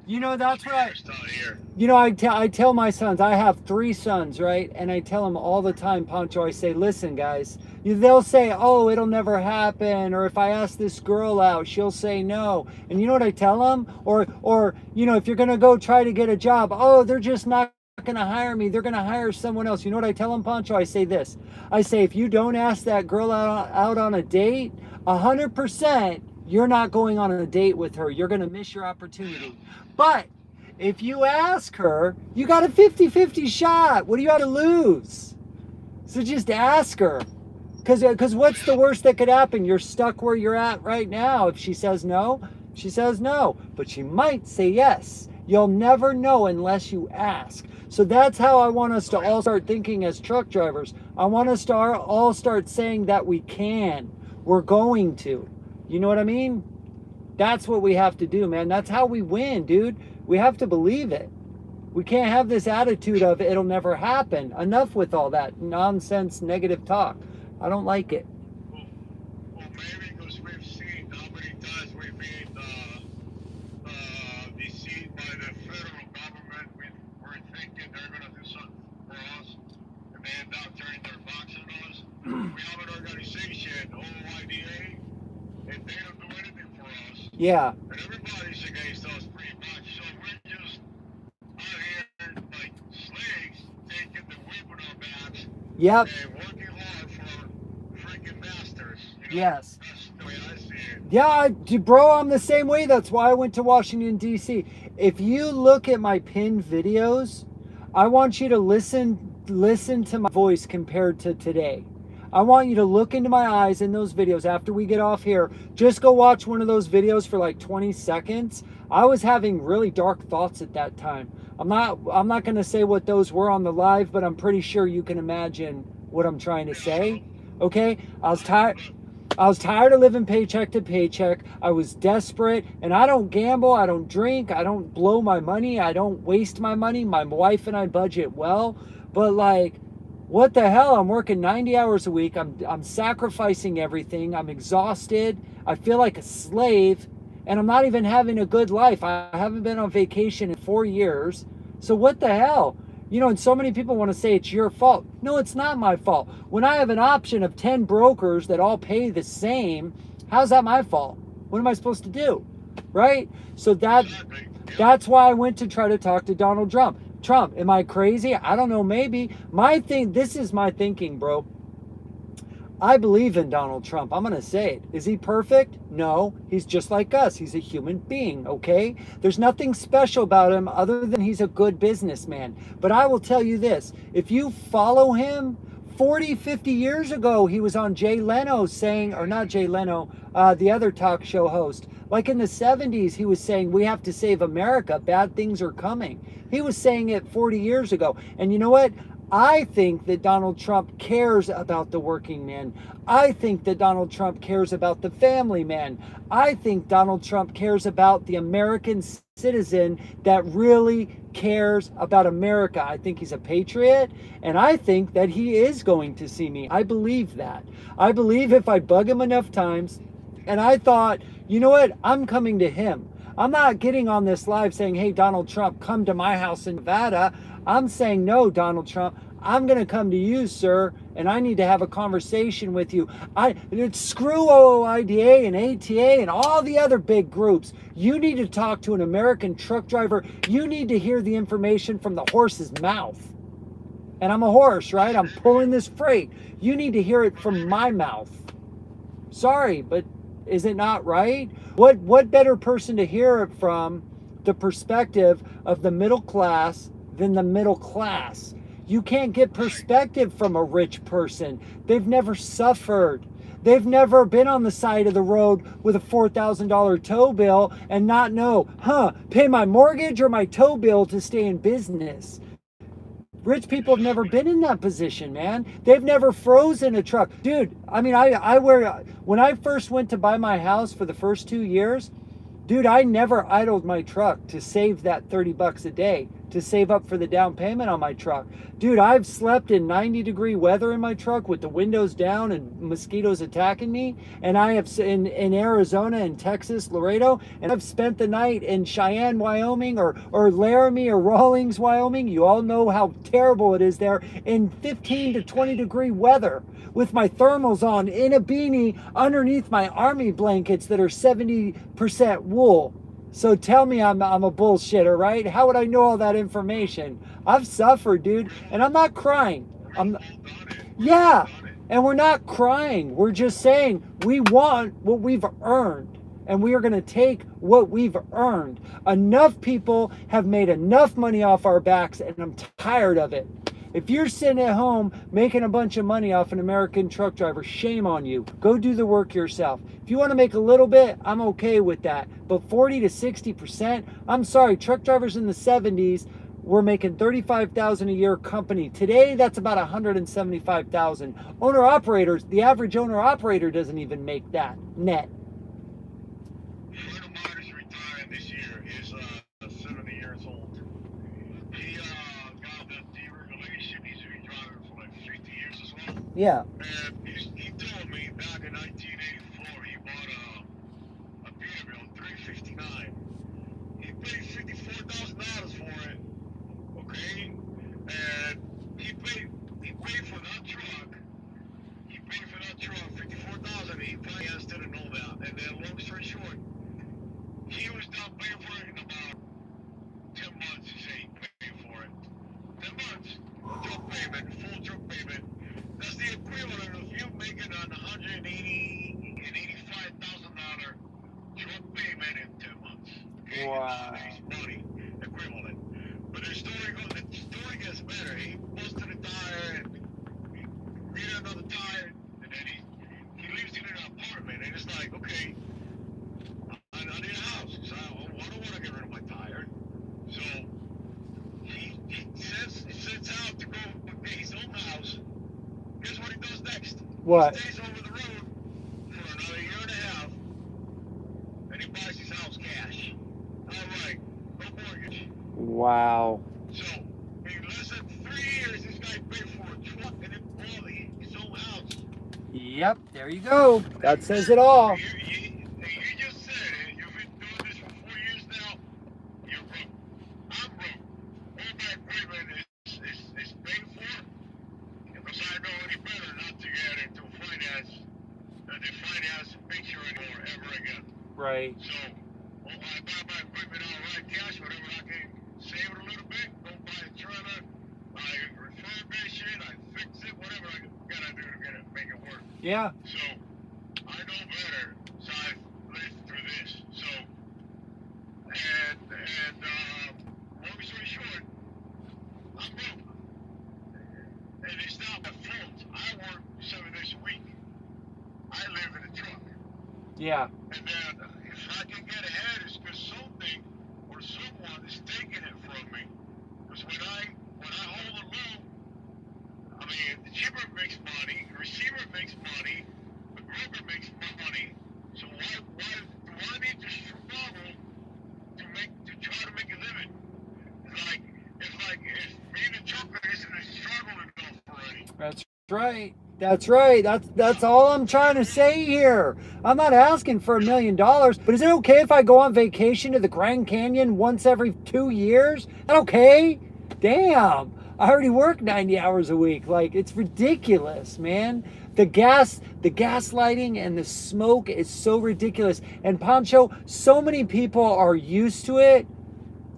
You know, that's what I tell my sons. I have 3 sons, right? And I tell them all the time, Pancho, I say, listen, guys, they'll say, oh, it'll never happen. Or if I ask this girl out, she'll say no. And you know what I tell them? Or you know, if you're going to go try to get a job, oh, they're just not going to hire me. They're going to hire someone else. You know what I tell them, Pancho? I say this. I say, if you don't ask that girl out on a date, 100%, you're not going on a date with her. You're going to miss your opportunity. But if you ask her, you got a 50-50 shot. What do you have to lose? So just ask her. Because what's the worst that could happen? You're stuck where you're at right now. If she says no, she says no. But she might say yes. You'll never know unless you ask. So that's how I want us to all start thinking as truck drivers. I want us to all start saying that we can. We're going to. You know what I mean? That's what we have to do, man. That's how we win, dude. We have to believe it. We can't have this attitude of it'll never happen. Enough with all that nonsense, negative talk. I don't like it. Well, maybe because we've seen how many times we've been deceived by the federal government. We're thinking they're going to do something for us, and they end up turning their backs on us. We have an organization, OIDA, and they don't do anything for us. Yeah. And everybody's against us pretty much. So we're just out here like slaves, taking the whip on our backs. Yep. And working hard for freaking masters. You know? Yes. That's the way I see it. Yeah, bro, I'm the same way. That's why I went to Washington, D.C. If you look at my pinned videos, I want you to listen to my voice compared to today. I want you to look into my eyes in those videos after we get off here. Just go watch one of those videos for like 20 seconds. I was having really dark thoughts at that time. I'm not going to say what those were on the live, but I'm pretty sure you can imagine what I'm trying to say. Okay? I was tired of living paycheck to paycheck. I was desperate, and I don't gamble, I don't drink, I don't blow my money, I don't waste my money. My wife and I budget well, but like What the hell? I'm working 90 hours a week. I'm sacrificing everything. I'm exhausted. I feel like a slave, and I'm not even having a good life. I haven't been on vacation in 4 years. So what the hell? You know, and so many people want to say it's your fault. No, it's not my fault. When I have an option of 10 brokers that all pay the same, how's that my fault? What am I supposed to do? Right? So that's why I went to try to talk to Donald Trump. Trump, am I crazy? I don't know, maybe. This is my thinking, bro. I believe in Donald Trump. I'm going to say it. Is he perfect? No. He's just like us. He's a human being, okay? There's nothing special about him other than he's a good businessman. But I will tell you this. If you follow him, 40, 50 years ago, he was on Jay Leno saying, or not Jay Leno, the other talk show host. Like in the 70s, he was saying, we have to save America. Bad things are coming. He was saying it 40 years ago. And you know what? I think that Donald Trump cares about the working man. I think that Donald Trump cares about the family man. I think Donald Trump cares about the American citizen that really cares about America. I think he's a patriot, and I think that he is going to see me. I believe that. I believe if I bug him enough times, and I thought, you know what? I'm coming to him. I'm not getting on this live saying, hey, Donald Trump, come to my house in Nevada. I'm saying, no, Donald Trump, I'm going to come to you, sir, and I need to have a conversation with you. Screw OOIDA and ATA and all the other big groups. You need to talk to an American truck driver. You need to hear the information from the horse's mouth. And I'm a horse, right? I'm pulling this freight. You need to hear it from my mouth. Sorry, but is it not right? What better person to hear it from the perspective of the middle class than the middle class? You can't get perspective from a rich person. They've never suffered. They've never been on the side of the road with a $4,000 tow bill and not know, pay my mortgage or my tow bill to stay in business. Rich people have never been in that position, man. They've never frozen a truck. Dude, I mean, when I first went to buy my house for the first 2 years, dude, I never idled my truck to save that 30 bucks a day, to save up for the down payment on my truck. Dude, I've slept in 90-degree weather in my truck with the windows down and mosquitoes attacking me. And I have in Arizona and Texas, Laredo, and I've spent the night in Cheyenne, Wyoming, or Laramie or Rawlings, Wyoming. You all know how terrible it is there in 15 to 20-degree weather with my thermals on in a beanie underneath my army blankets that are 70% wool. So tell me I'm a bullshitter, right? How would I know all that information? I've suffered, dude, and I'm not crying. Yeah, and we're not crying. We're just saying we want what we've earned, and we are going to take what we've earned. Enough people have made enough money off our backs, and I'm tired of it. If you're sitting at home making a bunch of money off an American truck driver, shame on you. Go do the work yourself. If you want to make a little bit, I'm okay with that. But 40 to 60%, I'm sorry, truck drivers in the 70s were making $35,000 a year company. Today, that's about $175,000. Owner-operators, the average owner-operator doesn't even make that net. One of mine is retiring this year. He's 70 years old. He got the deregulation. He's been driving for like 50 years as well. Yeah. And he told me back in 1984 he bought a Peterbilt 359. He paid $54,000 for it. Okay, and he paid for that truck. He paid for that truck $54,000. He probably didn't know that. And then, long story short, he was done paying for it in about 10 months. He said he paid for it. 10 months, truck payment, full truck payment. That's the equivalent of you making an $180,000 and $85,000 truck payment in 10 months. Okay? Wow. Money equivalent. But the story gets better. He busted a tire and made another tire, and then he lives in an apartment, and it's like, okay, I need a house. So I don't want to get rid of my tire. So he sets out to go get his own house. Guess what he does next? What? He stays over the road for another year and a half, and he buys his house cash. Outright, no mortgage. Wow. So, in less than 3 years, this guy paid for a truck Yep, there you go. That says it all. You just said it. You've been doing this for 4 years now. You're broke. I'm broke. All my equipment is paid for because I know any better not to get into the finance picture anymore ever again. Right. So I buy my equipment outright cash, whatever I can save it a little bit, go buy a trailer, I refurbish it, I fix it, whatever I gotta do to make it work. Yeah. So I know better. So I've lived through this. So and long story short, I'm broke. And it's not my fault. I work 7 days a week. I live in a truck. Yeah. And then if I can get ahead, it's because something or someone is taking it from me. Because when I hold a load, I mean, the chipper makes money, the receiver makes money, the broker makes money. So why do I need to struggle to try to make a living? It's like if me and the trucker isn't a struggle enough already. That's right. That's right. That's all I'm trying to say here. I'm not asking for $1 million, but is it okay if I go on vacation to the Grand Canyon once every 2 years? Is that okay? Damn. I already work 90 hours a week. Like, it's ridiculous, man. The gaslighting and the smoke is so ridiculous. And Pancho, so many people are used to it.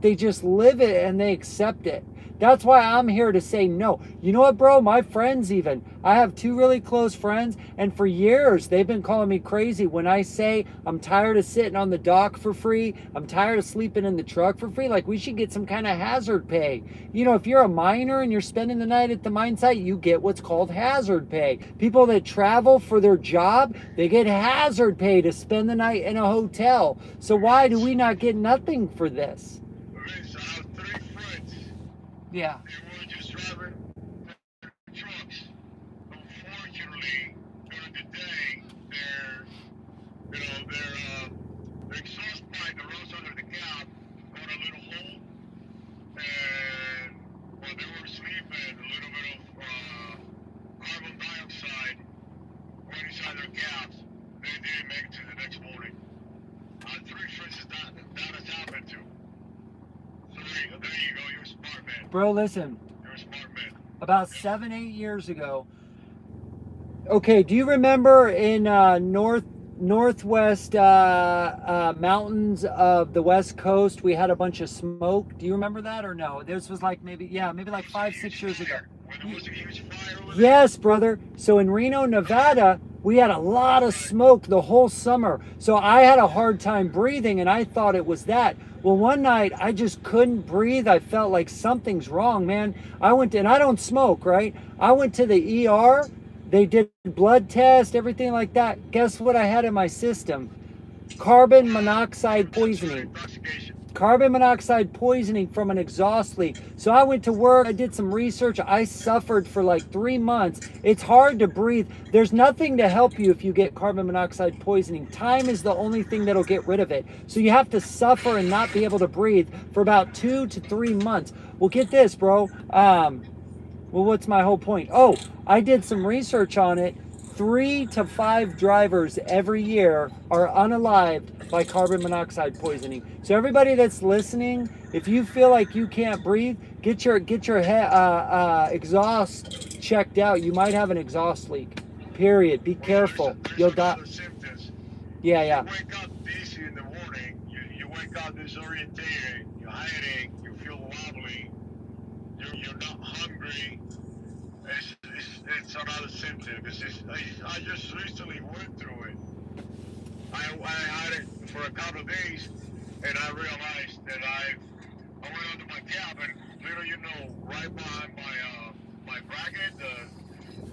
They just live it and they accept it. That's why I'm here to say no. You know what, bro? My friends even. I have 2 really close friends, and for years they've been calling me crazy when I say I'm tired of sitting on the dock for free. I'm tired of sleeping in the truck for free. Like, we should get some kind of hazard pay. You know, if you're a miner and you're spending the night at the mine site, you get what's called hazard pay. People that travel for their job, they get hazard pay to spend the night in a hotel. So why do we not get nothing for this? So I have 3 friends. Yeah. They were just driving their trucks. Unfortunately, during the day, their exhaust pipe that runs under the cab got a little hole, and while they were sleeping, a little bit of carbon dioxide went inside their cabs. They didn't make it to the next morning. I had 3 friends that has happened to. There you go. You're a smart man. Bro, listen. You're a smart man. About 7, 8 years ago. Okay, do you remember in northwest mountains of the West Coast, we had a bunch of smoke? Do you remember that or no? This was like maybe like 5, 6 years ago. When there was a huge fire over there? Yes, brother. So in Reno, Nevada, we had a lot of smoke the whole summer. So I had a hard time breathing and I thought it was that. Well, one night I just couldn't breathe. I felt like something's wrong, man. And I don't smoke, right? I went to the ER. They did blood test, everything like that. Guess what I had in my system? Carbon monoxide poisoning. Carbon monoxide poisoning from an exhaust leak. So I went to work, I did some research, I suffered for like 3 months. It's hard to breathe. There's nothing to help you if you get carbon monoxide poisoning. Time is the only thing that'll get rid of it. So you have to suffer and not be able to breathe for about 2 to 3 months. Well, get this, bro. Well, what's my whole point? Oh, I did some research on it. 3 to 5 drivers every year are unalived by carbon monoxide poisoning. So everybody that's listening, if you feel like you can't breathe, get your exhaust checked out. You might have an exhaust leak. Period. Be careful. You'll die. Yeah. You wake up dizzy in the morning. You wake up disorientated. You're headache. You feel wobbly. You're not hungry. It's another symptom. I just recently went through it. I had it for a couple of days, and I realized that I went under my cab, and right behind my bracket,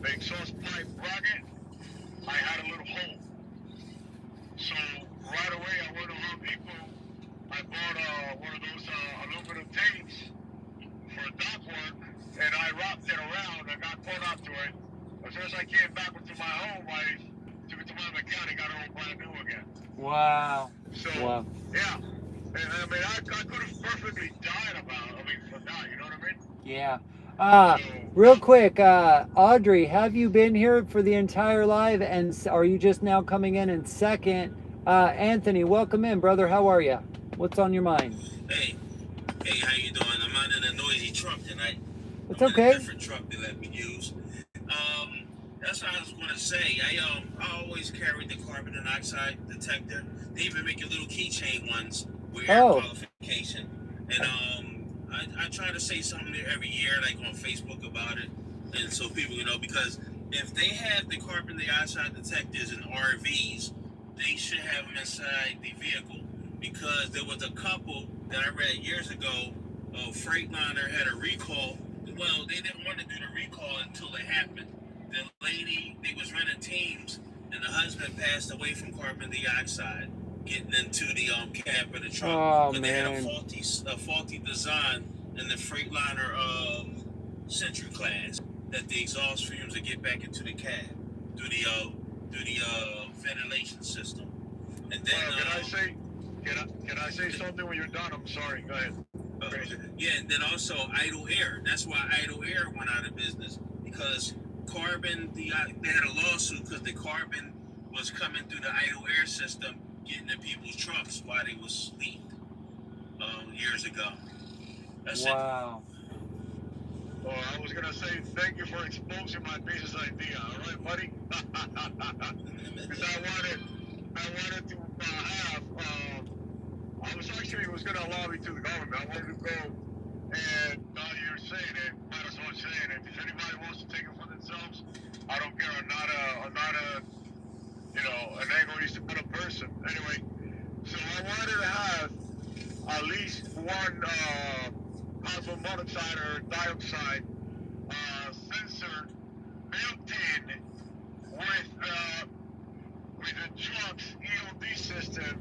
the exhaust pipe bracket, I had a little hole. So right away, I went to Home Depot. I bought one of those aluminum tapes for dock work, and I wrapped it around. I got caught up to it. As soon as I came back to my home, I took it to my mechanic, got it all brand new again. Wow. So, wow. Yeah. And I mean, I could have perfectly died for that, you know what I mean? Yeah. Real quick, Audrey, have you been here for the entire live, and are you just now coming in? And second, Anthony, welcome in, brother. How are you? What's on your mind? Hey, how you doing? I'm out in a noisy truck tonight. It's I'm okay. in a different truck they let me use. That's what I was going to say. I always carried the carbon monoxide detector. They even make your little keychain ones with air qualification. And I try to say something there every year, like on Facebook about it, and so people know, because if they have the carbon dioxide detectors in RVs, they should have them inside the vehicle, because there was a couple that I read years ago. Freightliner had a recall. Well, they didn't want to do the recall until it happened. The lady, they was renting teams, and the husband passed away from carbon dioxide getting into the cab of the truck. Oh, But man. they had a faulty design in the Freightliner Century class, that the exhaust fumes would get back into the cab through the ventilation system. And then can I say something when you're done? I'm sorry. Go ahead. Yeah, and then also idle air. That's why idle air went out of business, because carbon. They had a lawsuit because the carbon was coming through the idle air system, getting in people's trucks while they was asleep years ago. That's wow. Oh, I was gonna say thank you for exposing my business idea. All right, buddy. Because I wanted to have. I was gonna lobby to the government. I wanted to go, and now you're saying it, might as well saying it. If anybody wants to take it for themselves, I don't care. I'm not a an egoistic kind of person. Anyway, so I wanted to have at least one carbon monoxide or dioxide sensor built in with the truck's EOD system,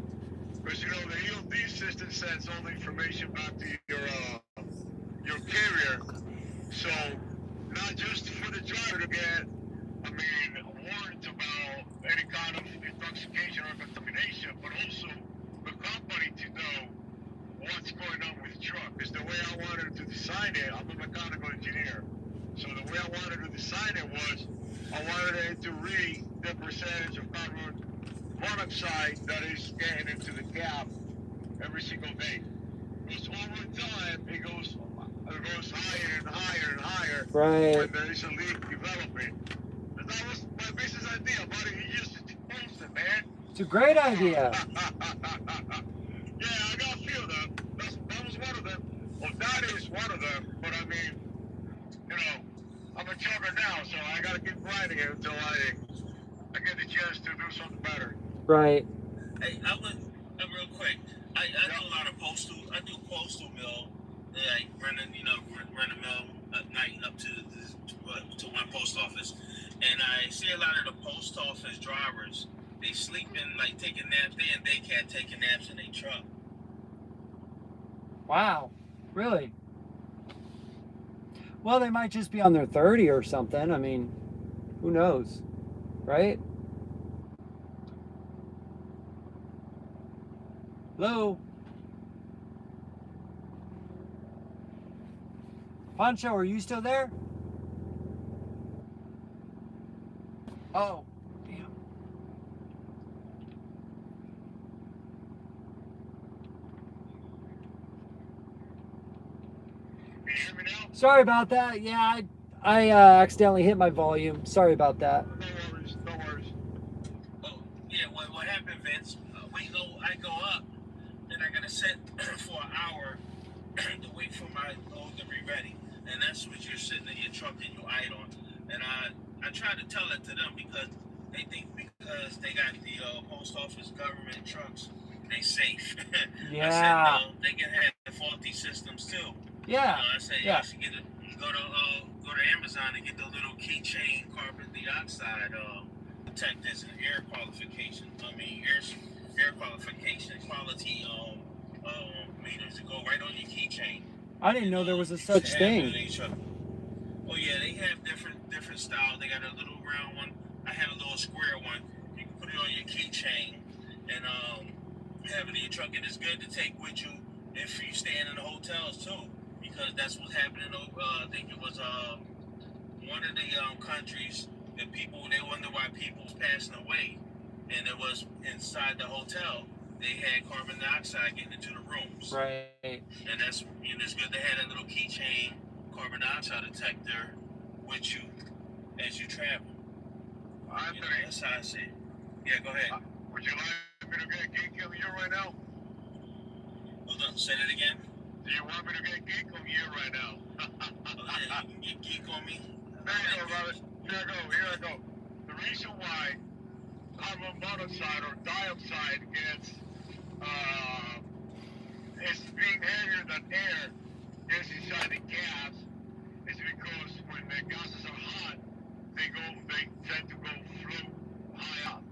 because the EOD system sends all the information back to your carrier. So not just for the driver to get, warned about any kind of intoxication or contamination, but also the company to know what's going on with the truck. Because the way I wanted to design it, I'm a mechanical engineer. So the way I wanted to design it was, I wanted it to read the percentage of carbon monoxide that is getting into the cab every single day. Because over time, it goes higher and higher and higher. Right. When there is a leak developing. And that was my business idea, buddy. You just exposed it, man. It's a great idea. Yeah, I got a few of them. That was one of them. Well, that is one of them. But I'm a trucker now, so I gotta keep riding it until I get the chance to do something better. Right. Hey, real quick. I do a lot of postal. I do postal mail. Like run a mail at night up to one post office, and I see a lot of the post office drivers. They sleeping, like taking naps. They can't take naps in their truck. Wow. Really? Well, they might just be on their 30 or something. I mean, who knows, right? Hello? Pancho, are you still there? Oh, damn. Can you hear me now? Sorry about that. Yeah, I accidentally hit my volume. Sorry about that. No worries. Oh, yeah. What happened, Vince? I go up, and I gotta sit for an hour to wait for my load to be ready, and that's what you're sitting in your truck and you idle on. And I try to tell it to them, because they think because they got the post office government trucks, they safe. Yeah. I said no, they can have faulty systems too. Yeah. I said you should go to Amazon and get the little keychain carbon dioxide detectors and air qualification. Air qualification quality meters to go right on your keychain. I didn't know there was a such thing. Oh yeah, they have different styles. They got a little round one. I had a little square one. You can put it on your keychain and have it in your truck. And it's good to take with you if you're staying in the hotels too, because that's what's happening. I think it was one of the countries that they wonder why people was passing away, and it was inside the hotel. They had carbon dioxide getting into the rooms. Right. And that's it's good to have that little keychain carbon dioxide detector with you as you travel. That's how I see it. Yeah, go ahead. Would you like me to get geek on you right now? Hold on, say that again. Do you want me to get geek on you right now? Yeah, you can get geek on me. There you go, brother. Here I go. The reason why carbon monoxide or dioxide is being heavier than air gets inside the gas is because when the gases are hot, they tend to go float high up.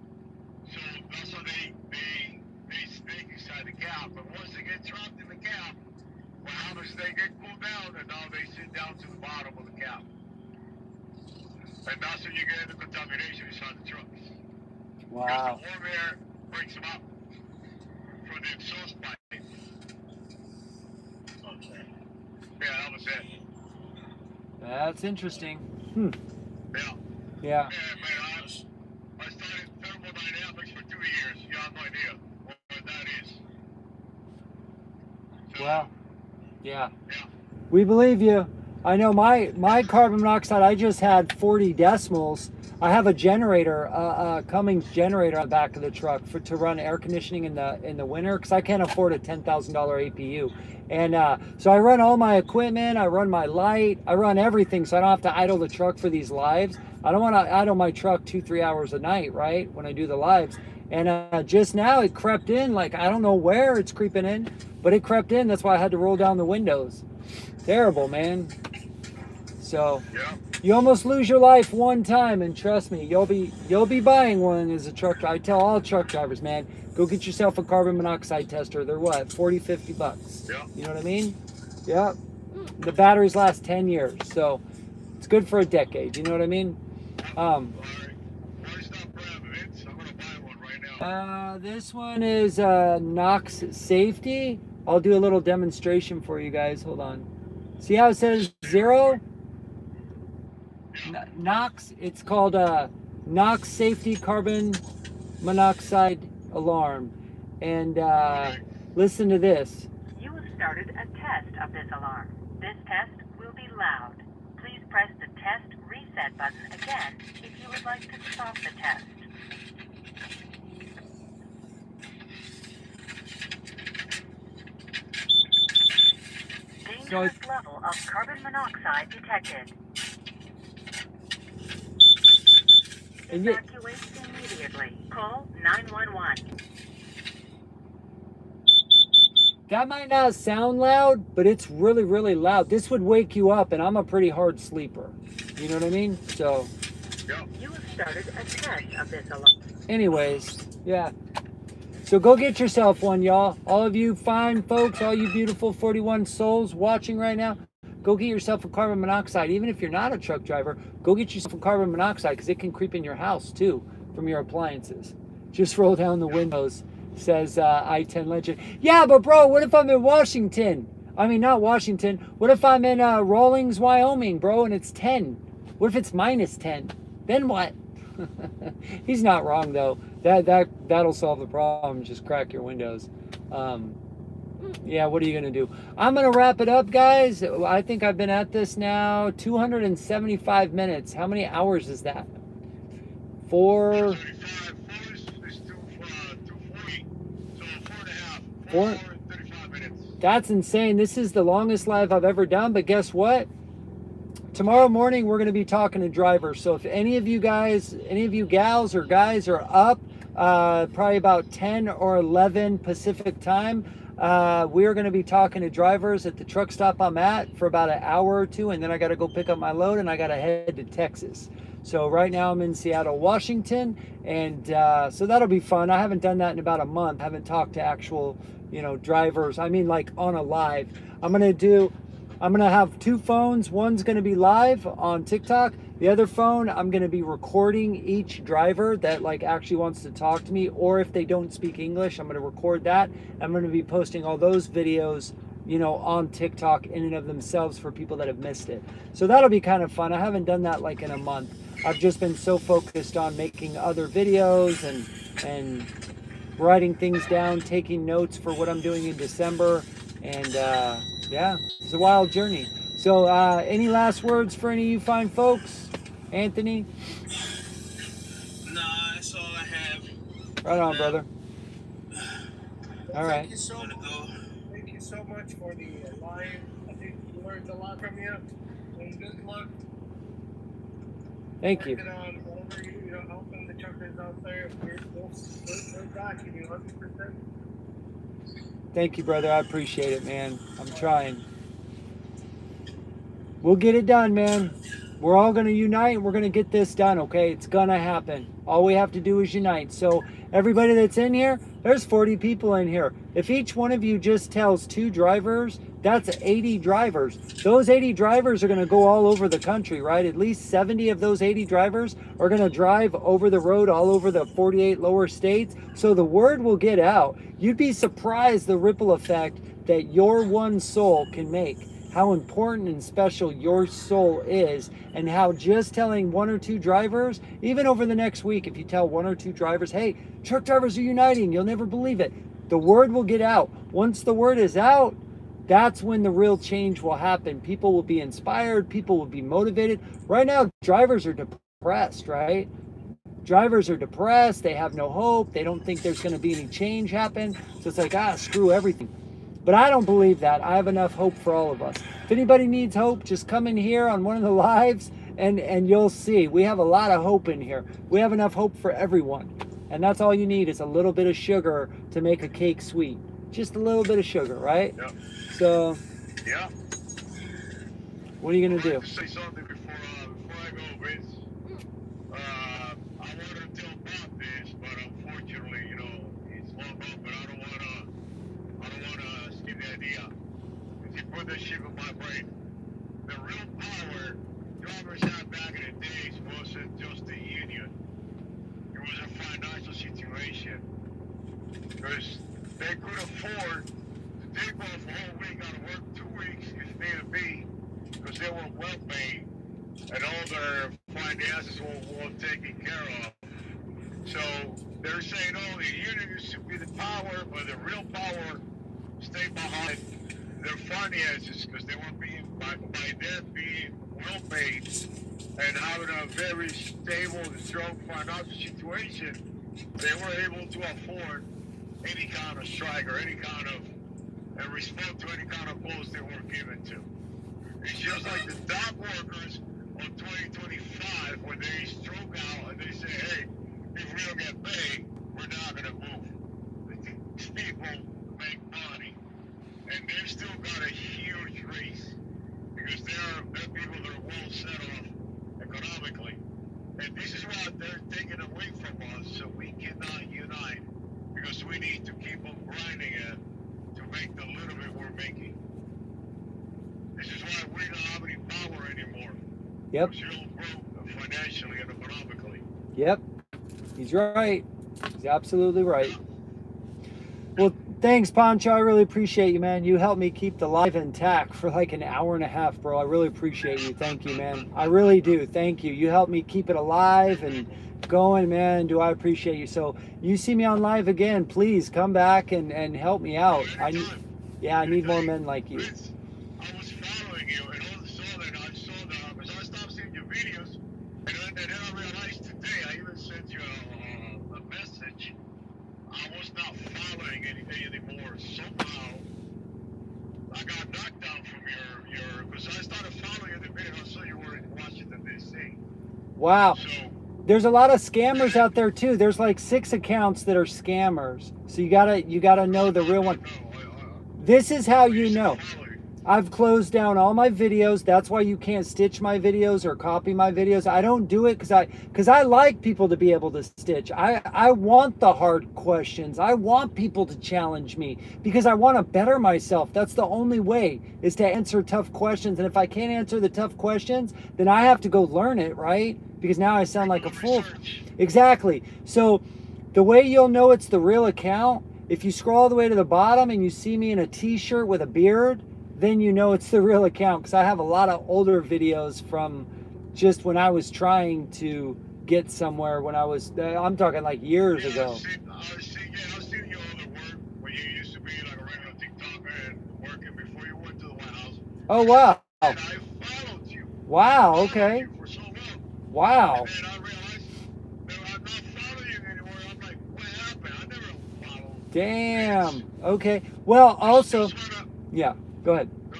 So that's how they stay inside the cap. But once they get trapped in the cap, what happens is they get cooled down and now they sit down to the bottom of the cap. And that's when you get the contamination inside the trucks. Wow. Because the warm air brings them up from the exhaust pipe. Okay. Yeah, that was it. That's interesting. Yeah. Yeah. Yeah, man, I studied thermodynamics for 2 years. You have no idea what that is. So, Well, yeah. Yeah. We believe you. I know my carbon monoxide, I just had 40 decimals. I have a generator, a Cummins generator on the back of the truck to run air conditioning in the winter because I can't afford a $10,000 APU. And so I run all my equipment, I run my light, I run everything so I don't have to idle the truck for these lives. I don't want to idle my truck 2-3 hours a night, right, when I do the lives. And just now it crept in, like I don't know where it's creeping in, but it crept in. That's why I had to roll down the windows. Terrible, man. So Yeah. you almost lose your life one time, and trust me, you'll be buying one as a truck driver. I tell all truck drivers, man, go get yourself a carbon monoxide tester. They're what, 40, 50 bucks? Yeah. You know what I mean? Yeah. The batteries last 10 years, so it's good for a decade. You know what I mean? This one is Knox Safety. I'll do a little demonstration for you guys. Hold on. See how it says 0? Knox, it's called Knox Safety Carbon Monoxide Alarm. And listen to this. You have started a test of this alarm. This test will be loud. Please press the test reset button again if you would like to stop the test. Dangerous level of carbon monoxide detected. Evacuate immediately. Call 911. That might not sound loud, but it's really, really loud. This would wake you up, and I'm a pretty hard sleeper. You know what I mean? So. You have started a test of this alarm. Anyways, yeah. So go get yourself one, y'all. All of you fine folks, all you beautiful 41 souls watching right now, go get yourself a carbon monoxide. Even if you're not a truck driver, go get yourself a carbon monoxide because it can creep in your house too from your appliances. Just roll down the windows, says I-10 Legend. Yeah, but bro, what if I'm in Washington? I mean, not Washington. What if I'm in Rawlings, Wyoming, bro, and it's 10? What if it's minus 10? Then what? He's not wrong though. That'll solve the problem. Just crack your windows. Yeah, what are you gonna do? I'm gonna wrap it up, guys. I think I've been at this now 275 minutes. How many hours is that? 4. 4. That's insane. This is the longest live I've ever done. But guess what? Tomorrow morning we're going to be talking to drivers. So if any of you guys, any of you gals or guys are up, probably about 10 or 11 Pacific time, we are going to be talking to drivers at the truck stop I'm at for about an hour or two, and then I got to go pick up my load and I got to head to Texas. So right now I'm in Seattle, Washington, and so that'll be fun. I haven't done that in about a month. I haven't talked to actual, drivers. I mean, like on a live. I'm gonna have 2 phones. One's gonna be live on TikTok. The other phone, I'm gonna be recording each driver that like actually wants to talk to me, or if they don't speak English, I'm gonna record that. I'm gonna be posting all those videos you know, on TikTok in and of themselves for people that have missed it. So that'll be kind of fun. I haven't done that like in a month. I've just been so focused on making other videos and writing things down, taking notes for what I'm doing in December. And yeah, it's a wild journey. So any last words for any of you fine folks? Anthony? Nah, that's all I have. Right on, brother. All right. Thank you so much. Thank you so much for the live. I think we learned a lot from you. And good luck. Thank you. On whatever you know, helping the truckers out there. We're backing you 100%. Thank you, brother. I appreciate it, man. I'm trying. We'll get it done, man. We're all going to unite and we're going to get this done, okay? It's going to happen. All we have to do is unite. So everybody that's in here, there's 40 people in here. If each one of you just tells 2 drivers, that's 80 drivers. Those 80 drivers are going to go all over the country, right? At least 70 of those 80 drivers are going to drive over the road all over the 48 lower states. So the word will get out. You'd be surprised the ripple effect that your one soul can make. How important and special your soul is, and how just telling 1 or 2 drivers, even over the next week, if you tell 1 or 2 drivers, hey, truck drivers are uniting, you'll never believe it. The word will get out. Once the word is out, that's when the real change will happen. People will be inspired, people will be motivated. Right now, drivers are depressed, right? Drivers are depressed, they have no hope, they don't think there's going to be any change happen. So it's like, screw everything. But I don't believe that. I have enough hope for all of us. If anybody needs hope, just come in here on one of the lives and you'll see. We have a lot of hope in here. We have enough hope for everyone. And that's all you need is a little bit of sugar to make a cake sweet. Just a little bit of sugar, right? Yeah. So, Yeah. what are you going to do? I'd like to say something before I go, Vince. I wanted to tell Bob this, but unfortunately, you know, he's long gone, but I don't want to skip the idea. Because he put that shit in my brain. The real power drivers had back in the days wasn't just the union. It was a financial situation. Because they could afford to take off a whole week out of work, 2 weeks if need be, because they were well paid and all their finances were taken care of. So they're saying, oh, the union used to be the power, but the real power stayed behind their finances because they were being, by them being well paid and having a very stable and strong financial situation, they were able to afford any kind of strike or any kind of and respond to any kind of post they were given to. It's just like the dock workers on 2025 when they stroke out and they say, hey, if we don't get paid, we're not going to move. These people make money, and they've still got a huge race because they're people that are well set off economically. And this is what they're taking away from us, so we cannot unite because we need to keep on grinding it to make the little bit we're making. This is why we don't have any power anymore. Yep. We're still broke financially and economically. Yep. He's right. He's absolutely right. Well, thanks, Pancho. I really appreciate you, man. You helped me keep the live intact for like an hour and a half, bro. I really appreciate you. Thank you, man. I really do. Thank you. You helped me keep it alive and going, man. Do I appreciate you. So you see me on live again, please come back and help me out. I need more men like you. I was following you, and all of a sudden I saw because I stopped seeing your videos, and then I realized today, I even sent you a message. I was not following anything anymore. Somehow, I got knocked down from your because I started following you the minute I saw you were in Washington, D.C. Wow. So, there's a lot of scammers out there too. There's like 6 accounts that are scammers. So you gotta know the real one. This is how you know. I've closed down all my videos. That's why you can't stitch my videos or copy my videos. I don't do it because I like people to be able to stitch. I want the hard questions. I want people to challenge me because I want to better myself. That's the only way, is to answer tough questions. And if I can't answer the tough questions, then I have to go learn it, right? Because now I sound like a fool. Exactly. So the way you'll know it's the real account If you scroll all the way to the bottom and you see me in a t-shirt with a beard, then you know it's the real account, because I have a lot of older videos from just when I was trying to get somewhere when I was, I'm talking like years ago. I've seen your other work when you used to be like a regular TikToker and working before you went to the White House. Oh, wow. And I followed you. Wow, okay. You for so long. Wow. And then I realized that I'm not following you anymore. I'm like, what happened? I never followed. Damn. Okay. Well, also, yeah, go ahead. No,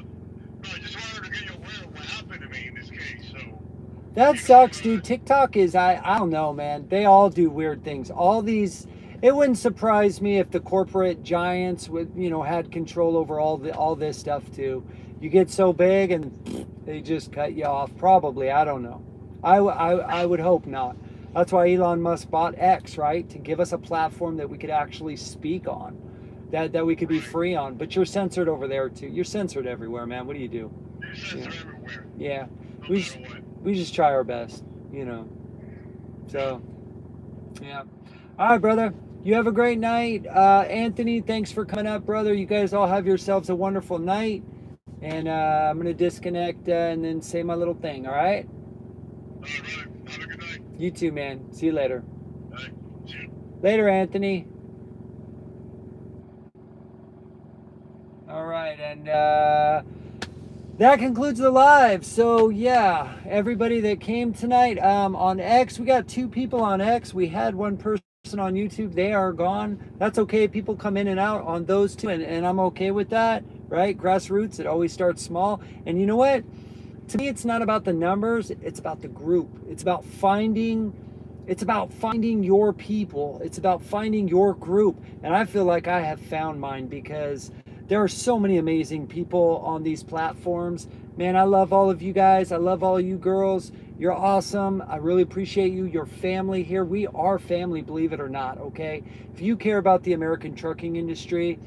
I just wanted to get you aware of what happened to me in this case. So That sucks, dude. TikTok is, I don't know, man. They all do weird things. All these, it wouldn't surprise me if the corporate giants would, you know, had control over all this stuff too. You get so big and they just cut you off. Probably, I don't know. I would hope not. That's why Elon Musk bought X, right? To give us a platform that we could actually speak on, that we could be free on. But you're censored over there too. You're censored everywhere, man. What do you do? you're censored everywhere. Yeah. No We matter just, what. we just try our best, you know. So, yeah. All right, brother. You have a great night. Anthony, thanks for coming up, brother. You guys all have yourselves a wonderful night. And I'm going to disconnect and then say my little thing, all right? All right, brother. Have a good night. You too, man. See you later. All right. See you. Later, Anthony. All right, and that concludes the live. So yeah, everybody that came tonight on X, we got 2 people on X. We had 1 person on YouTube. They are gone. That's okay. People come in and out on those 2, and I'm okay with that, right? Grassroots, it always starts small. And you know what? To me, it's not about the numbers. It's about the group. It's about finding your people. It's about finding your group. And I feel like I have found mine, because there are so many amazing people on these platforms. Man, I love all of you guys. I love all you girls. You're awesome. I really appreciate you. Your family here. We are family, believe it or not, okay? If you care about the American trucking industry,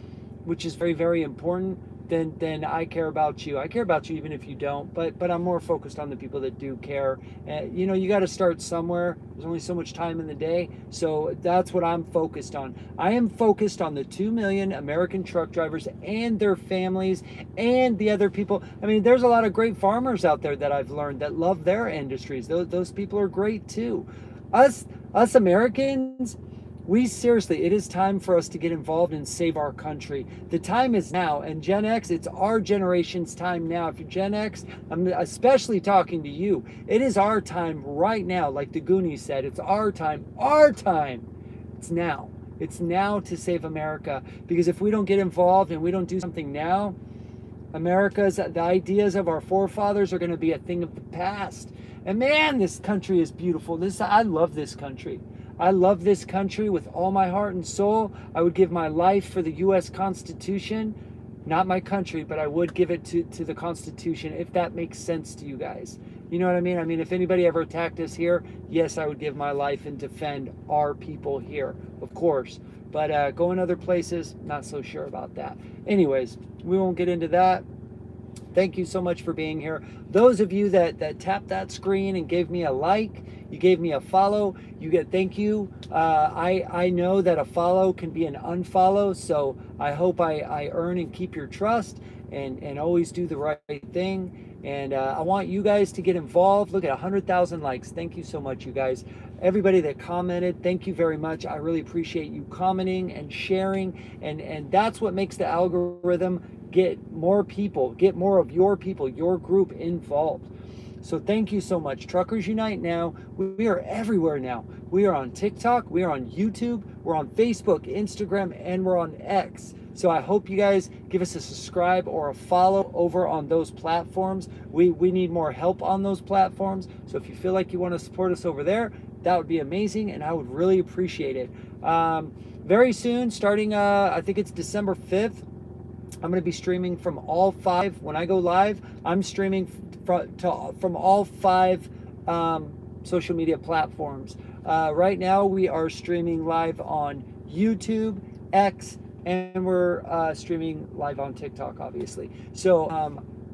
which is very, very important, then I care about you. I care about you even if you don't, but I'm more focused on the people that do care. You know, you got to start somewhere. There's only so much time in the day, so that's what I'm focused on. I am focused on the 2 million American truck drivers and their families and the other people. I mean, there's a lot of great farmers out there that I've learned that love their industries. Those people are great too. Us Americans, we seriously, it is time for us to get involved and save our country. The time is now. And Gen X, it's our generation's time now. If you're Gen X, I'm especially talking to you. It is our time right now. Like the Goonies said, it's our time. Our time. It's now. It's now to save America. Because if we don't get involved and we don't do something now, the ideas of our forefathers are going to be a thing of the past. And man, this country is beautiful. I love this country. I love this country with all my heart and soul. I would give my life for the U.S. Constitution. Not my country, but I would give it to the Constitution, if that makes sense to you guys. You know what I mean? I mean, if anybody ever attacked us here, yes, I would give my life and defend our people here, of course. But going other places, not so sure about that. Anyways, we won't get into that. Thank you so much for being here. Those of you that tapped that screen and gave me a like, you gave me a follow, thank you. I know that a follow can be an unfollow, so I hope I earn and keep your trust and always do the right thing. And I want you guys to get involved. Look at 100,000 likes. Thank you so much, you guys. Everybody that commented, thank you very much. I really appreciate you commenting and sharing, and that's what makes the algorithm get more people, get more of your people, your group involved. So thank you so much. Truckers Unite Now. We are everywhere now. We are on TikTok, we are on YouTube, we're on Facebook, Instagram, and we're on X. So I hope you guys give us a subscribe or a follow over on those platforms. We need more help on those platforms. So if you feel like you want to support us over there, that would be amazing, and I would really appreciate it. Very soon, starting, I think it's December 5th, I'm going to be streaming from all 5. When I go live, I'm streaming from all 5 social media platforms. Right now, we are streaming live on YouTube, X, and we're streaming live on TikTok, obviously. So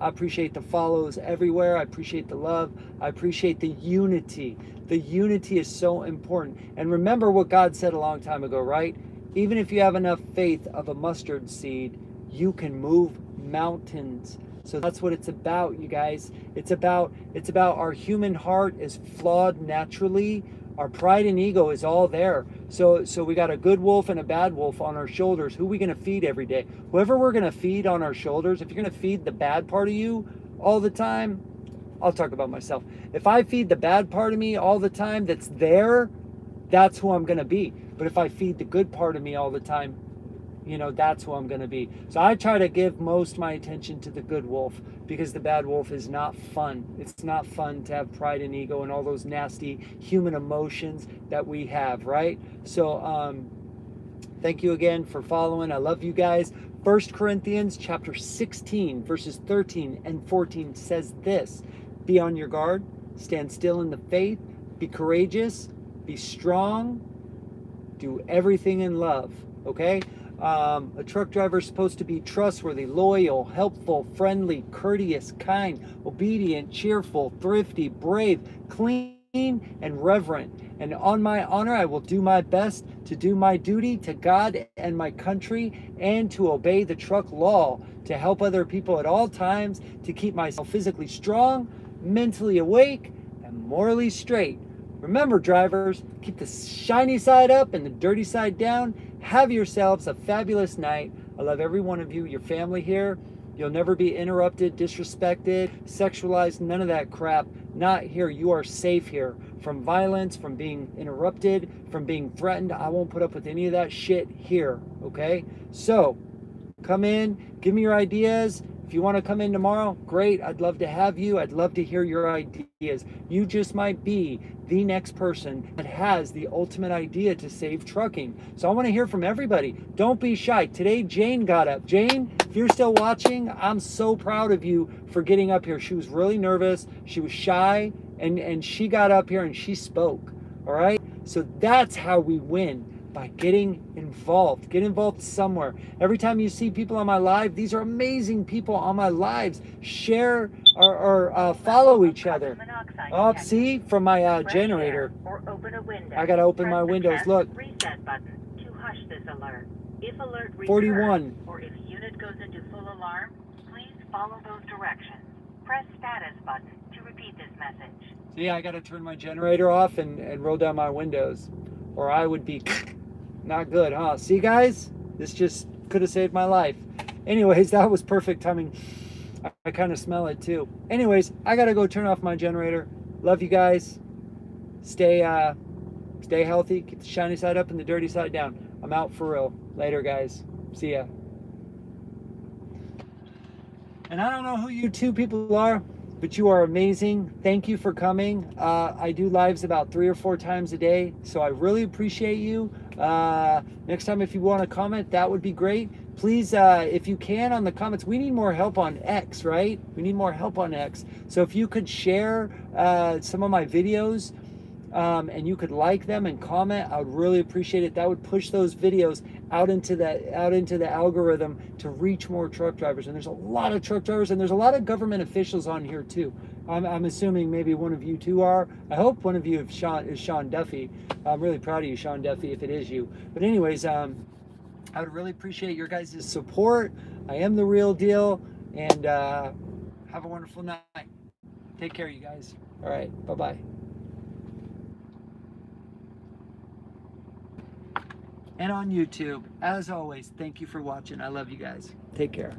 I appreciate the follows everywhere. I appreciate the love. I appreciate the unity. The unity is so important. And remember what God said a long time ago, right? Even if you have enough faith of a mustard seed, you can move mountains. So that's what it's about, you guys. It's about our human heart is flawed naturally. Our pride and ego is all there. So we got a good wolf and a bad wolf on our shoulders. Who are we going to feed every day? Whoever we're going to feed on our shoulders, if you're going to feed the bad part of you all the time, I'll talk about myself. If I feed the bad part of me all the time that's there, that's who I'm going to be. But if I feed the good part of me all the time, you know, that's who I'm going to be. So I try to give most my attention to the good wolf, because the bad wolf is not fun. It's not fun to have pride and ego and all those nasty human emotions that we have, right? So thank you again for following. I love you guys. 1 Corinthians chapter 16 verses 13 and 14 says this: be on your guard, stand still in the faith, be courageous, be strong, do everything in love. Okay? A truck driver is supposed to be trustworthy, loyal, helpful, friendly, courteous, kind, obedient, cheerful, thrifty, brave, clean, and reverent. And on my honor, I will do my best to do my duty to God and my country, and to obey the truck law, to help other people at all times, to keep myself physically strong, mentally awake, and morally straight. Remember, drivers, keep the shiny side up and the dirty side down. Have yourselves a fabulous night. I love every one of you, your family here. You'll never be interrupted, disrespected, sexualized, none of that crap. Not here. You are safe here from violence, from being interrupted, from being threatened. I won't put up with any of that shit here, okay? So, come in, give me your ideas. If you want to come in tomorrow, great. I'd love to have you. I'd love to hear your ideas. You just might be the next person that has the ultimate idea to save trucking. So I want to hear from everybody. Don't be shy. Today, Jane got up. Jane, if you're still watching, I'm so proud of you for getting up here. She was really nervous. She was shy, and she got up here and she spoke. All right? So that's how we win. By getting involved. Get involved somewhere. Every time you see people on my live, these are amazing people on my lives. Share or follow each other. Oh, see, from my generator. Or open a window. I gotta open my windows. Look. Reset button to hush this alert. If alert recurs, 41. or if unit goes into full alarm, please follow those directions. Press status button to repeat this message. See, I gotta turn my generator off and roll down my windows, or I would be not good, huh? See, guys? This just could have saved my life. Anyways, that was perfect timing. I kind of smell it too. Anyways, I gotta go turn off my generator. Love you guys. Stay healthy. Keep the shiny side up and the dirty side down. I'm out for real. Later, guys. See ya. And I don't know who you two people are, but you are amazing. Thank you for coming. I do lives about 3 or 4 times a day, so I really appreciate you. Next time, if you want to comment, that would be great. Please, if you can, on the comments, we need more help on X, right? We need more help on X. So if you could share some of my videos, and you could like them and comment, I would really appreciate it. That would push those videos out into the algorithm to reach more truck drivers. And there's a lot of truck drivers, and there's a lot of government officials on here too. I'm assuming maybe one of you two are. I hope one of you is Sean Duffy. I'm really proud of you, Sean Duffy, if it is you. But anyways, I would really appreciate your guys' support. I am the real deal, and have a wonderful night. Take care, you guys. All right, bye-bye. And on YouTube, as always, thank you for watching. I love you guys. Take care.